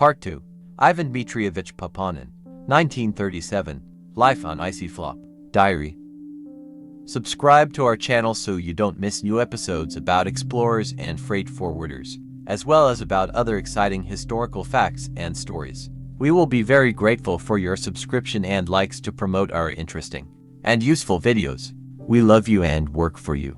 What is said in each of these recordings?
Part 2. Ivan Dmitrievich Papanin, 1937, Life on Ice Floe, Diary. Subscribe to our channel so you don't miss new episodes about explorers and freight forwarders, as well as about other exciting historical facts and stories. We will be very grateful for your subscription and likes to promote our interesting and useful videos. We love you and work for you.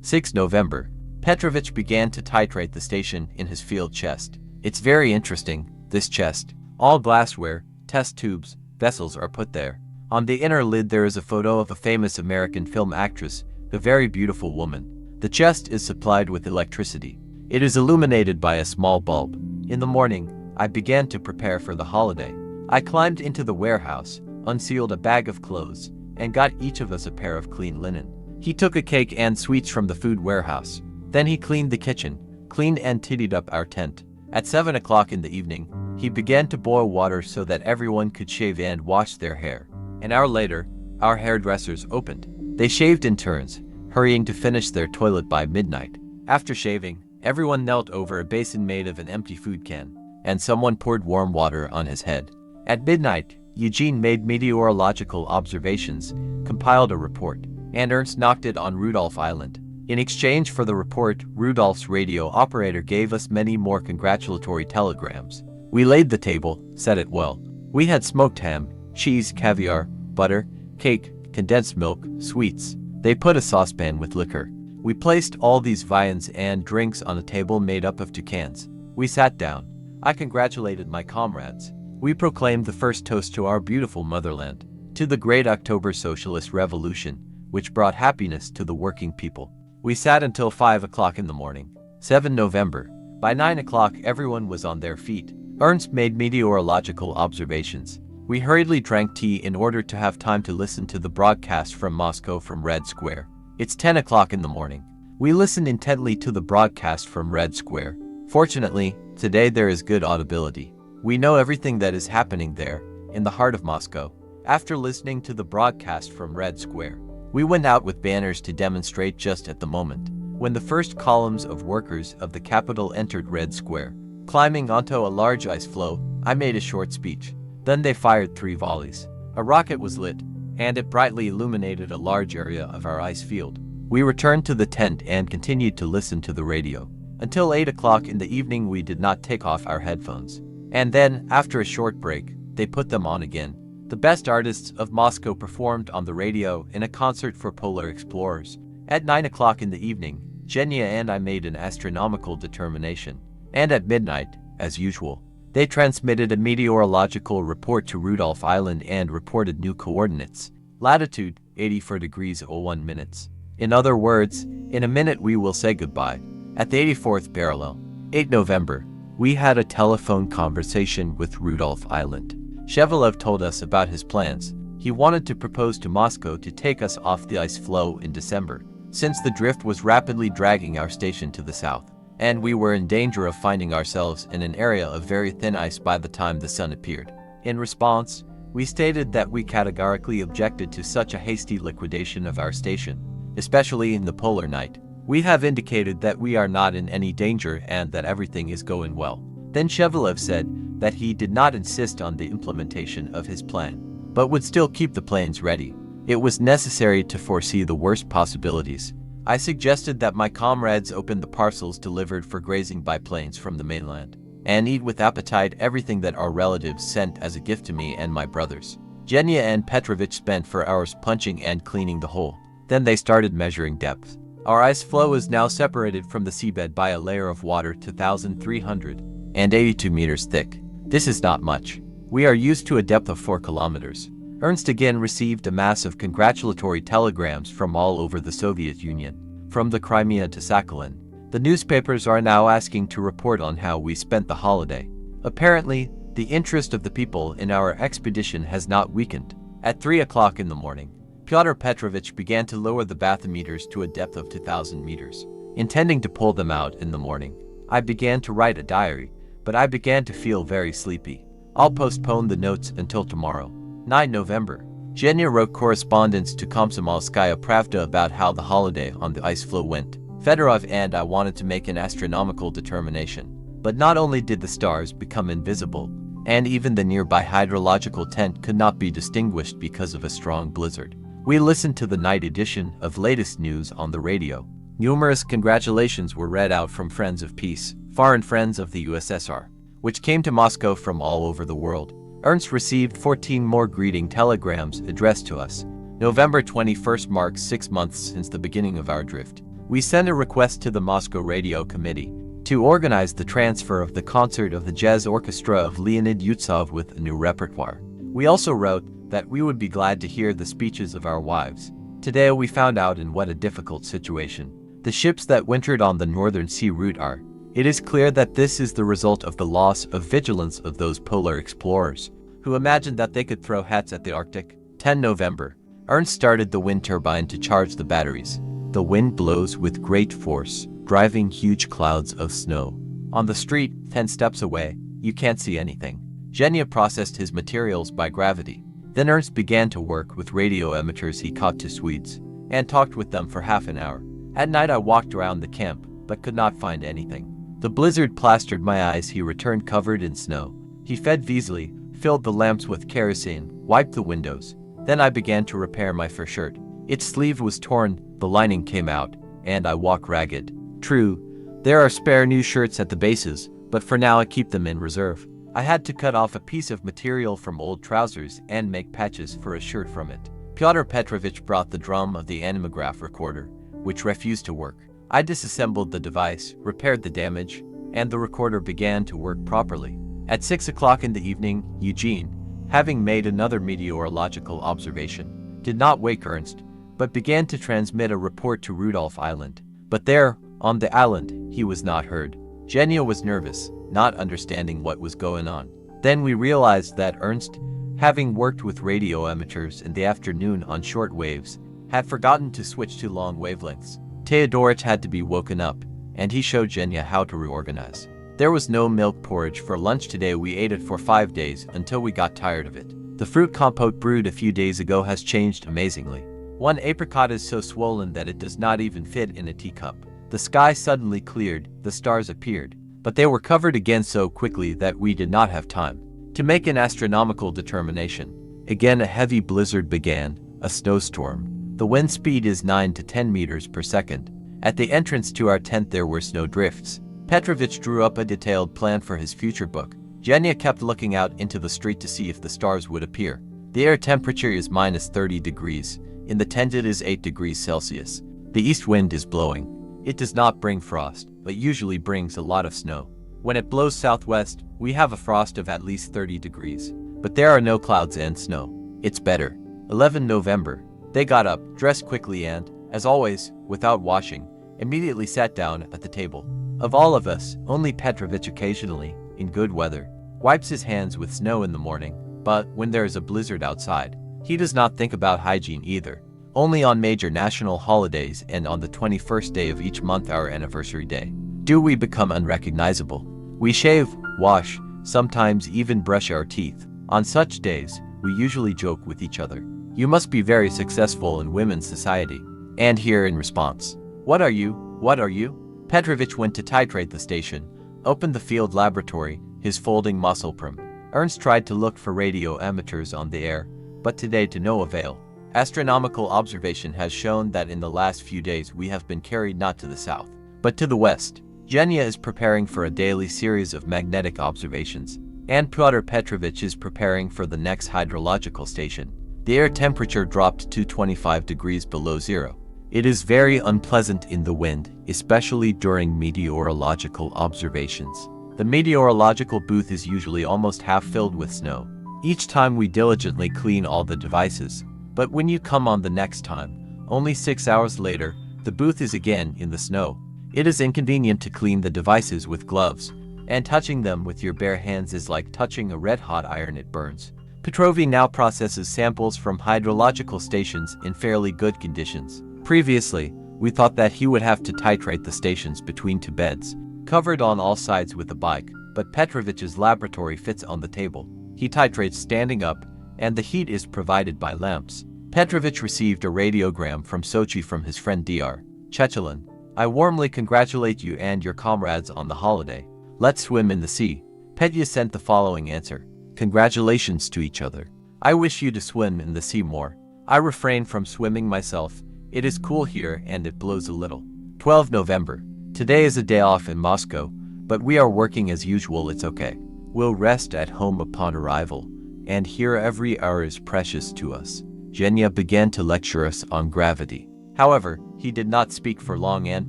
6 November. Petrovich began to titrate the station in his field chest. It's very interesting, this chest. All glassware, test tubes, vessels are put there. On the inner lid there is a photo of a famous American film actress, a very beautiful woman. The chest is supplied with electricity. It is illuminated by a small bulb. In the morning, I began to prepare for the holiday. I climbed into the warehouse, unsealed a bag of clothes, and got each of us a pair of clean linen. He took a cake and sweets from the food warehouse. Then he cleaned the kitchen, cleaned and tidied up our tent. At 7 o'clock in the evening, he began to boil water so that everyone could shave and wash their hair. An hour later, our hairdressers opened. They shaved in turns, hurrying to finish their toilet by midnight. After shaving, everyone knelt over a basin made of an empty food can, and someone poured warm water on his head. At midnight, Eugene made meteorological observations, compiled a report, and Ernst knocked it on Rudolph Island. In exchange for the report, Rudolph's radio operator gave us many more congratulatory telegrams. We laid the table, set it well. We had smoked ham, cheese, caviar, butter, cake, condensed milk, sweets. They put a saucepan with liquor. We placed all these viands and drinks on a table made up of 2 cans. We sat down. I congratulated my comrades. We proclaimed the first toast to our beautiful motherland, to the great October Socialist Revolution, which brought happiness to the working people. We sat until 5 o'clock in the morning. 7 November. By 9 o'clock everyone was on their feet. Ernst made meteorological observations. We hurriedly drank tea in order to have time to listen to the broadcast from Moscow from Red Square. It's 10 o'clock in the morning. We listened intently to the broadcast from Red Square. Fortunately, today there is good audibility. We know everything that is happening there, in the heart of Moscow. After listening to the broadcast from Red Square, we went out with banners to demonstrate just at the moment when the first columns of workers of the capital entered Red Square. Climbing onto a large ice floe, I made a short speech. Then they fired 3 volleys. A rocket was lit, and it brightly illuminated a large area of our ice field. We returned to the tent and continued to listen to the radio. Until 8 o'clock in the evening we did not take off our headphones. And then, after a short break, they put them on again. The best artists of Moscow performed on the radio in a concert for polar explorers. At 9 o'clock in the evening, Genya and I made an astronomical determination. And at midnight, as usual, they transmitted a meteorological report to Rudolph Island and reported new coordinates. Latitude, 84 degrees 01 minutes. In other words, in a minute we will say goodbye. At the 84th parallel, 8 November, we had a telephone conversation with Rudolph Island. Shevelev told us about his plans. He wanted to propose to Moscow to take us off the ice floe in December, since the drift was rapidly dragging our station to the south, and we were in danger of finding ourselves in an area of very thin ice by the time the sun appeared. In response, we stated that we categorically objected to such a hasty liquidation of our station, especially in the polar night. We have indicated that we are not in any danger and that everything is going well. Then Shevelev said that he did not insist on the implementation of his plan, but would still keep the planes ready. It was necessary to foresee the worst possibilities. I suggested that my comrades open the parcels delivered for grazing by planes from the mainland, and eat with appetite everything that our relatives sent as a gift to me and my brothers. Genya and Petrovich spent 4 hours punching and cleaning the hole. Then they started measuring depth. Our ice floe is now separated from the seabed by a layer of water 2,382 meters thick. This is not much. We are used to a depth of 4 kilometers. Ernst again received a mass of congratulatory telegrams from all over the Soviet Union, from the Crimea to Sakhalin. The newspapers are now asking to report on how we spent the holiday. Apparently, the interest of the people in our expedition has not weakened. At 3 o'clock in the morning, Pyotr Petrovich began to lower the bathymeters to a depth of 2,000 meters. Intending to pull them out in the morning, I began to write a diary, but I began to feel very sleepy. I'll postpone the notes until tomorrow. 9 November. Genya wrote correspondence to Komsomolskaya Pravda about how the holiday on the ice floe went. Fedorov and I wanted to make an astronomical determination. But not only did the stars become invisible, and even the nearby hydrological tent could not be distinguished because of a strong blizzard. We listened to the night edition of latest news on the radio. Numerous congratulations were read out from friends of peace, foreign friends of the USSR, which came to Moscow from all over the world. Ernst received 14 more greeting telegrams addressed to us. November 21st marks 6 months since the beginning of our drift. We sent a request to the Moscow Radio Committee to organize the transfer of the concert of the jazz orchestra of Leonid Yutsov with a new repertoire. We also wrote that we would be glad to hear the speeches of our wives. Today we found out in what a difficult situation the ships that wintered on the Northern Sea route are. It is clear that this is the result of the loss of vigilance of those polar explorers who imagined that they could throw hats at the Arctic. 10 November. Ernst started the wind turbine to charge the batteries. The wind blows with great force, driving huge clouds of snow. On the street, 10 steps away, you can't see anything. Genya processed his materials by gravity. Then Ernst began to work with radio amateurs he caught to Swedes, and talked with them for half an hour. At night I walked around the camp, but could not find anything. The blizzard plastered my eyes. He returned covered in snow. He fed Vesely, filled the lamps with kerosene, wiped the windows. Then I began to repair my fur shirt. Its sleeve was torn, the lining came out, and I walk ragged. True, there are spare new shirts at the bases, but for now I keep them in reserve. I had to cut off a piece of material from old trousers and make patches for a shirt from it. Pyotr Petrovich brought the drum of the animograph recorder, which refused to work. I disassembled the device, repaired the damage, and the recorder began to work properly. At 6 o'clock in the evening, Eugene, having made another meteorological observation, did not wake Ernst, but began to transmit a report to Rudolph Island. But there, on the island, he was not heard. Genya was nervous, not understanding what was going on. Then we realized that Ernst, having worked with radio amateurs in the afternoon on short waves, had forgotten to switch to long wavelengths. Teodorich had to be woken up, and he showed Genya how to reorganize. There was no milk porridge for lunch today. We ate it for 5 days until we got tired of it. The fruit compote brewed a few days ago has changed amazingly. One apricot is so swollen that it does not even fit in a teacup. The sky suddenly cleared, the stars appeared, but they were covered again so quickly that we did not have time to make an astronomical determination. Again a heavy blizzard began, a snowstorm. The wind speed is 9 to 10 meters per second. At the entrance to our tent there were snow drifts. Petrovich drew up a detailed plan for his future book. Genya kept looking out into the street to see if the stars would appear. The air temperature is minus 30 degrees. In the tent it is 8 degrees Celsius. The east wind is blowing. It does not bring frost, but usually brings a lot of snow. When it blows southwest, we have a frost of at least 30 degrees. But there are no clouds and snow. It's better. 11 November. They got up, dressed quickly and, as always, without washing, immediately sat down at the table. Of all of us, only Petrovich occasionally, in good weather, wipes his hands with snow in the morning, but when there is a blizzard outside, he does not think about hygiene either. Only on major national holidays and on the 21st day of each month, our anniversary day, do we become unrecognizable. We shave, wash, sometimes even brush our teeth. On such days, we usually joke with each other. You must be very successful in women's society. And here in response, what are you? What are you? Petrovich went to titrate the station, opened the field laboratory, his folding muscle prim. Ernst tried to look for radio amateurs on the air, but today to no avail. Astronomical observation has shown that in the last few days we have been carried not to the south, but to the west. Genya is preparing for a daily series of magnetic observations, and Pyotr Petrovich is preparing for the next hydrological station. The air temperature dropped to 25 degrees below zero. It is very unpleasant in the wind, especially during meteorological observations. The meteorological booth is usually almost half filled with snow. Each time we diligently clean all the devices, but when you come on the next time, only 6 hours later, the booth is again in the snow. It is inconvenient to clean the devices with gloves, and touching them with your bare hands is like touching a red-hot iron. It burns. Petrovi now processes samples from hydrological stations in fairly good conditions. Previously, we thought that he would have to titrate the stations between two beds, covered on all sides with a bike, but Petrovich's laboratory fits on the table. He titrates standing up, and the heat is provided by lamps. Petrovich received a radiogram from Sochi from his friend Dr. Chechelin. I warmly congratulate you and your comrades on the holiday. Let's swim in the sea. Petya sent the following answer. Congratulations to each other. I wish you to swim in the sea more. I refrain from swimming myself. It is cool here and it blows a little. 12 November. Today is a day off in Moscow, but we are working as usual. It's okay. We'll rest at home upon arrival, and here every hour is precious to us. Genya began to lecture us on gravity. However, he did not speak for long and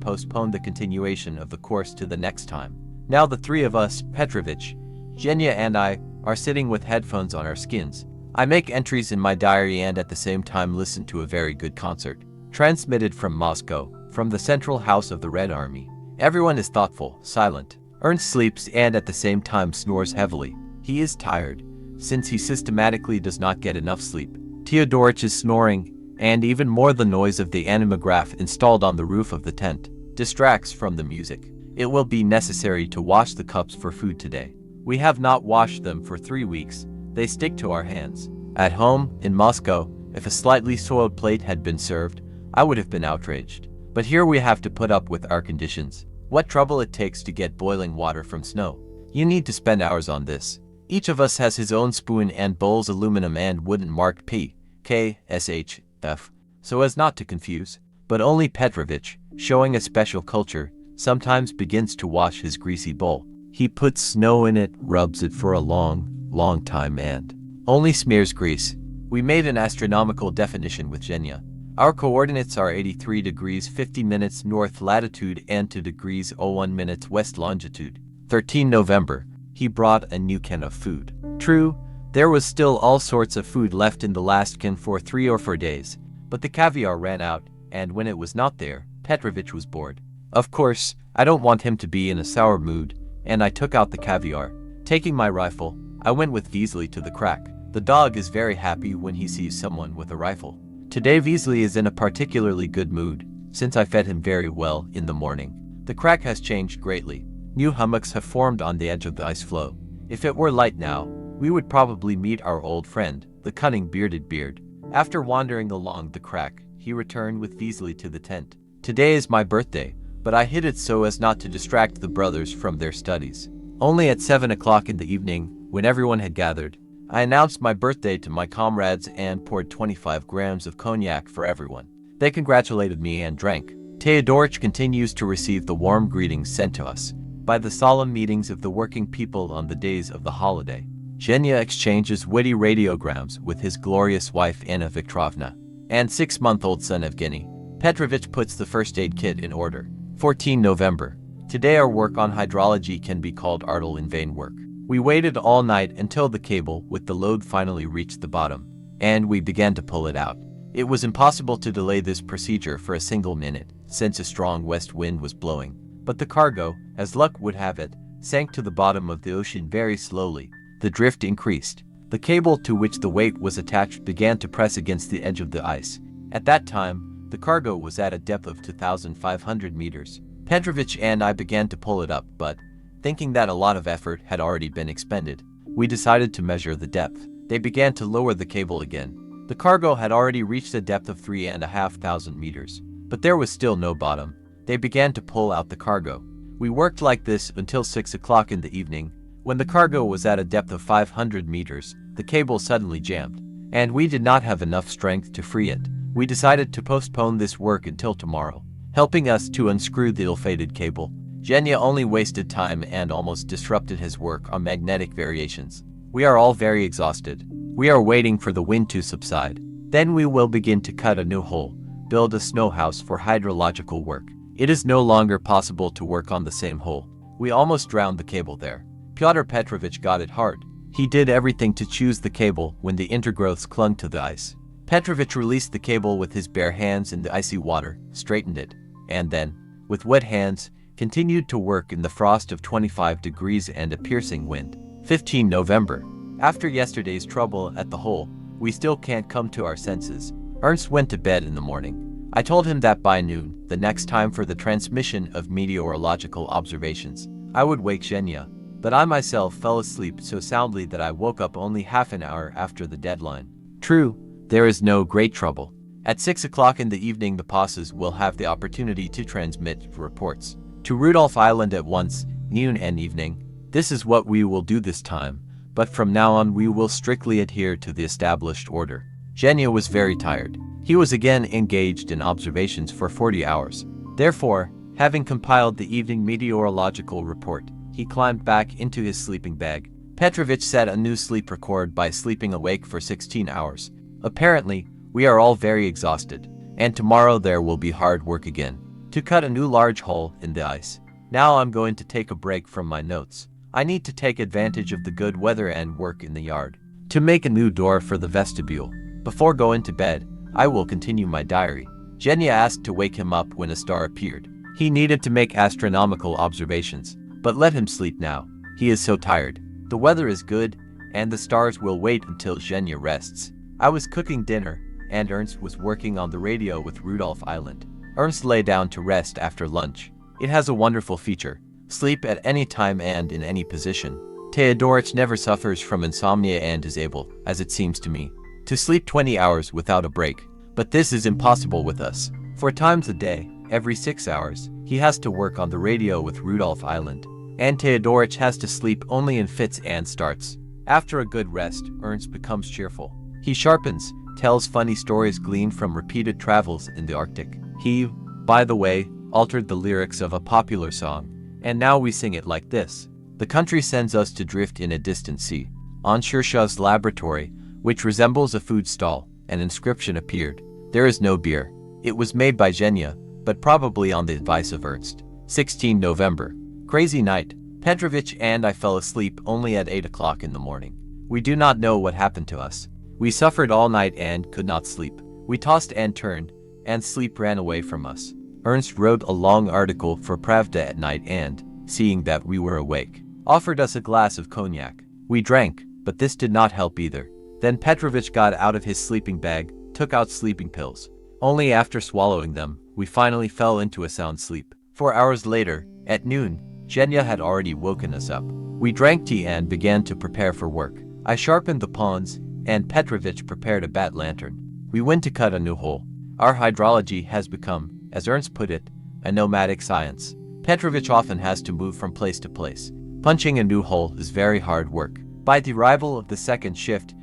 postponed the continuation of the course to the next time. Now the three of us, Petrovich, Genya and I, are sitting with headphones on our skins. I make entries in my diary and at the same time listen to a very good concert. Transmitted from Moscow, from the central house of the Red Army. Everyone is thoughtful, silent. Ernst sleeps and at the same time snores heavily. He is tired, since he systematically does not get enough sleep. Theodorich is snoring, and even more the noise of the animograph installed on the roof of the tent distracts from the music. It will be necessary to wash the cups for food today. We have not washed them for 3 weeks. They stick to our hands. At home, in Moscow, if a slightly soiled plate had been served, I would have been outraged. But here we have to put up with our conditions. What trouble it takes to get boiling water from snow. You need to spend hours on this. Each of us has his own spoon and bowls, aluminum and wooden, marked P, K, S, H, F, so as not to confuse. But only Petrovich, showing a special culture, sometimes begins to wash his greasy bowl. He puts snow in it, rubs it for a long time and only smears grease. We made an astronomical definition with Genya. Our coordinates are 83 degrees 50 minutes north latitude and 2 degrees 01 minutes west longitude. 13 November. He brought a new can of food. True, there was still all sorts of food left in the last can for 3 or 4 days, but the caviar ran out, and when it was not there, Petrovich was bored. Of course, I don't want him to be in a sour mood, and I took out the caviar. Taking my rifle, I went with Weasley to the crack. The dog is very happy when he sees someone with a rifle. Today Weasley is in a particularly good mood, since I fed him very well in the morning. The crack has changed greatly. New hummocks have formed on the edge of the ice floe. If it were light now, we would probably meet our old friend, the cunning bearded beard. After wandering along the crack, he returned with Weasley to the tent. Today is my birthday, but I hid it so as not to distract the brothers from their studies. Only at 7 o'clock in the evening, when everyone had gathered, I announced my birthday to my comrades and poured 25 grams of cognac for everyone. They congratulated me and drank. Theodorich continues to receive the warm greetings sent to us by the solemn meetings of the working people on the days of the holiday. Genya exchanges witty radiograms with his glorious wife Anna Viktorovna and 6-month-old son Evgeny. Petrovich puts the first aid kit in order. 14 November. Today our work on hydrology can be called idle in vain work. We waited all night until the cable with the load finally reached the bottom, and we began to pull it out. It was impossible to delay this procedure for a single minute, since a strong west wind was blowing. But the cargo, as luck would have it, sank to the bottom of the ocean very slowly. The drift increased. The cable to which the weight was attached began to press against the edge of the ice. At that time, the cargo was at a depth of 2,500 meters. Petrovich and I began to pull it up, but thinking that a lot of effort had already been expended, we decided to measure the depth. They began to lower the cable again. The cargo had already reached a depth of 3,500 meters, but there was still no bottom. They began to pull out the cargo. We worked like this until 6 o'clock in the evening. When the cargo was at a depth of 500 meters, the cable suddenly jammed, and we did not have enough strength to free it. We decided to postpone this work until tomorrow. Helping us to unscrew the ill-fated cable, Genya only wasted time and almost disrupted his work on magnetic variations. We are all very exhausted. We are waiting for the wind to subside. Then we will begin to cut a new hole, build a snow house for hydrological work. It is no longer possible to work on the same hole. We almost drowned the cable there. Pyotr Petrovich got it hard. He did everything to choose the cable when the intergrowths clung to the ice. Petrovich released the cable with his bare hands in the icy water, straightened it, and then, with wet hands, continued to work in the frost of 25 degrees and a piercing wind. 15 November. After yesterday's trouble at the hole, we still can't come to our senses. Ernst went to bed in the morning. I told him that by noon, the next time for the transmission of meteorological observations, I would wake Genya, but I myself fell asleep so soundly that I woke up only half an hour after the deadline. True, there is no great trouble. At 6 o'clock in the evening the bosses will have the opportunity to transmit reports to Rudolph Island at once, noon and evening. This is what we will do this time, but from now on we will strictly adhere to the established order. Zhenya was very tired. He was again engaged in observations for 40 hours. Therefore, having compiled the evening meteorological report, he climbed back into his sleeping bag. Petrovich set a new sleep record by sleeping awake for 16 hours. Apparently, we are all very exhausted, and tomorrow there will be hard work again to cut a new large hole in the ice. Now I'm going to take a break from my notes. I need to take advantage of the good weather and work in the yard to make a new door for the vestibule. Before going to bed, I will continue my diary. Zhenya asked to wake him up when a star appeared. He needed to make astronomical observations, but let him sleep now. He is so tired. The weather is good, and the stars will wait until Zhenya rests. I was cooking dinner, and Ernst was working on the radio with Rudolph Island. Ernst lay down to rest after lunch. It has a wonderful feature: sleep at any time and in any position. Theodorich never suffers from insomnia and is able, as it seems to me, to sleep 20 hours without a break. But this is impossible with us. 4 times a day, every 6 hours, he has to work on the radio with Rudolph Island. And Theodorich has to sleep only in fits and starts. After a good rest, Ernst becomes cheerful. He sharpens, tells funny stories gleaned from repeated travels in the Arctic. He, by the way, altered the lyrics of a popular song, and now we sing it like this. The country sends us to drift in a distant sea. On Shirshaw's laboratory, which resembles a food stall, an inscription appeared. There is no beer. It was made by Zhenya, but probably on the advice of Ernst. 16 November. Crazy night. Petrovich and I fell asleep only at 8 o'clock in the morning. We do not know what happened to us. We suffered all night and could not sleep. We tossed and turned, and sleep ran away from us. Ernst wrote a long article for Pravda at night and, seeing that we were awake, offered us a glass of cognac. We drank, but this did not help either. Then Petrovich got out of his sleeping bag, took out sleeping pills. Only after swallowing them, we finally fell into a sound sleep. 4 hours later, at noon, Zhenya had already woken us up. We drank tea and began to prepare for work. I sharpened the pawns, and Petrovich prepared a bat lantern. We went to cut a new hole. Our hydrology has become, as Ernst put it, a nomadic science. Petrovich often has to move from place to place. Punching a new hole is very hard work. By the arrival of the second shift,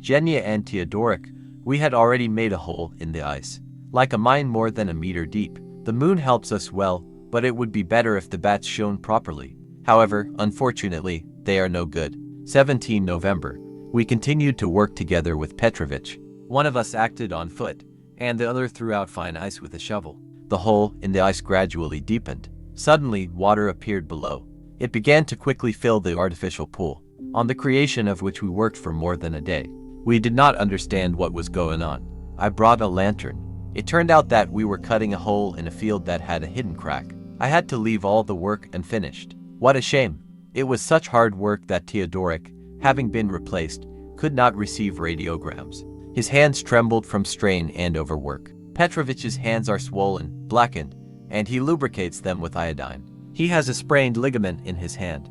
Zhenya and Theodorich, we had already made a hole in the ice, like a mine more than a meter deep. The moon helps us well, but it would be better if the bats shone properly. However, unfortunately, they are no good. 17 November. We continued to work together with Petrovich. One of us acted on foot, and the other threw out fine ice with a shovel. The hole in the ice gradually deepened. Suddenly, water appeared below. It began to quickly fill the artificial pool, on the creation of which we worked for more than a day. We did not understand what was going on. I brought a lantern. It turned out that we were cutting a hole in a field that had a hidden crack. I had to leave all the work unfinished. What a shame! It was such hard work that Theodorich, having been replaced, could not receive radiograms. His hands trembled from strain and overwork. Petrovich's hands are swollen, blackened, and he lubricates them with iodine. He has a sprained ligament in his hand.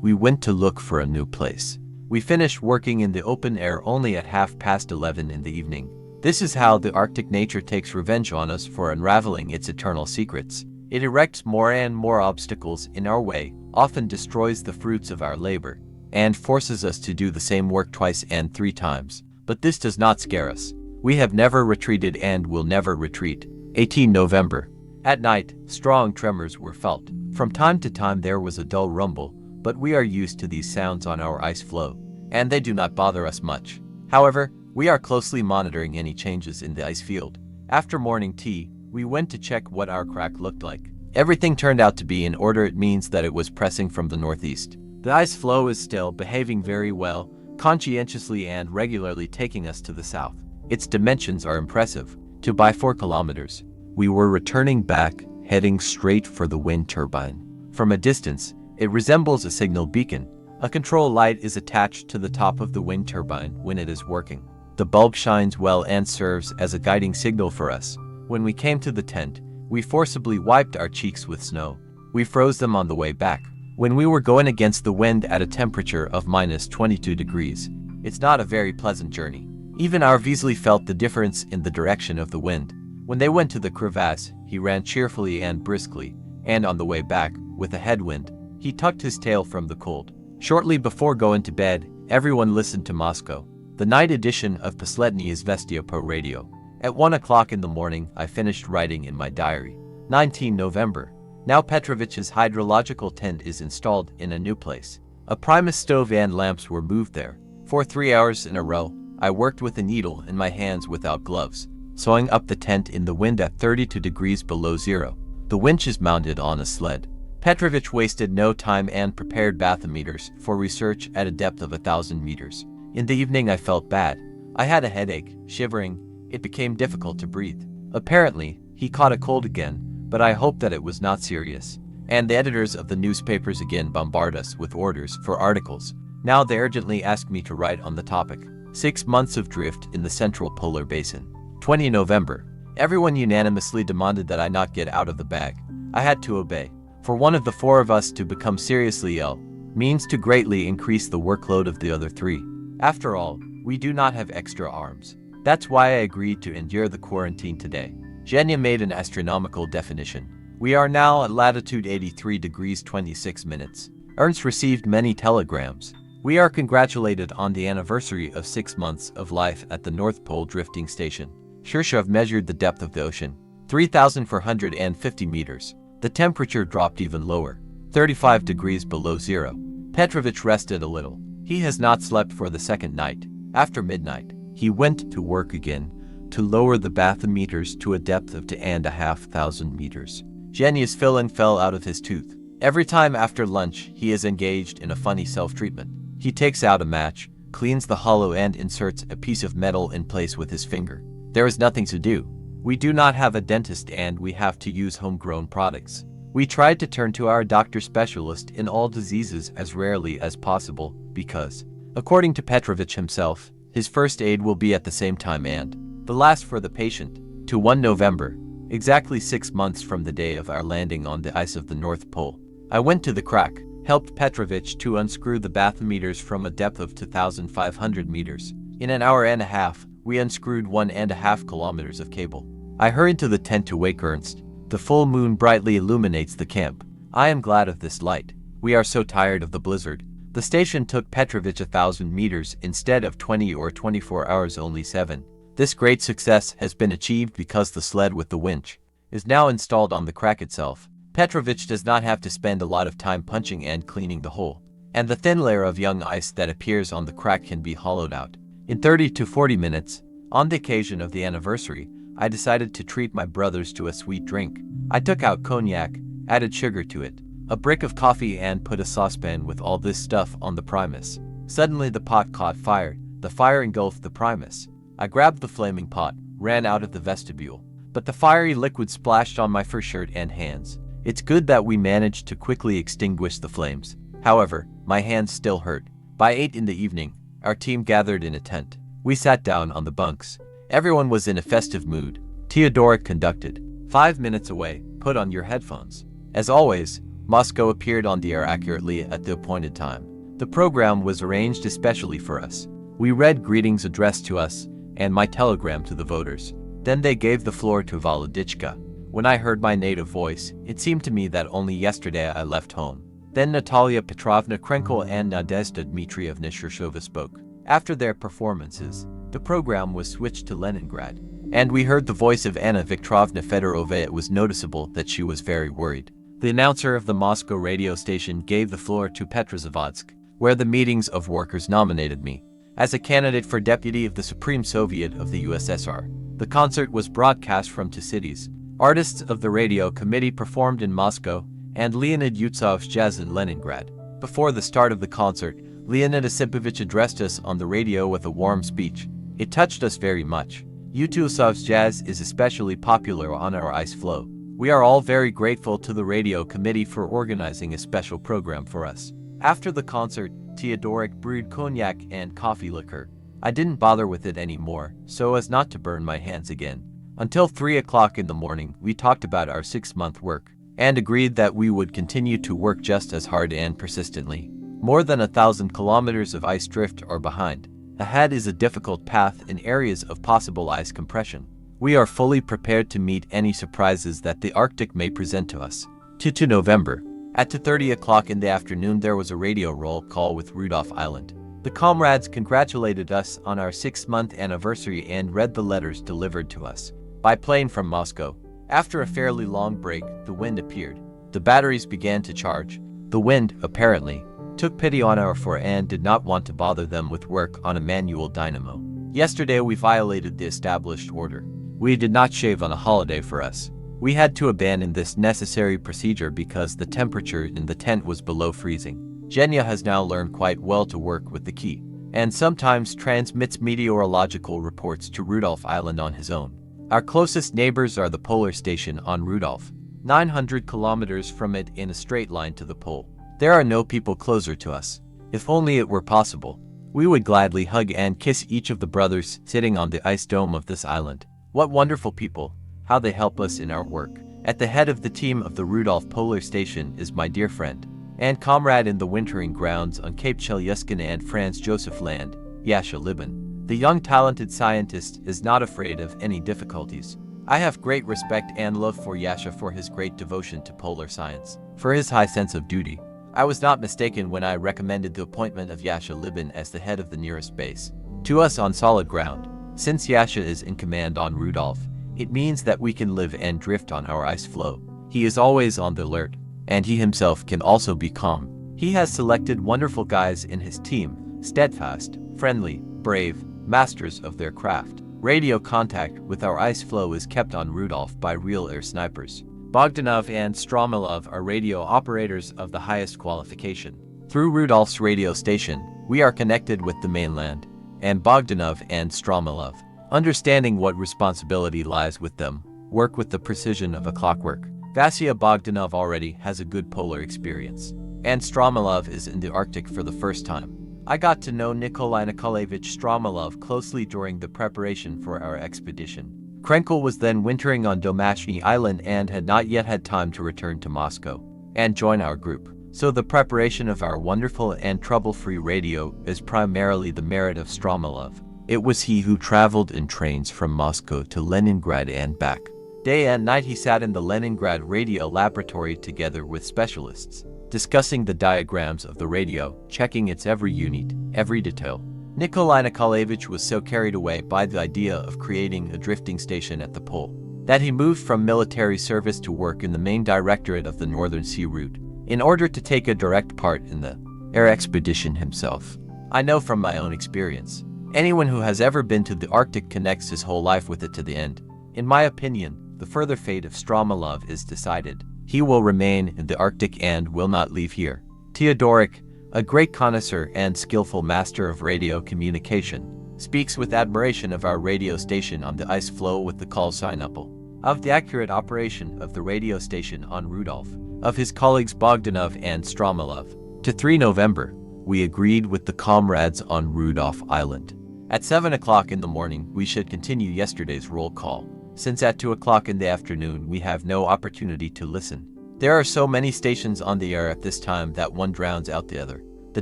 We went to look for a new place. We finished working in the open air only at 11:30 in the evening. This is how the Arctic nature takes revenge on us for unraveling its eternal secrets. It erects more and more obstacles in our way, often destroys the fruits of our labor, and forces us to do the same work twice and 3 times. But this does not scare us. We have never retreated and will never retreat. 18 November. At night, strong tremors were felt. From time to time there was a dull rumble, but we are used to these sounds on our ice floe, and they do not bother us much. However, we are closely monitoring any changes in the ice field. After morning tea, we went to check what our crack looked like. Everything turned out to be in order. It means that it was pressing from the northeast. The ice floe is still behaving very well, conscientiously and regularly taking us to the south. Its dimensions are impressive, 2 by 4 kilometers. We were returning back, heading straight for the wind turbine. From a distance, it resembles a signal beacon. A control light is attached to the top of the wind turbine when it is working. The bulb shines well and serves as a guiding signal for us. When we came to the tent, we forcibly wiped our cheeks with snow. We froze them on the way back. When we were going against the wind at a temperature of -22 degrees, it's not a very pleasant journey. Even our Weasley felt the difference in the direction of the wind. When they went to the crevasse, he ran cheerfully and briskly, and on the way back, with a headwind, He tucked his tail from the cold. Shortly before going to bed, everyone listened to Moscow, the night edition of Poslednye Izvestia po radio. At 1 o'clock in the morning, I finished writing in my diary. 19 November. Now Petrovich's hydrological tent is installed in a new place. A Primus stove and lamps were moved there. For 3 hours in a row, I worked with a needle in my hands without gloves, sewing up the tent in the wind at 32 degrees below zero. The winch is mounted on a sled. Petrovich wasted no time and prepared bathymeters for research at a depth of 1,000 meters. In the evening I felt bad. I had a headache, shivering. It became difficult to breathe. Apparently, he caught a cold again, but I hope that it was not serious. And the editors of the newspapers again bombard us with orders for articles. Now they urgently ask me to write on the topic. 6 months of drift in the Central Polar Basin. 20 November. Everyone unanimously demanded that I not get out of the bag. I had to obey. For one of the 4 of us to become seriously ill means to greatly increase the workload of the other 3. After all, we do not have extra arms. That's why I agreed to endure the quarantine today. Zhenya made an astronomical definition. We are now at latitude 83 degrees 26 minutes. Ernst received many telegrams. We are congratulated on the anniversary of 6 months of life at the North Pole drifting station. Shirshov measured the depth of the ocean, 3,450 meters. The temperature dropped even lower, 35 degrees below zero. Petrovich rested a little. He has not slept for the second night. After midnight, he went to work again to lower the bathymeters to a depth of 2,500 meters. Zhenya's filling fell out of his tooth. Every time after lunch, he is engaged in a funny self-treatment. He takes out a match, cleans the hollow and inserts a piece of metal in place with his finger. There is nothing to do. We do not have a dentist and we have to use homegrown products. We tried to turn to our doctor specialist in all diseases as rarely as possible because, according to Petrovich himself, his first aid will be at the same time and the last for the patient. To 1 November, exactly 6 months from the day of our landing on the ice of the North Pole. I went to the crack, helped Petrovich to unscrew the bathymeters from a depth of 2,500 meters. In an hour and a half, we unscrewed 1.5 kilometers of cable. I hurried to the tent to wake Ernst. The full moon brightly illuminates the camp. I am glad of this light. We are so tired of the blizzard. The station took Petrovich 1,000 meters instead of 20 or 24 hours, only 7. This great success has been achieved because the sled with the winch is now installed on the crack itself. Petrovich does not have to spend a lot of time punching and cleaning the hole, and the thin layer of young ice that appears on the crack can be hollowed out in 30 to 40 minutes. On the occasion of the anniversary, I decided to treat my brothers to a sweet drink. I took out cognac, added sugar to it, a brick of coffee and put a saucepan with all this stuff on the Primus. Suddenly the pot caught fire. The fire engulfed the Primus. I grabbed the flaming pot, ran out of the vestibule, but the fiery liquid splashed on my fur shirt and hands. It's good that we managed to quickly extinguish the flames. However, my hands still hurt. By 8 in the evening, our team gathered in a tent. We sat down on the bunks. Everyone was in a festive mood. Teodoric conducted. 5 minutes away, put on your headphones. As always, Moscow appeared on the air accurately at the appointed time. The program was arranged especially for us. We read greetings addressed to us and my telegram to the voters. Then they gave the floor to Volodichka. When I heard my native voice, it seemed to me that only yesterday I left home. Then Natalia Petrovna Krenkel and Nadezhda Dmitrievna Shirshova spoke. After their performances, the program was switched to Leningrad, and we heard the voice of Anna Viktorovna Fedorova. It was noticeable that she was very worried. The announcer of the Moscow radio station gave the floor to Petrozavodsk, where the meetings of workers nominated me as a candidate for deputy of the Supreme Soviet of the USSR. The concert was broadcast from 2 cities. Artists of the radio committee performed in Moscow, and Leonid Yutsov's jazz in Leningrad. Before the start of the concert, Leonid Osipovich addressed us on the radio with a warm speech. It touched us very much. Yutsov's jazz is especially popular on our Ice Floe. We are all very grateful to the radio committee for organizing a special program for us. After the concert, Teodoric brewed cognac and coffee liquor. I didn't bother with it anymore, so as not to burn my hands again. Until 3 o'clock in the morning, we talked about our 6-month work, and agreed that we would continue to work just as hard and persistently. More than 1,000 kilometers of ice drift are behind. Ahead is a difficult path in areas of possible ice compression. We are fully prepared to meet any surprises that the Arctic may present to us. 2 November. At 2:30 o'clock in the afternoon there was a radio roll call with Rudolph Island. The comrades congratulated us on our 6-month anniversary and read the letters delivered to us by plane from Moscow. After a fairly long break, the wind appeared. The batteries began to charge. The wind, apparently, took pity on our four and did not want to bother them with work on a manual dynamo. Yesterday we violated the established order. We did not shave on a holiday for us. We had to abandon this necessary procedure because the temperature in the tent was below freezing. Genya has now learned quite well to work with the key, and sometimes transmits meteorological reports to Rudolph Island on his own. Our closest neighbors are the polar station on Rudolph, 900 kilometers from it in a straight line to the pole. There are no people closer to us. If only it were possible, we would gladly hug and kiss each of the brothers sitting on the ice dome of this island. What wonderful people, how they help us in our work. At the head of the team of the Rudolph Polar Station is my dear friend and comrade in the wintering grounds on Cape Chelyuskin and Franz Josef Land, Yasha Libin. The young talented scientist is not afraid of any difficulties. I have great respect and love for Yasha for his great devotion to polar science, for his high sense of duty. I was not mistaken when I recommended the appointment of Yasha Libin as the head of the nearest base to us on solid ground. Since Yasha is in command on Rudolph, it means that we can live and drift on our ice floe. He is always on the alert, and he himself can also be calm. He has selected wonderful guys in his team, steadfast, friendly, brave, masters of their craft. Radio contact with our ice floe is kept on Rudolph by real air snipers. Bogdanov and Stromilov are radio operators of the highest qualification. Through Rudolph's radio station, we are connected with the mainland, and Bogdanov and Stromilov, understanding what responsibility lies with them, work with the precision of a clockwork. Vasya Bogdanov already has a good polar experience, and Stromilov is in the Arctic for the first time. I got to know Nikolai Nikolaevich Stromilov closely during the preparation for our expedition. Krenkel was then wintering on Domashny Island and had not yet had time to return to Moscow and join our group. So the preparation of our wonderful and trouble-free radio is primarily the merit of Stromilov. It was he who traveled in trains from Moscow to Leningrad and back. Day and night he sat in the Leningrad radio laboratory together with specialists, discussing the diagrams of the radio, checking its every unit, every detail. Nikolai Nikolaevich was so carried away by the idea of creating a drifting station at the pole that he moved from military service to work in the main directorate of the Northern Sea Route in order to take a direct part in the air expedition himself. I know from my own experience, anyone who has ever been to the Arctic connects his whole life with it to the end. In my opinion, the further fate of Stromilov is decided. He will remain in the Arctic and will not leave here. Theodorik, a great connoisseur and skillful master of radio communication, speaks with admiration of our radio station on the ice floe with the call sign Uppel, of the accurate operation of the radio station on Rudolph, of his colleagues Bogdanov and Stromilov. To 3 November, we agreed with the comrades on Rudolph Island. At 7 o'clock in the morning, we should continue yesterday's roll call, since at 2 o'clock in the afternoon we have no opportunity to listen. There are so many stations on the air at this time that one drowns out the other. The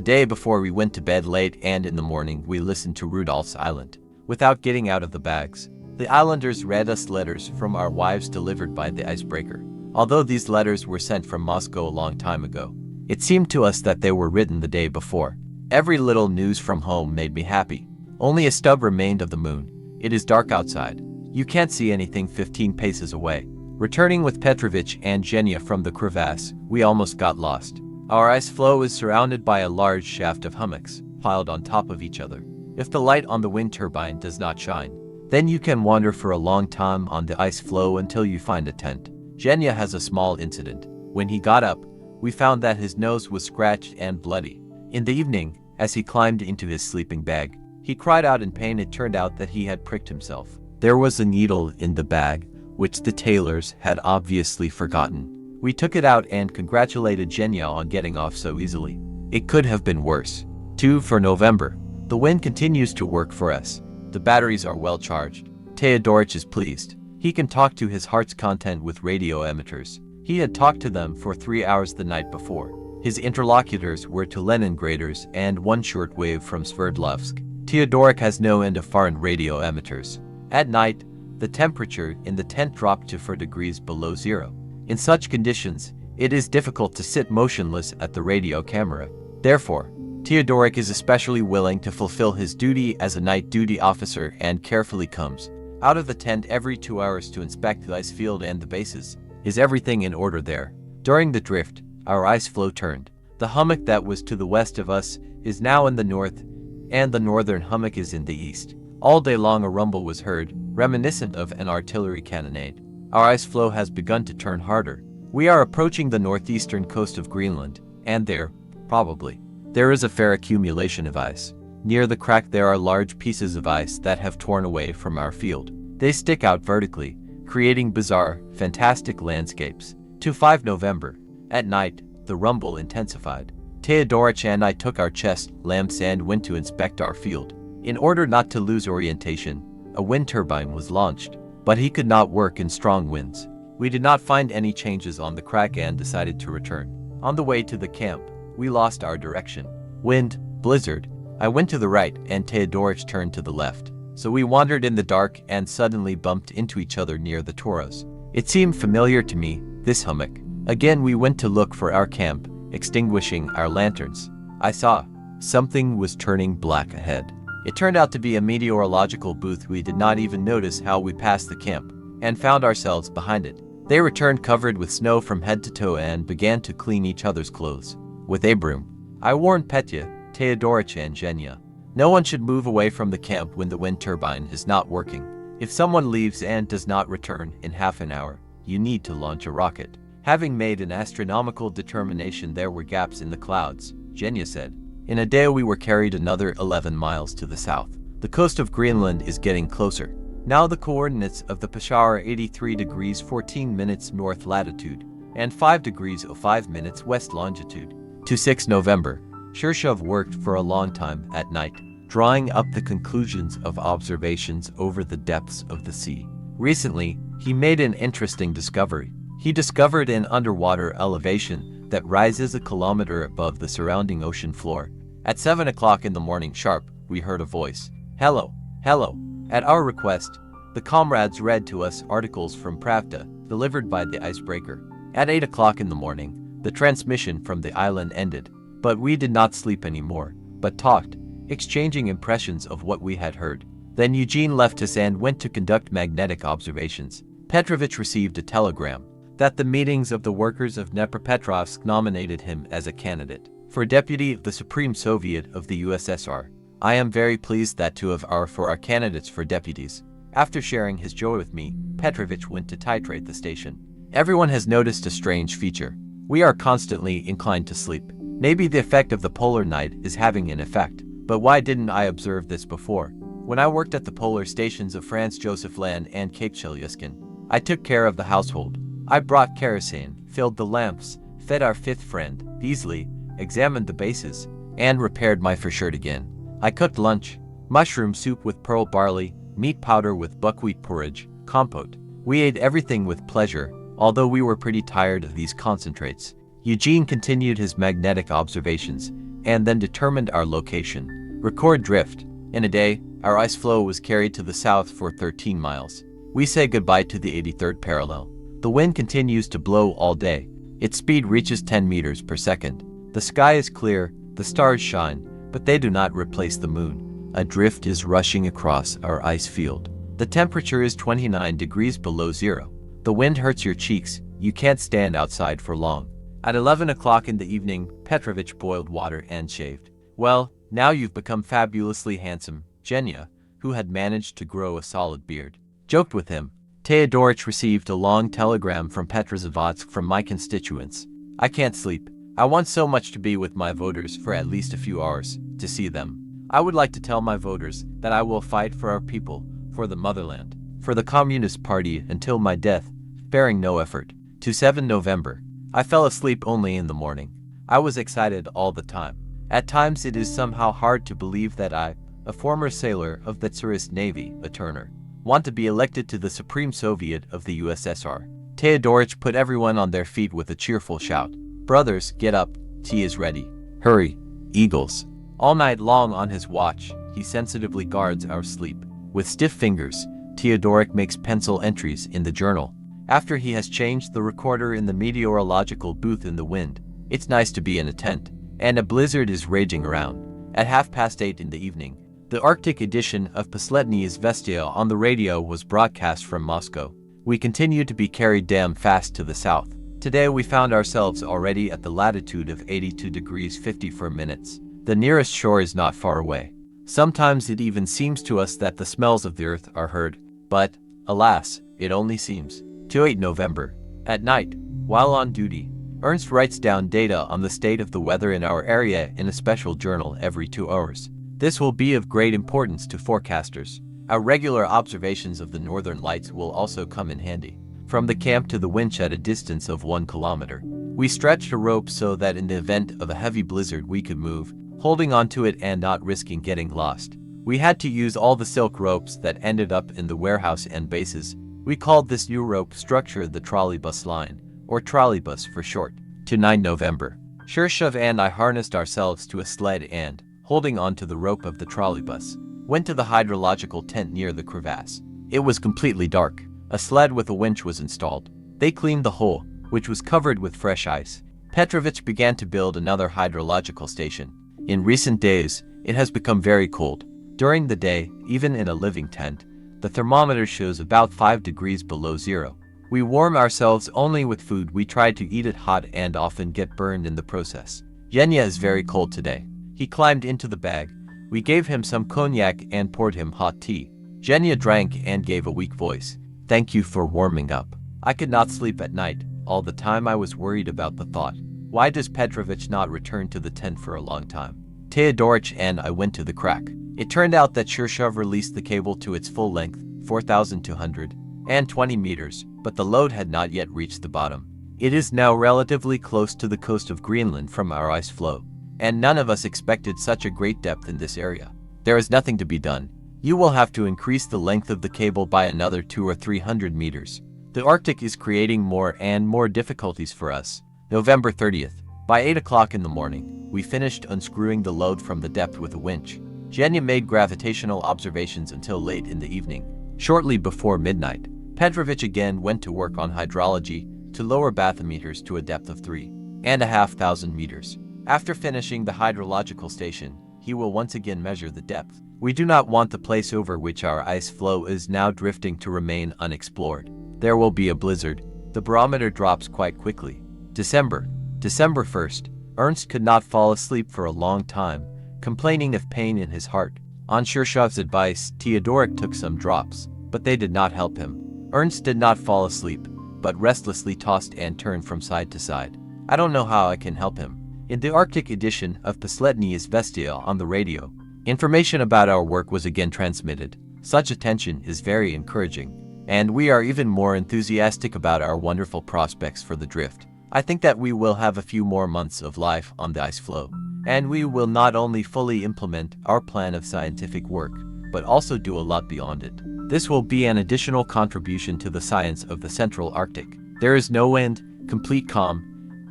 day before we went to bed late and in the morning we listened to Rudolph's Island, without getting out of the bags. The islanders read us letters from our wives delivered by the icebreaker. Although these letters were sent from Moscow a long time ago, it seemed to us that they were written the day before. Every little news from home made me happy. Only a stub remained of the moon. It is dark outside. You can't see anything 15 paces away. Returning with Petrovich and Genya from the crevasse, we almost got lost. Our ice floe is surrounded by a large shaft of hummocks, piled on top of each other. If the light on the wind turbine does not shine, then you can wander for a long time on the ice floe until you find a tent. Genya has a small incident. When he got up, we found that his nose was scratched and bloody. In the evening, as he climbed into his sleeping bag, he cried out in pain. It turned out that he had pricked himself. There was a needle in the bag, which the tailors had obviously forgotten. We took it out and congratulated Genya on getting off so easily. It could have been worse. 2 for November. The wind continues to work for us. The batteries are well charged. Theodorich is pleased. He can talk to his heart's content with radio emitters. He had talked to them for 3 hours the night before. His interlocutors were to Leningraders and one shortwave from Sverdlovsk. Theodoric has no end of foreign radio emitters. At night, the temperature in the tent dropped to 4 degrees below zero. In such conditions, It is difficult to sit motionless at the radio camera. Therefore, Teodoric is especially willing to fulfill his duty as a night duty officer and carefully comes out of the tent every 2 hours to inspect the ice field and the bases. Is everything in order there? During the drift, our ice floe turned. The hummock that was to the west of us is now in the north, and the northern hummock is in the east. All day long a rumble was heard, reminiscent of an artillery cannonade. Our ice floe has begun to turn harder. We are approaching the northeastern coast of Greenland, and there, probably, there is a fair accumulation of ice. Near the crack there are large pieces of ice that have torn away from our field. They stick out vertically, creating bizarre, fantastic landscapes. To 5 November. At night, the rumble intensified. Teodoric and I took our chest lamps and went to inspect our field. In order not to lose orientation, a wind turbine was launched, but he could not work in strong winds. We did not find any changes on the crack and decided to return. On the way to the camp, we lost our direction. Wind, blizzard. I went to the right and Teodoric turned to the left. So we wandered in the dark and suddenly bumped into each other near the Toros. It seemed familiar to me, this hummock. Again we went to look for our camp, extinguishing our lanterns. I saw something was turning black ahead. It turned out to be a meteorological booth. We did not even notice how we passed the camp and found ourselves behind it. They returned covered with snow from head to toe and began to clean each other's clothes. With a broom. I warned Petya, Teodoric and Zhenya. No one should move away from the camp when the wind turbine is not working. If someone leaves and does not return in half an hour, you need to launch a rocket. Having made an astronomical determination there were gaps in the clouds, Zhenya said. In a day we were carried another 11 miles to the south. The coast of Greenland is getting closer. Now the coordinates of the Peshawar 83 degrees 14 minutes north latitude and 5 degrees 05 minutes west longitude. To 6 November, Shirshov worked for a long time at night, drawing up the conclusions of observations over the depths of the sea. Recently, he made an interesting discovery. He discovered an underwater elevation that rises a kilometer above the surrounding ocean floor. At 7 o'clock in the morning sharp, we heard a voice. Hello, hello. At our request, the comrades read to us articles from Pravda, delivered by the icebreaker. At 8 o'clock in the morning, the transmission from the island ended, but we did not sleep anymore, but talked, exchanging impressions of what we had heard. Then Eugene left us and went to conduct magnetic observations. Petrovich received a telegram that the meetings of the workers of Dnepropetrovsk nominated him as a candidate for deputy of the Supreme Soviet of the USSR. I am very pleased that two of our four are candidates for deputies. After sharing his joy with me, Petrovich went to titrate the station. Everyone has noticed a strange feature. We are constantly inclined to sleep. Maybe the effect of the polar night is having an effect. But why didn't I observe this before? When I worked at the polar stations of Franz Josef Land and Cape Chelyuskin, I took care of the household. I brought kerosene, filled the lamps, fed our fifth friend, Beasley, examined the bases, and repaired my fur shirt again. I cooked lunch, mushroom soup with pearl barley, meat powder with buckwheat porridge, compote. We ate everything with pleasure, although we were pretty tired of these concentrates. Eugene continued his magnetic observations, and then determined our location. Record drift. In a day, our ice floe was carried to the south for 13 miles. We say goodbye to the 83rd parallel. The wind continues to blow all day. Its speed reaches 10 meters per second. The sky is clear, the stars shine, but they do not replace the moon. A drift is rushing across our ice field. The temperature is 29 degrees below zero. The wind hurts your cheeks, you can't stand outside for long. At 11 o'clock in the evening, Petrovich boiled water and shaved. Well, now you've become fabulously handsome, Zhenya, who had managed to grow a solid beard, joked with him. Teodoric received a long telegram from Petrozavodsk from my constituents. I can't sleep. I want so much to be with my voters for at least a few hours, to see them. I would like to tell my voters that I will fight for our people, for the motherland, for the Communist Party until my death, sparing no effort. To 7 November. I fell asleep only in the morning. I was excited all the time. At times it is somehow hard to believe that I, a former sailor of the Tsarist Navy, a Turner, want to be elected to the Supreme Soviet of the USSR. Teodoric put everyone on their feet with a cheerful shout. Brothers, get up, tea is ready. Hurry, eagles. All night long on his watch, he sensitively guards our sleep. With stiff fingers, Teodoric makes pencil entries in the journal. after he has changed the recorder in the meteorological booth in the wind. It's nice to be in a tent, and a blizzard is raging around. At 8:30 in the evening, the Arctic edition of Poslednye Izvestia on the radio was broadcast from Moscow. We continue to be carried damn fast to the south. Today we found ourselves already at the latitude of 82 degrees 54 minutes. The nearest shore is not far away. Sometimes it even seems to us that the smells of the earth are heard, but, alas, it only seems. To 8 November. At night, while on duty, Ernst writes down data on the state of the weather in our area in a special journal every 2 hours. This will be of great importance to forecasters. Our regular observations of the northern lights will also come in handy. From the camp to the winch at a distance of 1 kilometer. We stretched a rope so that in the event of a heavy blizzard we could move, holding onto it and not risking getting lost. We had to use all the silk ropes that ended up in the warehouse and bases. We called this new rope structure the trolleybus line, or trolleybus for short. To 9 November. Shirshov and I harnessed ourselves to a sled and, holding onto the rope of the trolleybus, went to the hydrological tent near the crevasse. It was completely dark. A sled with a winch was installed. They cleaned the hole, which was covered with fresh ice. Dmitrievich began to build another hydrological station. In recent days, it has become very cold. During the day, even in a living tent, the thermometer shows about 5 degrees below zero. We warm ourselves only with food. We try to eat it hot and often get burned in the process. Yenya is very cold today. He climbed into the bag. We gave him some cognac and poured him hot tea. Yenya drank and gave a weak voice. Thank you for warming up. I could not sleep at night. All the time I was worried about the thought. Why does Petrovich not return to the tent for a long time? Teodorich and I went to the crack. It turned out that Shirshov released the cable to its full length, 4,220 meters, but the load had not yet reached the bottom. It is now relatively close to the coast of Greenland from our ice floe, and none of us expected such a great depth in this area. There is nothing to be done. You will have to increase the length of the cable by another 200 or 300 meters. The Arctic is creating more and more difficulties for us. November 30th. By 8 o'clock in the morning, we finished unscrewing the load from the depth with a winch. Yenya made gravitational observations until late in the evening. Shortly before midnight, Petrovich again went to work on hydrology to lower bathymeters to a depth of 3,500 meters. After finishing the hydrological station, he will once again measure the depth. We do not want the place over which our ice floe is now drifting to remain unexplored. There will be a blizzard. The barometer drops quite quickly. December 1st. Ernst could not fall asleep for a long time, complaining of pain in his heart. On Shirshov's advice, Teodoric took some drops, but they did not help him. Ernst did not fall asleep, but restlessly tossed and turned from side to side. I don't know how I can help him. In the Arctic edition of Poslednye Izvestia on the radio, information about our work was again transmitted. Such attention is very encouraging, and we are even more enthusiastic about our wonderful prospects for the drift. I think that we will have a few more months of life on the ice floe, and we will not only fully implement our plan of scientific work, but also do a lot beyond it. This will be an additional contribution to the science of the Central Arctic. There is no wind, complete calm,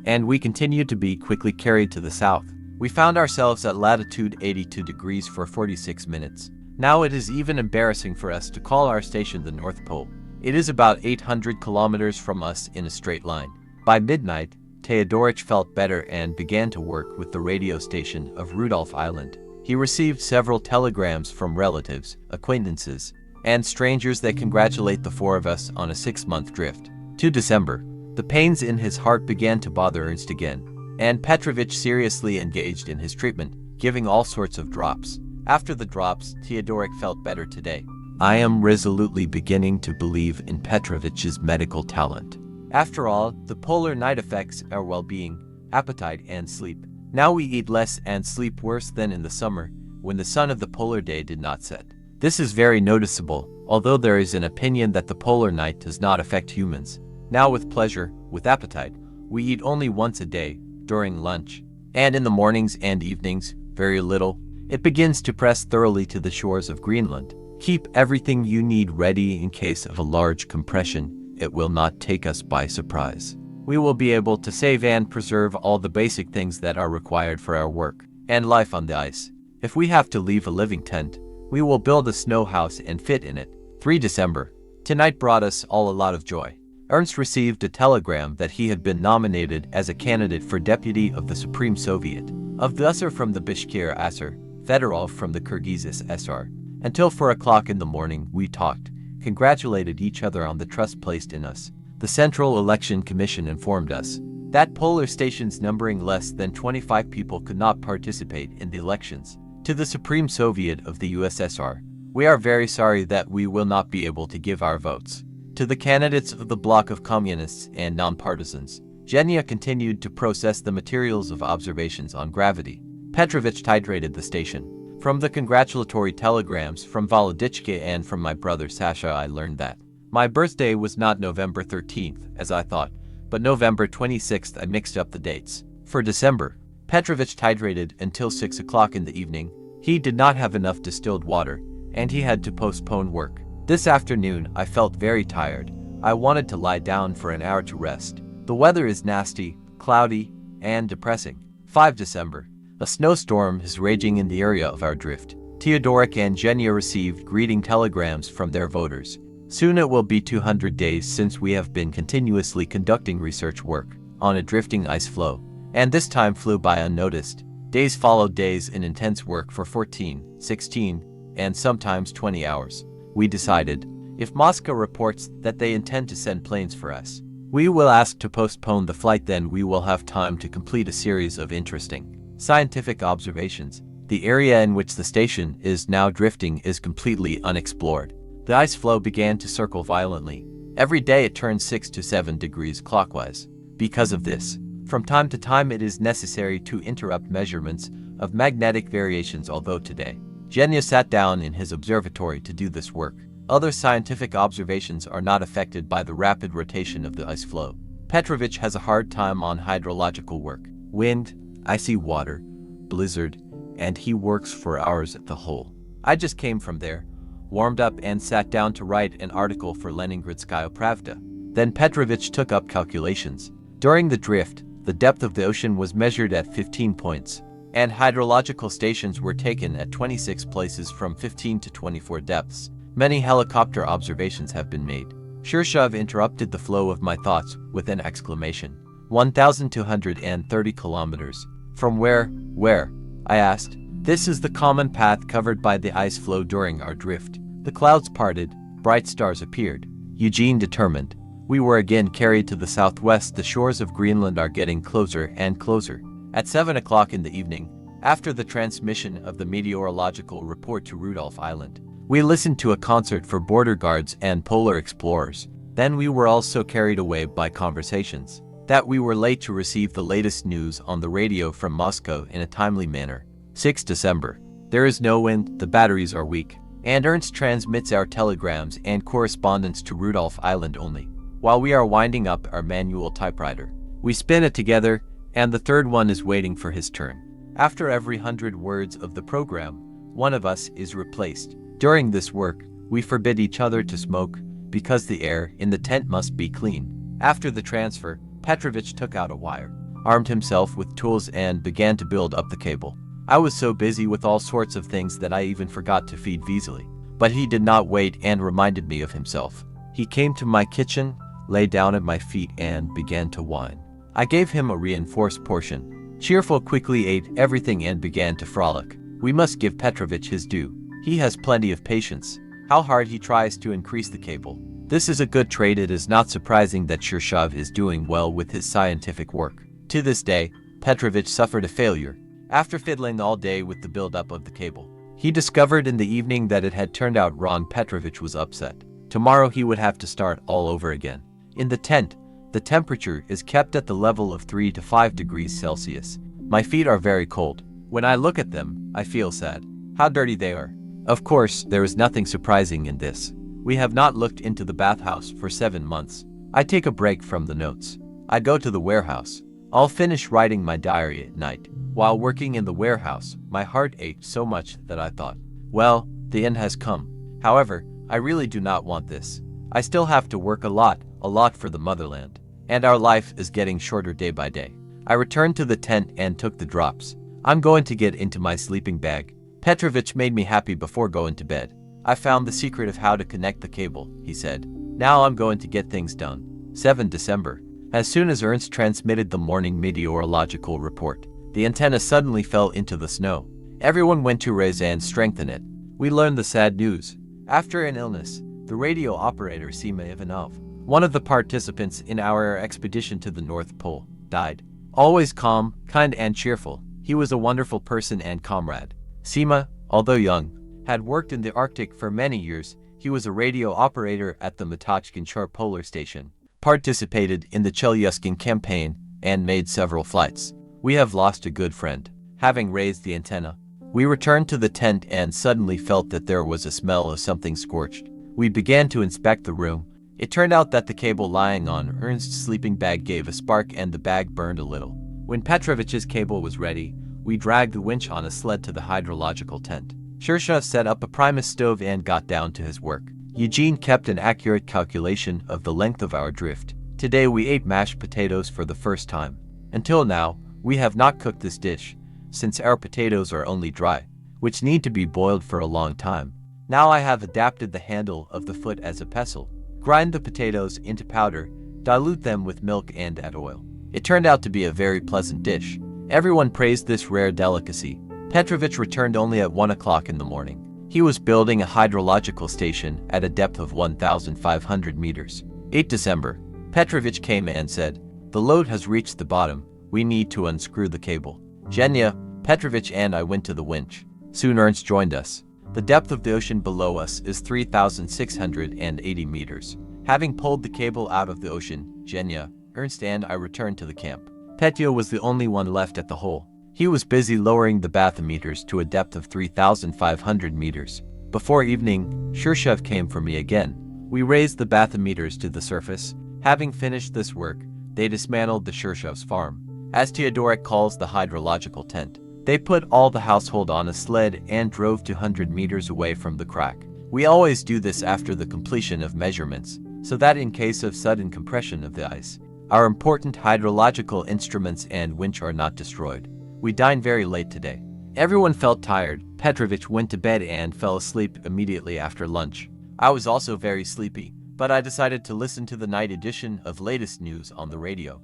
and we continue to be quickly carried to the south. We found ourselves at latitude 82 degrees for 46 minutes. Now it is even embarrassing for us to call our station the North Pole. It is about 800 kilometers from us in a straight line. By midnight, Teodorich felt better and began to work with the radio station of Rudolph Island. He received several telegrams from relatives, acquaintances, and strangers that congratulate the four of us on a 6-month drift. To December, the pains in his heart began to bother Ernst again, and Petrovich seriously engaged in his treatment, giving all sorts of drops. After the drops, Teodoric felt better today. I am resolutely beginning to believe in Petrovich's medical talent. After all, the polar night affects our well-being, appetite, and sleep. Now we eat less and sleep worse than in the summer, when the sun of the polar day did not set. This is very noticeable, although there is an opinion that the polar night does not affect humans. Now with pleasure, with appetite, we eat only once a day, during lunch, and in the mornings and evenings, very little. It begins to press thoroughly to the shores of Greenland. Keep everything you need ready in case of a large compression. It will not take us by surprise. We will be able to save and preserve all the basic things that are required for our work and life on the ice. If we have to leave a living tent, we will build a snow house and fit in it. 3 December. Tonight brought us all a lot of joy. Ernst received a telegram that he had been nominated as a candidate for deputy of the Supreme Soviet of the USSR from the Bashkir SR, Fedorov from the Kyrgyz SR. Until 4 o'clock in the morning, we talked, congratulated each other on the trust placed in us. The Central Election Commission informed us that polar stations numbering less than 25 people could not participate in the elections to the Supreme Soviet of the USSR. We are very sorry that we will not be able to give our votes to the candidates of the bloc of communists and non-partisans. Genya continued to process the materials of observations on gravity. Petrovich titrated the station. From the congratulatory telegrams from Volodichka and from my brother Sasha, I learned that my birthday was not November 13th, as I thought, but November 26th. I mixed up the dates. For December, Petrovich titrated until 6 o'clock in the evening. He did not have enough distilled water, and he had to postpone work. This afternoon, I felt very tired. I wanted to lie down for an hour to rest. The weather is nasty, cloudy, and depressing. 5 December. A snowstorm is raging in the area of our drift. Theodorik and Genya received greeting telegrams from their voters. Soon it will be 200 days since we have been continuously conducting research work on a drifting ice floe. And this time flew by unnoticed. Days followed days in intense work for 14, 16, and sometimes 20 hours. We decided, if Moscow reports that they intend to send planes for us, we will ask to postpone the flight. Then we will have time to complete a series of interesting scientific observations. The area in which the station is now drifting is completely unexplored. The ice floe began to circle violently. Every day it turns 6 to 7 degrees clockwise. Because of this, from time to time it is necessary to interrupt measurements of magnetic variations. Although today, Genya sat down in his observatory to do this work, other scientific observations are not affected by the rapid rotation of the ice floe. Petrovich has a hard time on hydrological work. Wind, icy water, blizzard, and he works for hours at the hole. I just came from there, warmed up and sat down to write an article for Leningradskaya Pravda. Then Petrovich took up calculations. During the drift, the depth of the ocean was measured at 15 points, and hydrological stations were taken at 26 places from 15 to 24 depths. Many helicopter observations have been made. Shirshov interrupted the flow of my thoughts with an exclamation. 1,230 kilometers. From where? Where? I asked. This is the common path covered by the ice floe during our drift. The clouds parted, bright stars appeared. Eugene determined. We were again carried to the southwest. The shores of Greenland are getting closer and closer. At 7 o'clock in the evening, after the transmission of the meteorological report to Rudolph Island, we listened to a concert for border guards and polar explorers. Then we were also carried away by conversations that we were late to receive the latest news on the radio from Moscow in a timely manner. 6 December. There is no wind, the batteries are weak, and Ernst transmits our telegrams and correspondence to Rudolph Island only, while we are winding up our manual typewriter. We spin it together, and the third one is waiting for his turn. After every 100 words of the program, one of us is replaced. During this work, we forbid each other to smoke, because the air in the tent must be clean. After the transfer, Petrovich took out a wire, armed himself with tools and began to build up the cable. I was so busy with all sorts of things that I even forgot to feed Vesely. But he did not wait and reminded me of himself. He came to my kitchen, lay down at my feet and began to whine. I gave him a reinforced portion. Cheerful quickly ate everything and began to frolic. We must give Petrovich his due. He has plenty of patience. How hard he tries to increase the cable. This is a good trait. It is not surprising that Shirshov is doing well with his scientific work. To this day, Petrovich suffered a failure. After fiddling all day with the buildup of the cable, he discovered in the evening that it had turned out wrong. Petrovich was upset. Tomorrow he would have to start all over again. In the tent, the temperature is kept at the level of 3 to 5 degrees Celsius. My feet are very cold. When I look at them, I feel sad. How dirty they are. Of course, there is nothing surprising in this. We have not looked into the bathhouse for 7 months. I take a break from the notes. I go to the warehouse. I'll finish writing my diary at night. While working in the warehouse, my heart ached so much that I thought, well, the end has come. However, I really do not want this. I still have to work a lot for the motherland. And our life is getting shorter day by day. I returned to the tent and took the drops. I'm going to get into my sleeping bag. Petrovich made me happy before going to bed. I found the secret of how to connect the cable, he said. Now I'm going to get things done. 7 December. As soon as Ernst transmitted the morning meteorological report, the antenna suddenly fell into the snow. Everyone went to raise and strengthen it. We learned the sad news. After an illness, the radio operator Sima Ivanov, one of the participants in our expedition to the North Pole, died. Always calm, kind and cheerful, he was a wonderful person and comrade. Sima, although young, had worked in the Arctic for many years. He was a radio operator at the Matotchkin Polar Station, participated in the Chelyuskin campaign, and made several flights. We have lost a good friend. Having raised the antenna, we returned to the tent and suddenly felt that there was a smell of something scorched. We began to inspect the room. It turned out that the cable lying on Ernst's sleeping bag gave a spark and the bag burned a little. When Petrovich's cable was ready, we dragged the winch on a sled to the hydrological tent. Shirshov set up a Primus stove and got down to his work. Eugene kept an accurate calculation of the length of our drift. Today we ate mashed potatoes for the first time. Until now, we have not cooked this dish, since our potatoes are only dry, which need to be boiled for a long time. Now I have adapted the handle of the foot as a pestle. Grind the potatoes into powder, dilute them with milk and add oil. It turned out to be a very pleasant dish. Everyone praised this rare delicacy. Petrovich returned only at 1 o'clock in the morning. He was building a hydrological station at a depth of 1,500 meters. 8 December. Petrovich came and said, "The load has reached the bottom. We need to unscrew the cable." Zhenya, Petrovich and I went to the winch. Soon Ernst joined us. The depth of the ocean below us is 3,680 meters. Having pulled the cable out of the ocean, Zhenya, Ernst and I returned to the camp. Petya was the only one left at the hole. He was busy lowering the bathymeters to a depth of 3,500 meters. Before evening, Shirshov came for me again. We raised the bathymeters to the surface. Having finished this work, they dismantled the Shirshov's farm, as Teodorik calls the hydrological tent. They put all the household on a sled and drove 200 meters away from the crack. We always do this after the completion of measurements, so that in case of sudden compression of the ice, our important hydrological instruments and winch are not destroyed. We dined very late today. Everyone felt tired. Petrovich went to bed and fell asleep immediately after lunch. I was also very sleepy, but I decided to listen to the night edition of latest news on the radio.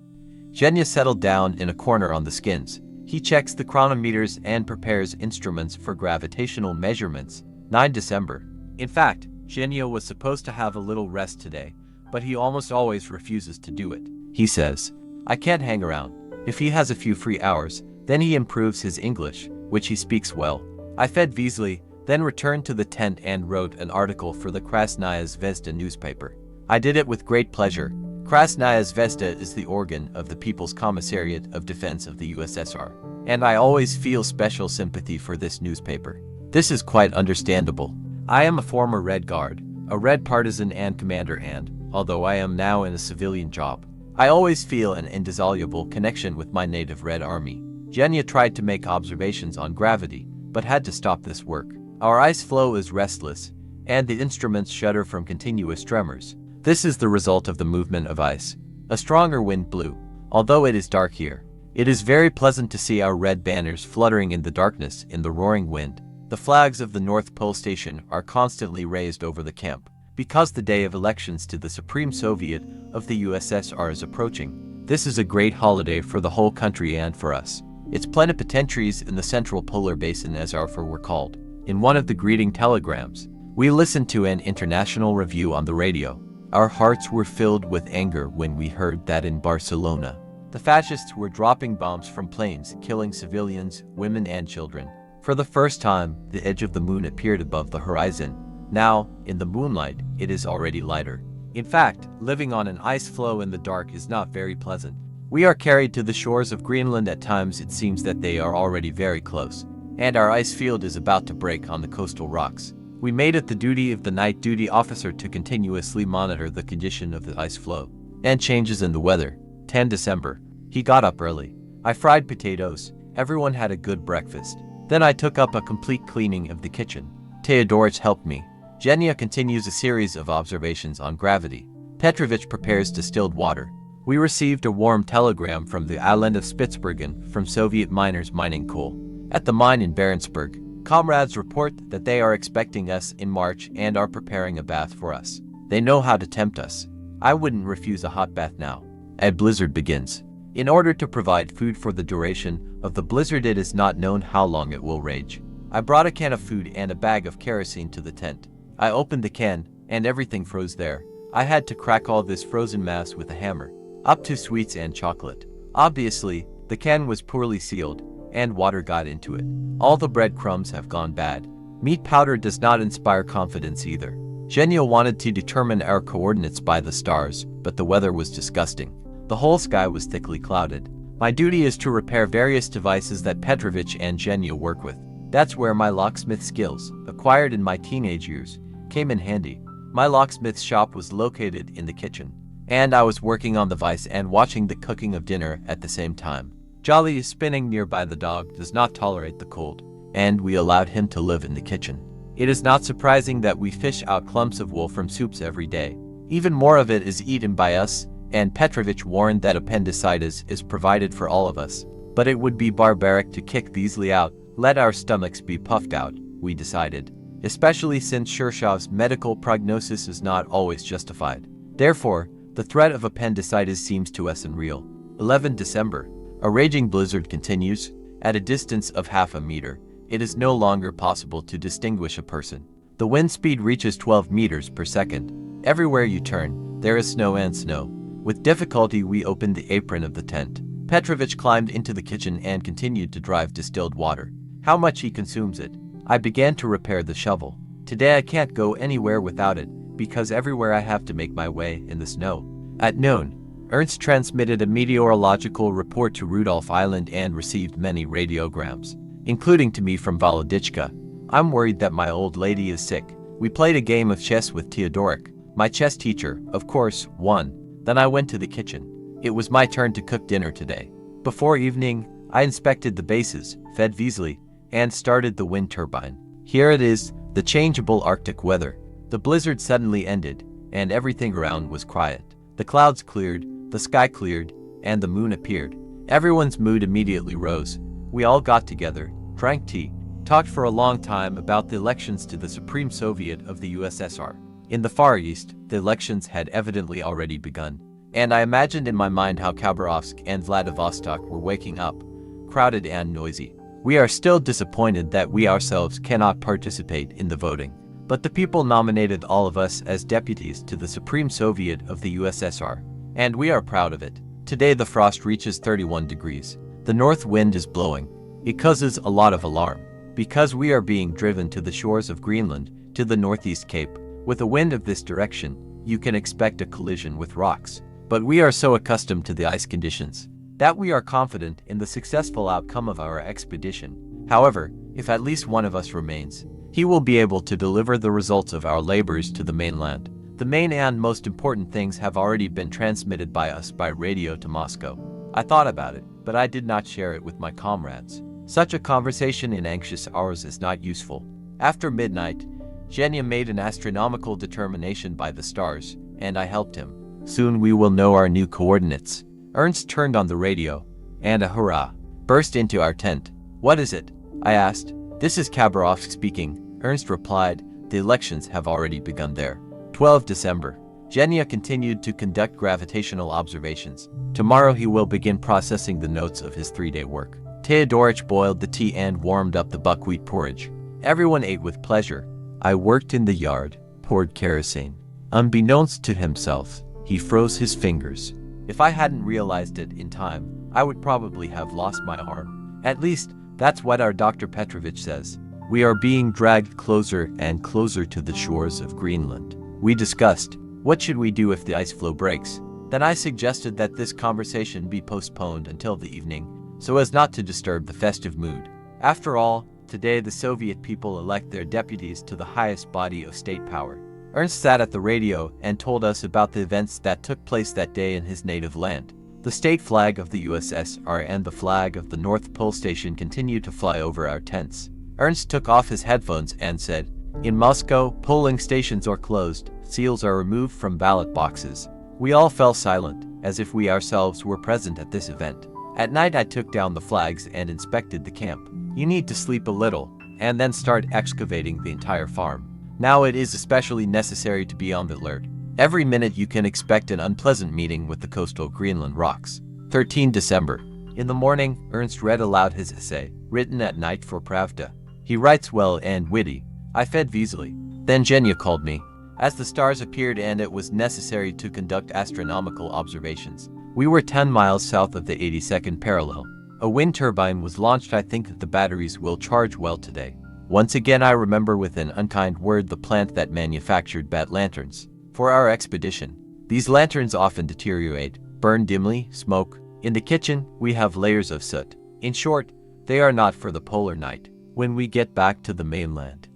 Zhenya settled down in a corner on the skins. He checks the chronometers and prepares instruments for gravitational measurements. 9 December. In fact, Zhenya was supposed to have a little rest today, but he almost always refuses to do it. He says, "I can't hang around." If he has a few free hours, then he improves his English, which he speaks well. I fed Vesely, then returned to the tent and wrote an article for the Krasnaya Zvezda newspaper. I did it with great pleasure. Krasnaya Zvezda is the organ of the People's Commissariat of Defense of the USSR, and I always feel special sympathy for this newspaper. This is quite understandable. I am a former Red Guard, a Red partisan and commander, and, although I am now in a civilian job, I always feel an indissoluble connection with my native Red Army. Zhenya tried to make observations on gravity, but had to stop this work. Our ice floe is restless, and the instruments shudder from continuous tremors. This is the result of the movement of ice. A stronger wind blew. Although it is dark here, it is very pleasant to see our red banners fluttering in the darkness in the roaring wind. The flags of the North Pole Station are constantly raised over the camp, because the day of elections to the Supreme Soviet of the USSR is approaching. This is a great holiday for the whole country and for us. Its plenipotentiaries in the Central Polar Basin, as our were called. In one of the greeting telegrams, we listened to an international review on the radio. Our hearts were filled with anger when we heard that in Barcelona, the fascists were dropping bombs from planes, killing civilians, women and children. For the first time, the edge of the moon appeared above the horizon. Now, in the moonlight, it is already lighter. In fact, living on an ice floe in the dark is not very pleasant. We are carried to the shores of Greenland. At times it seems that they are already very close, and our ice field is about to break on the coastal rocks. We made it the duty of the night duty officer to continuously monitor the condition of the ice floe and changes in the weather. 10 December. He got up early. I fried potatoes. Everyone had a good breakfast. Then I took up a complete cleaning of the kitchen. Teodorich helped me. Zhenya continues a series of observations on gravity. Petrovich prepares distilled water. We received a warm telegram from the island of Spitsbergen from Soviet miners mining coal. At the mine in Barentsburg, comrades report that they are expecting us in March and are preparing a bath for us. They know how to tempt us. I wouldn't refuse a hot bath now. A blizzard begins. In order to provide food for the duration of the blizzard, it is not known how long it will rage. I brought a can of food and a bag of kerosene to the tent. I opened the can, and everything froze there. I had to crack all this frozen mass with a hammer, up to sweets and chocolate. Obviously, the can was poorly sealed, and water got into it. All the breadcrumbs have gone bad. Meat powder does not inspire confidence either. Genia wanted to determine our coordinates by the stars, but the weather was disgusting. The whole sky was thickly clouded. My duty is to repair various devices that Dmitrievich and Genia work with. That's where my locksmith skills, acquired in my teenage years, came in handy. My locksmith's shop was located in the kitchen, and I was working on the vice and watching the cooking of dinner at the same time. Jolly is spinning nearby. The dog does not tolerate the cold, and we allowed him to live in the kitchen. It is not surprising that we fish out clumps of wool from soups every day. Even more of it is eaten by us, and Dmitrievich warned that appendicitis is provided for all of us. But it would be barbaric to kick these out, let our stomachs be puffed out, we decided, especially since Shershov's medical prognosis is not always justified. Therefore, the threat of appendicitis seems to us unreal. 11 December. A raging blizzard continues. At a distance of half a meter, it is no longer possible to distinguish a person. The wind speed reaches 12 meters per second. Everywhere you turn, there is snow and snow. With difficulty, we opened the apron of the tent. Dmitrievich climbed into the kitchen and continued to drive distilled water. How much he consumes it. I began to repair the shovel. Today I can't go anywhere without it, because everywhere I have to make my way in the snow. At noon, Ernst transmitted a meteorological report to Rudolph Island and received many radiograms, including to me from Volodichka. I'm worried that my old lady is sick. We played a game of chess with Teodorik. My chess teacher, of course, won. Then I went to the kitchen. It was my turn to cook dinner today. Before evening, I inspected the bases, fed Weasley, and started the wind turbine. Here it is, the changeable Arctic weather. The blizzard suddenly ended, and everything around was quiet. The clouds cleared, the sky cleared, and the moon appeared. Everyone's mood immediately rose. We all got together, drank tea, talked for a long time about the elections to the Supreme Soviet of the USSR. In the Far East, the elections had evidently already begun, and I imagined in my mind how Khabarovsk and Vladivostok were waking up, crowded and noisy. We are still disappointed that we ourselves cannot participate in the voting, but the people nominated all of us as deputies to the Supreme Soviet of the USSR, and we are proud of it. Today the frost reaches 31 degrees. The north wind is blowing. It causes a lot of alarm, because we are being driven to the shores of Greenland, to the northeast cape. With a wind of this direction, you can expect a collision with rocks. But we are so accustomed to the ice conditions that we are confident in the successful outcome of our expedition. However, if at least one of us remains, he will be able to deliver the results of our labors to the mainland. The main and most important things have already been transmitted by us by radio to Moscow. I thought about it, but I did not share it with my comrades. Such a conversation in anxious hours is not useful. After midnight, Genia made an astronomical determination by the stars, and I helped him. Soon we will know our new coordinates. Ernst turned on the radio, and a hurrah burst into our tent. What is it? I asked. This is Khabarovsk speaking, Ernst replied. The elections have already begun there. 12 December. Genia continued to conduct gravitational observations. Tomorrow he will begin processing the notes of his 3-day work. Teodorich boiled the tea and warmed up the buckwheat porridge. Everyone ate with pleasure. I worked in the yard, poured kerosene. Unbeknownst to himself, he froze his fingers. If I hadn't realized it in time, I would probably have lost my arm. At least, that's what our Dr. Dmitrievich says. We are being dragged closer and closer to the shores of Greenland. We discussed, what should we do if the ice floe breaks? Then I suggested that this conversation be postponed until the evening, so as not to disturb the festive mood. After all, today the Soviet people elect their deputies to the highest body of state power. Ernst sat at the radio and told us about the events that took place that day in his native land. The state flag of the USSR and the flag of the North Pole Station continued to fly over our tents. Ernst took off his headphones and said, "In Moscow, polling stations are closed, seals are removed from ballot boxes." We all fell silent, as if we ourselves were present at this event. At night I took down the flags and inspected the camp. You need to sleep a little, and then start excavating the entire farm. Now it is especially necessary to be on the alert. Every minute you can expect an unpleasant meeting with the coastal Greenland rocks. 13 December. In the morning, Ernst read aloud his essay, written at night for Pravda. He writes well and witty. I fed easily. Then Genya called me. As the stars appeared and it was necessary to conduct astronomical observations. We were 10 miles south of the 82nd parallel. A wind turbine was launched. I think the batteries will charge well today. Once again I remember with an unkind word the plant that manufactured bat lanterns. For our expedition, these lanterns often deteriorate, burn dimly, smoke. In the kitchen, we have layers of soot. In short, they are not for the polar night. When we get back to the mainland,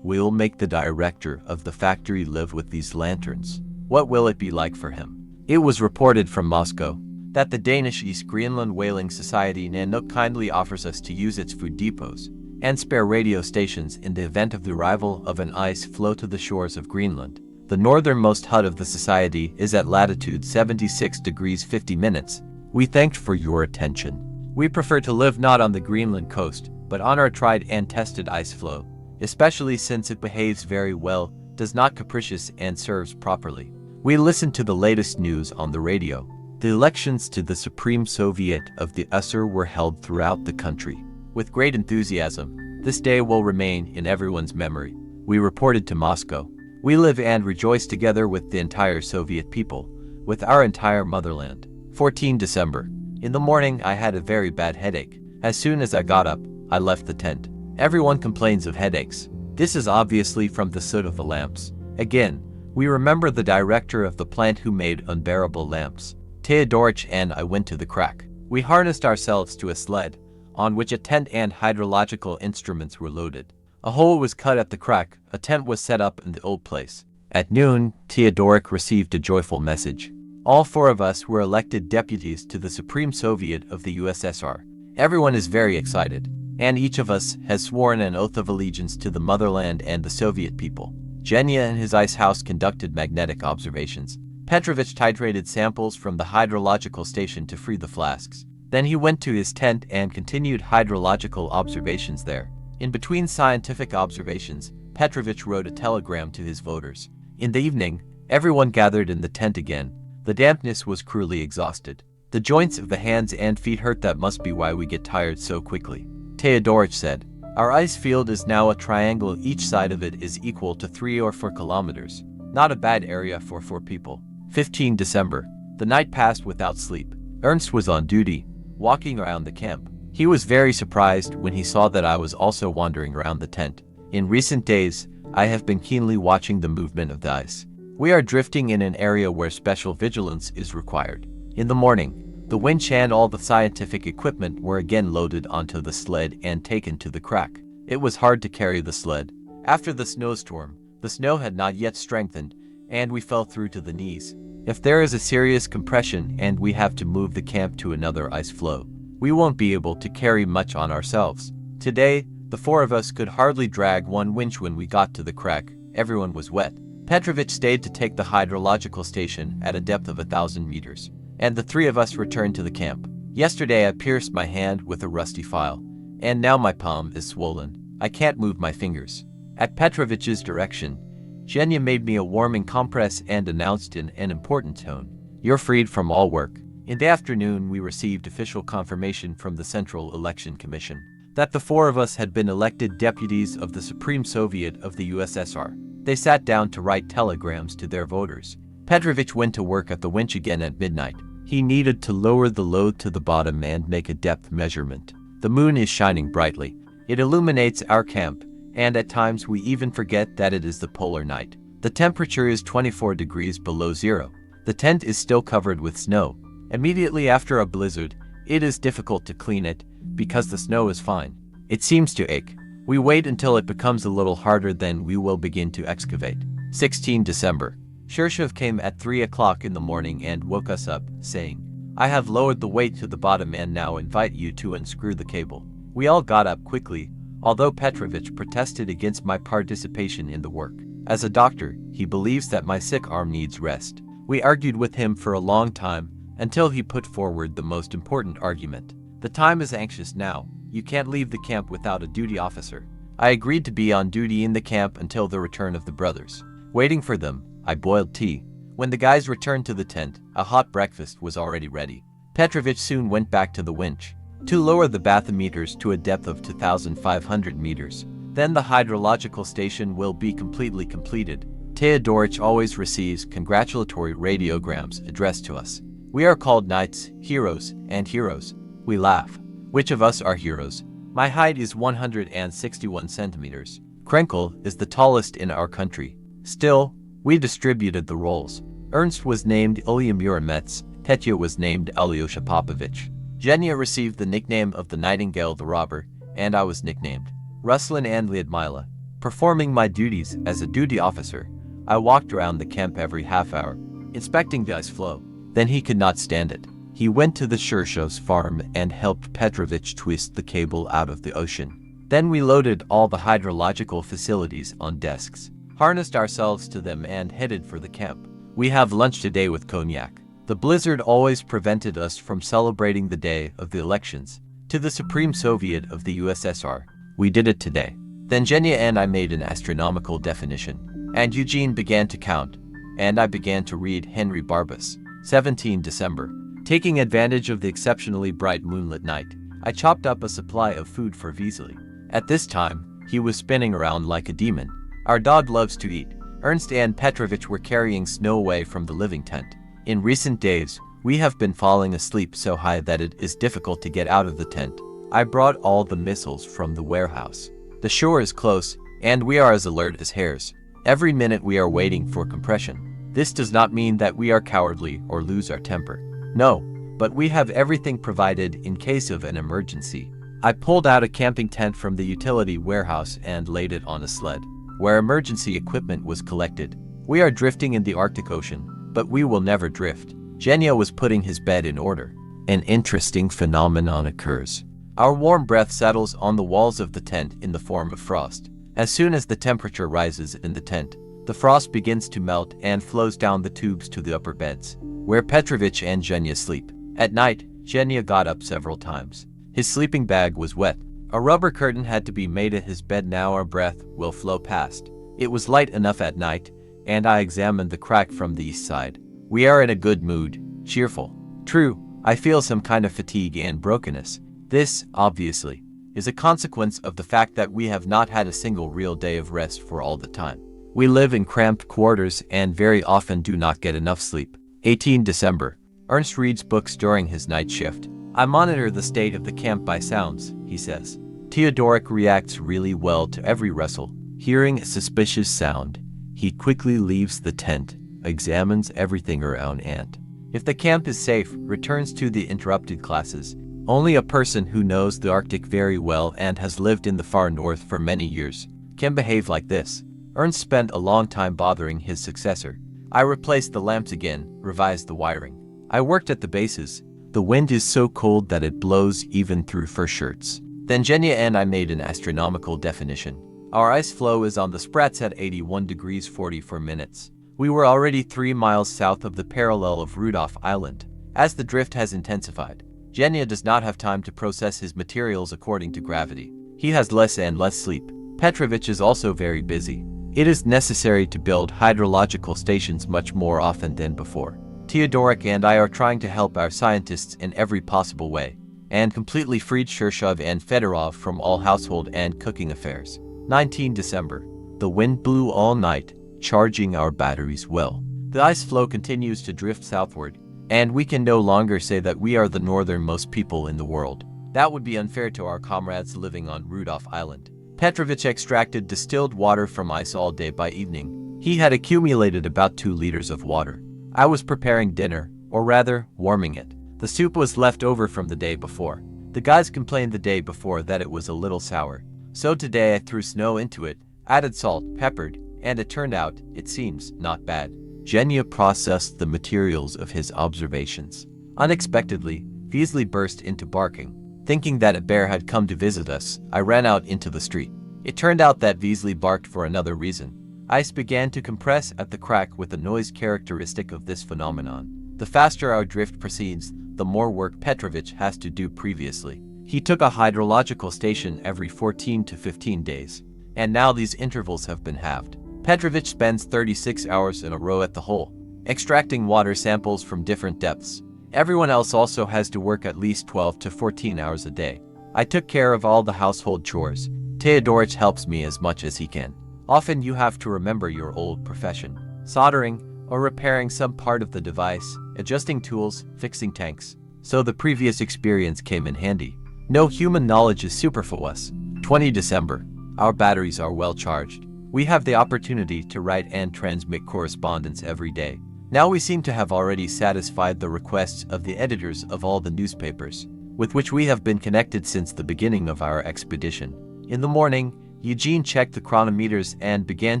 we'll make the director of the factory live with these lanterns. What will it be like for him? It was reported from Moscow that the Danish East Greenland Whaling Society Nanook kindly offers us to use its food depots and spare radio stations in the event of the arrival of an ice floe to the shores of Greenland. The northernmost hut of the society is at latitude 76 degrees 50 minutes. We thanked for your attention. We prefer to live not on the Greenland coast, but on our tried and tested ice floe, especially since it behaves very well, does not capricious and serves properly. We listen to the latest news on the radio. The elections to the Supreme Soviet of the USSR were held throughout the country. With great enthusiasm, this day will remain in everyone's memory. We reported to Moscow. We live and rejoice together with the entire Soviet people, with our entire motherland. 14 December. In the morning I had a very bad headache. As soon as I got up, I left the tent. Everyone complains of headaches. This is obviously from the soot of the lamps. Again, we remember the director of the plant who made unbearable lamps. Theodorich and I went to the crack. We harnessed ourselves to a sled, on which a tent and hydrological instruments were loaded. A hole was cut at the crack. A tent was set up in the old place. At noon, Theodorich received a joyful message. All four of us were elected deputies to the Supreme Soviet of the USSR. Everyone is very excited, and each of us has sworn an oath of allegiance to the motherland and the Soviet people. Genya in his ice house conducted magnetic observations. Petrovich titrated samples from the hydrological station to free the flasks. Then he went to his tent and continued hydrological observations there. In between scientific observations, Petrovich wrote a telegram to his voters. In the evening, everyone gathered in the tent again. The dampness was cruelly exhausted. The joints of the hands and feet hurt. That must be why we get tired so quickly. Theodorich said, our ice field is now a triangle. Each side of it is equal to 3 or 4 kilometers. Not a bad area for 4 people. 15 December. The night passed without sleep. Ernst was on duty, walking around the camp. He was very surprised when he saw that I was also wandering around the tent. In recent days, I have been keenly watching the movement of the ice. We are drifting in an area where special vigilance is required. In the morning, the winch and all the scientific equipment were again loaded onto the sled and taken to the crack. It was hard to carry the sled. After the snowstorm, the snow had not yet strengthened, and we fell through to the knees. If there is a serious compression and we have to move the camp to another ice floe, we won't be able to carry much on ourselves. Today, the 4 of us could hardly drag one winch when we got to the crack. Everyone was wet. Petrovich stayed to take the hydrological station at a depth of 1,000 meters, and the 3 of us returned to the camp. Yesterday I pierced my hand with a rusty file, and now my palm is swollen. I can't move my fingers. At Petrovich's direction, Genya made me a warming compress and announced in an important tone, you're freed from all work. In the afternoon we received official confirmation from the Central Election Commission that the 4 of us had been elected deputies of the Supreme Soviet of the USSR. They sat down to write telegrams to their voters. Petrovich went to work at the winch again at midnight. He needed to lower the load to the bottom and make a depth measurement. The moon is shining brightly. It illuminates our camp, and at times we even forget that it is the polar night. The temperature is 24 degrees below zero. The tent is still covered with snow. Immediately after a blizzard, it is difficult to clean it because the snow is fine. It seems to ache. We wait until it becomes a little harder, then we will begin to excavate. 16 December. Shirshov came at 3 o'clock in the morning and woke us up, saying, I have lowered the weight to the bottom and now invite you to unscrew the cable. We all got up quickly, although Petrovich protested against my participation in the work. As a doctor, he believes that my sick arm needs rest. We argued with him for a long time, until he put forward the most important argument. The time is anxious now. You can't leave the camp without a duty officer. I agreed to be on duty in the camp until the return of the brothers. Waiting for them, I boiled tea. When the guys returned to the tent, a hot breakfast was already ready. Petrovich soon went back to the winch to lower the bathymeters to a depth of 2,500 meters. Then the hydrological station will be completely completed. Teodorich always receives congratulatory radiograms addressed to us. We are called knights, heroes, and heroes. We laugh. Which of us are heroes? My height is 161 centimeters. Krenkel is the tallest in our country. Still, we distributed the roles. Ernst was named Ilya Murametz, Petya was named Alyosha Popovich. Zhenya received the nickname of the Nightingale the Robber, and I was nicknamed Ruslan and Lyudmila. Performing my duties as a duty officer, I walked around the camp every half hour, inspecting the ice floe. Then he could not stand it. He went to the Shershov's farm and helped Petrovich twist the cable out of the ocean. Then we loaded all the hydrological facilities on desks, harnessed ourselves to them and headed for the camp. We have lunch today with cognac. The blizzard always prevented us from celebrating the day of the elections to the Supreme Soviet of the USSR. We did it today. Then Zhenya and I made an astronomical definition, and Eugene began to count, and I began to read Henry Barbus. 17 December. Taking advantage of the exceptionally bright moonlit night, I chopped up a supply of food for Vesely. At this time, he was spinning around like a demon. Our dog loves to eat. Ernst and Petrovich were carrying snow away from the living tent. In recent days, we have been falling asleep so high that it is difficult to get out of the tent. I brought all the missiles from the warehouse. The shore is close, and we are as alert as hares. Every minute we are waiting for compression. This does not mean that we are cowardly or lose our temper. No, but we have everything provided in case of an emergency. I pulled out a camping tent from the utility warehouse and laid it on a sled, where emergency equipment was collected. We are drifting in the Arctic Ocean, but we will never drift. Zhenya was putting his bed in order. An interesting phenomenon occurs. Our warm breath settles on the walls of the tent in the form of frost. As soon as the temperature rises in the tent, the frost begins to melt and flows down the tubes to the upper beds, where Petrovich and Zhenya sleep. At night, Zhenya got up several times. His sleeping bag was wet. A rubber curtain had to be made at his bed. Now our breath will flow past. It was light enough at night, and I examined the crack from the east side. We are in a good mood, cheerful. True, I feel some kind of fatigue and brokenness. This, obviously, is a consequence of the fact that we have not had a single real day of rest for all the time. We live in cramped quarters and very often do not get enough sleep. 18 December. Ernst reads books during his night shift. I monitor the state of the camp by sounds, he says. Teodorich reacts really well to every rustle. Hearing a suspicious sound, he quickly leaves the tent, examines everything around and, if the camp is safe, returns to the interrupted classes. Only a person who knows the Arctic very well and has lived in the far north for many years can behave like this. Ernst spent a long time bothering his successor. I replaced the lamps again, revised the wiring. I worked at the bases. The wind is so cold that it blows even through fur shirts. Then Zhenya and I made an astronomical definition. Our ice floe is on the Sprats at 81 degrees 44 minutes. We were already 3 miles south of the parallel of Rudolph Island. As the drift has intensified, Zhenya does not have time to process his materials according to gravity. He has less and less sleep. Petrovich is also very busy. It is necessary to build hydrological stations much more often than before. Teodorich and I are trying to help our scientists in every possible way, and completely freed Shershov and Fedorov from all household and cooking affairs. 19 December. The wind blew all night, charging our batteries well. The ice floe continues to drift southward, and we can no longer say that we are the northernmost people in the world. That would be unfair to our comrades living on Rudolph Island. Petrovich extracted distilled water from ice all day. By evening, he had accumulated about 2 liters of water. I was preparing dinner, or rather, warming it. The soup was left over from the day before. The guys complained the day before that it was a little sour. So today I threw snow into it, added salt, peppered, and it turned out, it seems, not bad. Zhenya processed the materials of his observations. Unexpectedly, Vesely burst into barking. Thinking that a bear had come to visit us, I ran out into the street. It turned out that Vesely barked for another reason. Ice began to compress at the crack with the noise characteristic of this phenomenon. The faster our drift proceeds, the more work Petrovich has to do previously. He took a hydrological station every 14 to 15 days, and now these intervals have been halved. Petrovich spends 36 hours in a row at the hole, extracting water samples from different depths. Everyone else also has to work at least 12 to 14 hours a day. I took care of all the household chores. Theodorich helps me as much as he can. Often you have to remember your old profession, soldering or repairing some part of the device, adjusting tools, fixing tanks. So the previous experience came in handy. No human knowledge is superfluous. 20 December. Our batteries are well charged. We have the opportunity to write and transmit correspondence every day. Now we seem to have already satisfied the requests of the editors of all the newspapers, with which we have been connected since the beginning of our expedition. In the morning, Eugene checked the chronometers and began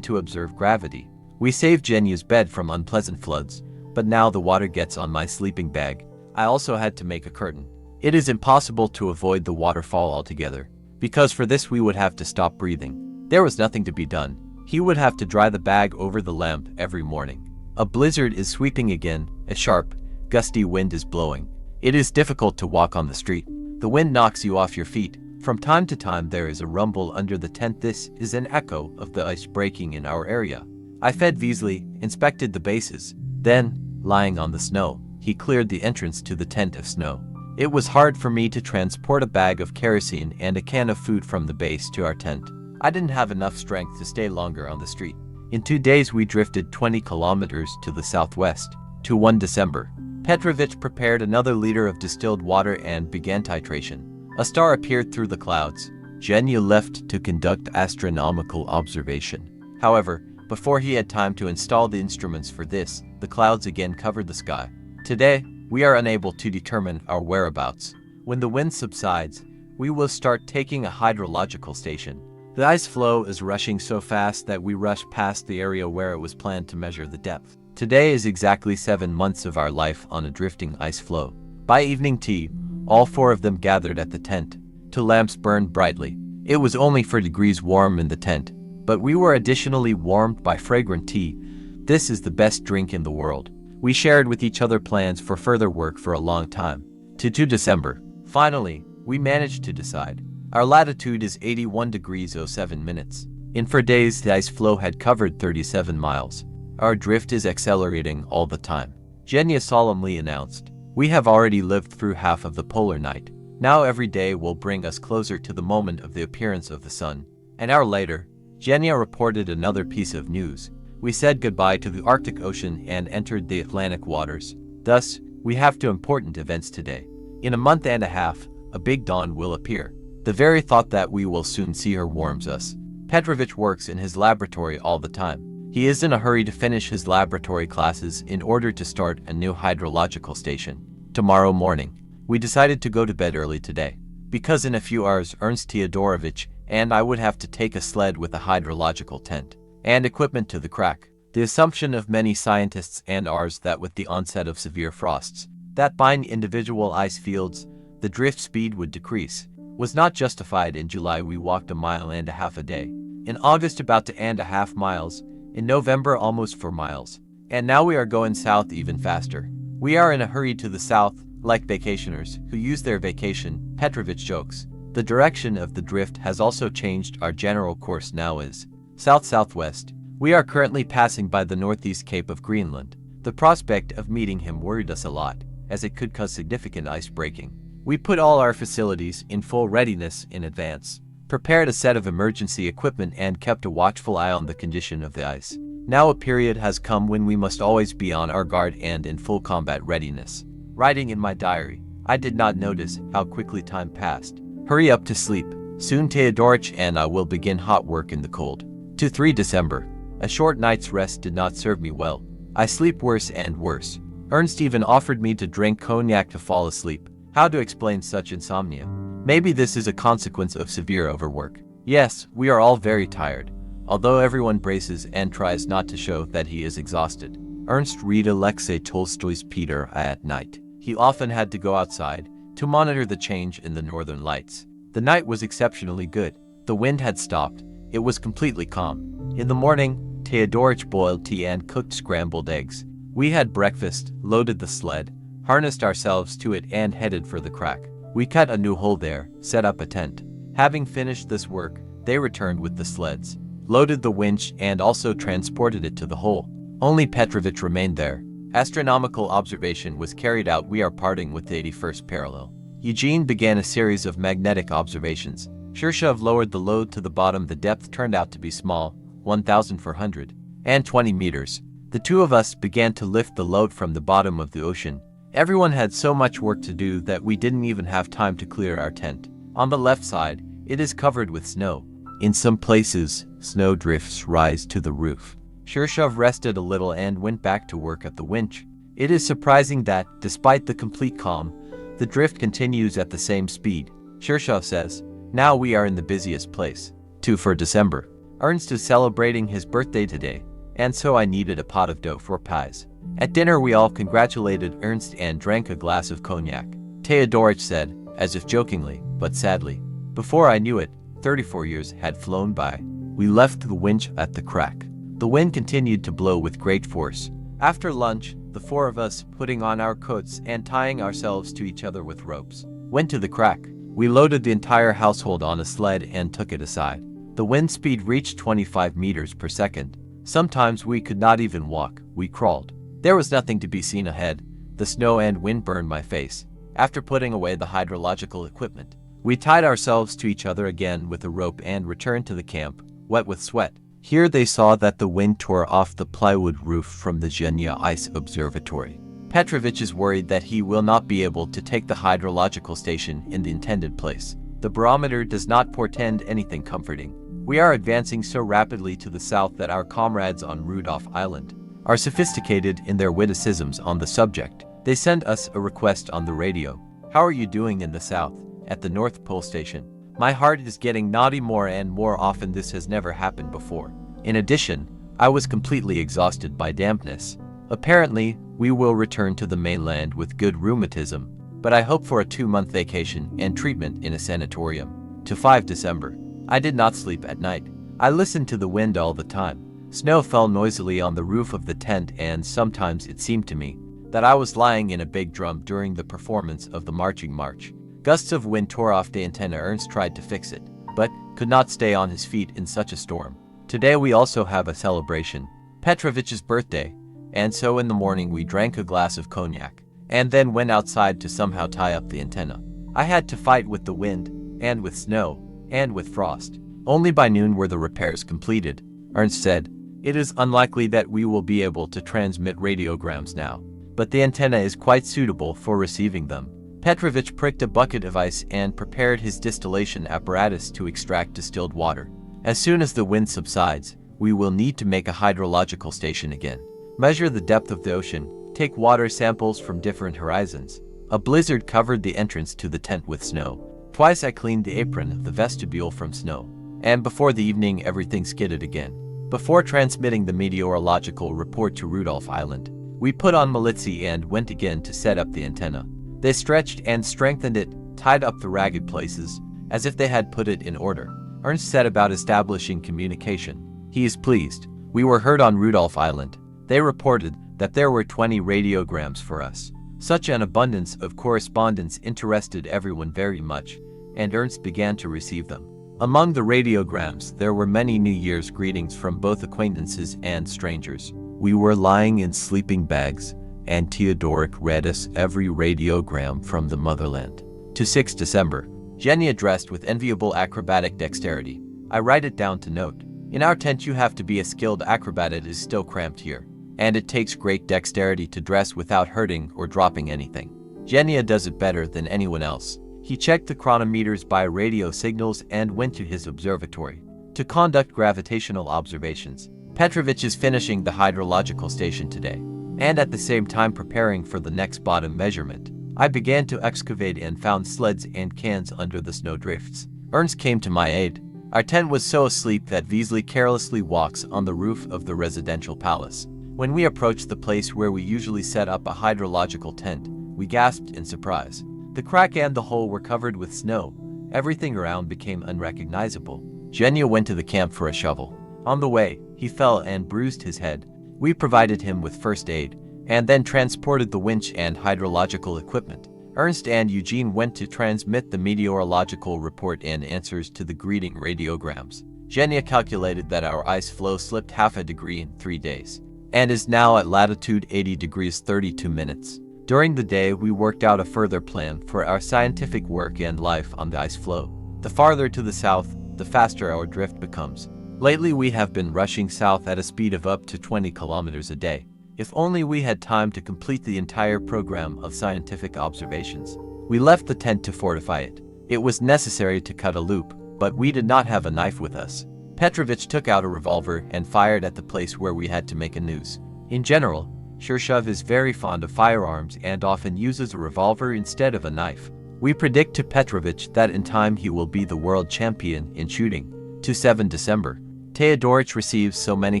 to observe gravity. We saved Jenya's bed from unpleasant floods, but now the water gets on my sleeping bag. I also had to make a curtain. It is impossible to avoid the waterfall altogether, because for this we would have to stop breathing. There was nothing to be done. He would have to dry the bag over the lamp every morning. A blizzard is sweeping again, a sharp, gusty wind is blowing. It is difficult to walk on the street. The wind knocks you off your feet. From time to time there is a rumble under the tent. This is an echo of the ice breaking in our area. I fed Weasley, inspected the bases. Then, lying on the snow, he cleared the entrance to the tent of snow. It was hard for me to transport a bag of kerosene and a can of food from the base to our tent. I didn't have enough strength to stay longer on the street. In 2 days we drifted 20 kilometers to the southwest. To 1 December. Dmitrievich prepared another liter of distilled water and began titration. A star appeared through the clouds. Genya left to conduct astronomical observation. However, before he had time to install the instruments for this, the clouds again covered the sky. Today, we are unable to determine our whereabouts. When the wind subsides, we will start taking a hydrological station. The ice floe is rushing so fast that we rush past the area where it was planned to measure the depth. Today is exactly 7 months of our life on a drifting ice floe. By evening tea, all 4 of them gathered at the tent. 2 lamps burned brightly. It was only 4 degrees warm in the tent, but we were additionally warmed by fragrant tea. This is the best drink in the world. We shared with each other plans for further work for a long time. To 2 December. Finally, we managed to decide. Our latitude is 81 degrees 07 minutes. In 4 days, the ice floe had covered 37 miles. Our drift is accelerating all the time. Genya solemnly announced. We have already lived through half of the polar night. Now every day will bring us closer to the moment of the appearance of the sun. An hour later, Genya reported another piece of news. We said goodbye to the Arctic Ocean and entered the Atlantic waters. Thus, we have 2 important events today. In a month and a half, a big dawn will appear. The very thought that we will soon see her warms us. Dmitrievich works in his laboratory all the time. He is in a hurry to finish his laboratory classes in order to start a new hydrological station. Tomorrow morning, we decided to go to bed early today, because in a few hours Ernst Theodorovich and I would have to take a sled with a hydrological tent and equipment to the crack. The assumption of many scientists and ours that with the onset of severe frosts that bind individual ice fields, the drift speed would decrease, was not justified. In July we walked 1.5 miles a day. In August about 2.5 miles. In November almost 4 miles. And now we are going south even faster. We are in a hurry to the south, like vacationers who use their vacation, Dmitrievich jokes. The direction of the drift has also changed. Our general course now is south-southwest. We are currently passing by the northeast cape of Greenland. The prospect of meeting him worried us a lot, as it could cause significant ice breaking. We put all our facilities in full readiness in advance, prepared a set of emergency equipment and kept a watchful eye on the condition of the ice. Now a period has come when we must always be on our guard and in full combat readiness. Writing in my diary, I did not notice how quickly time passed. Hurry up to sleep. Soon Theodorich and I will begin hot work in the cold. To 3 December. A short night's rest did not serve me well. I sleep worse and worse. Ernst even offered me to drink cognac to fall asleep. How to explain such insomnia? Maybe this is a consequence of severe overwork. Yes, we are all very tired, although everyone braces and tries not to show that he is exhausted. Ernst read Alexei Tolstoy's Peter at night. He often had to go outside to monitor the change in the northern lights. The night was exceptionally good. The wind had stopped. It was completely calm. In the morning, Theodorich boiled tea and cooked scrambled eggs. We had breakfast, loaded the sled, harnessed ourselves to it and headed for the crack. We cut a new hole there, set up a tent. Having finished this work, they returned with the sleds, loaded the winch and also transported it to the hole. Only Dmitrievich remained there. Astronomical observation was carried out. We are parting with the 81st parallel. Eugene began a series of magnetic observations. Shirshov lowered the load to the bottom. The depth turned out to be small, 1,420 meters. The two of us began to lift the load from the bottom of the ocean. Everyone had so much work to do that we didn't even have time to clear our tent. On the left side, it is covered with snow. In some places, snow drifts rise to the roof. Shirshov rested a little and went back to work at the winch. It is surprising that, despite the complete calm, the drift continues at the same speed. Shirshov says, "Now we are in the busiest place." 2 for December. Ernst is celebrating his birthday today, and so I needed a pot of dough for pies. At dinner we all congratulated Ernst and drank a glass of cognac. Teodorich said, as if jokingly, but sadly. Before I knew it, 34 years had flown by. We left the winch at the crack. The wind continued to blow with great force. After lunch, the four of us, putting on our coats and tying ourselves to each other with ropes, went to the crack. We loaded the entire household on a sled and took it aside. The wind speed reached 25 meters per second. Sometimes we could not even walk, we crawled. There was nothing to be seen ahead. The snow and wind burned my face. After putting away the hydrological equipment, we tied ourselves to each other again with a rope and returned to the camp, wet with sweat. Here they saw that the wind tore off the plywood roof from the Zhenya Ice Observatory. Petrovich is worried that he will not be able to take the hydrological station in the intended place. The barometer does not portend anything comforting. We are advancing so rapidly to the south that our comrades on Rudolph Island are sophisticated in their witticisms on the subject. They send us a request on the radio. "How are you doing in the south, at the North Pole Station?" My heart is getting naughty more and more often. This has never happened before. In addition, I was completely exhausted by dampness. Apparently, we will return to the mainland with good rheumatism, but I hope for a 2-month vacation and treatment in a sanatorium. To 5 December. I did not sleep at night. I listened to the wind all the time. Snow fell noisily on the roof of the tent, and sometimes it seemed to me that I was lying in a big drum during the performance of the marching march. Gusts of wind tore off the antenna. Ernst tried to fix it, but could not stay on his feet in such a storm. Today we also have a celebration, Petrovich's birthday, and so in the morning we drank a glass of cognac, and then went outside to somehow tie up the antenna. I had to fight with the wind, and with snow, and with frost. Only by noon were the repairs completed. Ernst said, "It is unlikely that we will be able to transmit radiograms now, but the antenna is quite suitable for receiving them." Petrovich pricked a bucket of ice and prepared his distillation apparatus to extract distilled water. As soon as the wind subsides, we will need to make a hydrological station again. Measure the depth of the ocean, take water samples from different horizons. A blizzard covered the entrance to the tent with snow. Twice I cleaned the apron of the vestibule from snow, and before the evening everything skidded again. Before transmitting the meteorological report to Rudolph Island, we put on Militsi and went again to set up the antenna. They stretched and strengthened it, tied up the ragged places, as if they had put it in order. Ernst set about establishing communication. He is pleased. We were heard on Rudolph Island. They reported that there were 20 radiograms for us. Such an abundance of correspondence interested everyone very much, and Ernst began to receive them. Among the radiograms there were many New Year's greetings from both acquaintances and strangers. We were lying in sleeping bags, and Teodoric read us every radiogram from the motherland. To 6 December. Zhenya dressed with enviable acrobatic dexterity. I write it down to note. In our tent you have to be a skilled acrobat. It is still cramped here, and it takes great dexterity to dress without hurting or dropping anything. Zhenya does it better than anyone else. He checked the chronometers by radio signals and went to his observatory to conduct gravitational observations. Petrovich is finishing the hydrological station today, and at the same time preparing for the next bottom measurement. I began to excavate and found sleds and cans under the snow drifts. Ernst came to my aid. Our tent was so asleep that Veasley carelessly walks on the roof of the residential palace. When we approached the place where we usually set up a hydrological tent, we gasped in surprise. The crack and the hole were covered with snow. Everything around became unrecognizable. Zhenya went to the camp for a shovel. On the way, he fell and bruised his head. We provided him with first aid, and then transported the winch and hydrological equipment. Ernst and Eugene went to transmit the meteorological report and answers to the greeting radiograms. Zhenya calculated that our ice floe slipped half a degree in 3 days. and is now at latitude 80 degrees 32 minutes. During the day, we worked out a further plan for our scientific work and life on the Ice Floe. The farther to the south, the faster our drift becomes. Lately, we have been rushing south at a speed of up to 20 kilometers a day. If only we had time to complete the entire program of scientific observations. We left the tent to fortify it. It was necessary to cut a loop, but we did not have a knife with us. Dmitrievich took out a revolver and fired at the place where we had to make a noose. In general, Shirshov is very fond of firearms and often uses a revolver instead of a knife. We predict to Petrovich that in time he will be the world champion in shooting. 7 December. Teodorich receives so many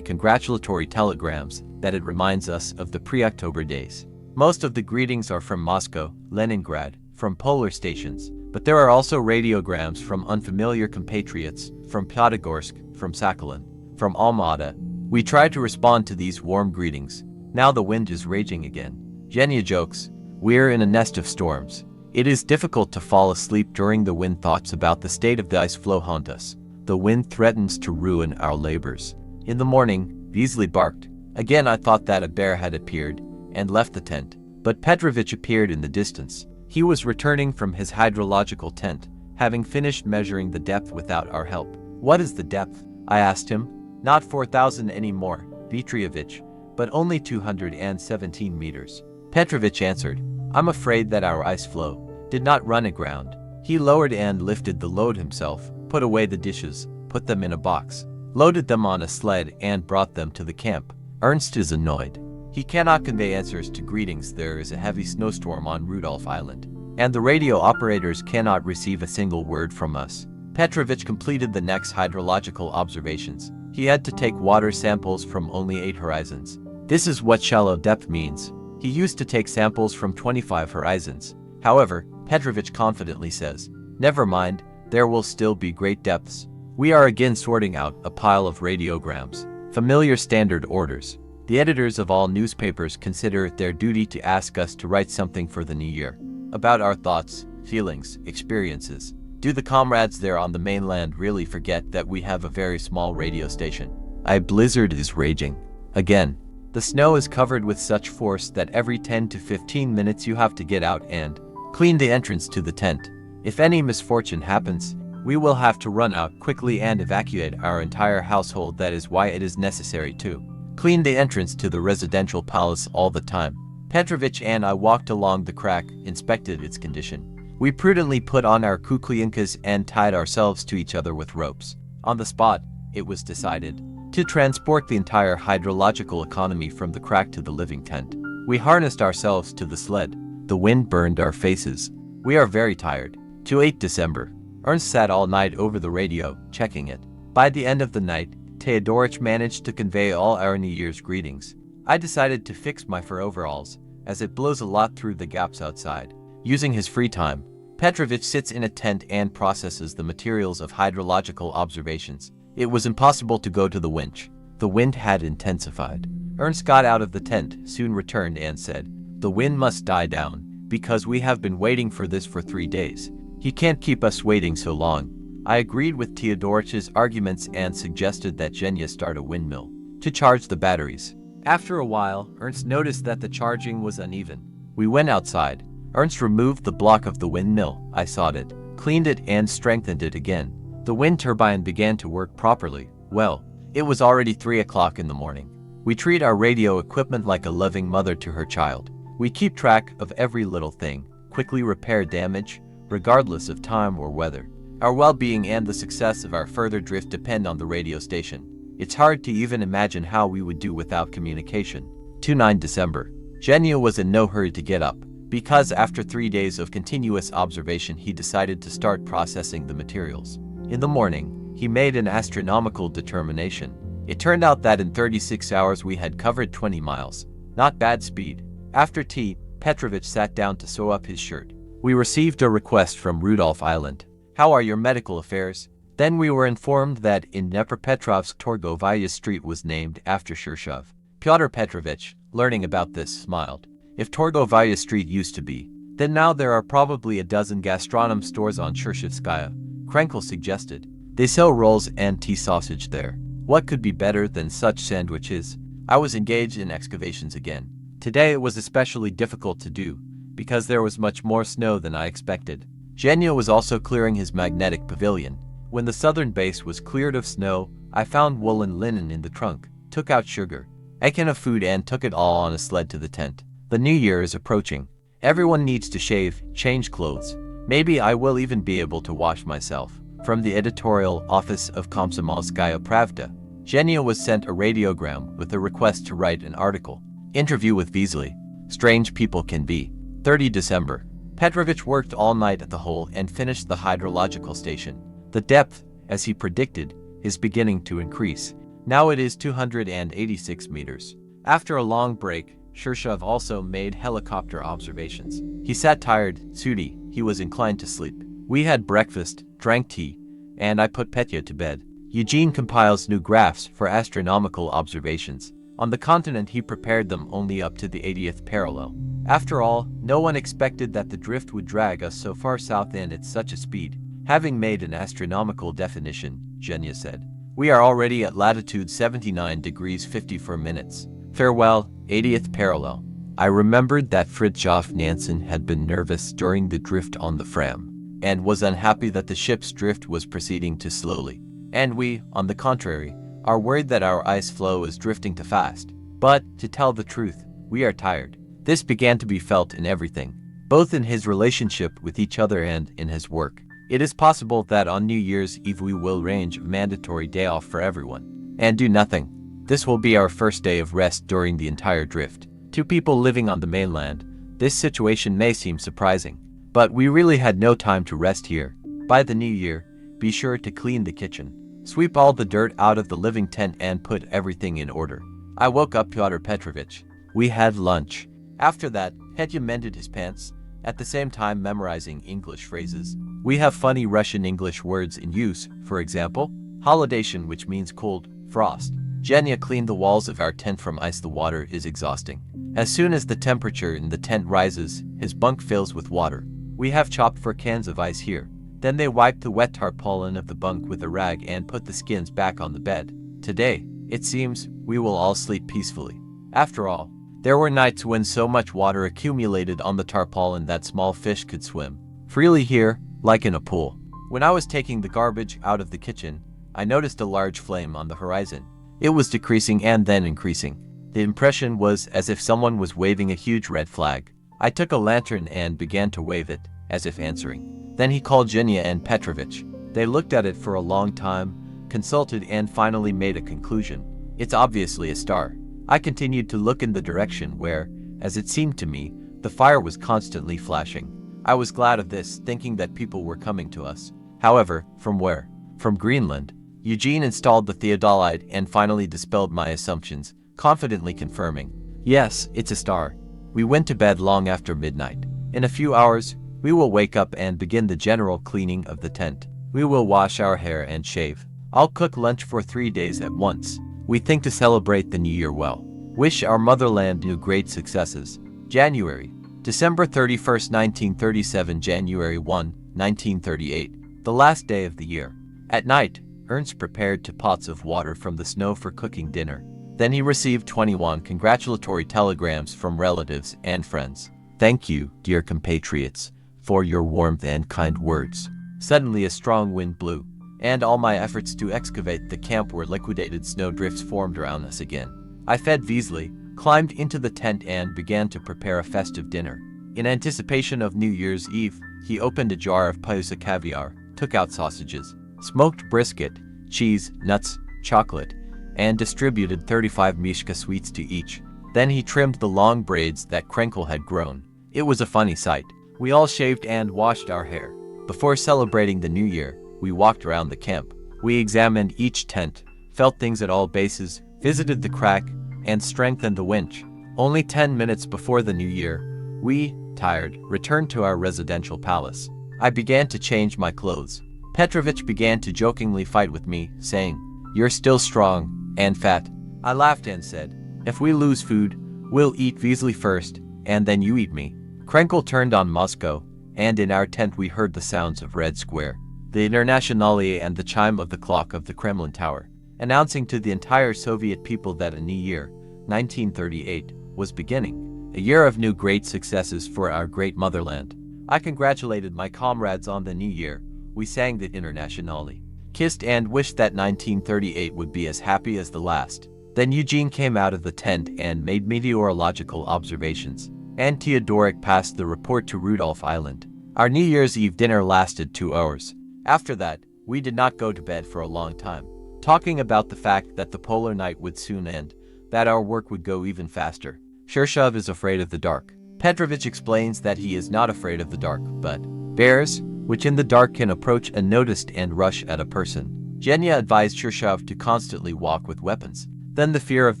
congratulatory telegrams that it reminds us of the pre-October days. Most of the greetings are from Moscow, Leningrad, from polar stations, but there are also radiograms from unfamiliar compatriots, from Pyatigorsk, from Sakhalin, from Almaty. We try to respond to these warm greetings. Now the wind is raging again. Zhenya jokes, "We're in a nest of storms. It is difficult to fall asleep during the wind. Thoughts about the state of the Ice Floe haunt us. The wind threatens to ruin our labors." In the morning, Beasley barked. Again I thought that a bear had appeared and left the tent, but Petrovich appeared in the distance. He was returning from his hydrological tent, having finished measuring the depth without our help. "What is the depth?" I asked him. "Not 4,000 anymore, Dmitrievich, but only 217 meters. Petrovich answered. "I'm afraid that our Ice Floe did not run aground." He lowered and lifted the load himself, put away the dishes, put them in a box, loaded them on a sled and brought them to the camp. Ernst is annoyed. He cannot convey answers to greetings. There is a heavy snowstorm on Rudolph Island, and the radio operators cannot receive a single word from us. Petrovich completed the next hydrological observations. He had to take water samples from only 8 horizons. This is what shallow depth means. He used to take samples from 25 horizons. However, Petrovich confidently says, "Never mind, there will still be great depths." We are again sorting out a pile of radiograms, familiar standard orders. The editors of all newspapers consider it their duty to ask us to write something for the new year, about our thoughts, feelings, experiences. Do the comrades there on the mainland really forget that we have a very small radio station? A blizzard is raging. Again, the snow is covered with such force that every 10 to 15 minutes you have to get out and clean the entrance to the tent. If any misfortune happens, we will have to run out quickly and evacuate our entire household. That is why it is necessary to clean the entrance to the residential palace all the time. Petrovich and I walked along the crack, inspected its condition. We prudently put on our kuklyankas and tied ourselves to each other with ropes. On the spot, it was decided to transport the entire hydrological economy from the crack to the living tent. We harnessed ourselves to the sled. The wind burned our faces. We are very tired. 8 December. Ernst sat all night over the radio, checking it. By the end of the night, Teodorich managed to convey all our New Year's greetings. I decided to fix my fur overalls, as it blows a lot through the gaps outside. Using his free time, Petrovich sits in a tent and processes the materials of hydrological observations. It was impossible to go to the winch. The wind had intensified. Ernst got out of the tent, soon returned and said, "The wind must die down, because we have been waiting for this for 3 days. He can't keep us waiting so long." I agreed with Teodorich's arguments and suggested that Zhenya start a windmill to charge the batteries. After a while, Ernst noticed that the charging was uneven. We went outside. Ernst removed the block of the windmill. I sawed it, cleaned it and strengthened it again. The wind turbine began to work properly. Well, it was already 3 o'clock in the morning. We treat our radio equipment like a loving mother to her child. We keep track of every little thing, quickly repair damage, regardless of time or weather. Our well-being and the success of our further drift depend on the radio station. It's hard to even imagine how we would do without communication. 9 December. Zhenya was in no hurry to get up, because after 3 days of continuous observation he decided to start processing the materials. In the morning, he made an astronomical determination. It turned out that in 36 hours we had covered 20 miles. Not bad speed. After tea, Petrovich sat down to sew up his shirt. We received a request from Rudolph Island. "How are your medical affairs?" Then we were informed that in Dnepropetrovsk Torgovaya Street was named after Shirshov. Pyotr Petrovich, learning about this, smiled. If Torgovaya Street used to be, then now there are probably a dozen gastronom stores on Shershevskaya. Krenkel suggested. They sell rolls and tea sausage there. What could be better than such sandwiches? I was engaged in excavations again. Today it was especially difficult to do, because there was much more snow than I expected. Zhenya was also clearing his magnetic pavilion. When the southern base was cleared of snow, I found wool and linen in the trunk, took out sugar, a can of food and took it all on a sled to the tent. The new year is approaching. Everyone needs to shave, change clothes. Maybe I will even be able to wash myself. From the editorial office of Komsomolskaya Pravda, Zhenya was sent a radiogram with a request to write an article. Interview with Vesely. Strange people can be. 30 December. Petrovich worked all night at the hole and finished the hydrological station. The depth, as he predicted, is beginning to increase. Now it is 286 meters. After a long break, Shirshov also made helicopter observations. He sat tired, sooty, he was inclined to sleep. We had breakfast, drank tea, and I put Petya to bed. Eugene compiles new graphs for astronomical observations. On the continent he prepared them only up to the 80th parallel. After all, no one expected that the drift would drag us so far south and at such a speed. Having made an astronomical definition, Zhenya said, we are already at latitude 79 degrees 54 minutes. Farewell, 80th parallel. I remembered that Fridtjof Nansen had been nervous during the drift on the Fram, and was unhappy that the ship's drift was proceeding too slowly. And we, on the contrary, are worried that our ice floe is drifting too fast. But, to tell the truth, we are tired. This began to be felt in everything, both in his relationship with each other and in his work. It is possible that on New Year's Eve we will arrange a mandatory day off for everyone, and do nothing. This will be our first day of rest during the entire drift. To people living on the mainland, this situation may seem surprising, but we really had no time to rest here. By the new year, be sure to clean the kitchen, sweep all the dirt out of the living tent and put everything in order. I woke up Pyotr Petrovich. We had lunch. After that, Petya mended his pants, at the same time memorizing English phrases. We have funny Russian English words in use, for example, holodation, which means cold, frost. Zhenya cleaned the walls of our tent from ice. The water is exhausting. As soon as the temperature in the tent rises, his bunk fills with water. We have chopped 4 cans of ice here. Then they wiped the wet tarpaulin of the bunk with a rag and put the skins back on the bed. Today, it seems, we will all sleep peacefully. After all, there were nights when so much water accumulated on the tarpaulin that small fish could swim freely here, like in a pool. When I was taking the garbage out of the kitchen, I noticed a large flame on the horizon. It was decreasing and then increasing. The impression was as if someone was waving a huge red flag. I took a lantern and began to wave it, as if answering. Then he called Zhenya and Petrovich. They looked at it for a long time, consulted and finally made a conclusion. It's obviously a star. I continued to look in the direction where, as it seemed to me, the fire was constantly flashing. I was glad of this, thinking that people were coming to us. However, from where? From Greenland. Eugene installed the theodolite and finally dispelled my assumptions, confidently confirming, yes, it's a star. We went to bed long after midnight. In a few hours, we will wake up and begin the general cleaning of the tent. We will wash our hair and shave. I'll cook lunch for 3 days at once. We think to celebrate the new year well. Wish our motherland new great successes. January. December 31st, 1937, January 1, 1938. The last day of the year. At night, Ernst prepared 2 pots of water from the snow for cooking dinner. Then he received 21 congratulatory telegrams from relatives and friends. Thank you, dear compatriots, for your warmth and kind words. Suddenly a strong wind blew, and all my efforts to excavate the camp were liquidated. Snowdrifts formed around us again. I fed Vesely, climbed into the tent and began to prepare a festive dinner. In anticipation of New Year's Eve, he opened a jar of Pausa caviar, took out sausages, smoked brisket, cheese, nuts, chocolate, and distributed 35 mishka sweets to each. Then he trimmed the long braids that Krenkel had grown. It was a funny sight. We all shaved and washed our hair. Before celebrating the new year, we walked around the camp. We examined each tent, felt things at all bases, visited the crack, and strengthened the winch. Only 10 minutes before the new year, we, tired, returned to our residential palace. I began to change my clothes. Petrovich began to jokingly fight with me, saying, "You're still strong and fat." I laughed and said, "If we lose food, we'll eat Vesely first, and then you eat me." Krenkel turned on Moscow, and in our tent we heard the sounds of Red Square, the Internationale and the chime of the clock of the Kremlin Tower, announcing to the entire Soviet people that a new year, 1938, was beginning, a year of new great successes for our great motherland. I congratulated my comrades on the new year. We sang the Internationale, kissed and wished that 1938 would be as happy as the last. Then Eugene came out of the tent and made meteorological observations, and Theodoric passed the report to Rudolph Island. Our New Year's Eve dinner lasted 2 hours. After that, we did not go to bed for a long time, talking about the fact that the polar night would soon end, that our work would go even faster. Shirshov is afraid of the dark. Petrovich explains that he is not afraid of the dark, but bears, which in the dark can approach unnoticed and rush at a person. Genya advised Shirshov to constantly walk with weapons. Then the fear of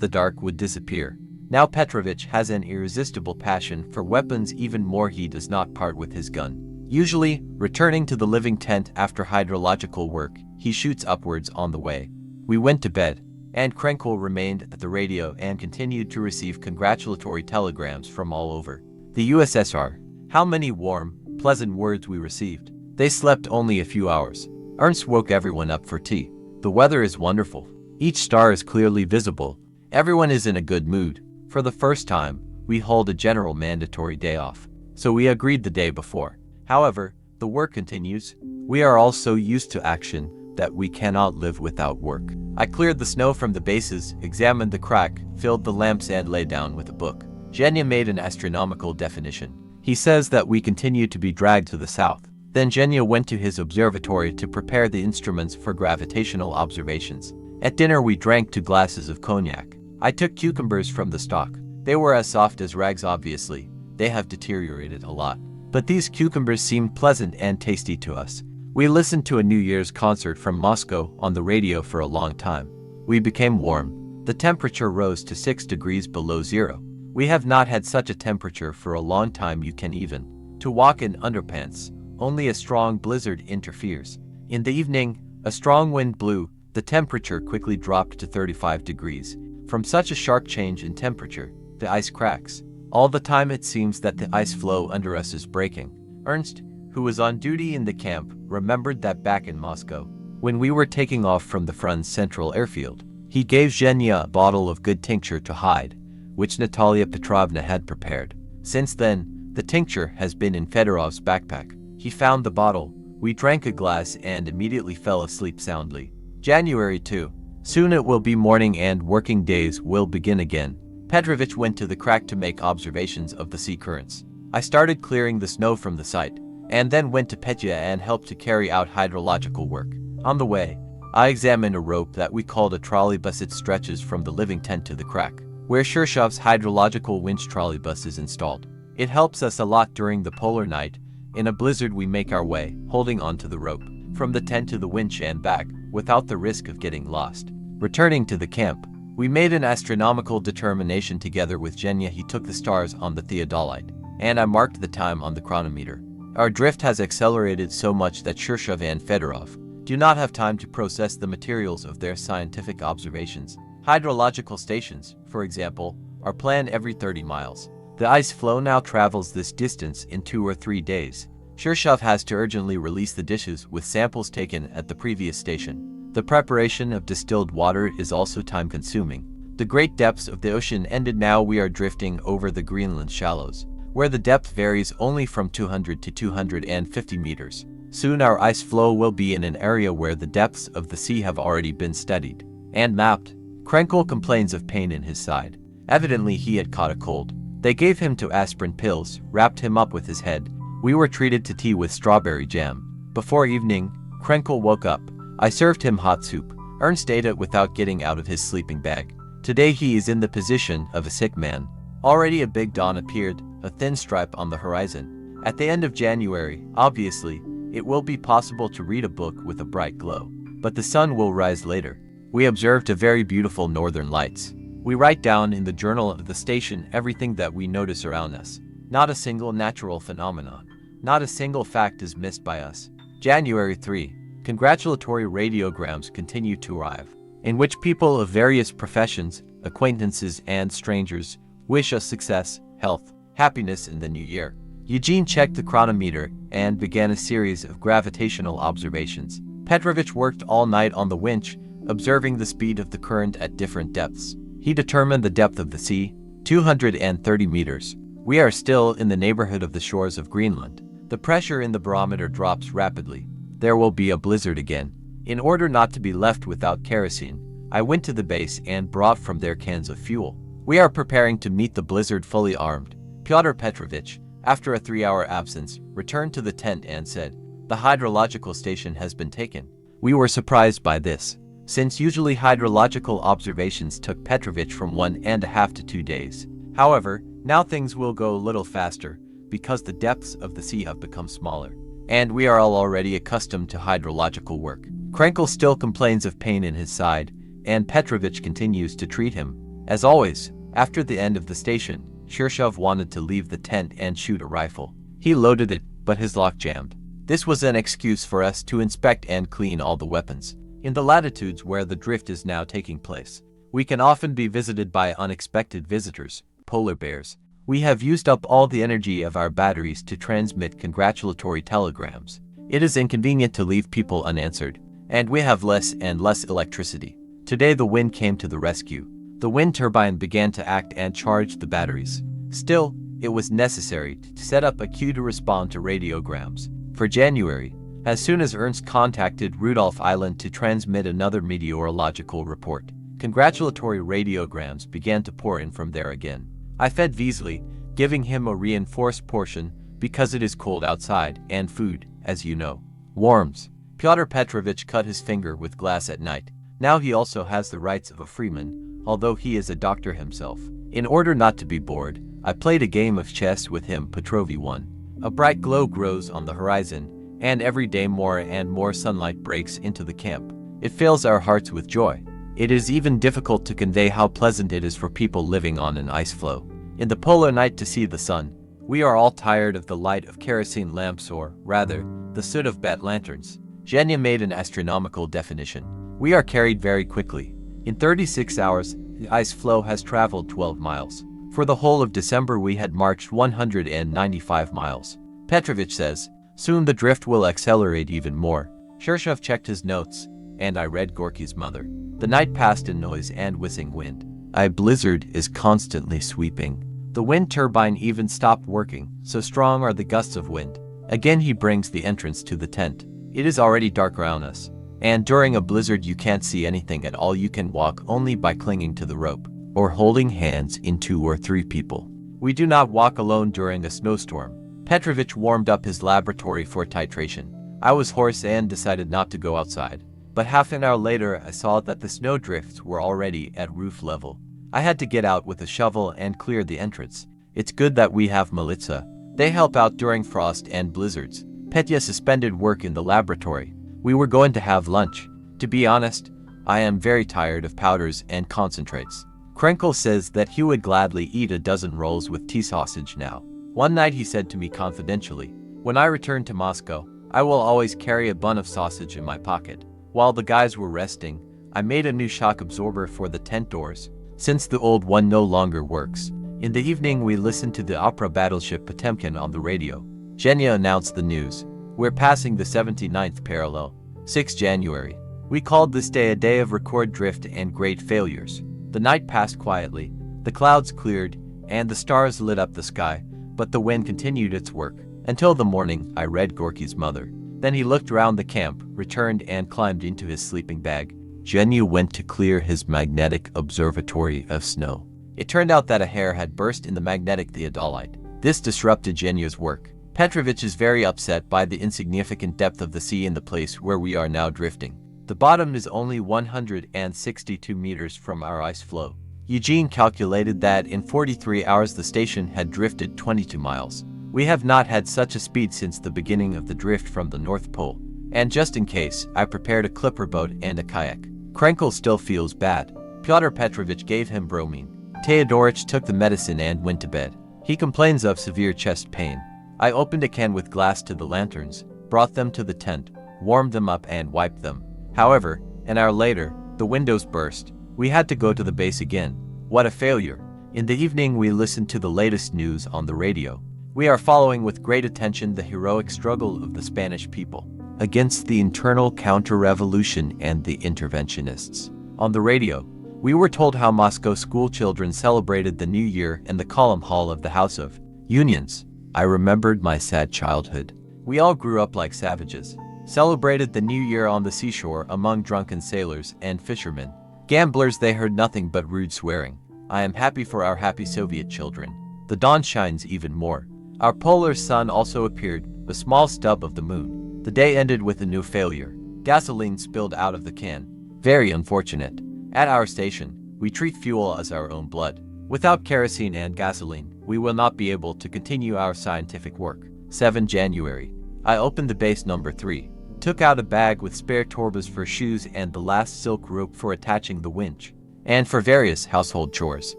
the dark would disappear. Now Petrovich has an irresistible passion for weapons, even more he does not part with his gun. Usually, returning to the living tent after hydrological work, he shoots upwards on the way. We went to bed, and Krenkel remained at the radio and continued to receive congratulatory telegrams from all over the USSR. How many warm, pleasant words we received. They slept only a few hours. Ernst woke everyone up for tea. The weather is wonderful. Each star is clearly visible. Everyone is in a good mood. For the first time, we hold a general mandatory day off. So we agreed the day before. However, the work continues. We are all so used to action that we cannot live without work. I cleared the snow from the bases, examined the crack, filled the lamps and lay down with a book. Genya made an astronomical definition. He says that we continue to be dragged to the south. Then Genya went to his observatory to prepare the instruments for gravitational observations. At dinner we drank 2 glasses of cognac. I took cucumbers from the stalk. They were as soft as rags obviously. They have deteriorated a lot. But these cucumbers seemed pleasant and tasty to us. We listened to a New Year's concert from Moscow on the radio for a long time. We became warm. The temperature rose to 6 degrees below zero. We have not had such a temperature for a long time. You can even to walk in underpants. Only a strong blizzard interferes. In the evening, a strong wind blew. The temperature quickly dropped to 35 degrees. From such a sharp change in temperature, the ice cracks. All the time it seems that the ice floe under us is breaking. Ernst, who was on duty in the camp, remembered that back in Moscow, when we were taking off from the Franz Central Airfield, he gave Genya a bottle of good tincture to hide, which Natalia Petrovna had prepared. Since then, the tincture has been in Fedorov's backpack. He found the bottle. We drank a glass and immediately fell asleep soundly. January 2. Soon it will be morning and working days will begin again. Petrovich went to the crack to make observations of the sea currents. I started clearing the snow from the site, and then went to Petya and helped to carry out hydrological work. On the way, I examined a rope that we called a trolleybus. It stretches from the living tent to the crack, where Shirshov's hydrological winch trolleybus is installed. It helps us a lot during the polar night. In a blizzard we make our way, holding onto the rope, from the tent to the winch and back, without the risk of getting lost. Returning to the camp, we made an astronomical determination together with Genya. He took the stars on the theodolite, and I marked the time on the chronometer. Our drift has accelerated so much that Shirshov and Fedorov do not have time to process the materials of their scientific observations. Hydrological stations, for example, are planned every 30 miles. The ice floe now travels this distance in 2 or 3 days. Shirshov has to urgently release the dishes with samples taken at the previous station. The preparation of distilled water is also time-consuming. The great depths of the ocean ended. Now we are drifting over the Greenland shallows, where the depth varies only from 200 to 250 meters. Soon our ice floe will be in an area where the depths of the sea have already been studied and mapped. Krenkel complains of pain in his side. Evidently he had caught a cold. They gave him 2 aspirin pills, wrapped him up with his head. We were treated to tea with strawberry jam. Before evening, Krenkel woke up. I served him hot soup. Ernst ate it without getting out of his sleeping bag. Today he is in the position of a sick man. Already a big dawn appeared, a thin stripe on the horizon. At the end of January, obviously, it will be possible to read a book with a bright glow. But the sun will rise later. We observed a very beautiful northern lights. We write down in the journal of the station everything that we notice around us. Not a single natural phenomenon, not a single fact is missed by us. January 3. Congratulatory radiograms continue to arrive, in which people of various professions, acquaintances and strangers wish us success, health, happiness in the new year. Eugene checked the chronometer and began a series of gravitational observations. Petrovich worked all night on the winch, observing the speed of the current at different depths. He determined the depth of the sea, 230 meters. We are still in the neighborhood of the shores of Greenland. The pressure in the barometer drops rapidly. There will be a blizzard again. In order not to be left without kerosene, I went to the base and brought from there cans of fuel. We are preparing to meet the blizzard fully armed. Pyotr Petrovich, after a 3-hour absence, returned to the tent and said, "The hydrological station has been taken." We were surprised by this, since usually hydrological observations took Petrovich from 1.5 to 2 days. However, now things will go a little faster, because the depths of the sea have become smaller, and we are all already accustomed to hydrological work. Krenkel still complains of pain in his side, and Petrovich continues to treat him. As always, after the end of the station, Shirshov wanted to leave the tent and shoot a rifle. He loaded it, but his lock jammed. This was an excuse for us to inspect and clean all the weapons. In the latitudes where the drift is now taking place, we can often be visited by unexpected visitors, polar bears. We have used up all the energy of our batteries to transmit congratulatory telegrams. It is inconvenient to leave people unanswered, and we have less and less electricity. Today the wind came to the rescue. The wind turbine began to act and charged the batteries. Still, it was necessary to set up a queue to respond to radiograms. For January, as soon as Ernst contacted Rudolph Island to transmit another meteorological report, congratulatory radiograms began to pour in from there again. I fed Vesely, giving him a reinforced portion because it is cold outside, and food, as you know, warms. Pyotr Petrovich cut his finger with glass at night. Now he also has the rights of a freeman, although he is a doctor himself. In order not to be bored, I played a game of chess with him. Petrovi won. A bright glow grows on the horizon, and every day more and more sunlight breaks into the camp. It fills our hearts with joy. It is even difficult to convey how pleasant it is for people living on an ice floe. In the polar night to see the sun, we are all tired of the light of kerosene lamps, or, rather, the soot of bat lanterns. Zhenya made an astronomical definition. We are carried very quickly. In 36 hours, the ice floe has traveled 12 miles. For the whole of December we had marched 195 miles. Petrovich says, soon the drift will accelerate even more. Shirshov checked his notes, and I read Gorky's mother. The night passed in noise and whizzing wind. A blizzard is constantly sweeping. The wind turbine even stopped working, so strong are the gusts of wind. Again he brings the entrance to the tent. It is already dark around us, and during a blizzard you can't see anything at all. You can walk only by clinging to the rope, or holding hands in 2 or 3 people. We do not walk alone during a snowstorm. Petrovich warmed up his laboratory for titration. I was hoarse and decided not to go outside. But half an hour later I saw that the snow drifts were already at roof level. I had to get out with a shovel and clear the entrance. It's good that we have militia. They help out during frost and blizzards. Petya suspended work in the laboratory. We were going to have lunch. To be honest, I am very tired of powders and concentrates. Krenkel says that he would gladly eat a dozen rolls with tea sausage now. One night he said to me confidentially, when I return to Moscow, I will always carry a bun of sausage in my pocket. While the guys were resting, I made a new shock absorber for the tent doors, since the old one no longer works. In the evening we listened to the opera battleship Potemkin on the radio. Zhenya announced the news. We're passing the 79th parallel. 6 January. We called this day a day of record drift and great failures. The night passed quietly, the clouds cleared, and the stars lit up the sky, but the wind continued its work. Until the morning, I read Gorky's mother. Then he looked round the camp, returned and climbed into his sleeping bag. Zhenya went to clear his magnetic observatory of snow. It turned out that a hair had burst in the magnetic theodolite. This disrupted Zhenya's work. Petrovich is very upset by the insignificant depth of the sea in the place where we are now drifting. The bottom is only 162 meters from our ice floe. Eugene calculated that in 43 hours the station had drifted 22 miles. We have not had such a speed since the beginning of the drift from the North Pole. And just in case, I prepared a clipper boat and a kayak. Krenkel still feels bad. Pyotr Petrovich gave him bromine. Teodorich took the medicine and went to bed. He complains of severe chest pain. I opened a can with glass to the lanterns, brought them to the tent, warmed them up and wiped them. However, an hour later, the windows burst. We had to go to the base again. What a failure. In the evening we listened to the latest news on the radio. We are following with great attention the heroic struggle of the Spanish people against the internal counter-revolution and the interventionists. On the radio, We were told how Moscow school children celebrated the New Year in the column hall of the House of Unions. I remembered my sad childhood. We all grew up like savages, celebrated the New Year on the seashore among drunken sailors and fishermen. Gamblers, they heard nothing but rude swearing. I am happy for our happy Soviet children. The dawn shines even more. Our polar sun also appeared, a small stub of the moon. The day ended with a new failure. Gasoline spilled out of the can. Very unfortunate. At our station, we treat fuel as our own blood. Without kerosene and gasoline, we will not be able to continue our scientific work. 7 January. I opened the base number 3, took out a bag with spare torbas for shoes and the last silk rope for attaching the winch, and for various household chores.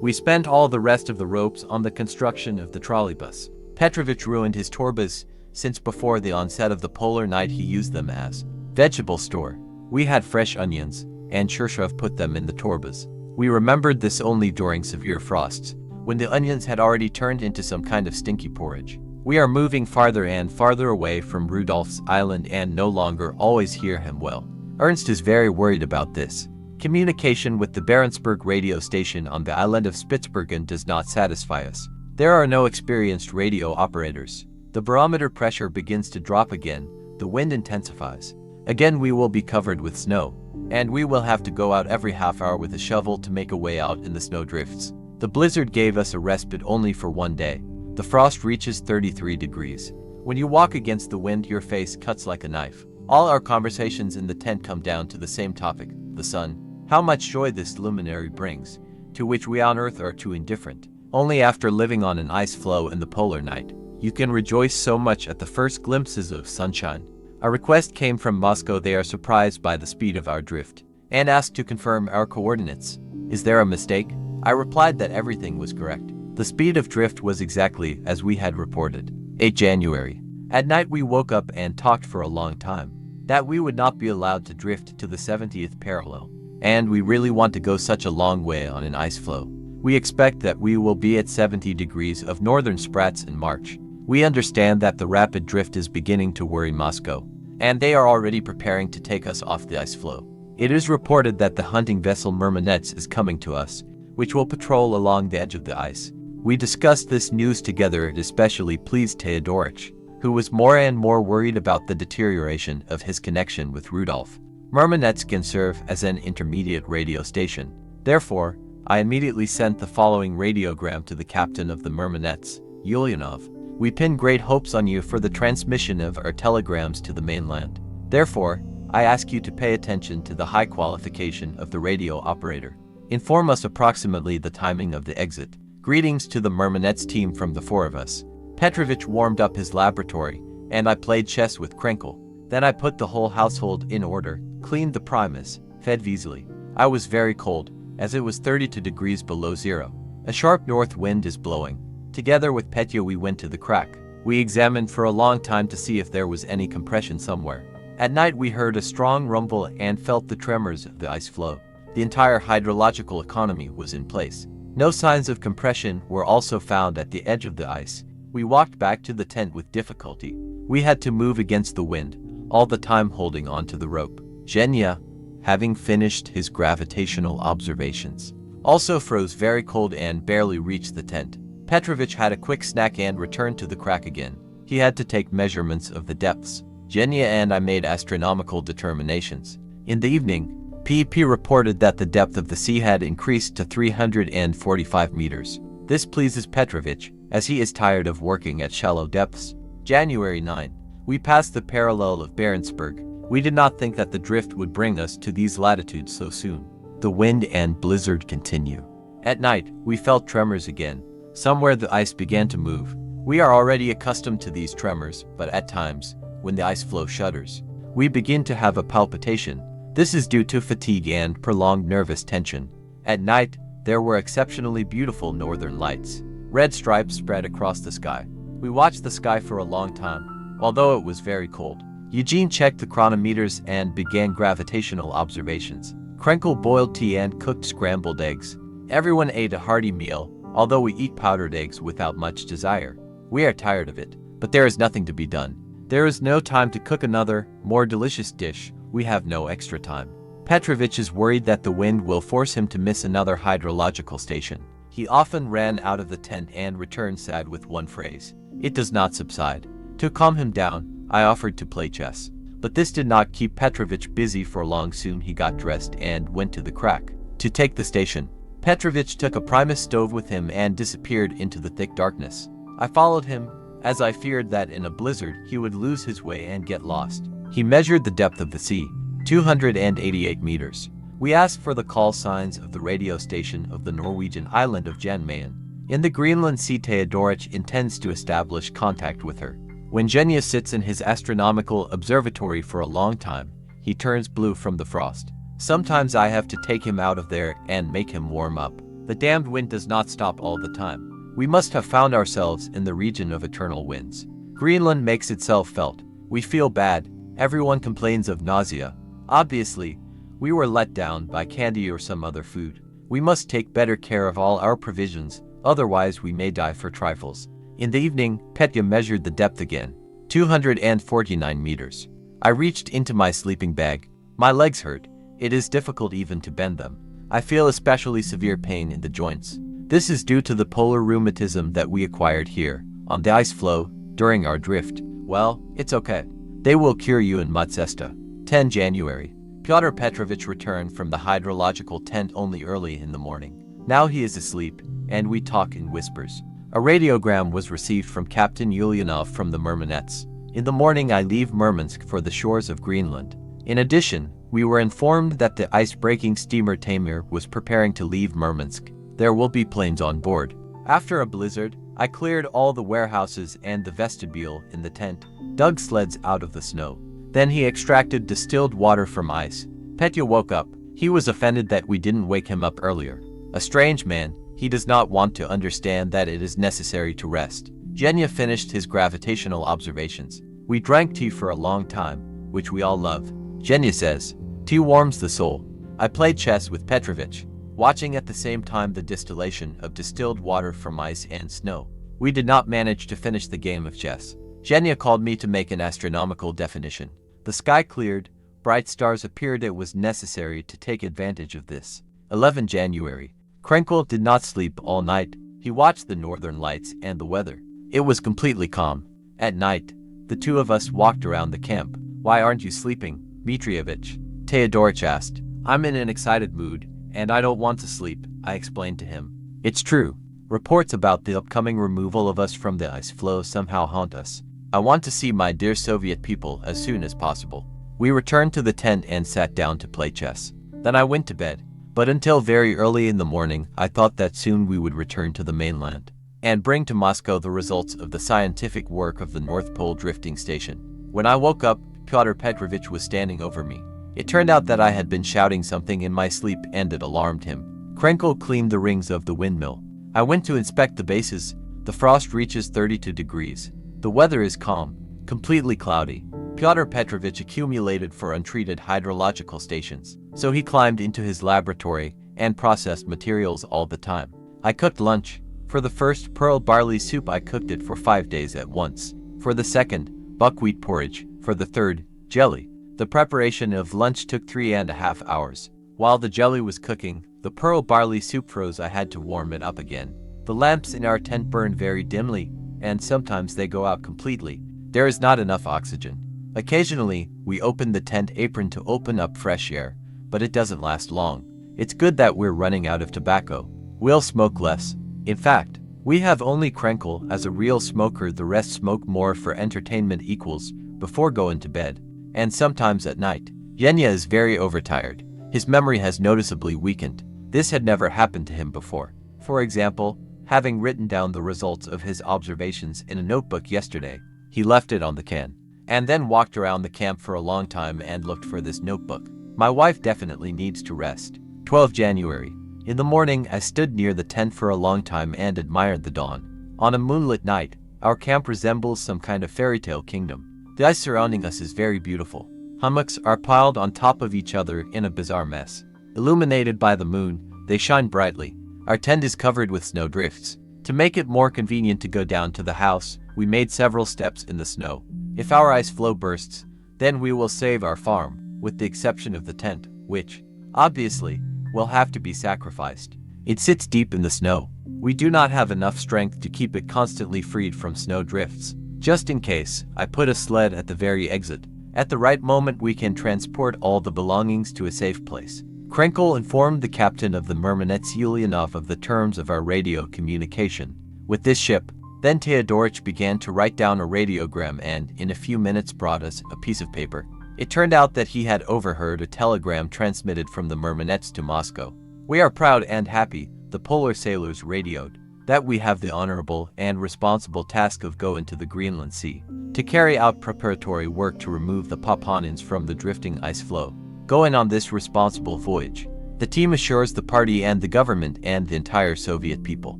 We spent all the rest of the ropes on the construction of the trolleybus. Petrovich ruined his torbas, since before the onset of the polar night he used them as vegetable store. We had fresh onions, and Chershov put them in the torbas. We remembered this only during severe frosts, when the onions had already turned into some kind of stinky porridge. We are moving farther and farther away from Rudolph's island and no longer always hear him well. Ernst is very worried about this. Communication with the Barentsburg radio station on the island of Spitsbergen does not satisfy us. There are no experienced radio operators. The barometer pressure begins to drop again, the wind intensifies. Again we will be covered with snow, and we will have to go out every half hour with a shovel to make a way out in the snowdrifts. The blizzard gave us a respite only for one day. The frost reaches 33 degrees. When you walk against the wind, your face cuts like a knife. All our conversations in the tent come down to the same topic, the sun. How much joy this luminary brings, to which we on Earth are too indifferent. Only after living on an ice floe in the polar night, you can rejoice so much at the first glimpses of sunshine. A request came from Moscow. They are surprised by the speed of our drift, and asked to confirm our coordinates. Is there a mistake? I replied that everything was correct. The speed of drift was exactly as we had reported. 8 January. At night we woke up and talked for a long time, that we would not be allowed to drift to the 70th parallel. And we really want to go such a long way on an ice floe. We expect that we will be at 70 degrees of northern Spratz in March. We understand that the rapid drift is beginning to worry Moscow, and they are already preparing to take us off the ice floe. It is reported that the hunting vessel Murmanets is coming to us, which will patrol along the edge of the ice. We discussed this news together. It especially pleased Teodorich, who was more and more worried about the deterioration of his connection with Rudolph. Murmanets can serve as an intermediate radio station. Therefore, I immediately sent the following radiogram to the captain of the Murmanets, Ulyanov. We pin great hopes on you for the transmission of our telegrams to the mainland. Therefore, I ask you to pay attention to the high qualification of the radio operator. Inform us approximately the timing of the exit. Greetings to the Murmanets team from the 4 of us. Petrovich warmed up his laboratory, and I played chess with Krenkel. Then I put the whole household in order, cleaned the Primus, fed Vesely. I was very cold, as it was 32 degrees below zero. A sharp north wind is blowing. Together with Petya we went to the crack. We examined for a long time to see if there was any compression somewhere. At night we heard a strong rumble and felt the tremors of the ice floe. The entire hydrological economy was in place. No signs of compression were also found at the edge of the ice. We walked back to the tent with difficulty. We had to move against the wind, all the time holding onto the rope. Zhenya, having finished his gravitational observations, also froze very cold and barely reached the tent. Petrovich had a quick snack and returned to the crack again. He had to take measurements of the depths. Zhenya and I made astronomical determinations. In the evening, P.P. reported that the depth of the sea had increased to 345 meters. This pleases Petrovich, as he is tired of working at shallow depths. January 9. We passed the parallel of Barentsburg. We did not think that the drift would bring us to these latitudes so soon. The wind and blizzard continue. At night, we felt tremors again. Somewhere the ice began to move. We are already accustomed to these tremors, but at times, when the ice floe shudders, we begin to have a palpitation. This is due to fatigue and prolonged nervous tension. At night, there were exceptionally beautiful northern lights. Red stripes spread across the sky. We watched the sky for a long time, although it was very cold. Eugene checked the chronometers and began gravitational observations. Krenkel boiled tea and cooked scrambled eggs. Everyone ate a hearty meal, although we eat powdered eggs without much desire. We are tired of it, but there is nothing to be done. There is no time to cook another, more delicious dish. We have no extra time. Petrovich is worried that the wind will force him to miss another hydrological station. He often ran out of the tent and returned sad with one phrase: "It does not subside." To calm him down, I offered to play chess. But this did not keep Petrovich busy for long. Soon he got dressed and went to the crack to take the station. Petrovich took a Primus stove with him and disappeared into the thick darkness. I followed him, as I feared that in a blizzard he would lose his way and get lost. He measured the depth of the sea, 288 meters. We asked for the call signs of the radio station of the Norwegian island of Jan Mayen. In the Greenland Sea, Theodorich intends to establish contact with her. When Genya sits in his astronomical observatory for a long time, he turns blue from the frost. Sometimes I have to take him out of there and make him warm up. The damned wind does not stop all the time. We must have found ourselves in the region of eternal winds. Greenland makes itself felt. We feel bad. Everyone complains of nausea. Obviously, we were let down by candy or some other food. We must take better care of all our provisions, otherwise we may die for trifles. In the evening, Petya measured the depth again, 249 meters. I reached into my sleeping bag. My legs hurt. It is difficult even to bend them. I feel especially severe pain in the joints. This is due to the polar rheumatism that we acquired here, on the ice floe, during our drift. Well, it's okay. They will cure you in Matsesta. 10 January. Pyotr Petrovich returned from the hydrological tent only early in the morning. Now he is asleep, and we talk in whispers. A radiogram was received from Captain Ulyanov from the Murmanets. In the morning I leave Murmansk for the shores of Greenland. In addition, we were informed that the ice-breaking steamer Tamir was preparing to leave Murmansk. There will be planes on board. After a blizzard, I cleared all the warehouses and the vestibule in the tent, dug sleds out of the snow. Then he extracted distilled water from ice. Petya woke up. He was offended that we didn't wake him up earlier. A strange man, he does not want to understand that it is necessary to rest. Genya finished his gravitational observations. We drank tea for a long time, which we all love. Genya says, "Tea warms the soul." I played chess with Petrovich, watching at the same time the distillation of distilled water from ice and snow. We did not manage to finish the game of chess. Genya called me to make an astronomical definition. The sky cleared, bright stars appeared. It was necessary to take advantage of this. 11 January. Krenkel did not sleep all night. He watched the northern lights and the weather. It was completely calm. At night, the two of us walked around the camp. "Why aren't you sleeping, Dmitrievich?" Theodorich asked. "I'm in an excited mood, and I don't want to sleep," I explained to him. It's true. Reports about the upcoming removal of us from the ice floe somehow haunt us. I want to see my dear Soviet people as soon as possible. We returned to the tent and sat down to play chess. Then I went to bed. But until very early in the morning, I thought that soon we would return to the mainland and bring to Moscow the results of the scientific work of the North Pole drifting station. When I woke up, Pyotr Petrovich was standing over me. It turned out that I had been shouting something in my sleep and it alarmed him. Krenkel cleaned the rings of the windmill. I went to inspect the bases. The frost reaches 32 degrees. The weather is calm, completely cloudy. Pyotr Petrovich accumulated for untreated hydrological stations, so he climbed into his laboratory and processed materials all the time. I cooked lunch. For the first, pearl barley soup. I cooked it for 5 days at once. For the second, buckwheat porridge. For the third, jelly. The preparation of lunch took 3.5 hours. While the jelly was cooking, the pearl barley soup froze. I had to warm it up again. The lamps in our tent burn very dimly, and sometimes they go out completely. There is not enough oxygen. Occasionally, we open the tent apron to open up fresh air, but it doesn't last long. It's good that we're running out of tobacco. We'll smoke less. In fact, we have only Krenkel as a real smoker. The rest smoke more for entertainment equals before going to bed, and sometimes at night. Genya is very overtired. His memory has noticeably weakened. This had never happened to him before. For example, having written down the results of his observations in a notebook yesterday, he left it on the can, and then walked around the camp for a long time and looked for this notebook. My wife definitely needs to rest. 12 January. In the morning, I stood near the tent for a long time and admired the dawn. On a moonlit night, our camp resembles some kind of fairy tale kingdom. The ice surrounding us is very beautiful. Hummocks are piled on top of each other in a bizarre mess. Illuminated by the moon, they shine brightly. Our tent is covered with snow drifts. To make it more convenient to go down to the house, we made several steps in the snow. If our ice floe bursts, then we will save our farm, with the exception of the tent. which, obviously, will have to be sacrificed. It sits deep in the snow. We do not have enough strength to keep it constantly freed from snow drifts. Just in case, I put a sled at the very exit. At the right moment we can transport all the belongings to a safe place. Krenkel informed the captain of the Murmanets Ulyanov of the terms of our radio communication with this ship. Then Teodorich began to write down a radiogram and, in a few minutes, brought us a piece of paper. It turned out that he had overheard a telegram transmitted from the Murmanets to Moscow. "We are proud and happy," the polar sailors radioed, "that we have the honorable and responsible task of going to the Greenland Sea to carry out preparatory work to remove the Papanins from the drifting ice floe. Going on this responsible voyage, the team assures the party and the government and the entire Soviet people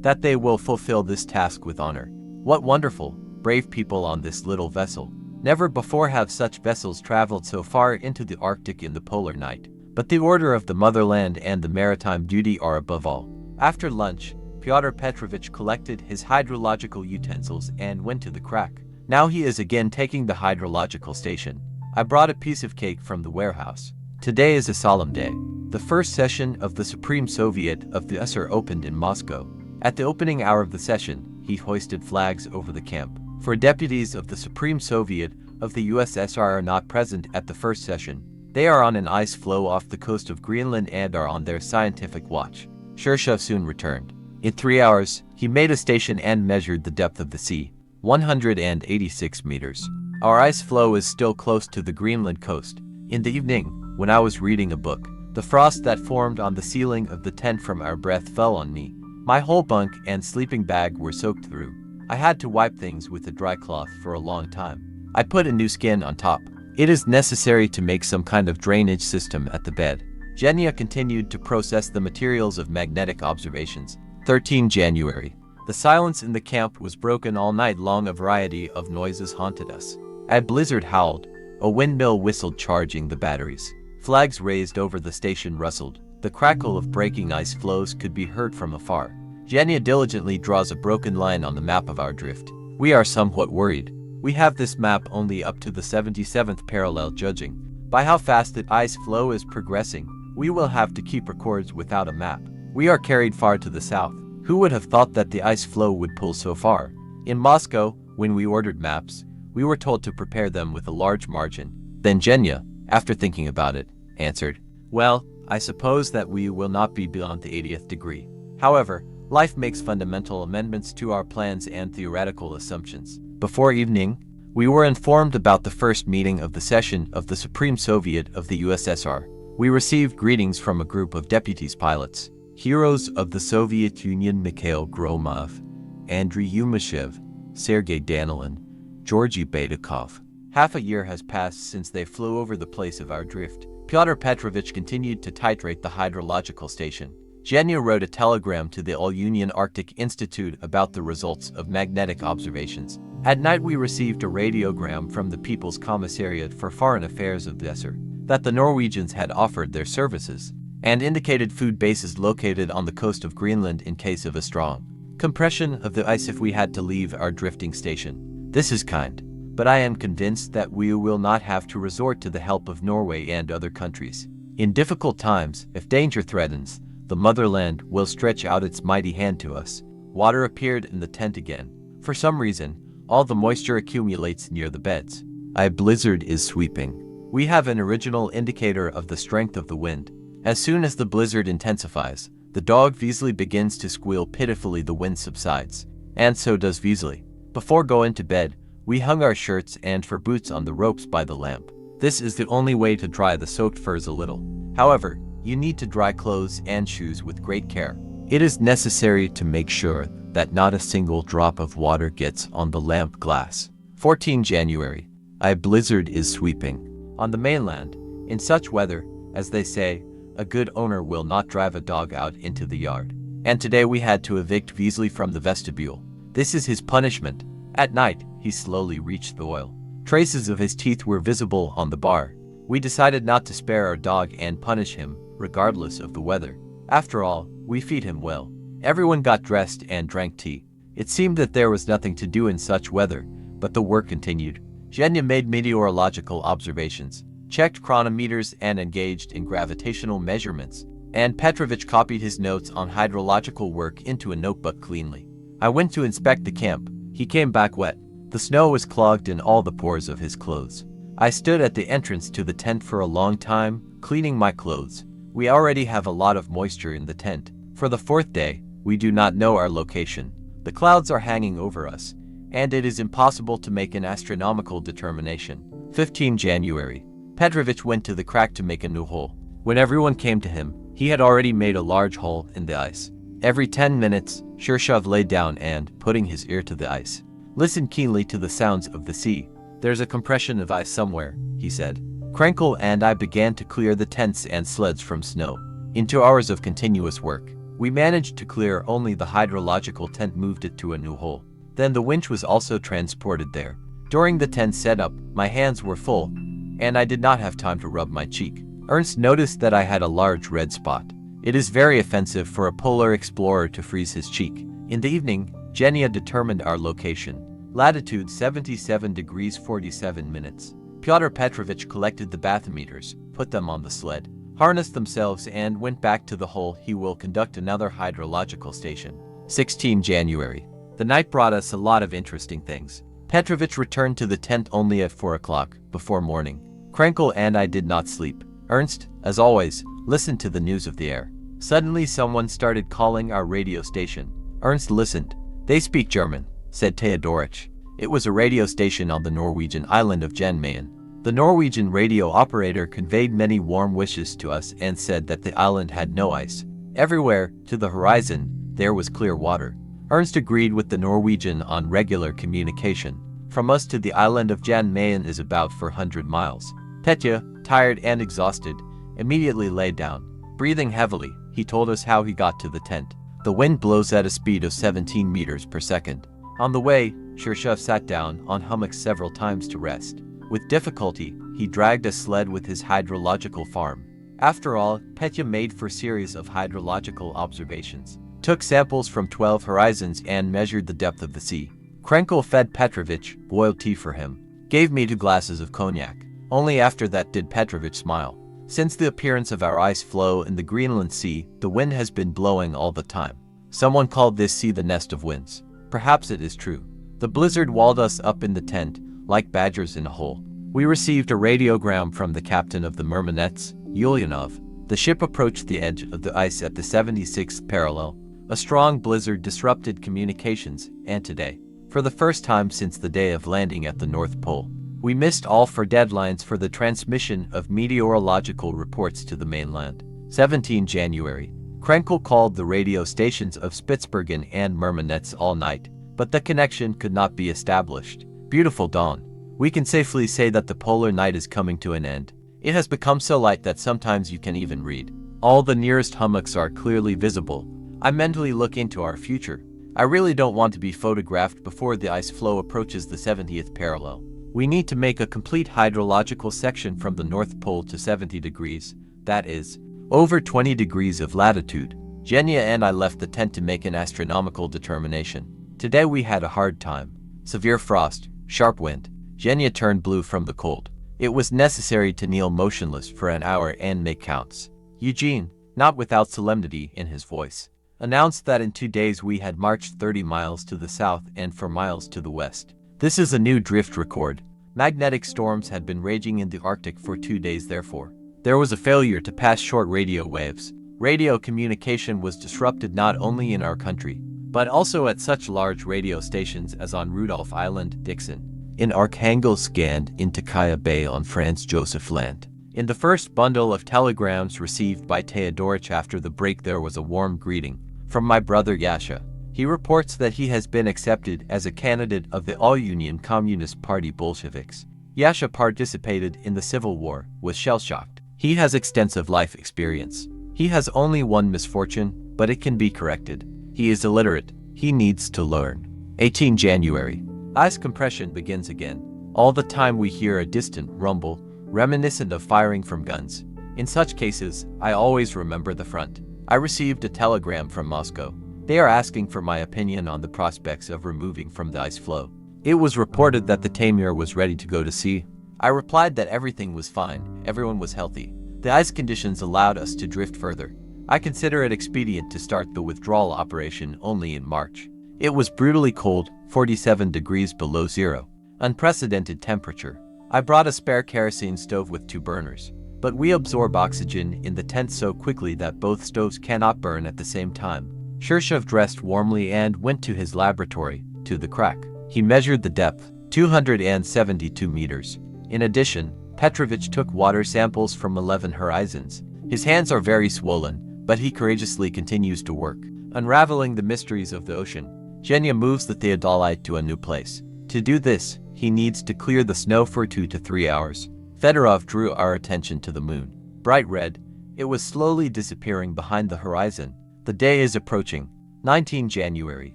that they will fulfill this task with honor." What wonderful, brave people on this little vessel. Never before have such vessels traveled so far into the Arctic in the polar night. But the order of the motherland and the maritime duty are above all. After lunch, Pyotr Petrovich collected his hydrological utensils and went to the crack. Now he is again taking the hydrological station. I brought a piece of cake from the warehouse. Today is a solemn day. The first session of the Supreme Soviet of the USSR opened in Moscow. At the opening hour of the session, he hoisted flags over the camp. For deputies of the Supreme Soviet of the USSR are not present at the first session. They are on an ice floe off the coast of Greenland and are on their scientific watch. Shirshov soon returned. In 3 hours, he made a station and measured the depth of the sea, 186 meters. Our ice floe is still close to the Greenland coast. In the evening, when I was reading a book, the frost that formed on the ceiling of the tent from our breath fell on me. My whole bunk and sleeping bag were soaked through. I had to wipe things with a dry cloth for a long time. I put a new skin on top. It is necessary to make some kind of drainage system at the bed. Genya continued to process the materials of magnetic observations. 13 January. The silence in the camp was broken all night long. A variety of noises haunted us. A blizzard howled. A windmill whistled, charging the batteries. Flags raised over the station rustled. The crackle of breaking ice floes could be heard from afar. Genya diligently draws a broken line on the map of our drift. We are somewhat worried. We have this map only up to the 77th parallel. Judging by how fast the ice floe is progressing, we will have to keep records without a map. We are carried far to the south. Who would have thought that the ice floe would pull so far? In Moscow, when we ordered maps, we were told to prepare them with a large margin. Then Genya, after thinking about it, answered, "Well, I suppose that we will not be beyond the 80th degree. However, life makes fundamental amendments to our plans and theoretical assumptions." Before evening, we were informed about the first meeting of the session of the Supreme Soviet of the USSR. We received greetings from a group of deputies pilots, heroes of the Soviet Union: Mikhail Gromov, Andrei Yumashev, Sergei Danilin, Georgy Baidakov. Half a year has passed since they flew over the place of our drift. Pyotr Petrovich continued to titrate the hydrological station. Genya wrote a telegram to the All-Union Arctic Institute about the results of magnetic observations. At night we received a radiogram from the People's Commissariat for Foreign Affairs of the USSR that the Norwegians had offered their services and indicated food bases located on the coast of Greenland in case of a strong compression of the ice if we had to leave our drifting station. This is kind, but I am convinced that we will not have to resort to the help of Norway and other countries. In difficult times, if danger threatens, the motherland will stretch out its mighty hand to us. Water appeared in the tent again. For some reason, all the moisture accumulates near the beds. A blizzard is sweeping. We have an original indicator of the strength of the wind. As soon as the blizzard intensifies, the dog Weasley begins to squeal pitifully. The wind subsides, and so does Weasley. Before going to bed, we hung our shirts and fur boots on the ropes by the lamp. This is the only way to dry the soaked furs a little. However, you need to dry clothes and shoes with great care. It is necessary to make sure that not a single drop of water gets on the lamp glass. 14 January. A blizzard is sweeping. On the mainland, in such weather, as they say, a good owner will not drive a dog out into the yard. And today we had to evict Weasley from the vestibule. This is his punishment. At night, he slowly reached the oil. Traces of his teeth were visible on the bar. We decided not to spare our dog and punish him, regardless of the weather. After all, we feed him well. Everyone got dressed and drank tea. It seemed that there was nothing to do in such weather, but the work continued. Genya made meteorological observations. checked chronometers and engaged in gravitational measurements, and Petrovich copied his notes on hydrological work into a notebook cleanly. I went to inspect the camp. He came back wet. The snow was clogged in all the pores of his clothes. I stood at the entrance to the tent for a long time, cleaning my clothes. We already have a lot of moisture in the tent. For the fourth day, we do not know our location. The clouds are hanging over us, and it is impossible to make an astronomical determination. 15 January. Petrovich went to the crack to make a new hole. When everyone came to him, he had already made a large hole in the ice. Every 10 minutes, Shirshov lay down and, putting his ear to the ice, listened keenly to the sounds of the sea. "There's a compression of ice somewhere," he said. Krenkel and I began to clear the tents and sleds from snow. In 2 hours of continuous work, we managed to clear only the hydrological tent, moved it to a new hole. Then the winch was also transported there. During the tent setup, my hands were full, and I did not have time to rub my cheek. Ernst noticed that I had a large red spot. It is very offensive for a polar explorer to freeze his cheek. In the evening, Genia determined our location. Latitude 77 degrees 47 minutes. Pyotr Petrovich collected the bathymeters, put them on the sled, harnessed themselves and went back to the hole. He will conduct another hydrological station. 16 January. The night brought us a lot of interesting things. Petrovich returned to the tent only at 4 o'clock, before morning. Krenkel and I did not sleep. Ernst, as always, listened to the news of the air. Suddenly someone started calling our radio station. Ernst listened. "They speak German," said Theodorich. It was a radio station on the Norwegian island of Jan Mayen. The Norwegian radio operator conveyed many warm wishes to us and said that the island had no ice. Everywhere, to the horizon, there was clear water. Ernst agreed with the Norwegian on regular communication. From us to the island of Jan Mayen is about 400 miles. Petya, tired and exhausted, immediately lay down. Breathing heavily, he told us how he got to the tent. The wind blows at a speed of 17 meters per second. On the way, Shirshov sat down on hummocks several times to rest. With difficulty, he dragged a sled with his hydrological farm. After all, Petya made for a series of hydrological observations, took samples from 12 horizons and measured the depth of the sea. Krenkel fed Petrovich, boiled tea for him, gave me 2 glasses of cognac. Only after that did Petrovich smile. Since the appearance of our ice floe in the Greenland Sea, the wind has been blowing all the time. Someone called this sea the nest of winds. Perhaps it is true. The blizzard walled us up in the tent, like badgers in a hole. We received a radiogram from the captain of the Murmanets, Ulyanov. The ship approached the edge of the ice at the 76th parallel. A strong blizzard disrupted communications, and today, for the first time since the day of landing at the North Pole, we missed all 4 deadlines for the transmission of meteorological reports to the mainland. 17 January. Krenkel called the radio stations of Spitsbergen and Murmanets all night, but the connection could not be established. Beautiful dawn. We can safely say that the polar night is coming to an end. It has become so light that sometimes you can even read. All the nearest hummocks are clearly visible. I mentally look into our future. I really don't want to be photographed before the ice floe approaches the 70th parallel. We need to make a complete hydrological section from the North Pole to 70 degrees, that is, over 20 degrees of latitude. Genia and I left the tent to make an astronomical determination. Today we had a hard time. Severe frost, sharp wind. Genia turned blue from the cold. It was necessary to kneel motionless for an hour and make counts. Eugene, not without solemnity in his voice, announced that in 2 days we had marched 30 miles to the south and 4 miles to the west. This is a new drift record. Magnetic storms had been raging in the Arctic for 2 days. Therefore, there was a failure to pass short radio waves. Radio communication was disrupted not only in our country, but also at such large radio stations as on Rudolph Island, Dixon, in Arkhangelsk and in Takaya Bay on Franz Joseph Land. In the first bundle of telegrams received by Theodorich after the break, there was a warm greeting from my brother Yasha. He reports that he has been accepted as a candidate of the All-Union Communist Party Bolsheviks. Yasha participated in the Civil War, was shell-shocked. He has extensive life experience. He has only one misfortune, but it can be corrected. He is illiterate. He needs to learn. 18 January. Ice compression begins again. All the time we hear a distant rumble, reminiscent of firing from guns. In such cases, I always remember the front. I received a telegram from Moscow. They are asking for my opinion on the prospects of removing from the ice floe. It was reported that the Tamir was ready to go to sea. I replied that everything was fine, everyone was healthy. The ice conditions allowed us to drift further. I consider it expedient to start the withdrawal operation only in March. It was brutally cold, 47 degrees below zero. Unprecedented temperature. I brought a spare kerosene stove with 2 burners. But we absorb oxygen in the tent so quickly that both stoves cannot burn at the same time. Shirshov dressed warmly and went to his laboratory, to the crack. He measured the depth, 272 meters. In addition, Petrovich took water samples from 11 horizons. His hands are very swollen, but he courageously continues to work, unraveling the mysteries of the ocean. Genya moves the theodolite to a new place. To do this, he needs to clear the snow for 2 to 3 hours. Fedorov drew our attention to the moon. Bright red, it was slowly disappearing behind the horizon. The day is approaching. 19 January.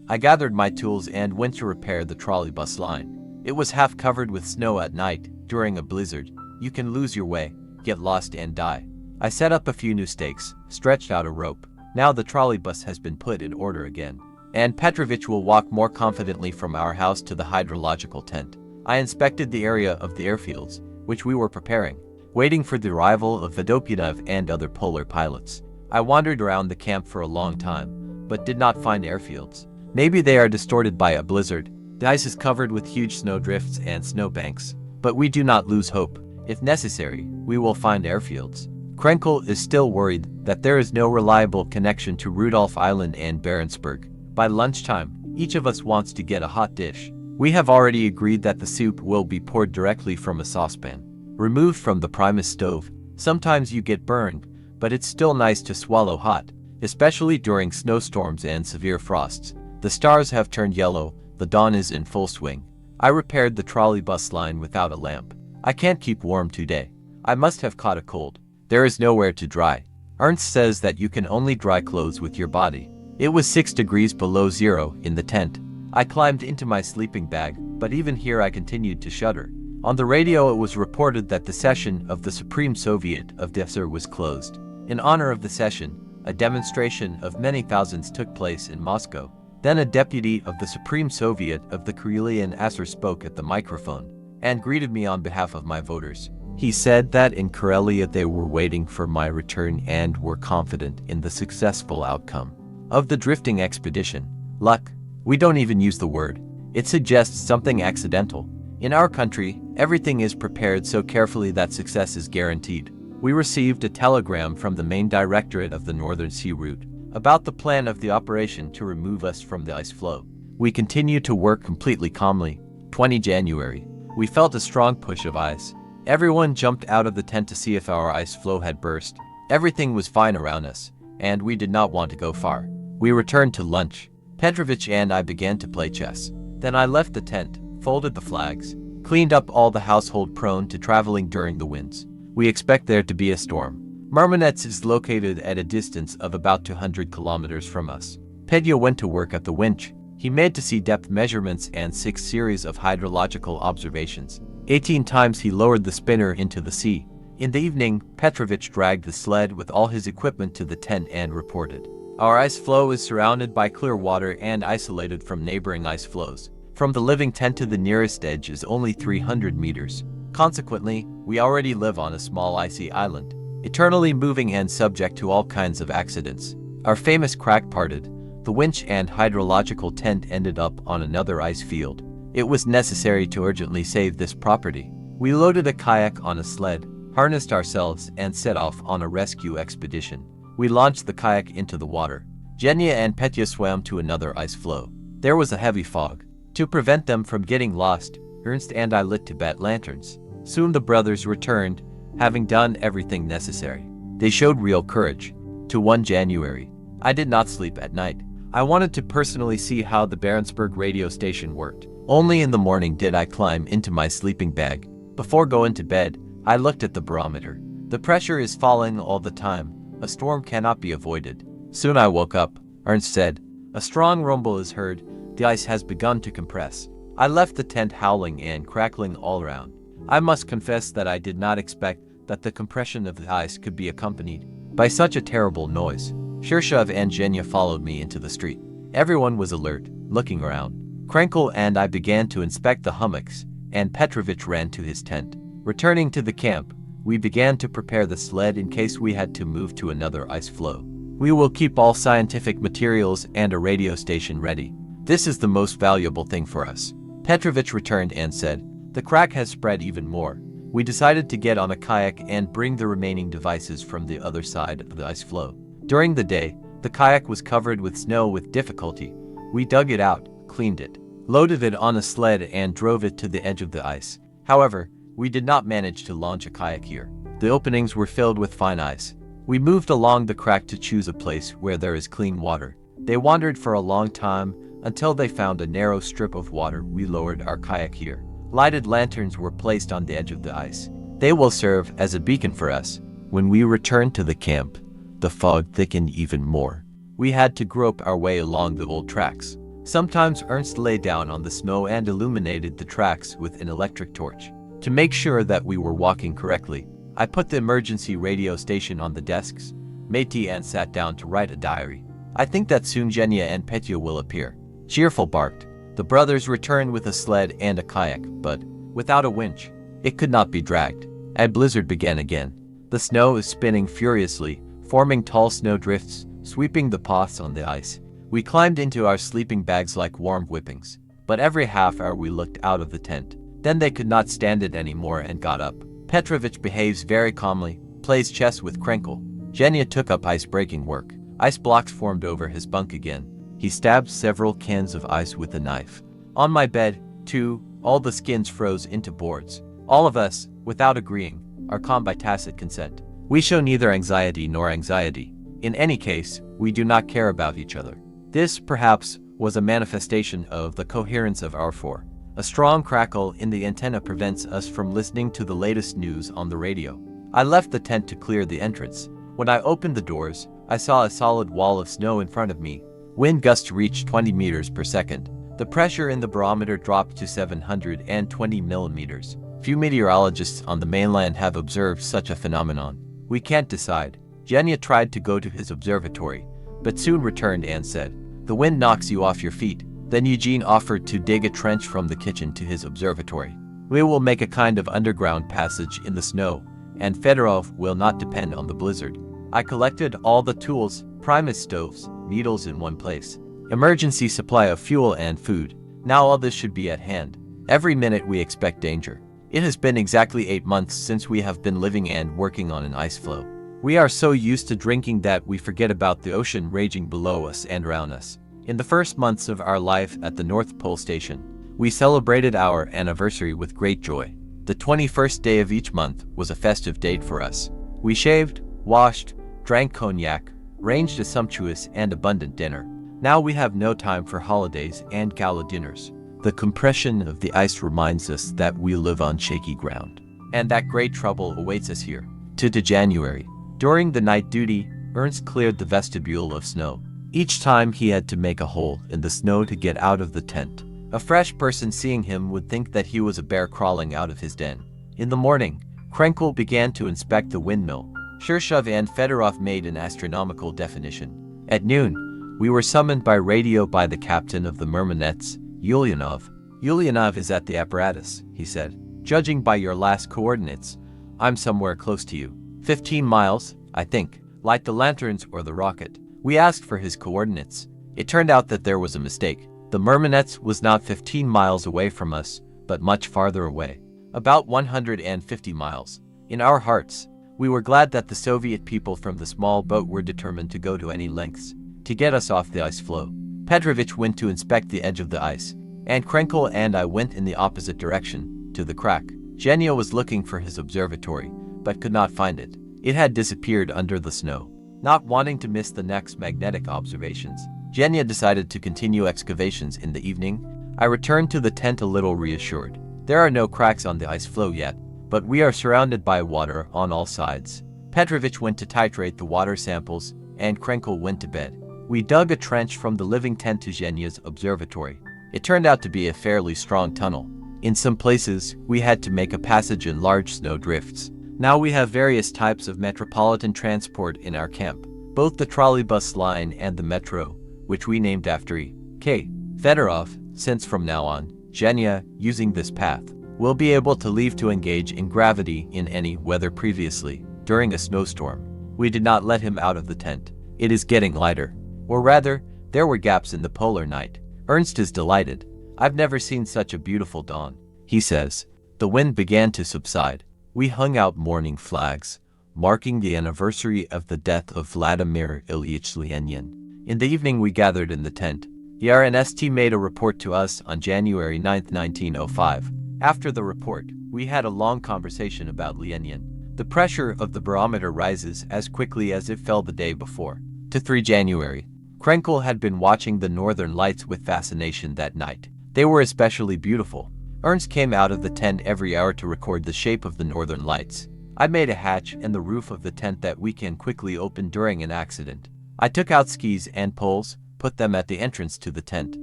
I gathered my tools and went to repair the trolleybus line. It was half covered with snow at night. During a blizzard, you can lose your way, get lost and die. I set up a few new stakes, stretched out a rope. Now the trolleybus has been put in order again, and Petrovich will walk more confidently from our house to the hydrological tent. I inspected the area of the airfields, which we were preparing, waiting for the arrival of Vodopyanov and other polar pilots. I wandered around the camp for a long time, but did not find airfields. Maybe they are distorted by a blizzard. The ice is covered with huge snowdrifts and snowbanks. But we do not lose hope. If necessary, we will find airfields. Krenkel is still worried that there is no reliable connection to Rudolph Island and Barentsburg. By lunchtime, each of us wants to get a hot dish. We have already agreed that the soup will be poured directly from a saucepan, removed from the Primus stove. Sometimes you get burned, but it's still nice to swallow hot, especially during snowstorms and severe frosts. The stars have turned yellow, the dawn is in full swing. I repaired the trolleybus line without a lamp. I can't keep warm today. I must have caught a cold. There is nowhere to dry. Ernst says that you can only dry clothes with your body. It was 6 degrees below zero in the tent. I climbed into my sleeping bag, but even here I continued to shudder. On the radio it was reported that the session of the Supreme Soviet of Dessert was closed. In honor of the session, a demonstration of many thousands took place in Moscow. Then a deputy of the Supreme Soviet of the Karelian Assur spoke at the microphone and greeted me on behalf of my voters. He said that in Karelia they were waiting for my return and were confident in the successful outcome of the drifting expedition. Luck. We don't even use the word. It suggests something accidental. In our country, everything is prepared so carefully that success is guaranteed. We received a telegram from the main directorate of the Northern Sea Route about the plan of the operation to remove us from the ice floe. We continue to work completely calmly. 20 January. We felt a strong push of ice. Everyone jumped out of the tent to see if our ice floe had burst. Everything was fine around us, and we did not want to go far. We returned to lunch. Petrovich and I began to play chess. Then I left the tent, folded the flags, cleaned up all the household prone to traveling during the winds. We expect there to be a storm. Marmonets is located at a distance of about 200 kilometers from us. Pedro went to work at the winch. He made to see depth measurements and 6 series of hydrological observations. 18 times he lowered the spinner into the sea. In the evening, Petrovich dragged the sled with all his equipment to the tent and reported. Our ice floe is surrounded by clear water and isolated from neighboring ice floes. From the living tent to the nearest edge is only 300 meters. Consequently, we already live on a small icy island, eternally moving and subject to all kinds of accidents. Our famous crack parted. The winch and hydrological tent ended up on another ice field. It was necessary to urgently save this property. We loaded a kayak on a sled, harnessed ourselves, and set off on a rescue expedition. We launched the kayak into the water. Genya and Petya swam to another ice floe. There was a heavy fog. To prevent them from getting lost, Ernst and I lit Tibet lanterns. Soon the brothers returned, having done everything necessary. They showed real courage. To 1 January. I did not sleep at night. I wanted to personally see how the Barentsburg radio station worked. Only in the morning did I climb into my sleeping bag. Before going to bed, I looked at the barometer. The pressure is falling all the time. A storm cannot be avoided. Soon I woke up. Ernst said, "A strong rumble is heard. The ice has begun to compress." I left the tent howling and crackling all around. I must confess that I did not expect that the compression of the ice could be accompanied by such a terrible noise. Shirshov and Genya followed me into the street. Everyone was alert, looking around. Krenkel and I began to inspect the hummocks, and Petrovich ran to his tent. Returning to the camp, we began to prepare the sled in case we had to move to another ice floe. We will keep all scientific materials and a radio station ready. This is the most valuable thing for us. Dmitrievich returned and said, "The crack has spread even more." We decided to get on a kayak and bring the remaining devices from the other side of the ice floe. During the day, the kayak was covered with snow with difficulty. We dug it out, cleaned it, loaded it on a sled and drove it to the edge of the ice. However, we did not manage to launch a kayak here. The openings were filled with fine ice. We moved along the crack to choose a place where there is clean water. They wandered for a long time until they found a narrow strip of water. We lowered our kayak here. Lighted lanterns were placed on the edge of the ice. They will serve as a beacon for us. When we returned to the camp, the fog thickened even more. We had to grope our way along the old tracks. Sometimes Ernst lay down on the snow and illuminated the tracks with an electric torch. To make sure that we were walking correctly, I put the emergency radio station on the desks, made tea and sat down to write a diary. I think that soon Genya and Petya will appear. Cheerful barked. The brothers returned with a sled and a kayak, but without a winch. It could not be dragged. A blizzard began again. The snow is spinning furiously, forming tall snow drifts, sweeping the paths on the ice. We climbed into our sleeping bags like warm whippings, but every half hour we looked out of the tent. Then they could not stand it anymore and got up. Dmitrievich behaves very calmly, plays chess with Krenkel. Genya took up ice-breaking work. Ice blocks formed over his bunk again. He stabbed several cans of ice with a knife. On my bed, too, all the skins froze into boards. All of us, without agreeing, are calm by tacit consent. We show neither anxiety nor anxiety. In any case, we do not care about each other. This, perhaps, was a manifestation of the coherence of our four. A strong crackle in the antenna prevents us from listening to the latest news on the radio. I left the tent to clear the entrance. When I opened the doors, I saw a solid wall of snow in front of me. Wind gusts reached 20 meters per second. The pressure in the barometer dropped to 720 millimeters. Few meteorologists on the mainland have observed such a phenomenon. We can't decide. Genya tried to go to his observatory, but soon returned and said, "The wind knocks you off your feet." Then Eugene offered to dig a trench from the kitchen to his observatory. We will make a kind of underground passage in the snow, and Fedorov will not depend on the blizzard. I collected all the tools, Primus stoves, needles in one place, emergency supply of fuel and food. Now all this should be at hand. Every minute we expect danger. It has been exactly 8 months since we have been living and working on an ice floe. We are so used to drinking that we forget about the ocean raging below us and around us. In the first months of our life at the North Pole Station, we celebrated our anniversary with great joy. The 21st day of each month was a festive date for us. We shaved, washed, drank cognac, arranged a sumptuous and abundant dinner. Now we have no time for holidays and gala dinners. The compression of the ice reminds us that we live on shaky ground, and that great trouble awaits us here. To January. During the night duty, Ernst cleared the vestibule of snow. Each time he had to make a hole in the snow to get out of the tent. A fresh person seeing him would think that he was a bear crawling out of his den. In the morning, Krenkel began to inspect the windmill. Shirshov and Fedorov made an astronomical definition. At noon, we were summoned by radio by the captain of the Murmanets, Ulyanov. "Ulyanov is at the apparatus," he said. "Judging by your last coordinates, I'm somewhere close to you. 15 miles, I think. Light the lanterns or the rocket." We asked for his coordinates. It turned out that there was a mistake. The Murmanets was not 15 miles away from us, but much farther away. About 150 miles. In our hearts, we were glad that the Soviet people from the small boat were determined to go to any lengths to get us off the ice floe. Dmitrievich went to inspect the edge of the ice, and Krenkel and I went in the opposite direction, to the crack. Genya was looking for his observatory, but could not find it. It had disappeared under the snow. Not wanting to miss the next magnetic observations, Genya decided to continue excavations in the evening. I returned to the tent a little reassured. There are no cracks on the ice floe yet, but we are surrounded by water on all sides. Dmitrievich went to titrate the water samples, and Krenkel went to bed. We dug a trench from the living tent to Genya's observatory. It turned out to be a fairly strong tunnel. In some places, we had to make a passage in large snow drifts. Now we have various types of metropolitan transport in our camp, both the trolleybus line and the metro, which we named after E.K. Fedorov, since from now on, Genya, using this path, will be able to leave to engage in gravity in any weather previously. During a snowstorm, we did not let him out of the tent. It is getting lighter. Or rather, there were gaps in the polar night. Ernst is delighted. I've never seen such a beautiful dawn, he says. The wind began to subside. We hung out mourning flags, marking the anniversary of the death of Vladimir Ilyich Lenin. In the evening we gathered in the tent. The RNST made a report to us on January 9, 1905. After the report, we had a long conversation about Lenin. The pressure of the barometer rises as quickly as it fell the day before. To 3 January. Krenkel had been watching the northern lights with fascination that night. They were especially beautiful. Ernst came out of the tent every hour to record the shape of the northern lights. I made a hatch in the roof of the tent that we can quickly open during an accident. I took out skis and poles, put them at the entrance to the tent.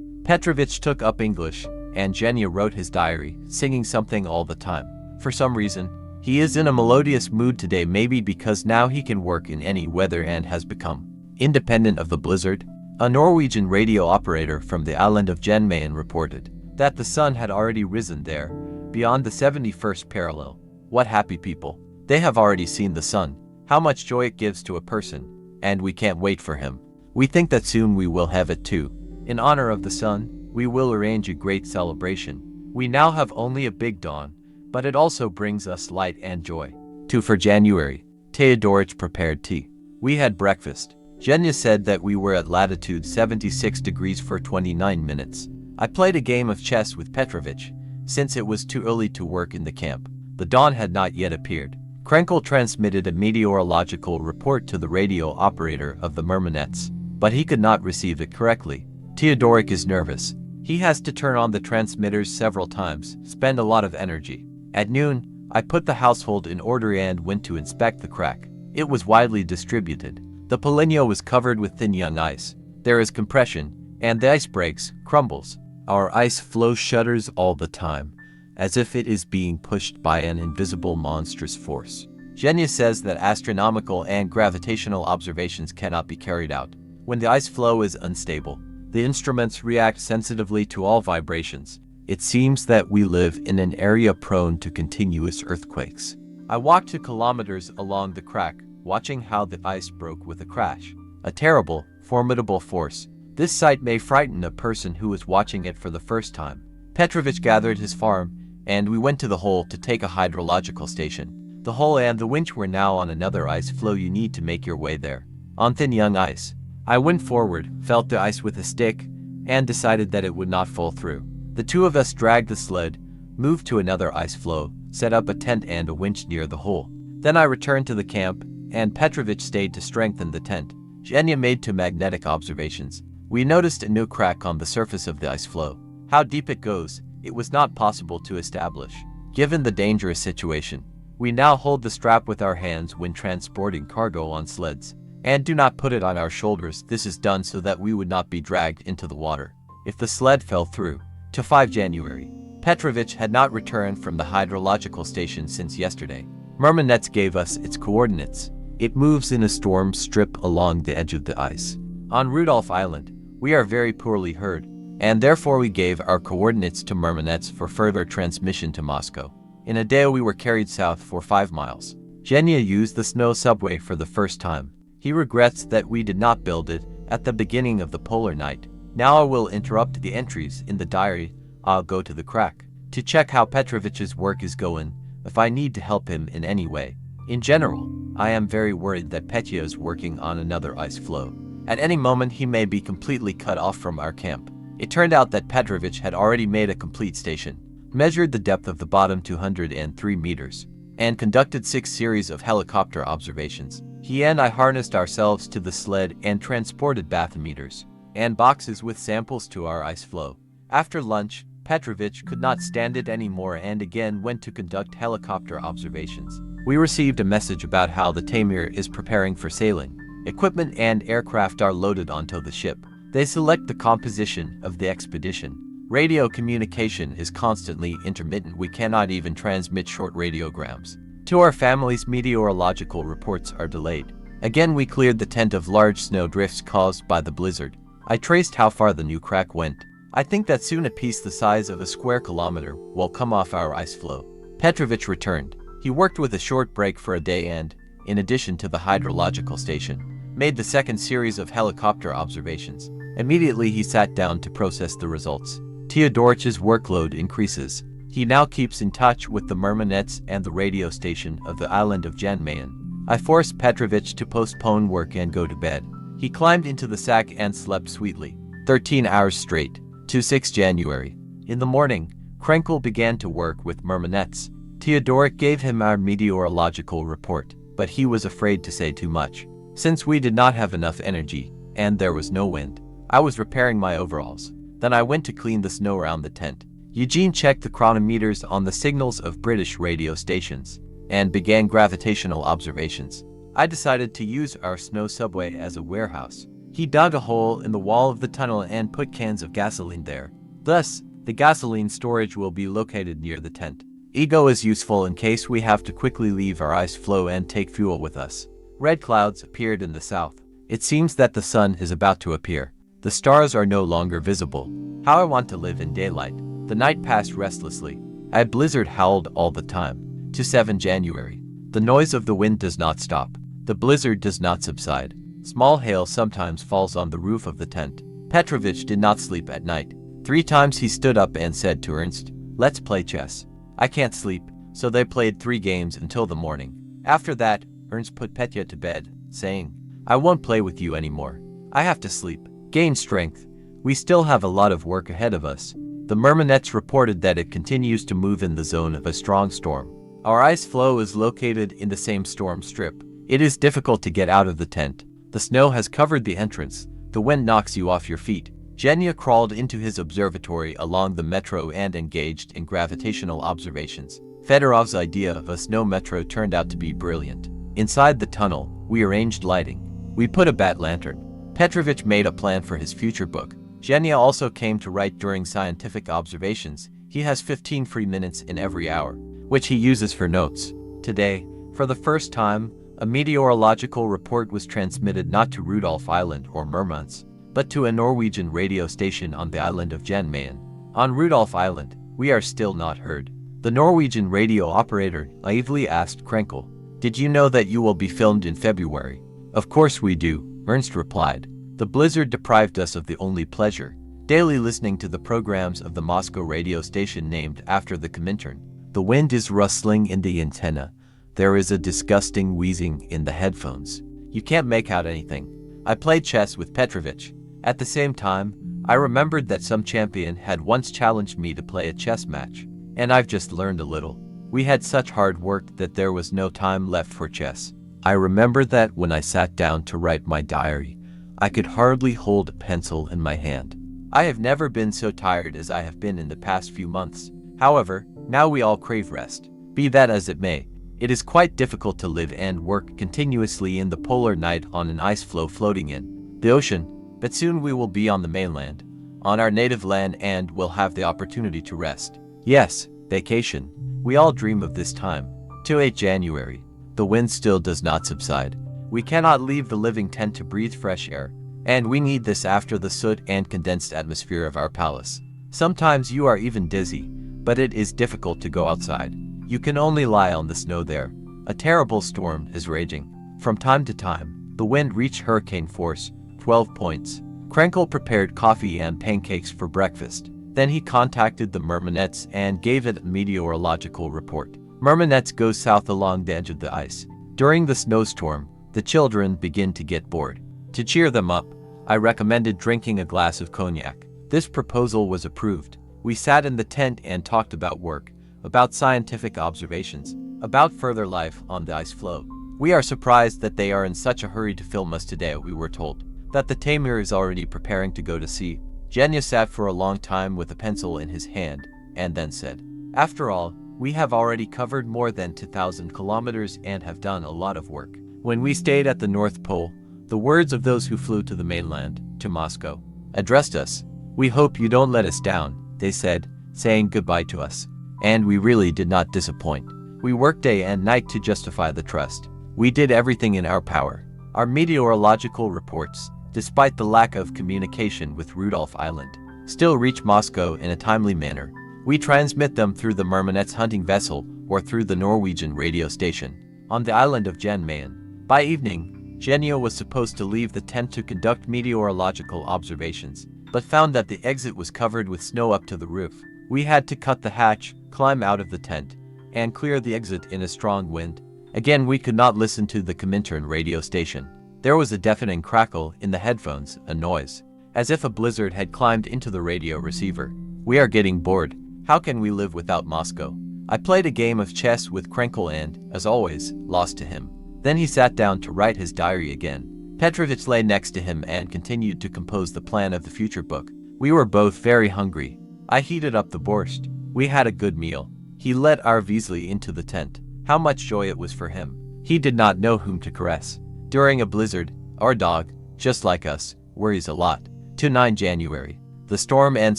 Petrovich took up English, and Genya wrote his diary, singing something all the time. For some reason, he is in a melodious mood today, maybe because now he can work in any weather and has become independent of the blizzard. A Norwegian radio operator from the island of Jan Mayen reported that the sun had already risen there, beyond the 71st parallel. What happy people. They have already seen the sun. How much joy it gives to a person, and we can't wait for him. We think that soon we will have it too. In honor of the sun, we will arrange a great celebration. We now have only a big dawn, but it also brings us light and joy. 2 for January. Teodorich prepared tea. We had breakfast. Genya said that we were at latitude 76 degrees for 29 minutes. I played a game of chess with Petrovich, since it was too early to work in the camp. The dawn had not yet appeared. Krenkel transmitted a meteorological report to the radio operator of the Murmanets, but he could not receive it correctly. Teodorich is nervous. He has to turn on the transmitters several times, spend a lot of energy. At noon, I put the household in order and went to inspect the crack. It was widely distributed. The Poligno was covered with thin young ice. There is compression, and the ice breaks, crumbles. Our ice floe shudders all the time, as if it is being pushed by an invisible monstrous force. Genya says that astronomical and gravitational observations cannot be carried out. When the ice floe is unstable, the instruments react sensitively to all vibrations. It seems that we live in an area prone to continuous earthquakes. I walked 2 kilometers along the crack, watching how the ice broke with a crash. A terrible, formidable force. This sight may frighten a person who is watching it for the first time. Petrovich gathered his farm, and we went to the hole to take a hydrological station. The hole and the winch were now on another ice floe. You need to make your way there, on thin young ice. I went forward, felt the ice with a stick, and decided that it would not fall through. The 2 of us dragged the sled, moved to another ice floe, set up a tent and a winch near the hole. Then I returned to the camp, and Petrovich stayed to strengthen the tent. Genya made 2 magnetic observations. We noticed a new crack on the surface of the ice floe. How deep it goes, it was not possible to establish. Given the dangerous situation, we now hold the strap with our hands when transporting cargo on sleds, and do not put it on our shoulders. This is done so that we would not be dragged into the water if the sled fell through. To 5 January. Petrovich had not returned from the hydrological station since yesterday. Murmanets gave us its coordinates. It moves in a storm strip along the edge of the ice. On Rudolph Island, we are very poorly heard, and therefore we gave our coordinates to Murmanets for further transmission to Moscow. In a day we were carried south for 5 miles. Genya used the snow subway for the first time. He regrets that we did not build it at the beginning of the polar night. Now I will interrupt the entries in the diary. I'll go to the crack to check how Petrovich's work is going, if I need to help him in any way. In general, I am very worried that Petya is working on another ice floe. At any moment he may be completely cut off from our camp. It turned out that Petrovich had already made a complete station, measured the depth of the bottom 203 meters, and conducted 6 series of helicopter observations. He and I harnessed ourselves to the sled and transported bathymeters and boxes with samples to our ice floe. After lunch, Petrovich could not stand it anymore and again went to conduct helicopter observations. We received a message about how the Taimyr is preparing for sailing. Equipment and aircraft are loaded onto the ship. They select the composition of the expedition. Radio communication is constantly intermittent. We cannot even transmit short radiograms. To our families, meteorological reports are delayed. Again, we cleared the tent of large snow drifts caused by the blizzard. I traced how far the new crack went. I think that soon a piece the size of a square kilometer will come off our ice floe. Dmitrievich returned. He worked with a short break for a day and, in addition to the hydrological station, made the second series of helicopter observations. Immediately he sat down to process the results. Theodorich's workload increases. He now keeps in touch with the Murmanets and the radio station of the island of Jan Mayen. I forced Dmitrievich to postpone work and go to bed. He climbed into the sack and slept sweetly. 13 hours straight. To 6 January. In the morning, Krenkel began to work with Murmanets. Theodorich gave him our meteorological report, but he was afraid to say too much. Since we did not have enough energy, and there was no wind, I was repairing my overalls. Then I went to clean the snow around the tent. Eugene checked the chronometers on the signals of British radio stations, and began gravitational observations. I decided to use our snow subway as a warehouse. He dug a hole in the wall of the tunnel and put cans of gasoline there. Thus, the gasoline storage will be located near the tent. Ego is useful in case we have to quickly leave our ice floe and take fuel with us. Red clouds appeared in the south. It seems that the sun is about to appear. The stars are no longer visible. How I want to live in daylight. The night passed restlessly. A blizzard howled all the time. To 7 January. The noise of the wind does not stop. The blizzard does not subside. Small hail sometimes falls on the roof of the tent. Dmitrievich did not sleep at night. 3 times he stood up and said to Ernst, "Let's play chess." I can't sleep, so they played 3 games until the morning. After that, Ernst put Petya to bed, saying, "I won't play with you anymore. I have to sleep, gain strength. We still have a lot of work ahead of us." The Murmanets reported that it continues to move in the zone of a strong storm. Our ice floe is located in the same storm strip. It is difficult to get out of the tent. The snow has covered the entrance. The wind knocks you off your feet. Genya crawled into his observatory along the metro and engaged in gravitational observations. Fedorov's idea of a snow metro turned out to be brilliant. Inside the tunnel, we arranged lighting. We put a bat lantern. Dmitrievich made a plan for his future book. Genya also came to write during scientific observations. He has 15 free minutes in every hour, which he uses for notes. Today, for the first time, a meteorological report was transmitted not to Rudolph Island or Murmansk, but to a Norwegian radio station on the island of Jan Mayen. On Rudolph Island, we are still not heard. The Norwegian radio operator naively asked Krenkel, "Did you know that you will be filmed in February?" "Of course we do," Ernst replied. The blizzard deprived us of the only pleasure, daily listening to the programs of the Moscow radio station named after the Comintern. The wind is rustling in the antenna. There is a disgusting wheezing in the headphones. You can't make out anything. I played chess with Dmitrievich. At the same time, I remembered that some champion had once challenged me to play a chess match, and I've just learned a little. We had such hard work that there was no time left for chess. I remember that when I sat down to write my diary, I could hardly hold a pencil in my hand. I have never been so tired as I have been in the past few months. However, now we all crave rest. Be that as it may, it is quite difficult to live and work continuously in the polar night on an ice floe floating in the ocean, but soon we will be on the mainland, on our native land, and will have the opportunity to rest. Yes, vacation. We all dream of this time. To 8 January. The wind still does not subside. We cannot leave the living tent to breathe fresh air, and we need this after the soot and condensed atmosphere of our palace. Sometimes you are even dizzy, but it is difficult to go outside. You can only lie on the snow there. A terrible storm is raging. From time to time, the wind reached hurricane force, 12 points. Krenkel prepared coffee and pancakes for breakfast. Then he contacted the Murmanets and gave it a meteorological report. Murmanets goes south along the edge of the ice. During the snowstorm, the children begin to get bored. To cheer them up, I recommended drinking a glass of cognac. This proposal was approved. We sat in the tent and talked about work, about scientific observations, about further life on the ice floe. We are surprised that they are in such a hurry to film us today. We were told that the Tamir is already preparing to go to sea. Genya sat for a long time with a pencil in his hand, and then said, "After all, we have already covered more than 2,000 kilometers and have done a lot of work." When we stayed at the North Pole, the words of those who flew to the mainland, to Moscow, addressed us. "We hope you don't let us down," they said, saying goodbye to us. And we really did not disappoint. We worked day and night to justify the trust. We did everything in our power. Our meteorological reports, despite the lack of communication with Rudolph Island, still reach Moscow in a timely manner. We transmit them through the Murmanets hunting vessel or through the Norwegian radio station. On the island of Jan Mayen. By evening, Genya was supposed to leave the tent to conduct meteorological observations, but found that the exit was covered with snow up to the roof. We had to cut the hatch, climb out of the tent, and clear the exit in a strong wind. Again, we could not listen to the Comintern radio station. There was a deafening crackle in the headphones, a noise, as if a blizzard had climbed into the radio receiver. We are getting bored. How can we live without Moscow? I played a game of chess with Krenkel and, as always, lost to him. Then he sat down to write his diary again. Petrovich lay next to him and continued to compose the plan of the future book. We were both very hungry. I heated up the borscht. We had a good meal. He led our Weasley into the tent. How much joy it was for him. He did not know whom to caress. During a blizzard, our dog, just like us, worries a lot. To 9 January. The storm and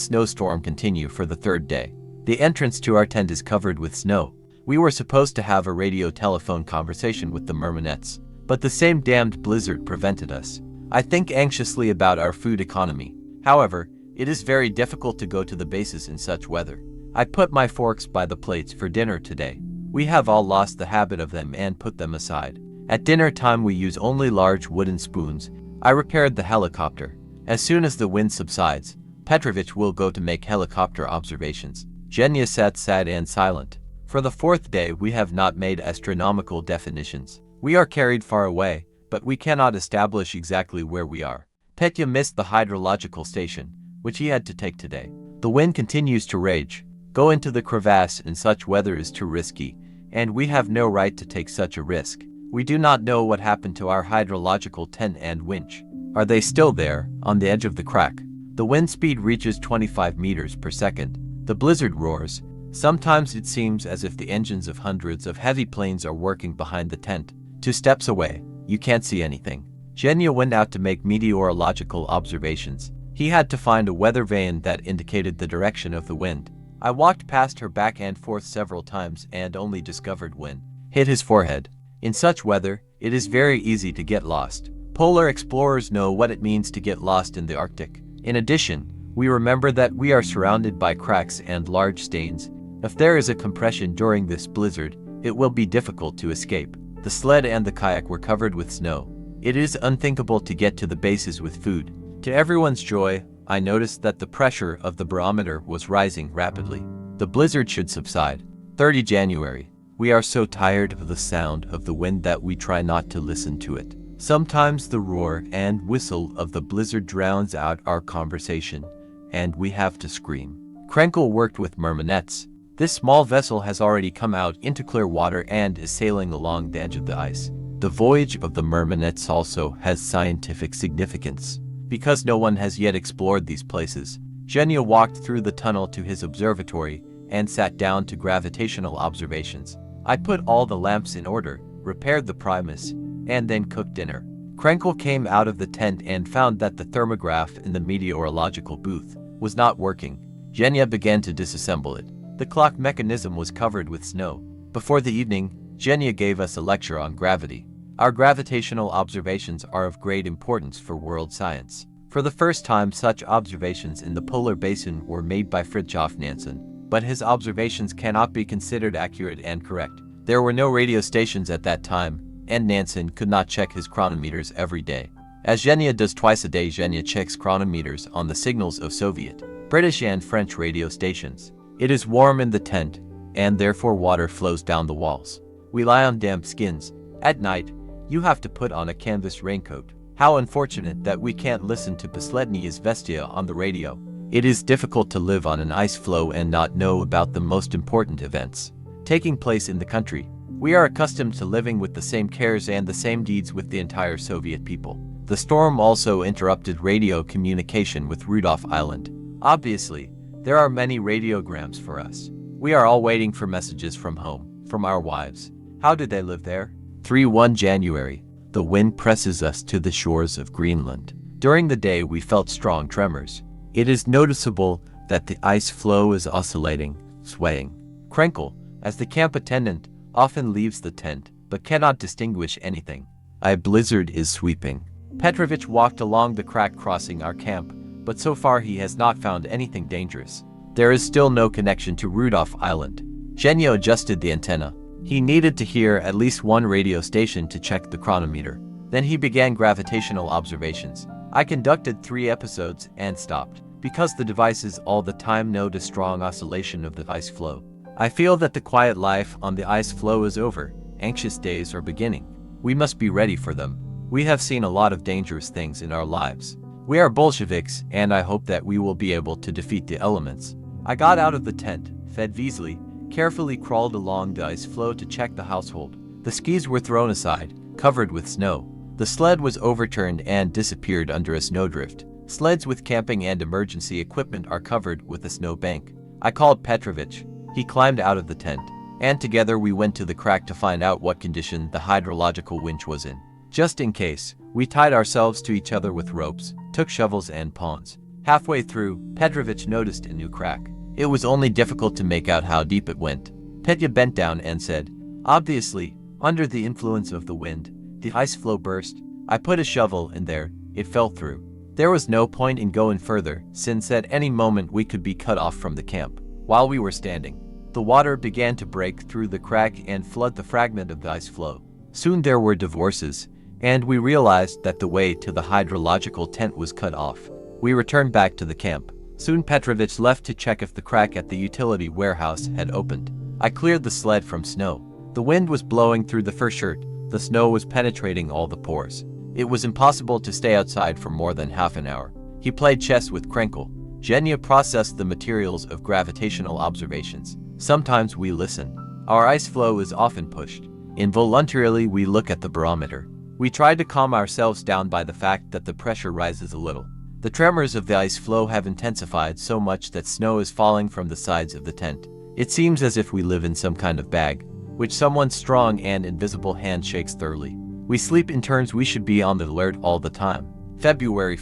snowstorm continue for the third day. The entrance to our tent is covered with snow. We were supposed to have a radio telephone conversation with the Murmanets, but the same damned blizzard prevented us. I think anxiously about our food economy. However, it is very difficult to go to the bases in such weather. I put my forks by the plates for dinner today. We have all lost the habit of them and put them aside. At dinner time we use only large wooden spoons. I repaired the helicopter. As soon as the wind subsides, Petrovich will go to make helicopter observations. Genya sat sad and silent. For the fourth day we have not made astronomical definitions. We are carried far away, but we cannot establish exactly where we are. Petya missed the hydrological station, which he had to take today. The wind continues to rage. Go into the crevasse in such weather is too risky, and we have no right to take such a risk. We do not know what happened to our hydrological tent and winch. Are they still there, on the edge of the crack? The wind speed reaches 25 meters per second. The blizzard roars. Sometimes it seems as if the engines of hundreds of heavy planes are working behind the tent. 2 steps away, you can't see anything. Genya went out to make meteorological observations. He had to find a weather vane that indicated the direction of the wind. I walked past her back and forth several times and only discovered when hit his forehead. In such weather, it is very easy to get lost. Polar explorers know what it means to get lost in the Arctic. In addition, we remember that we are surrounded by cracks and large stains. If there is a compression during this blizzard, it will be difficult to escape. The sled and the kayak were covered with snow. It is unthinkable to get to the bases with food. To everyone's joy, I noticed that the pressure of the barometer was rising rapidly. The blizzard should subside. 30 January. We are so tired of the sound of the wind that we try not to listen to it. Sometimes the roar and whistle of the blizzard drowns out our conversation, and we have to scream. Krenkel worked with Murmanets. This small vessel has already come out into clear water and is sailing along the edge of the ice. The voyage of the Murmanets also has scientific significance. Because no one has yet explored these places, Genya walked through the tunnel to his observatory and sat down to gravitational observations. I put all the lamps in order, repaired the primus, and then cooked dinner. Krenkel came out of the tent and found that the thermograph in the meteorological booth was not working. Genya began to disassemble it. The clock mechanism was covered with snow. Before the evening, Genya gave us a lecture on gravity. Our gravitational observations are of great importance for world science. For the first time, such observations in the polar basin were made by Fridtjof Nansen, but his observations cannot be considered accurate and correct. There were no radio stations at that time, and Nansen could not check his chronometers every day. As Genya does twice a day, Genya checks chronometers on the signals of Soviet, British and French radio stations. It is warm in the tent, and therefore water flows down the walls. We lie on damp skins. At night, you have to put on a canvas raincoat. How unfortunate that we can't listen to Poslednye Izvestia on the radio. It is difficult to live on an ice floe and not know about the most important events taking place in the country. We are accustomed to living with the same cares and the same deeds with the entire Soviet people. The storm also interrupted radio communication with Rudolph Island. Obviously, there are many radiograms for us. We are all waiting for messages from home, from our wives. How do they live there? 3-1 January. The wind presses us to the shores of Greenland. During the day we felt strong tremors. It is noticeable that the ice floe is oscillating, swaying. Krenkel, as the camp attendant, often leaves the tent, but cannot distinguish anything. A blizzard is sweeping. Petrovich walked along the crack crossing our camp, but so far he has not found anything dangerous. There is still no connection to Rudolph Island. Zhenya adjusted the antenna. He needed to hear at least one radio station to check the chronometer. Then he began gravitational observations. I conducted 3 episodes and stopped, because the devices all the time note a strong oscillation of the ice floe. I feel that the quiet life on the ice floe is over. Anxious days are beginning. We must be ready for them. We have seen a lot of dangerous things in our lives. We are Bolsheviks, and I hope that we will be able to defeat the elements. I got out of the tent, fed Weasley, carefully crawled along the ice floe to check the household. The skis were thrown aside, covered with snow. The sled was overturned and disappeared under a snowdrift. Sleds with camping and emergency equipment are covered with a snow bank. I called Petrovich. He climbed out of the tent, and together we went to the crack to find out what condition the hydrological winch was in. Just in case, we tied ourselves to each other with ropes, took shovels and pawns. Halfway through, Petrovich noticed a new crack. It was only difficult to make out how deep it went. Petya bent down and said, "Obviously, under the influence of the wind, the ice floe burst. I put a shovel in there, it fell through." There was no point in going further, since at any moment we could be cut off from the camp. While we were standing, the water began to break through the crack and flood the fragment of the ice floe. Soon there were divorces, and we realized that the way to the hydrological tent was cut off. We returned back to the camp. Soon Petrovich left to check if the crack at the utility warehouse had opened. I cleared the sled from snow. The wind was blowing through the fur shirt. The snow was penetrating all the pores. It was impossible to stay outside for more than half an hour. He played chess with Krenkel. Zhenya processed the materials of gravitational observations. Sometimes we listen. Our ice floe is often pushed. Involuntarily we look at the barometer. We try to calm ourselves down by the fact that the pressure rises a little. The tremors of the ice floe have intensified so much that snow is falling from the sides of the tent. It seems as if we live in some kind of bag, which someone's strong and invisible hand shakes thoroughly. We sleep in turns. We should be on the alert all the time. February